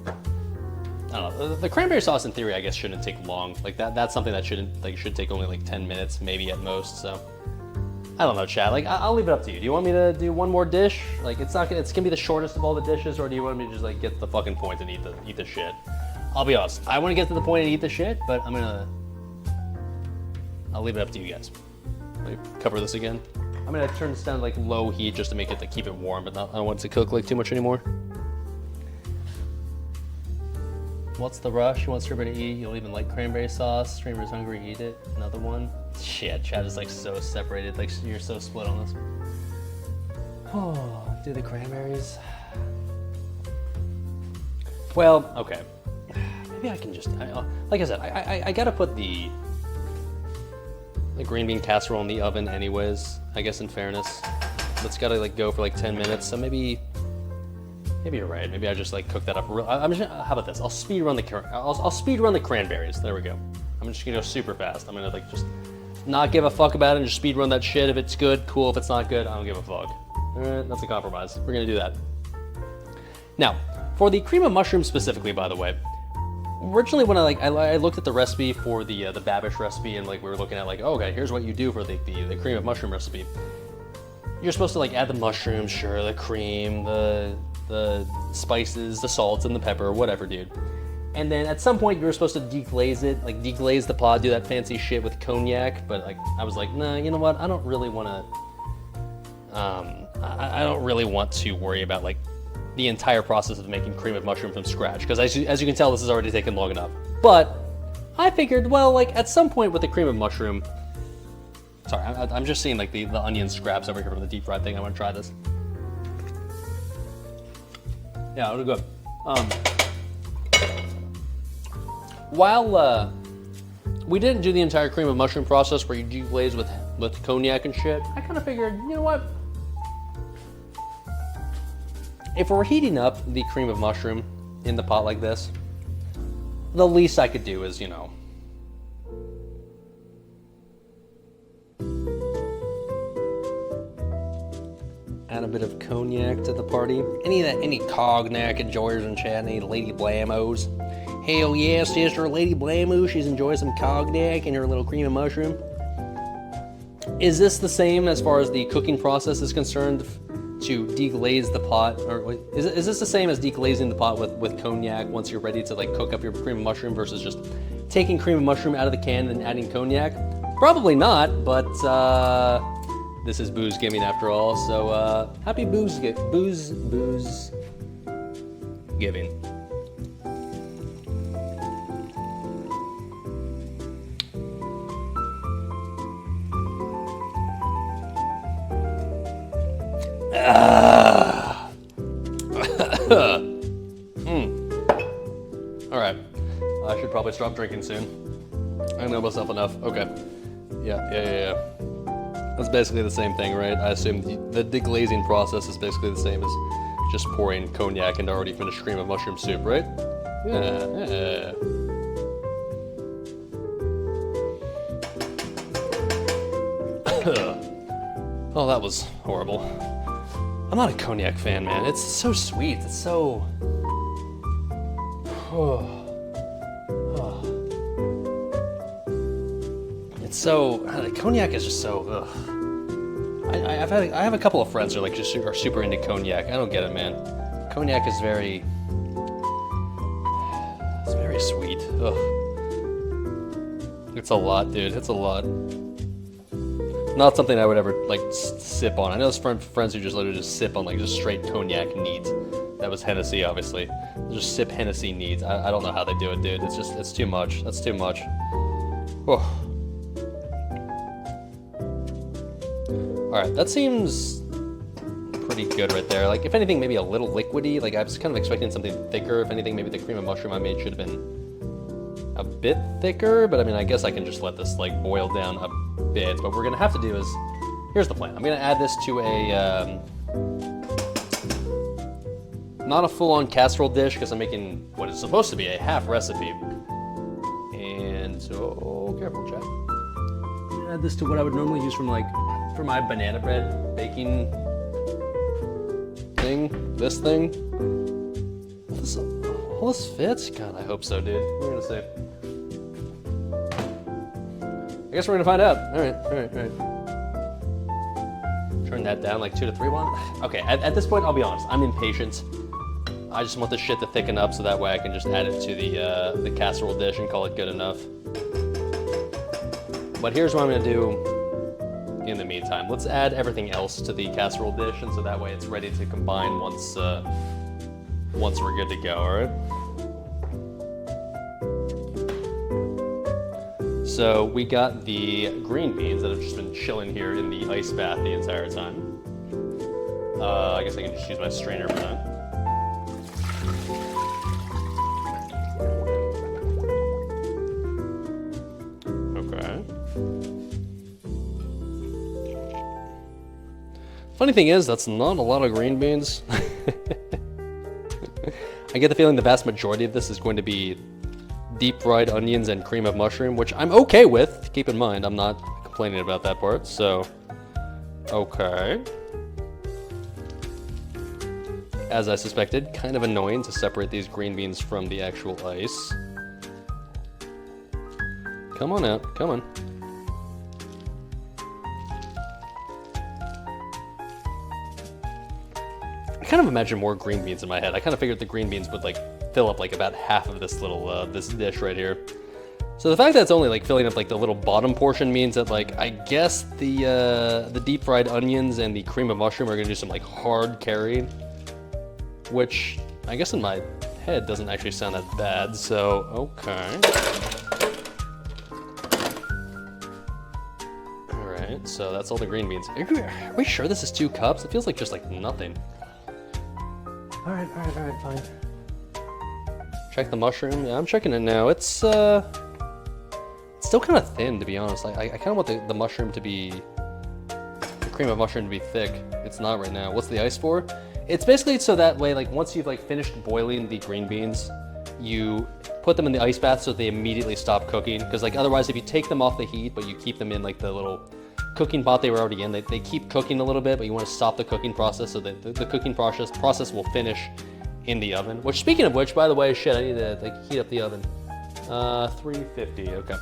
I don't know, the cranberry sauce in theory I guess shouldn't take long, like that's something that should take only like 10 minutes, maybe at most, so. I don't know, chat. Like, I'll leave it up to you. Do you want me to do one more dish? Like, it's gonna be the shortest of all the dishes, or do you want me to just like get to the fucking point and eat the shit? I'll be honest. I want to get to the point and eat the shit, but I'll leave it up to you guys. Let me cover this again. I'm gonna turn this down to like low heat just to make it to keep it warm, but I don't want it to cook like too much anymore. What's the rush? You want streamer to eat? You'll even like cranberry sauce. Streamer's hungry, eat it. Another one. Shit, chat is like so separated. Like you're so split on this. Oh, do the cranberries. Well, okay. Maybe I can just, like I said, I gotta put the green bean casserole in the oven anyways, I guess in fairness. That's gotta like go for like 10 minutes, so maybe you're right. Maybe I just like cook that up real, how about this? I'll speed run the cranberries. There we go. I'm just gonna go super fast. I'm gonna like just not give a fuck about it and just speed run that shit. If it's good, cool. If it's not good, I don't give a fuck. Alright, that's a compromise. We're gonna do that. Now, for the cream of mushroom specifically, by the way, originally when I looked at the recipe for the Babish recipe, and like we were looking at like, oh, okay, here's what you do for the cream of mushroom recipe. You're supposed to like add the mushrooms, sure, the cream, the spices, the salt, and the pepper, whatever, dude. And then at some point you were supposed to deglaze it, like deglaze the pot, do that fancy shit with cognac. But like I was like, nah, you know what? I don't really want to. I don't really want to worry about like the entire process of making cream of mushroom from scratch, because as you can tell, this has already taken long enough. But I figured, well, like at some point with the cream of mushroom. Sorry, I'm just seeing like the onion scraps over here from the deep fried thing. I want to try this. Yeah, it'll go. While we didn't do the entire cream of mushroom process where you deglaze with cognac and shit, I kind of figured, you know what? If we're heating up the cream of mushroom in the pot like this, the least I could do is, you know, add a bit of cognac to the party. Any cognac enjoyers in chat, any Lady Blamos? Hell yeah, sister Lady Blamo, she's enjoying some cognac and her little cream of mushroom. Is this the same as far as the cooking process is concerned to deglaze the pot? Or is this the same as deglazing the pot with cognac once you're ready to like cook up your cream of mushroom versus just taking cream of mushroom out of the can and adding cognac? Probably not, but this is booze gaming after all, so happy booze giving. Alright, I should probably stop drinking soon. I know myself enough. Okay. Yeah. That's basically the same thing, right? I assume the deglazing process is basically the same as just pouring cognac into already finished cream of mushroom soup, right? Yeah. Oh, that was horrible. I'm not a cognac fan, man. It's so sweet. It's so... It's so... Cognac is just so... I have a couple of friends who are like just are super into cognac. I don't get it, man. Cognac is very... It's very sweet. Ugh. It's a lot, dude. It's a lot. Not something I would ever like sip on. I know there's friends who just literally just sip on like just straight cognac neat. That was Hennessy, obviously. They just sip Hennessy neat. I don't know how they do it, dude. It's too much. That's too much. Whew. All right, that seems pretty good right there. Like if anything, maybe a little liquidy. Like I was kind of expecting something thicker. If anything, maybe the cream of mushroom I made should have been a bit thicker. But I mean, I guess I can just let this like boil down a bit. What we're gonna have to do is, here's the plan. I'm gonna add this to a not a full-on casserole dish because I'm making what is supposed to be a half recipe. And so careful, chat. I'm gonna add this to what I would normally use for my banana bread baking thing. This thing. Will this fit? God, I hope so, dude. We're gonna see. I guess we're gonna find out. All right. turn that down like 2 to 3. Okay, at this point, I'll be honest. I'm impatient. I just want this shit to thicken up so that way I can just add it to the casserole dish and call it good enough. But here's what I'm gonna do in the meantime. Let's add everything else to the casserole dish, and so that way it's ready to combine once we're good to go, all right? So we got the green beans that have just been chilling here in the ice bath the entire time. I guess I can just use my strainer for that. Okay. Funny thing is, that's not a lot of green beans. I get the feeling the vast majority of this is going to be deep fried onions and cream of mushroom, which I'm okay with. Keep in mind, I'm not complaining about that part, so okay. As I suspected, kind of annoying to separate these green beans from the actual ice. Come on out, come on. I kind of imagine more green beans in my head. I kind of figured the green beans would like fill up like about half of this little this dish right here. So the fact that it's only like filling up like the little bottom portion means that like I guess the deep fried onions and the cream of mushroom are gonna do some like hard carrying, which I guess in my head doesn't actually sound that bad. So okay. All right, so that's all the green beans. Are we sure this is 2 cups? It feels like just like nothing. All right, fine. Check the mushroom. Yeah, I'm checking it now. It's still kind of thin, to be honest. I kind of want the mushroom to be, the cream of mushroom to be thick. It's not right now. What's the ice for? It's basically so that way, like once you've like finished boiling the green beans, you put them in the ice bath so they immediately stop cooking. Because like otherwise, if you take them off the heat, but you keep them in like the little cooking pot they were already in, they keep cooking a little bit, but you want to stop the cooking process so that the cooking process will finish in the oven. Which, speaking of which, by the way, shit, I need to like heat up the oven. 350, okay.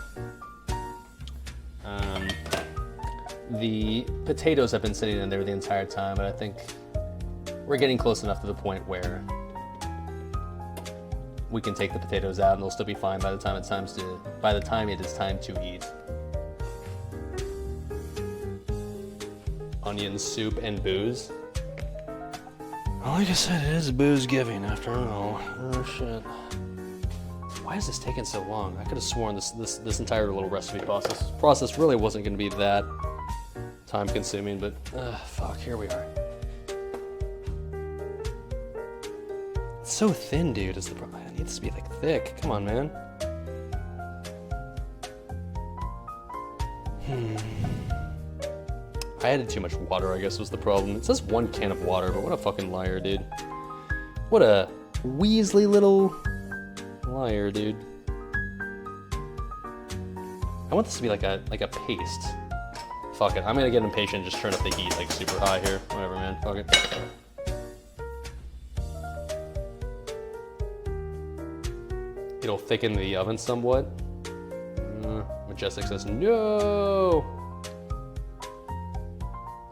The potatoes have been sitting in there the entire time, but I think we're getting close enough to the point where we can take the potatoes out and they'll still be fine by the time it is time to eat. Onion soup and booze. Well, like I said, it is booze giving after all. Oh shit. Why is this taking so long? I could have sworn this entire little recipe process really wasn't going to be that time consuming, but fuck, here we are. It's so thin, dude, is the problem. It needs to be like thick. Come on, man. I added too much water, I guess was the problem. It says 1 can of water, but what a fucking liar, dude. What a Weasley little liar, dude. I want this to be like a paste. Fuck it, I'm gonna get impatient and just turn up the heat like super high here. Whatever, man, fuck it. It'll thicken the oven somewhat. Majestic says no!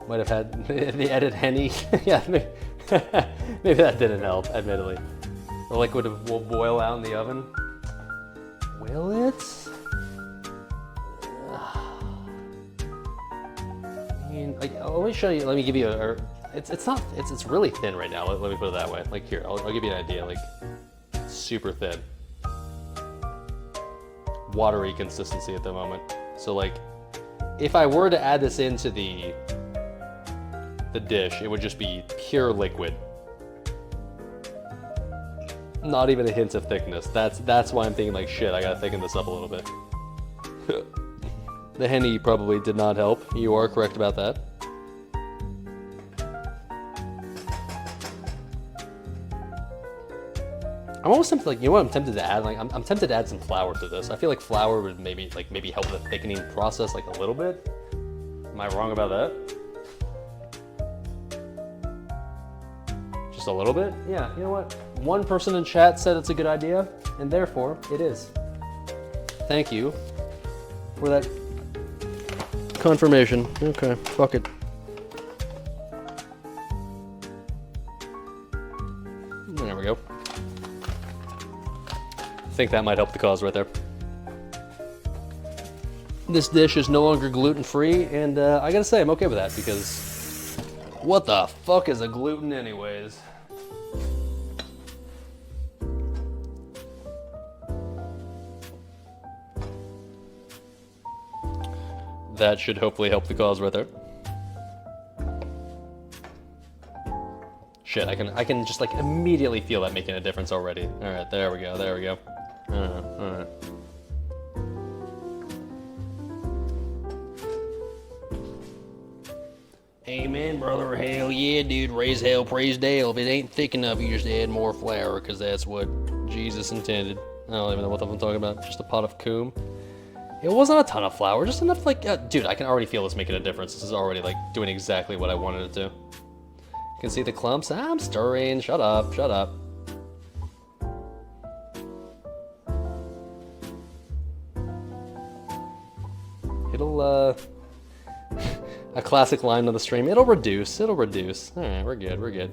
Might have had the edit Henny. Yeah, maybe that didn't help, admittedly. The liquid will boil out in the oven. Will it? I mean, like, let me show you. Let me give you a. It's really thin right now. Let me put it that way. Like here, I'll give you an idea. Like super thin, watery consistency at the moment. So like, if I were to add this into the dish, it would just be pure liquid. Not even a hint of thickness. That's why I'm thinking like shit, I gotta thicken this up a little bit. The Henny probably did not help. You are correct about that. I'm almost tempted, like, you know what I'm tempted to add? Like, I'm tempted to add some flour to this. I feel like flour would maybe help the thickening process like a little bit. Am I wrong about that? Just a little bit? Yeah, you know what? One person in chat said it's a good idea, and therefore it is. Thank you for that confirmation. Okay, fuck it. There we go. I think that might help the cause right there. This dish is no longer gluten-free, and I gotta say, I'm okay with that, because what the fuck is a gluten anyways? That should hopefully help the cause right there. Shit, I can just like immediately feel that making a difference already. All right, there we go, there we go. All right. Amen, brother. Hell yeah, dude. Raise hell, praise Dale. If it ain't thick enough, you just add more flour, because that's what Jesus intended. I don't even know what I'm talking about. Just a pot of coom. It wasn't a ton of flour, just enough like... dude, I can already feel this making a difference. This is already like doing exactly what I wanted it to. You can see the clumps. I'm stirring. Shut up, shut up. It'll, a classic line on the stream. It'll reduce. It'll reduce. All right, we're good. We're good.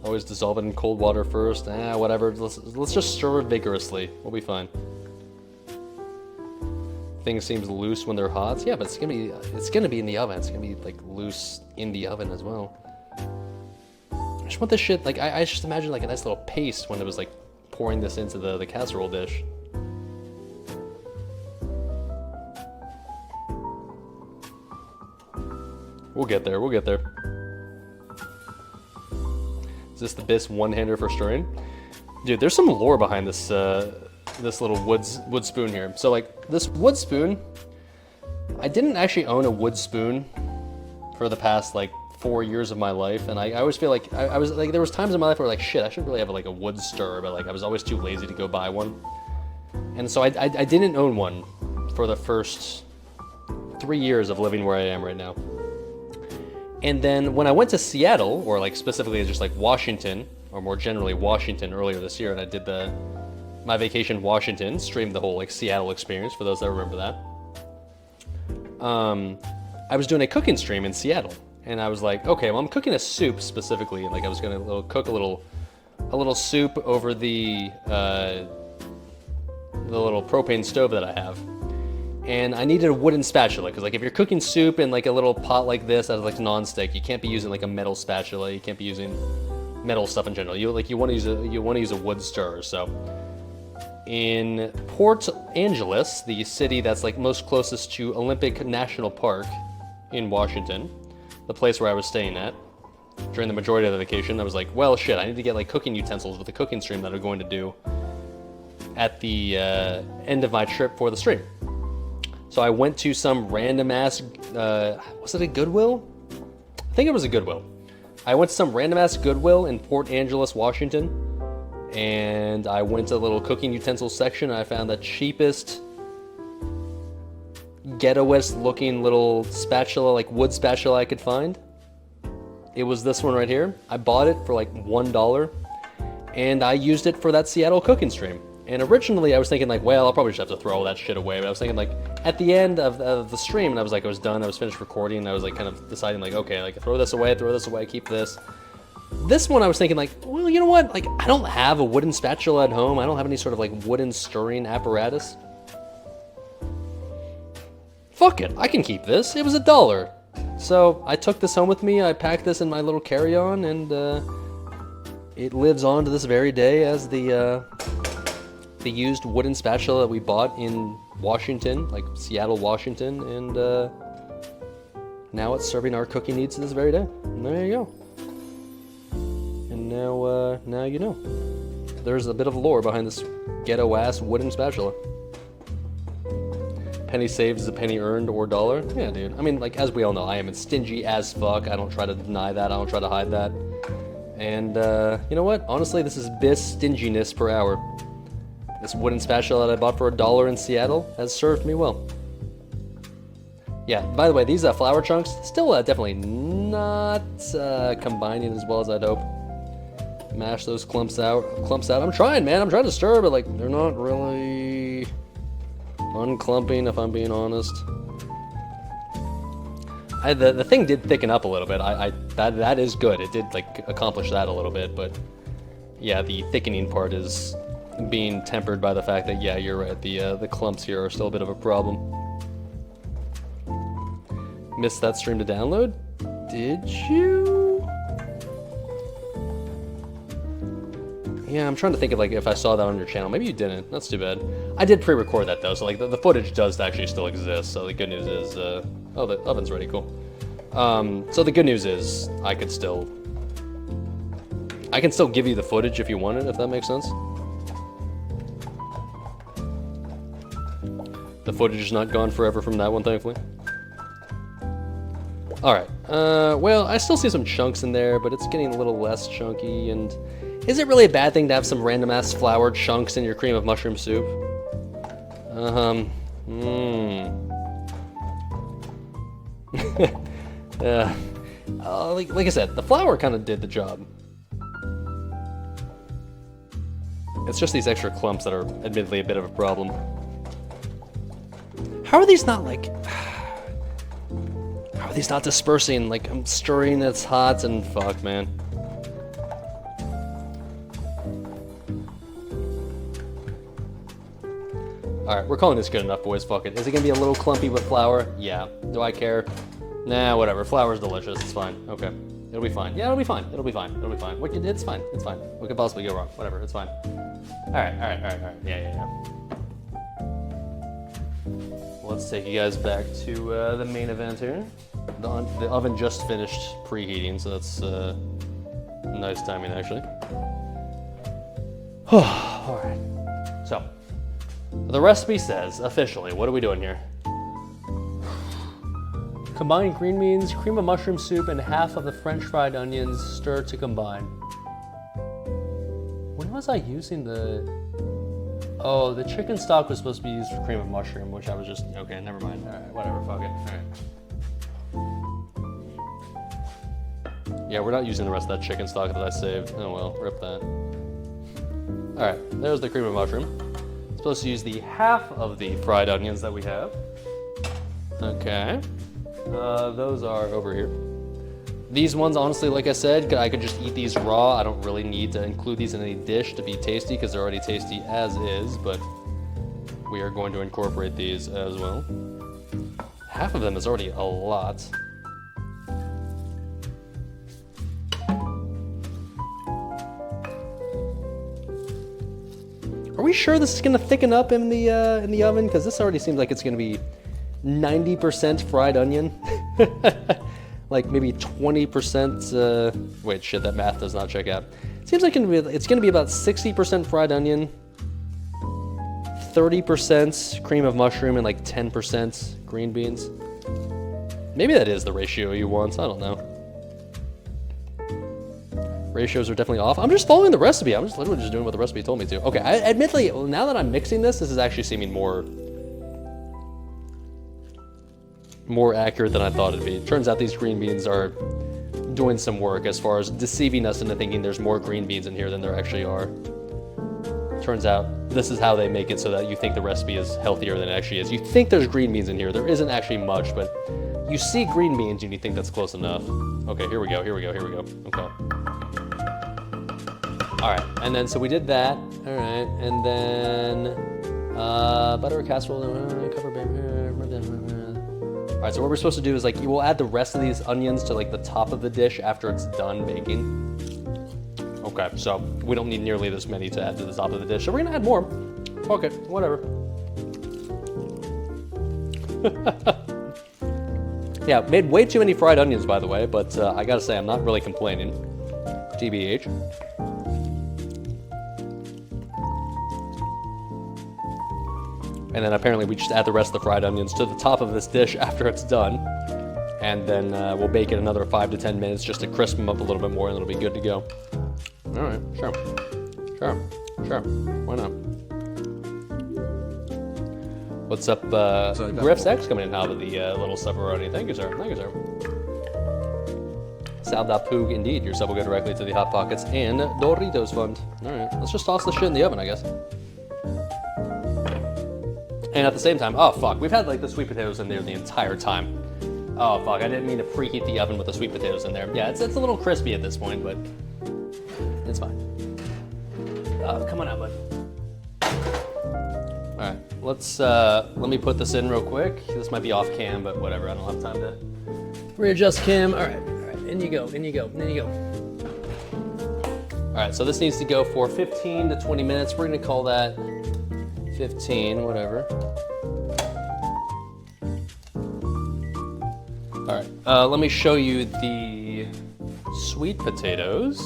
Always dissolve it in cold water first. Whatever. Let's just stir it vigorously. We'll be fine. Thing seems loose when they're hot. Yeah, but it's gonna be in the oven. It's gonna be like loose in the oven as well. I just want this shit like I just imagine like a nice little paste when it was like pouring this into the casserole dish. We'll get there, we'll get there. Is this the best one-hander for stirring? Dude, there's some lore behind this this little wood spoon here. So like this wood spoon, I didn't actually own a wood spoon for the past like 4 years of my life, and I always feel like I was like there was times in my life where like shit, I should really have like a wood stir, but like I was always too lazy to go buy one. And so I didn't own one for the first 3 years of living where I am right now. And then when I went to Seattle, or like specifically just like Washington, or more generally Washington earlier this year, and I did my vacation Washington, streamed the whole like Seattle experience for those that remember that. I was doing a cooking stream in Seattle, and I was like, okay, well I'm cooking a soup specifically, and like I was gonna cook a little soup over the little propane stove that I have. And I needed a wooden spatula, because like if you're cooking soup in like a little pot like this that's like non-stick, you can't be using like a metal spatula. You can't be using metal stuff in general. You want to use a wood stirrer. So in Port Angeles, the city that's like most closest to Olympic National Park in Washington, the place where I was staying at during the majority of the vacation, I was like, well shit, I need to get like cooking utensils with the cooking stream that I'm going to do at the end of my trip for the stream. So I went to some random ass, was it a Goodwill? I think it was a Goodwill. I went to some random ass Goodwill in Port Angeles, Washington, and I went to the little cooking utensils section, and I found the cheapest, ghettoest looking little spatula, like wood spatula I could find. It was this one right here. I bought it for like $1, and I used it for that Seattle cooking stream. And originally I was thinking like, well, I'll probably just have to throw all that shit away. But I was thinking like, at the end of the stream, and I was like, I was done, I was finished recording, and I was like kind of deciding like, okay, like throw this away, keep this. This one I was thinking like, well, you know what? Like, I don't have a wooden spatula at home. I don't have any sort of like wooden stirring apparatus. Fuck it, I can keep this. It was $1. So I took this home with me, I packed this in my little carry-on, and it lives on to this very day as the used wooden spatula that we bought in Washington, like Seattle, Washington, and now it's serving our cooking needs to this very day. And there you go. And now you know. There's a bit of lore behind this ghetto-ass wooden spatula. Penny saved is a penny earned or dollar. Yeah, dude. I mean, like, as we all know, I am stingy as fuck. I don't try to deny that. I don't try to hide that. And, you know what? Honestly, this is BIS stinginess per hour. This wooden spatula that I bought for $1 in Seattle has served me well. Yeah, by the way, these flour chunks, still definitely not combining as well as I'd hope. Mash those clumps out. I'm trying, man. I'm trying to stir, but like, they're not really unclumping, if I'm being honest. The thing did thicken up a little bit. That is good. It did like accomplish that a little bit, but yeah, the thickening part is being tempered by the fact that yeah, you're right. The clumps here are still a bit of a problem. Missed that stream to download? Did you? Yeah, I'm trying to think of like if I saw that on your channel. Maybe you didn't. That's too bad. I did pre-record that though, so like the footage does actually still exist. So the good news is, oh, the oven's ready. Cool. So the good news is I can still give you the footage if you want it, if that makes sense. The footage is not gone forever from that one, thankfully. Alright, well, I still see some chunks in there, but it's getting a little less chunky, and is it really a bad thing to have some random-ass flour chunks in your cream of mushroom soup? Like I said, the flour kind of did the job. It's just these extra clumps that are admittedly a bit of a problem. How are these not like... How are these not dispersing? Like, I'm stirring, it's hot, and fuck, man. Alright, we're calling this good enough, boys. Fuck it. Is it gonna be a little clumpy with flour? Yeah. Do I care? Nah, whatever. Flour's delicious. It's fine. Okay. It'll be fine. Yeah, it'll be fine. It'll be fine. It'll be fine. It's fine. It's fine. What could possibly go wrong? Whatever. It's fine. Alright. Yeah. Let's take you guys back to the main event here. The oven just finished preheating, so that's nice timing, actually. Alright. So, the recipe says, officially, what are we doing here? Combine green beans, cream of mushroom soup, and half of the French fried onions. Stir to combine. When was I using the... Oh, the chicken stock was supposed to be used for cream of mushroom, which I was just... Okay, never mind. Alright, whatever, fuck it. Alright. Yeah, we're not using the rest of that chicken stock that I saved. Oh well, rip that. Alright, there's the cream of mushroom. Supposed to use the half of the fried onions that we have. Okay. Those are over here. These ones, honestly, like I said, I could just eat these raw. I don't really need to include these in any dish to be tasty because they're already tasty as is, but we are going to incorporate these as well. Half of them is already a lot. Are we sure this is gonna thicken up in the oven? Because this already seems like it's gonna be 90% fried onion. Like maybe 20%. Wait, shit, that math does not check out. It seems like it's gonna be about 60% fried onion, 30% cream of mushroom, and like 10% green beans. Maybe that is the ratio you want. I don't know. Ratios are definitely off. I'm just following the recipe. I'm just literally just doing what the recipe told me to. Okay, admittedly, now that I'm mixing this is actually seeming more accurate than I thought it'd be. Turns out these green beans are doing some work as far as deceiving us into thinking there's more green beans in here than there actually are. Turns out this is how they make it so that you think the recipe is healthier than it actually is. You think there's green beans in here. There isn't actually much, but you see green beans and you think that's close enough. Okay, here we go. Okay. Alright, and then so we did that. Alright, and then butter casserole, cover baby. Alright, so what we're supposed to do is like, you will add the rest of these onions to like the top of the dish after it's done baking. Okay, so we don't need nearly this many to add to the top of the dish, so we're gonna add more. Okay, whatever. Yeah, made way too many fried onions, by the way, but I gotta say, I'm not really complaining. TBH. And then apparently we just add the rest of the fried onions to the top of this dish after it's done. And then we'll bake it another 5 to 10 minutes just to crisp them up a little bit more and it'll be good to go. All right, sure. Why not? What's up, Griff's X coming in now with the little submaroni. Thank you, sir. SalvDali Dali, indeed. Your sub will go directly to the Hot Pockets and Doritos Fund. All right, let's just toss this shit in the oven, I guess. And at the same time, oh fuck, we've had like the sweet potatoes in there the entire time. Oh fuck, I didn't mean to preheat the oven with the sweet potatoes in there. Yeah, it's a little crispy at this point, but it's fine. Come on out, bud. All right, let me put this in real quick. This might be off cam, but whatever, I don't have time to readjust cam. All right, in you go, in you go, in you go. All right, so this needs to go for 15 to 20 minutes. We're gonna call that 15, whatever. All right, let me show you the sweet potatoes.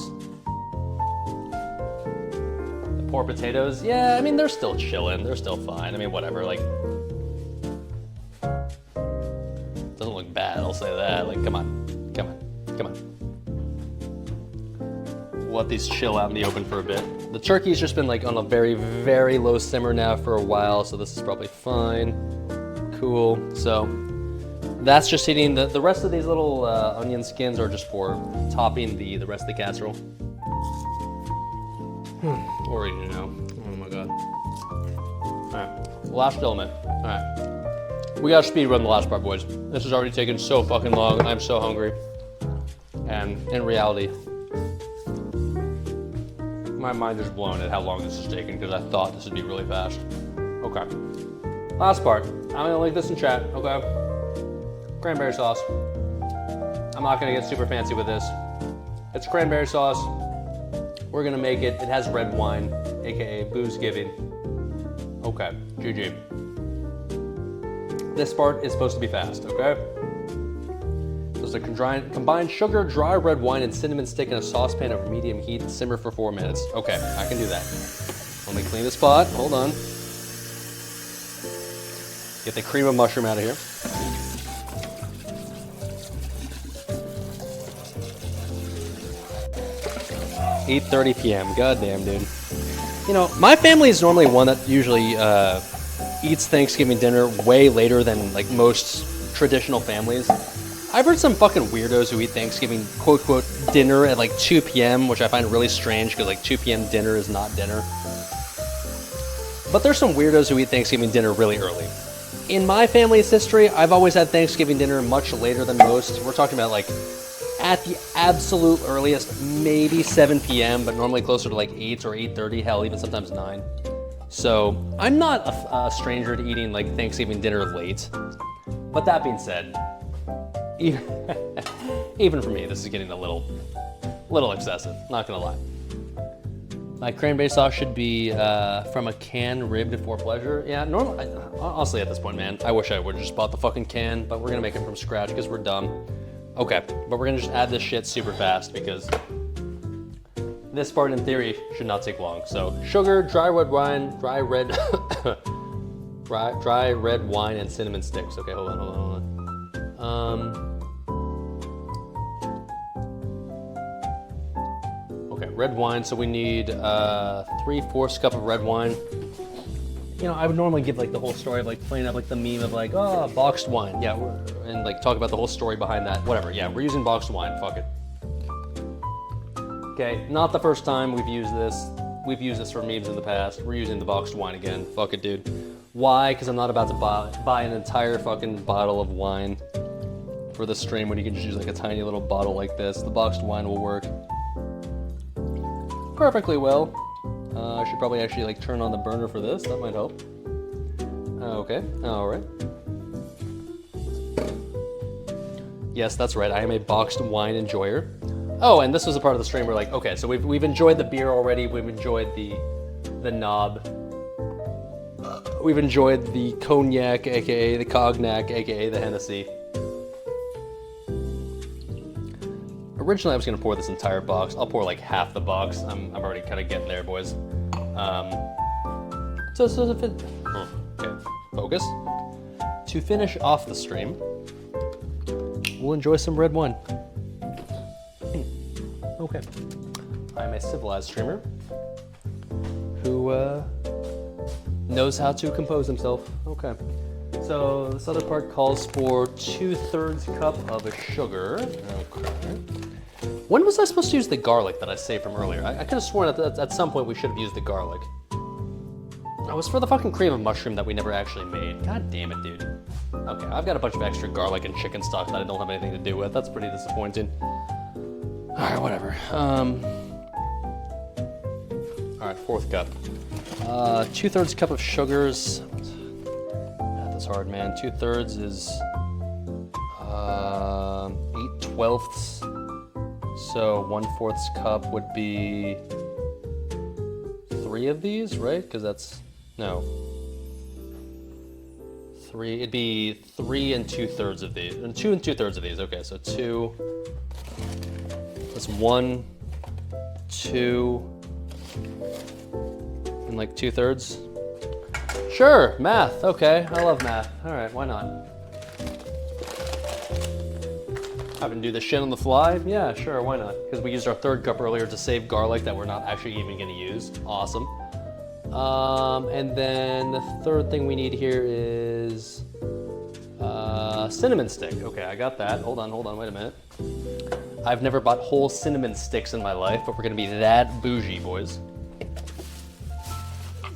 The pork potatoes, yeah, I mean, they're still chilling. They're still fine. I mean, whatever, like, doesn't look bad, I'll say that. Like, come on. We'll let these chill out in the open for a bit. The turkey's just been like on a very, very low simmer now for a while, so this is probably fine. Cool, so that's just heating. The rest of these little onion skins are just for topping the rest of the casserole. Or you know, oh my god. All right, last element. All right, we gotta speed run the last part, boys. This has already taken so fucking long. I'm so hungry, and in reality, my mind is blown at how long this is taking because I thought this would be really fast. Okay. Last part. I'm gonna link this in chat, okay? Cranberry sauce. I'm not gonna get super fancy with this. It's cranberry sauce. We're gonna make it. It has red wine, aka booze giving. Okay, GG. This part is supposed to be fast, okay? So it's a combined sugar, dry red wine, and cinnamon stick in a saucepan over medium heat. Simmer for 4 minutes. Okay, I can do that. Let me clean this pot. Hold on. Get the cream of mushroom out of here. $8:30 p.m. Goddamn, dude. You know, my family is normally one that usually eats Thanksgiving dinner way later than like most traditional families. I've heard some fucking weirdos who eat Thanksgiving quote quote dinner at like 2 p.m., which I find really strange because like 2 p.m. dinner is not dinner. But there's some weirdos who eat Thanksgiving dinner really early. In my family's history, I've always had Thanksgiving dinner much later than most. We're talking about like at the absolute earliest, maybe 7 p.m., but normally closer to like 8 or 8:30, hell, even sometimes 9. So I'm not a stranger to eating like Thanksgiving dinner late. But that being said, even for me, this is getting a little excessive, not gonna lie. My cranberry sauce should be from a can ribbed for pleasure. Yeah, normally, honestly at this point, man, I wish I would've just bought the fucking can, but we're gonna make it from scratch because we're dumb. Okay, but we're gonna just add this shit super fast because this part in theory should not take long. So sugar, dry red wine, dry red wine and cinnamon sticks. Okay, hold on. Okay, red wine, so we need 3/4 cup of red wine. You know, I would normally give like the whole story of like playing up like the meme of like, oh, boxed wine. Yeah, and like talk about the whole story behind that. Whatever, yeah, we're using boxed wine, fuck it. Okay, not the first time we've used this. We've used this for memes in the past. We're using the boxed wine again, fuck it, dude. Why? Because I'm not about to buy an entire fucking bottle of wine for the stream when you can just use like a tiny little bottle like this. The boxed wine will work perfectly well. I should probably actually like turn on the burner for this. That might help. Okay, all right. Yes, that's right. I am a boxed wine enjoyer. Oh, and this was a part of the stream where like, okay, so we've enjoyed the beer already. We've enjoyed the knob. We've enjoyed the cognac, aka the cognac, aka the Hennessy. Originally, I was gonna pour this entire box. I'll pour like half the box. I'm already kind of getting there, boys. So if it, okay, focus. To finish off the stream, we'll enjoy some red wine. Okay. I'm a civilized streamer who knows how to compose himself. Okay. So this other part calls for 2/3 cup of sugar. Okay. When was I supposed to use the garlic that I saved from earlier? I could have sworn that at some point we should have used the garlic. Oh, it was for the fucking cream of mushroom that we never actually made. God damn it, dude. Okay, I've got a bunch of extra garlic and chicken stock that I don't have anything to do with. That's pretty disappointing. All right, whatever. All right, fourth cup. 2/3 cup of sugars. Math is hard, man. 2/3 is 8/12. So 1/4 cup would be 3 of these, right? Because that's no. 3. It'd be 3 2/3 of these, and 2 2/3 of these. Okay, so 2. That's 1, 2, and like 2/3. Sure, math. Okay, I love math. All right, why not? Having to do this shit on the fly? Yeah, sure, why not? Because we used our 3rd cup earlier to save garlic that we're not actually even going to use. Awesome. And then the 3rd thing we need here is cinnamon stick. Okay, I got that. Hold on, wait a minute. I've never bought whole cinnamon sticks in my life, but we're gonna be that bougie, boys.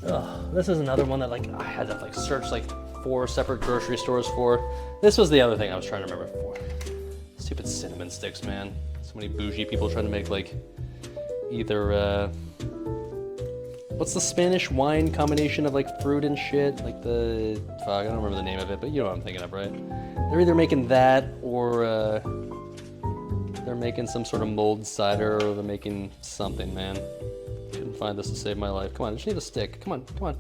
Ugh, this is another one that like I had to like search like 4 separate grocery stores for. This was the other thing I was trying to remember for. Stupid cinnamon sticks, man. So many bougie people trying to make like either what's the Spanish wine combination of like fruit and shit? Like the fuck, I don't remember the name of it, but you know what I'm thinking of, right? They're either making that or they're making some sort of mulled cider, or they're making something, man. Couldn't find this to save my life. Come on, I just need a stick. Come on.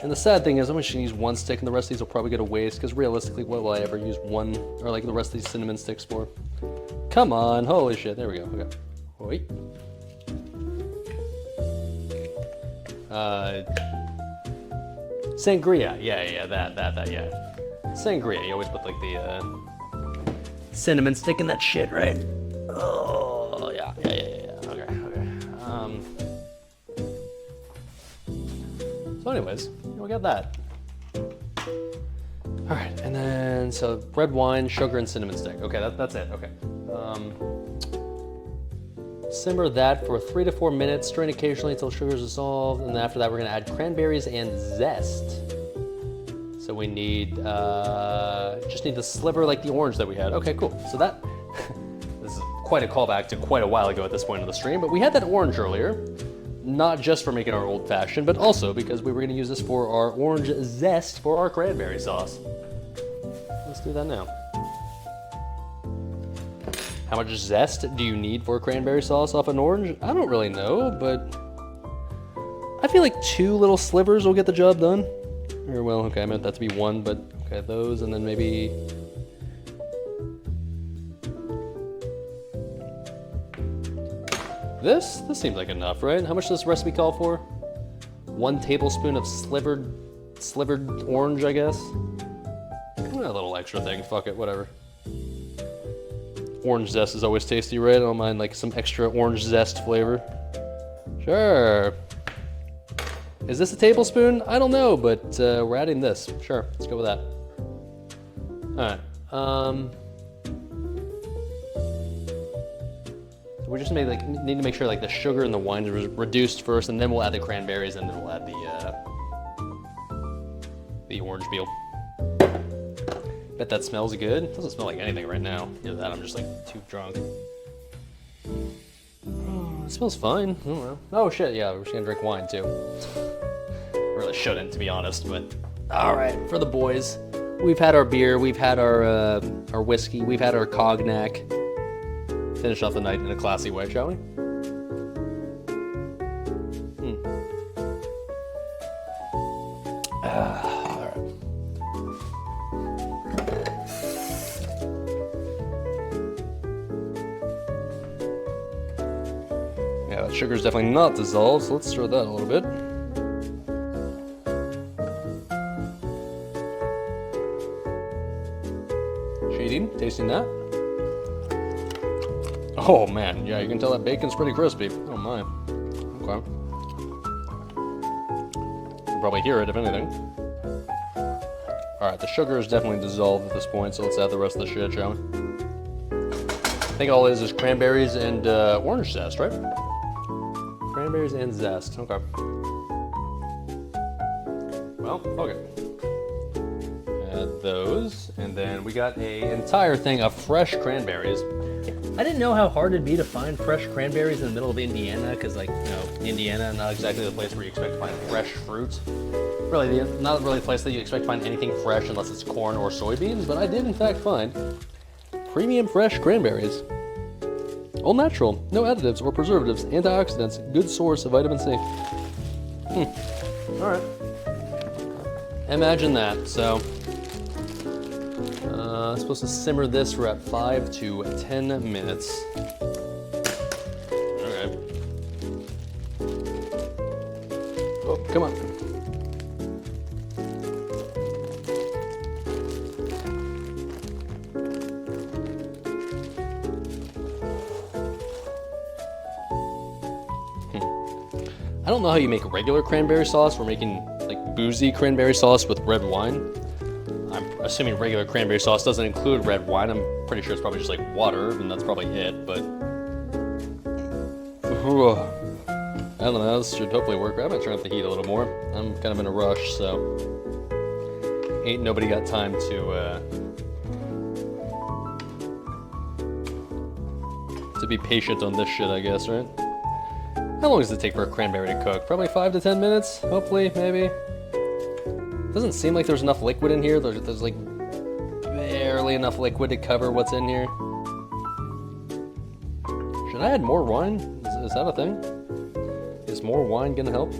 And the sad thing is I'm just gonna use 1 stick and the rest of these will probably go to waste, because realistically, what will I ever use 1 or like the rest of these cinnamon sticks for? Come on, holy shit, there we go, okay. Wait. Sangria, yeah, that, yeah. Sangria, you always put like the cinnamon stick in that shit, right? Oh, yeah, okay. So anyways, we got that. All right, and then, so red wine, sugar, and cinnamon stick. Okay, that's it, okay. Simmer that for 3 to 4 minutes, strain occasionally until sugar is dissolved, and then after that we're gonna add cranberries and zest. So we need, just need to sliver like the orange that we had. Okay, cool. So that, this is quite a callback to quite a while ago at this point in the stream, but we had that orange earlier, not just for making our old fashioned, but also because we were gonna use this for our orange zest for our cranberry sauce. Let's do that now. How much zest do you need for cranberry sauce off an orange? I don't really know, but I feel like 2 little slivers will get the job done. Or, well, okay, I meant that to be 1, but okay, those, and then maybe... This seems like enough, right? How much does this recipe call for? 1 tablespoon of slivered orange, I guess? A little extra thing, fuck it, whatever. Orange zest is always tasty, right? I don't mind like some extra orange zest flavor. Sure. Is this a tablespoon? I don't know, but we're adding this. Sure, let's go with that. All right. We just need to make sure like the sugar and the wine is reduced first, and then we'll add the cranberries, and then we'll add the orange peel. Bet that smells good. It doesn't smell like anything right now. Either that, I'm just like too drunk. Oh, it smells fine. I don't know. Oh shit, yeah, we're just gonna drink wine too. Really shouldn't, to be honest, but all right, for the boys. We've had our beer, we've had our whiskey, we've had our cognac. Finish off the night in a classy way, shall we? Yeah, that sugar's definitely not dissolved, so let's stir that a little bit. Shading, tasting that. Oh man, yeah, you can tell that bacon's pretty crispy. Oh my. Okay. You can probably hear it if anything. Alright, the sugar is definitely dissolved at this point, so let's add the rest of the shit, shall we? I think all it is cranberries and orange zest, right? Cranberries and zest, okay. Well, fuck it. those, and then we got a entire thing of fresh cranberries. I didn't know how hard it'd be to find fresh cranberries in the middle of Indiana, because like, you know, Indiana, not exactly the place where you expect to find fresh fruit. Really, not really a place that you expect to find anything fresh unless it's corn or soybeans, but I did in fact find premium fresh cranberries. All natural, no additives or preservatives, antioxidants, good source of vitamin C. All right. Imagine that. So, I'm supposed to simmer this for at 5 to 10 minutes. Okay. Oh, come on. I don't know how you make regular cranberry sauce. We're making like boozy cranberry sauce with red wine. I'm assuming regular cranberry sauce doesn't include red wine. I'm pretty sure it's probably just like water, and that's probably it, but I don't know, this should hopefully work. I'm gonna turn up the heat a little more. I'm kind of in a rush, so ain't nobody got time to be patient on this shit, I guess, right? How long does it take for a cranberry to cook? Probably 5 to 10 minutes, hopefully, maybe. Doesn't seem like there's enough liquid in here. There's like barely enough liquid to cover what's in here. Should I add more wine? Is that a thing? Is more wine gonna help?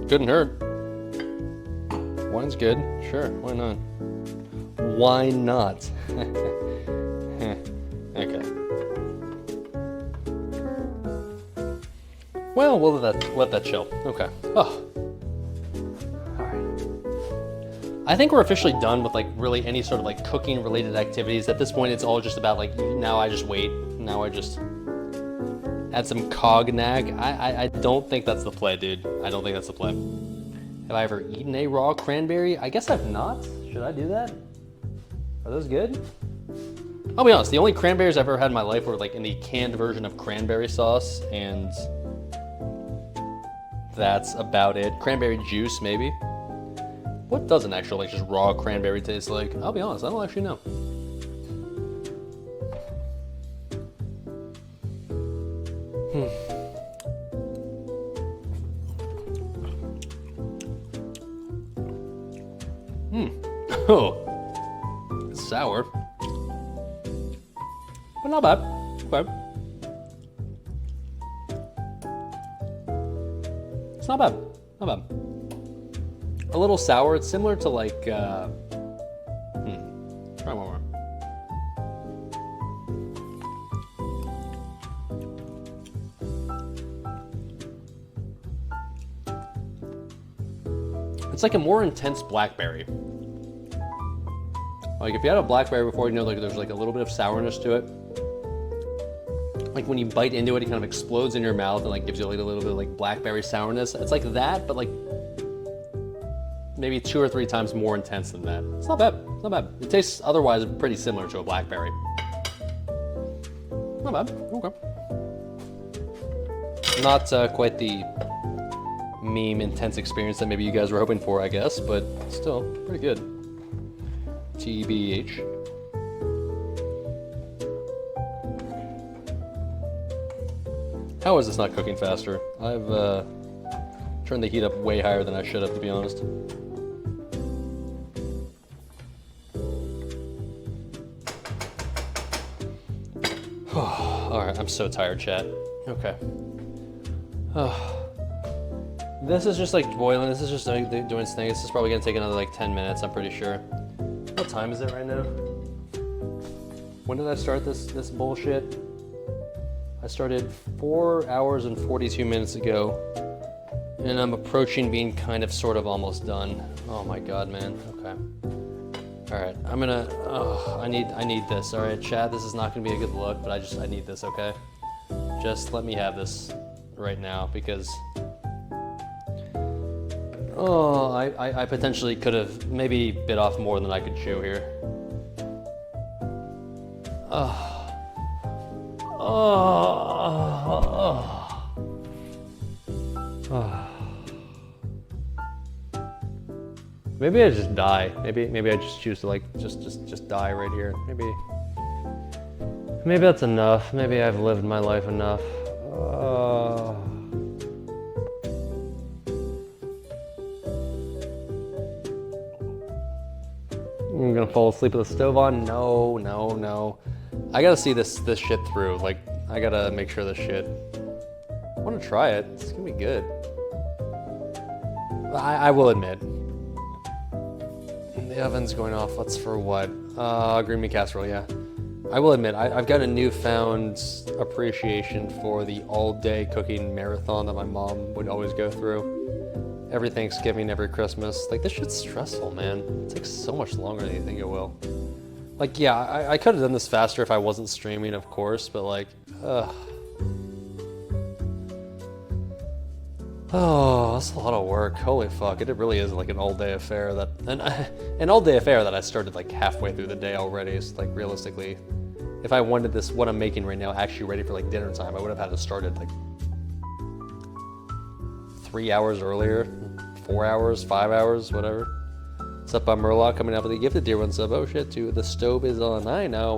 Couldn't hurt. Wine's good. Sure, why not? Why not? Okay. Well, we'll let that chill. Okay. Oh. Alright. I think we're officially done with like really any sort of like cooking related activities. At this point, it's all just about like, now I just wait. Now I just add some cognac. I don't think that's the play, dude. I don't think that's the play. Have I ever eaten a raw cranberry? I guess I've not. Should I do that? Are those good? I'll be honest, the only cranberries I've ever had in my life were like in the canned version of cranberry sauce, and that's about it. Cranberry juice, maybe. What does an actual like just raw cranberry taste like? I'll be honest, I don't actually know. Oh, it's sour. But not bad. Okay. It's not bad. Not bad. A little sour. It's similar to like. Try one more. It's like a more intense blackberry. Like if you had a blackberry before, you know, like there's like a little bit of sourness to it. Like when you bite into it, it kind of explodes in your mouth and like gives you like a little bit of like blackberry sourness. It's like that, but like maybe 2 or 3 times more intense than that. It's not bad. It's not bad. It tastes otherwise pretty similar to a blackberry. Not bad. Okay. Not quite the meme intense experience that maybe you guys were hoping for, I guess, but still pretty good. TBH. How is this not cooking faster? I've turned the heat up way higher than I should have, to be honest. Alright, I'm so tired, chat. Okay. This is just like boiling. This is just doing its thing. This is probably gonna take another like 10 minutes, I'm pretty sure. What time is it right now? When did I start this bullshit? I started 4 hours and 42 minutes ago, and I'm approaching being kind of sort of almost done. Oh my god, man. Okay. All right, I'm gonna. I need this. All right, chat. This is not gonna be a good look, but I need this. Okay. Just let me have this right now because. Oh, I potentially could have maybe bit off more than I could chew here. Oh. Maybe I just die. Maybe I just choose to like just die right here. Maybe that's enough. Maybe I've lived my life enough. I'm gonna fall asleep with the stove on? No, no, no. I gotta see this shit through. Like, I gotta make sure this shit. I wanna try it. It's gonna be good. I will admit. The oven's going off. What's for what? Green bean casserole, yeah. I will admit, I've got a newfound appreciation for the all-day cooking marathon that my mom would always go through. Every Thanksgiving, every Christmas. Like, this shit's stressful, man. It takes so much longer than you think it will. Like, yeah, I could have done this faster if I wasn't streaming, of course, but like, ugh. Oh, that's a lot of work. Holy fuck, it really is like an all-day affair that, an all-day affair that I started like halfway through the day already. So like, realistically, if I wanted this, what I'm making right now, actually ready for like dinner time, I would have had to start it like 3 hours earlier, 4 hours, 5 hours, whatever. What's up, I'm Murloc coming out with a gifted dear one sub. Oh shit, too. The stove is on. I know.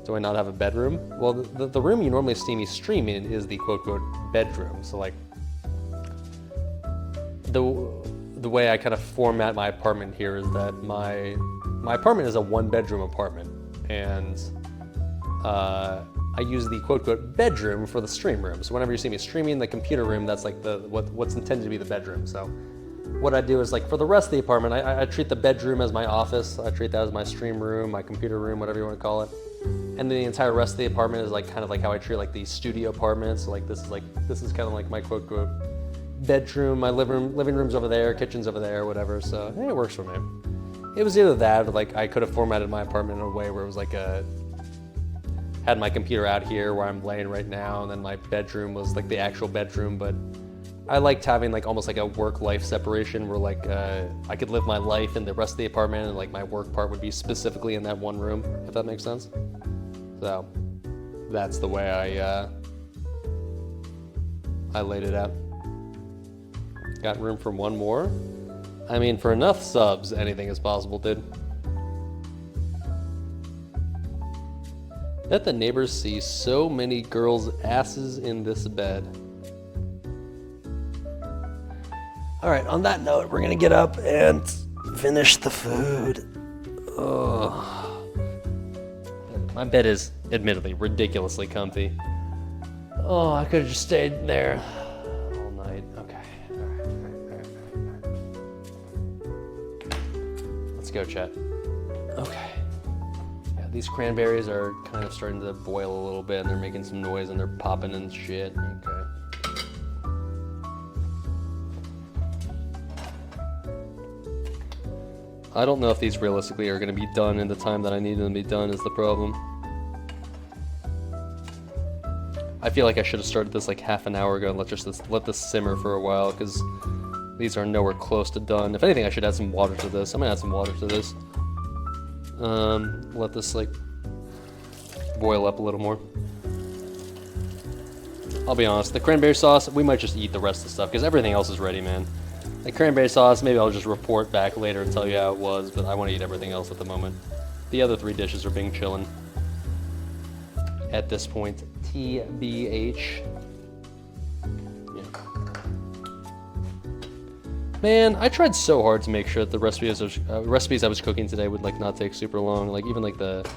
Do I not have a bedroom? Well, the room you normally see me stream in is the quote-unquote bedroom. So like, the way I kind of format my apartment here is that my apartment is a one-bedroom apartment, and I use the quote-unquote bedroom for the stream room. So whenever you see me streaming, the computer room, that's like what's intended to be the bedroom. So what I do is like for the rest of the apartment, I treat the bedroom as my office. I treat that as my stream room, my computer room, whatever you want to call it. And then the entire rest of the apartment is like kind of like how I treat like the studio apartments. So like this is kind of like my quote-unquote bedroom. My living room's over there, kitchen's over there, whatever. So hey, it works for me. It was either that or like I could have formatted my apartment in a way where it was like had my computer out here where I'm laying right now, and then my bedroom was like the actual bedroom. But I liked having like almost like a work-life separation where like I could live my life in the rest of the apartment, and like my work part would be specifically in that one room, if that makes sense. So that's the way I laid it out. Got room for one more? I mean, for enough subs, anything is possible, dude. Bet the neighbors see so many girls' asses in this bed. All right, on that note, we're gonna get up and finish the food. Ugh. My bed is admittedly ridiculously comfy. Oh, I could have just stayed there all night. Okay, all right. Let's go, chat. Okay. Yeah, these cranberries are kind of starting to boil a little bit, and they're making some noise, and they're popping and shit. Okay. I don't know if these realistically are going to be done in the time that I need them to be done is the problem. I feel like I should have started this like half an hour ago and let this simmer for a while, because these are nowhere close to done. If anything, I should add some water to this. I'm going to add some water to this. Let this like boil up a little more. I'll be honest, the cranberry sauce, we might just eat the rest of the stuff because everything else is ready, man. The cranberry sauce, maybe I'll just report back later and tell you how it was, but I want to eat everything else at the moment. The other 3 dishes are being chillin'. At this point, TBH. Yeah. Man, I tried so hard to make sure that the recipes I was cooking today would like not take super long. Like even like the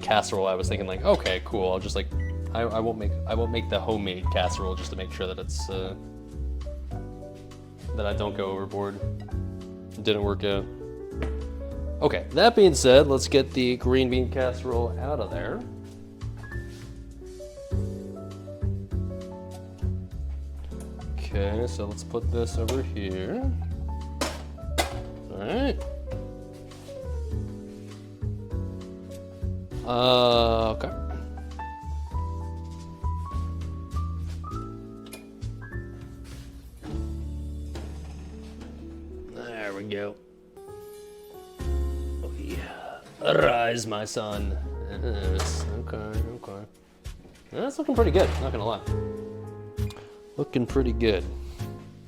casserole, I was thinking like, okay, cool. I'll just like, I won't make the homemade casserole just to make sure that it's that I don't go overboard. It didn't work out. Okay, that being said, let's get the green bean casserole out of there. Okay, so let's put this over here. Alright. Okay. There we go. Oh yeah. Arise, my son. Yes. Okay. That's looking pretty good, not gonna lie. Looking pretty good.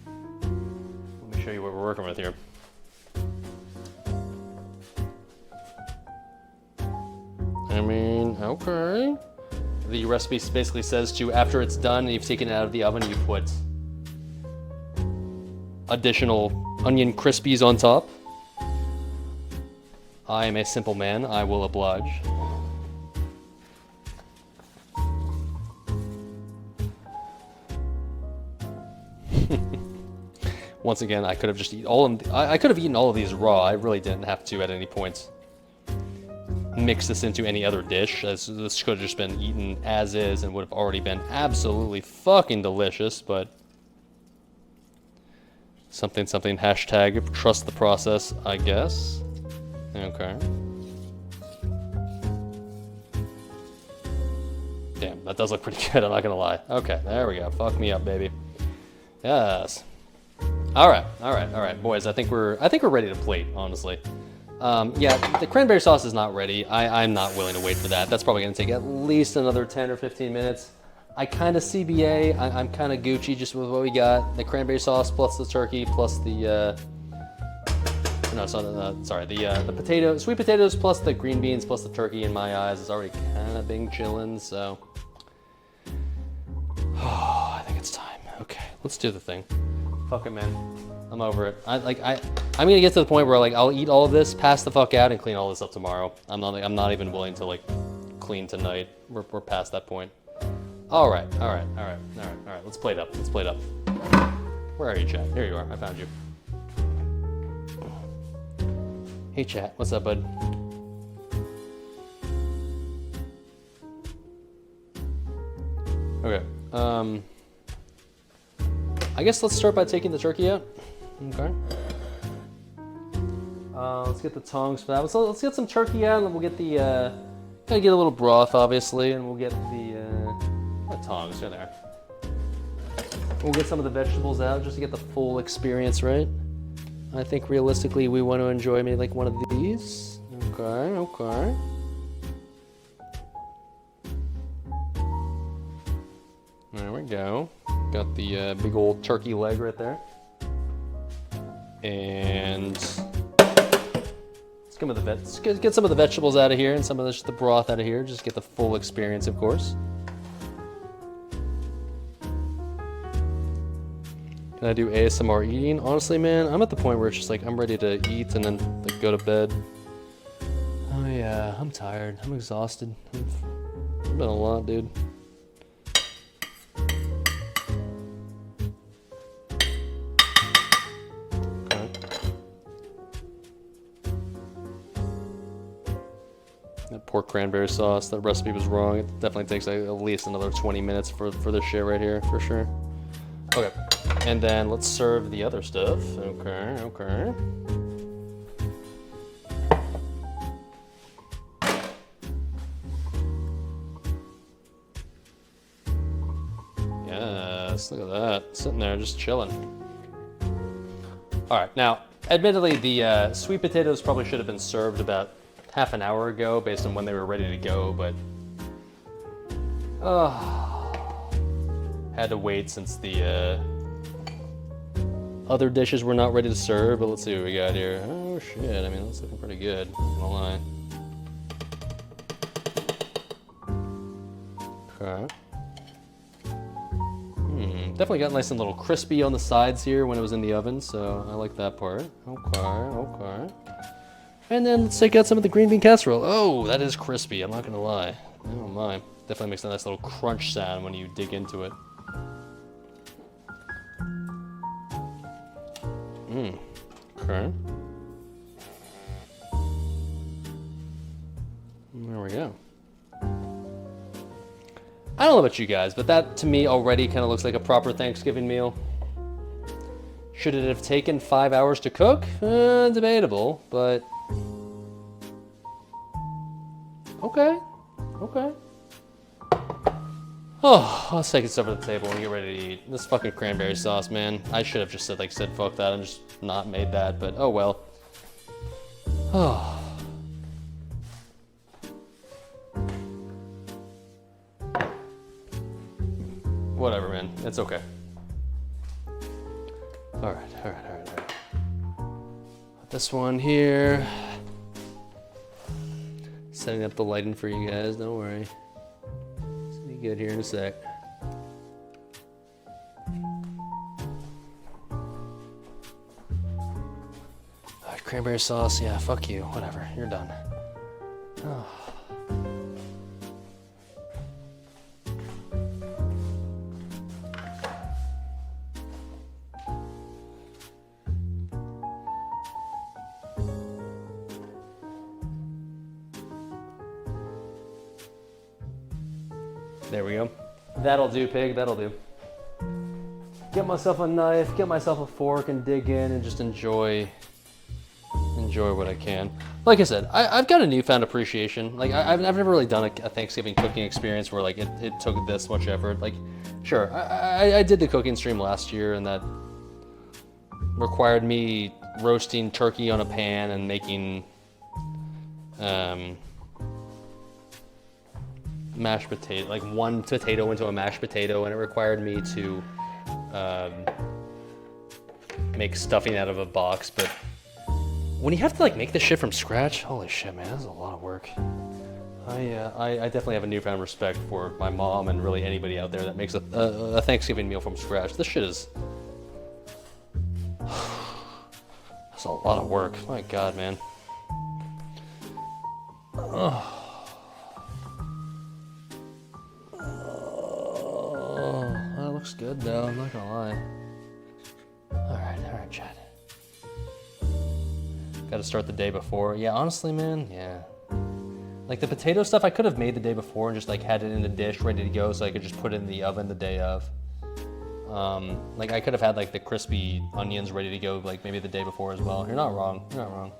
Let me working with here. I mean, okay. The recipe basically says to, after it's done and you've taken it out of the oven, you put additional onion crispies on top. I am a simple man, I will oblige. Once again, I could have just eaten all of I could have eaten all of these raw. I really didn't have to at any point mix this into any other dish. This could have just been eaten as is and would have already been absolutely fucking delicious, but something hashtag trust the process, I guess. Okay. Damn, that does look pretty good, I'm not gonna lie. Okay, there we go. Fuck me up, baby. Yes. All right, boys. I think we're ready to plate, honestly. Yeah, the cranberry sauce is not ready. I'm not willing to wait for that. That's probably gonna take at least another 10 or 15 minutes. I kind of CBA. I'm kind of Gucci just with what we got. The cranberry sauce plus the turkey plus the the potato, sweet potatoes plus the green beans plus the turkey. In my eyes, is already kind of been chillin'. So, I think it's time. Okay, let's do the thing. Fuck it, man. I'm over it. I'm gonna get to the point where like I'll eat all of this, pass the fuck out, and clean all this up tomorrow. I'm not even willing to like clean tonight. We're past that point. All right. Let's plate up. Where are you, chat? Here you are. I found you. Hey, chat. What's up, bud? Okay. I guess let's start by taking the turkey out. Okay. Let's get the tongs for that. So let's get some turkey out, and then we'll get the gotta get a little broth, obviously, and we'll get the tongs are there. We'll get some of the vegetables out just to get the full experience, right? I think realistically we want to enjoy maybe like one of these. Okay. There we go. Got the big old turkey leg right there. And let's get some of the vegetables out of here and some of the broth out of here. Just get the full experience, of course. Can I do ASMR eating? Honestly, man, I'm at the point where it's just like I'm ready to eat and then like go to bed. Oh yeah, I'm tired. I'm exhausted. It's been a lot, dude. That poor cranberry sauce, that recipe was wrong. It definitely takes like, at least another 20 minutes for this shit right here, for sure. Okay, and then let's serve the other stuff. Okay. Yes, look at that, sitting there just chilling. All right, now, admittedly, the sweet potatoes probably should have been served about half an hour ago based on when they were ready to go, but had to wait since the other dishes were not ready to serve. But let's see what we got here. Oh shit, I mean, that's looking pretty good, not gonna lie. Okay. Definitely got nice and little crispy on the sides here when it was in the oven, so I like that part. Okay. And then let's take out some of the green bean casserole. Oh, that is crispy, I'm not gonna lie. Oh my. Definitely makes a nice little crunch sound when you dig into it. Okay. There we go. I don't know about you guys, but that to me already kind of looks like a proper Thanksgiving meal. Should it have taken 5 hours to cook? Debatable, but okay. Oh, let's take this over to the table and get ready to eat. This fucking cranberry sauce, man. I should have just said fuck that and just not made that, but oh well. Oh. Whatever, man. It's okay. All right. This one here. Setting up the lighting for you guys, don't worry. It's gonna be good here in a sec. Cranberry sauce, yeah, fuck you, whatever, you're done. Oh. There we go. That'll do, pig, that'll do. Get myself a knife, get myself a fork, and dig in and just enjoy what I can. Like I said, I've got a newfound appreciation. Like I've never really done a Thanksgiving cooking experience where like it took this much effort. Like, sure, I did the cooking stream last year, and that required me roasting turkey on a pan and making mashed potato, like one potato into a mashed potato, and it required me to make stuffing out of a box. But when you have to like make this shit from scratch, holy shit, man, this is a lot of work. I definitely have a newfound respect for my mom and really anybody out there that makes a Thanksgiving meal from scratch. This shit is, that's a lot of work. My God, man. That looks good though, I'm not gonna lie. Alright, Chad. Gotta start the day before. Yeah, honestly, man, yeah. Like the potato stuff, I could have made the day before and just like had it in a dish ready to go so I could just put it in the oven the day of. Like I could have had like the crispy onions ready to go like maybe the day before as well. You're not wrong, you're not wrong.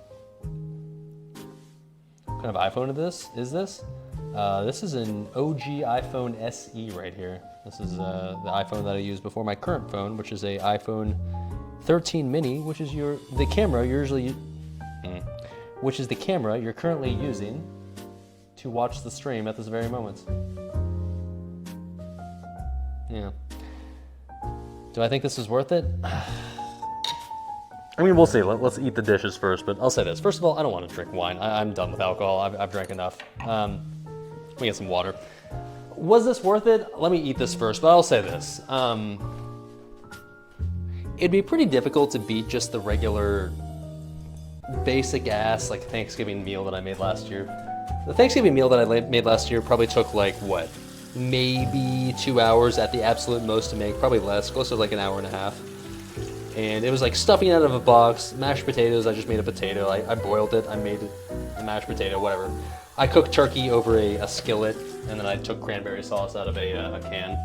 What kind of iPhone is this? This is an OG iPhone SE right here. This is the iPhone that I used before my current phone, which is a iPhone 13 mini, which is the camera you're currently using to watch the stream at this very moment. Yeah. Do I think this is worth it? I mean, we'll see. Let's eat the dishes first, but I'll say this. First of all, I don't want to drink wine. I'm done with alcohol. I've drank enough. Let me get some water. Was this worth it? Let me eat this first, but I'll say this. It'd be pretty difficult to beat just the regular basic ass like Thanksgiving meal that I made last year. The Thanksgiving meal that I made last year probably took like what? Maybe 2 hours at the absolute most to make, probably less, close to like an hour and a half. And it was like stuffing out of a box, mashed potatoes, I just made a potato, I boiled it, I made a mashed potato, whatever. I cooked turkey over a skillet, and then I took cranberry sauce out of a can.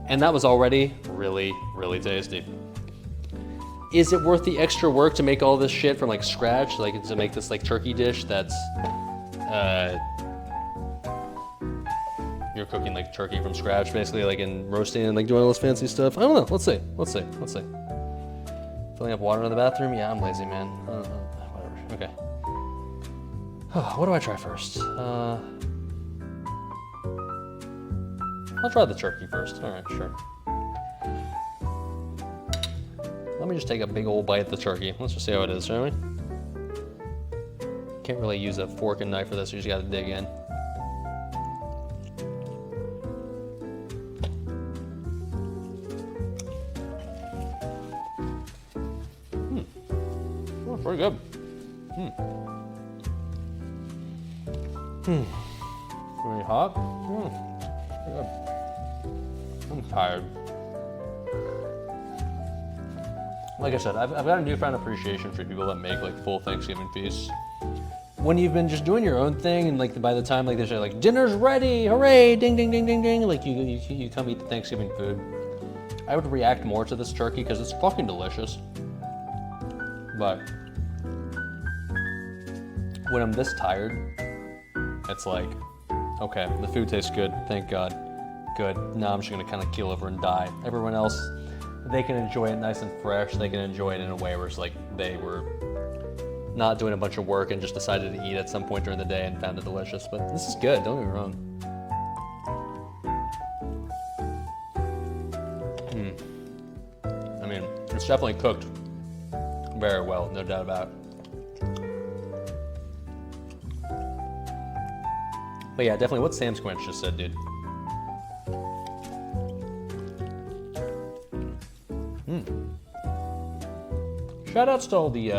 And that was already really, really tasty. Is it worth the extra work to make all this shit from like scratch, like to make this like turkey dish that's, you're cooking like turkey from scratch basically, like in roasting and like doing all this fancy stuff? I don't know, let's see. Filling up water in the bathroom? Yeah, I'm lazy, man. Whatever, okay. What do I try first? I'll try the turkey first, all right, sure. Let me just take a big old bite of the turkey. Let's just see how it is, shall we? Can't really use a fork and knife for this, you just gotta dig in. Oh, pretty good. Really hot? Pretty good. I'm tired. Like I said, I've got a newfound appreciation for people that make like full Thanksgiving feasts. When you've been just doing your own thing, and like by the time like they say like dinner's ready, hooray, ding ding ding ding ding, like you come eat the Thanksgiving food, I would react more to this turkey because it's fucking delicious. But when I'm this tired, it's like, okay, the food tastes good, thank God, good. Now I'm just gonna kind of keel over and die. Everyone else, they can enjoy it nice and fresh. They can enjoy it in a way where it's like they were not doing a bunch of work and just decided to eat at some point during the day and found it delicious. But this is good, don't get me wrong. I mean, it's definitely cooked very well, no doubt about it. But yeah, definitely what Sam Squinch just said, dude. Shout outs to all the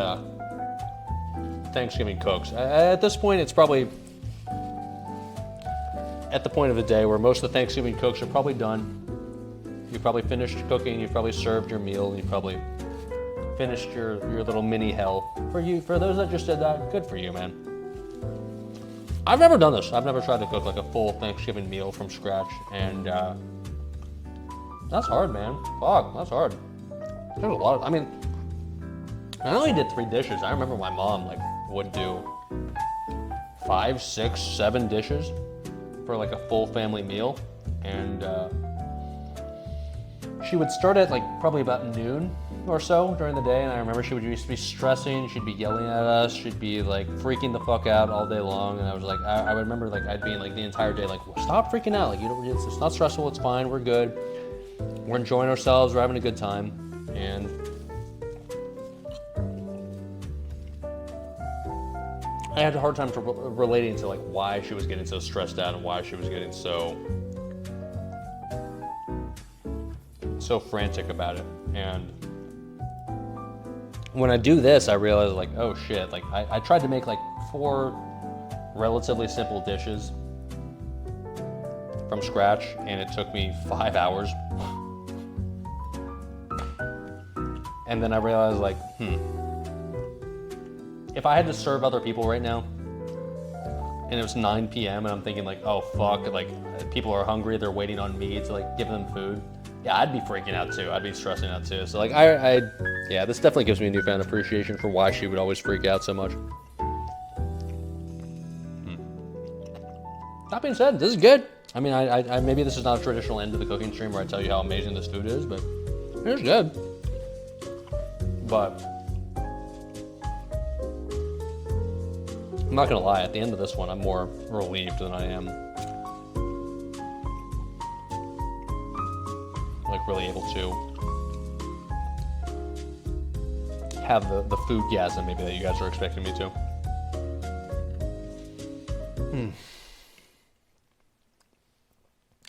Thanksgiving cooks. At this point, it's probably at the point of the day where most of the Thanksgiving cooks are probably done. You probably finished cooking, you probably served your meal, you probably finished your little mini hell. For those that just did that, good for you, man. I've never done this. I've never tried to cook like a full Thanksgiving meal from scratch, and that's hard, man. Fuck, that's hard. There's a lot of, I mean, I only did 3 dishes. I remember my mom like would do 5, 6, 7 dishes for like a full family meal, and she would start at like probably about noon or so during the day, and I remember she would used to be stressing, she'd be yelling at us, she'd be like freaking the fuck out all day long, and I was like, I would remember like I'd be like the entire day like, stop freaking out, like, you know, it's not stressful, it's fine, we're good, we're enjoying ourselves, we're having a good time. And I had a hard time relating to like why she was getting so stressed out and why she was getting so frantic about it. And when I do this, I realize like, oh shit, like I tried to make like 4 relatively simple dishes from scratch, and it took me 5 hours. And then I realized like, if I had to serve other people right now, and it was 9 p.m. and I'm thinking like, oh fuck, like people are hungry, they're waiting on me to like give them food. Yeah, I'd be freaking out too. I'd be stressing out too. So like yeah, this definitely gives me a newfound appreciation for why she would always freak out so much. That being said, this is good. I mean, I maybe this is not a traditional end to the cooking stream where I tell you how amazing this food is, but it's good. But I'm not gonna lie, at the end of this one, I'm more relieved than I am like really able to have the foodgasm maybe that you guys are expecting me to.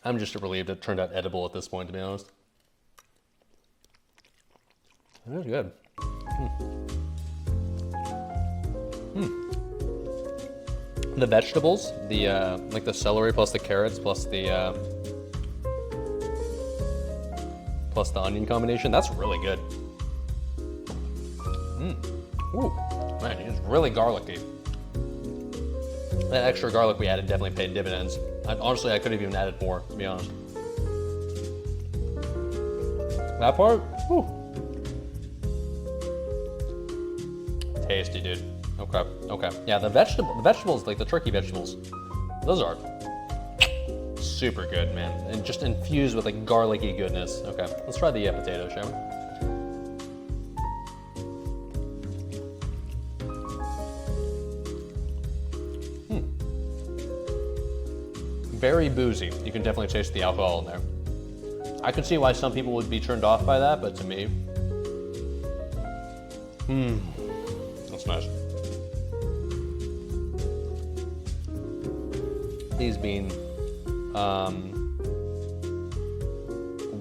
I'm just relieved it turned out edible at this point, to be honest. It is good. The vegetables, the like the celery plus the carrots plus the onion combination, that's really good. Ooh, man, it's really garlicky. That extra garlic we added definitely paid dividends. Honestly, I could have even added more, to be honest. That part, whew. Tasty, dude. Okay. Yeah, the vegetables, like the turkey vegetables, those are super good, man. And just infused with like garlicky goodness. Okay, let's try the potato, shall we? Very boozy. You can definitely taste the alcohol in there. I can see why some people would be turned off by that, but to me, that's nice. These being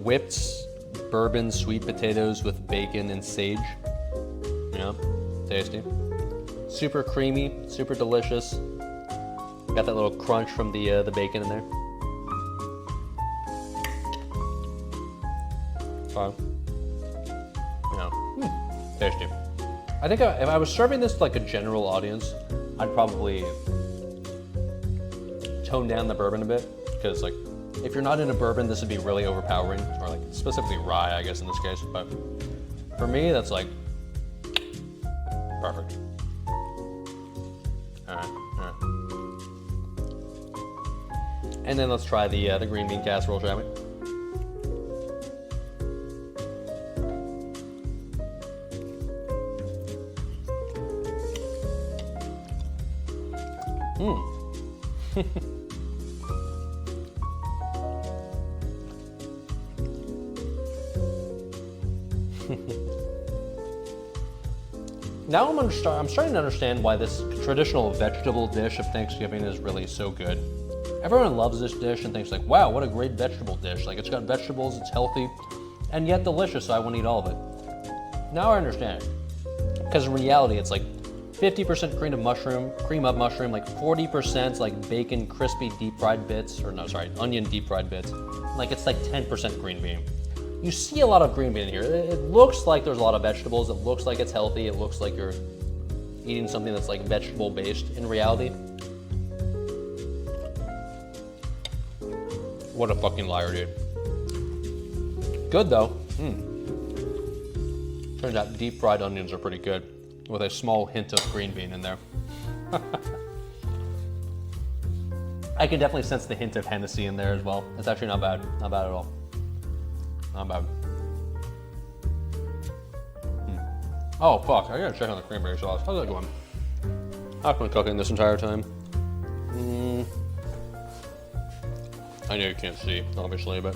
whipped bourbon sweet potatoes with bacon and sage. Yeah, tasty. Super creamy, super delicious. Got that little crunch from the bacon in there. Fine. Yeah, tasty. I think if I was serving this to like a general audience, I'd probably tone down the bourbon a bit, because like if you're not into bourbon, this would be really overpowering, or like specifically rye, I guess in this case. But for me, that's like perfect. All right. And then let's try the green bean casserole, shall we? Now I'm starting to understand why this traditional vegetable dish of Thanksgiving is really so good. Everyone loves this dish and thinks like, wow, what a great vegetable dish. Like it's got vegetables, it's healthy, and yet delicious, so I want to eat all of it. Now I understand it. Because in reality, it's like 50% cream of mushroom, like 40% like bacon, crispy deep fried bits, onion deep fried bits. Like it's like 10% green bean. You see a lot of green bean in here. It looks like there's a lot of vegetables. It looks like it's healthy. It looks like you're eating something that's like vegetable based. In reality, what a fucking liar, dude. Good though. Turns out deep fried onions are pretty good with a small hint of green bean in there. I can definitely sense the hint of Hennessy in there as well. It's actually not bad. Not bad at all. Not bad. Oh fuck, I gotta check on the cranberry sauce. How's that going? I've been cooking this entire time. I know you can't see, obviously, but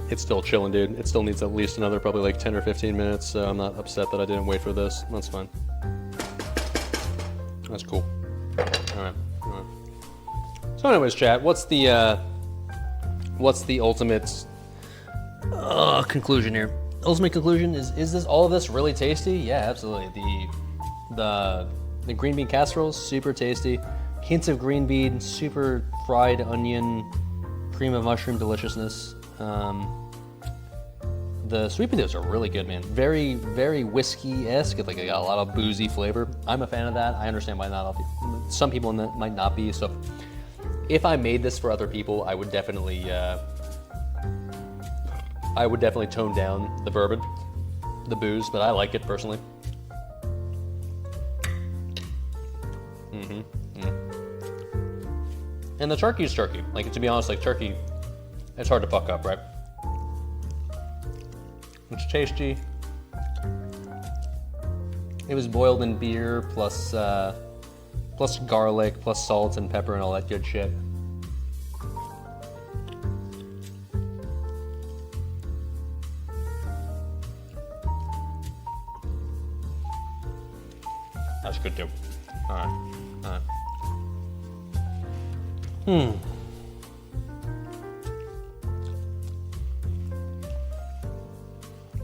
it's still chilling, dude. It still needs at least another probably like 10 or 15 minutes, so I'm not upset that I didn't wait for this. That's fine. That's cool. All right. So anyways, chat, what's the ultimate conclusion here? Ultimate conclusion is this all of this really tasty? Yeah, absolutely. The green bean casserole is super tasty. Hints of green bean, super fried onion, cream of mushroom deliciousness. The sweet potatoes are really good, man. Very, very whiskey-esque. Like, they got a lot of boozy flavor. I'm a fan of that. I understand why not all people, some people might not be. So if I made this for other people, I would definitely tone down the bourbon, the booze, but I like it personally. And the turkey is turkey. Like, to be honest, like turkey, it's hard to fuck up, right? It's tasty. It was boiled in beer plus garlic, plus salt and pepper and all that good shit. That's good too. All right.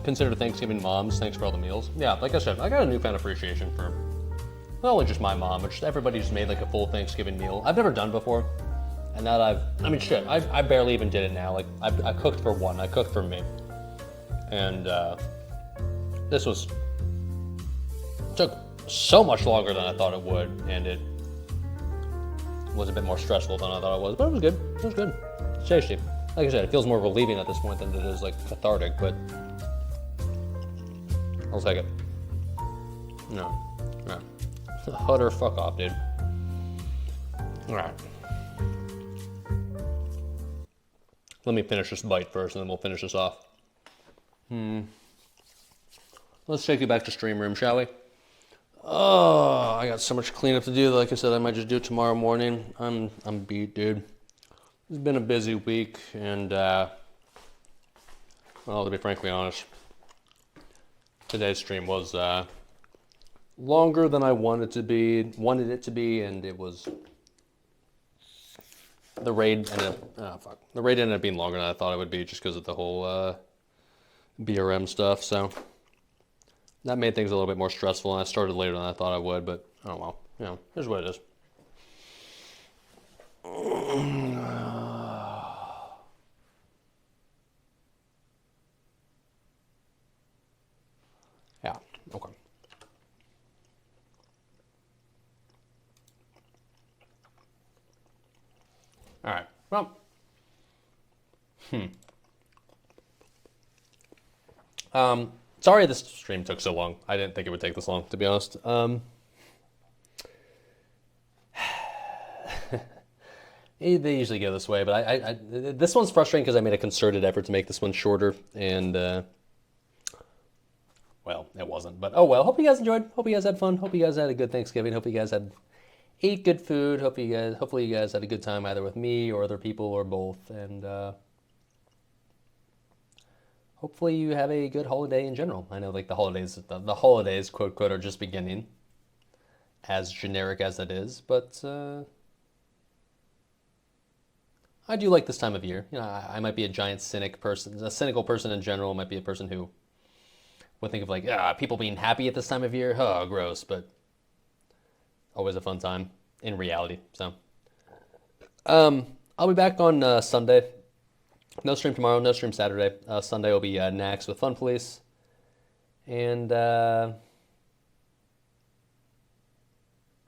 Consider Thanksgiving moms. Thanks for all the meals. Yeah, like I said, I got a newfound appreciation for not only just my mom, but just everybody who's made like a full Thanksgiving meal. I've never done before, and now that I barely even did it now. Like I cooked for one. I cooked for me, and this took so much longer than I thought it would, and it was a bit more stressful than I thought it was, but it was good. It was good. It's tasty. Like I said, it feels more relieving at this point than it is like cathartic, but I'll take it. No. Utter fuck off, dude. Alright. Let me finish this bite first, and then we'll finish this off. Let's take you back to stream room, shall we? Oh, I got so much cleanup to do. Like I said, I might just do it tomorrow morning. I'm beat, dude. It's been a busy week, and well, to be frankly honest, today's stream was longer than I wanted it to be, and it was the raid ended up being longer than I thought it would be, just because of the whole BRM stuff. So that made things a little bit more stressful, and I started later than I thought I would. But oh well, you know, here's what it is. Yeah. Okay. All right. Well. Sorry this stream took so long. I didn't think it would take this long, to be honest. They usually go this way, but this one's frustrating because I made a concerted effort to make this one shorter, and well, it wasn't. But oh well. Hope you guys enjoyed. Hope you guys had fun. Hope you guys had a good Thanksgiving. Hope you guys ate good food. Hopefully you guys had a good time either with me or other people or both. And hopefully you have a good holiday in general. I know like the holidays, quote, quote, are just beginning, as generic as it is, but I do like this time of year. You know, I might be a giant a cynical person in general, might be a person who would think of like, people being happy at this time of year, oh, gross, but always a fun time in reality. So, I'll be back on Sunday. No stream tomorrow, no stream Saturday. Sunday will be Nax with Fun Police. And yeah,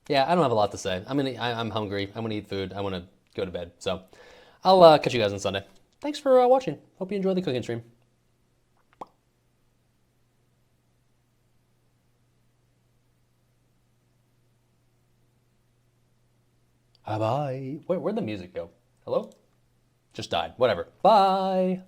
I don't have a lot to say. I'm hungry. I want to eat food. I want to go to bed. So I'll catch you guys on Sunday. Thanks for watching. Hope you enjoyed the cooking stream. Bye-bye. Where'd the music go? Hello? Just died. Whatever. Bye.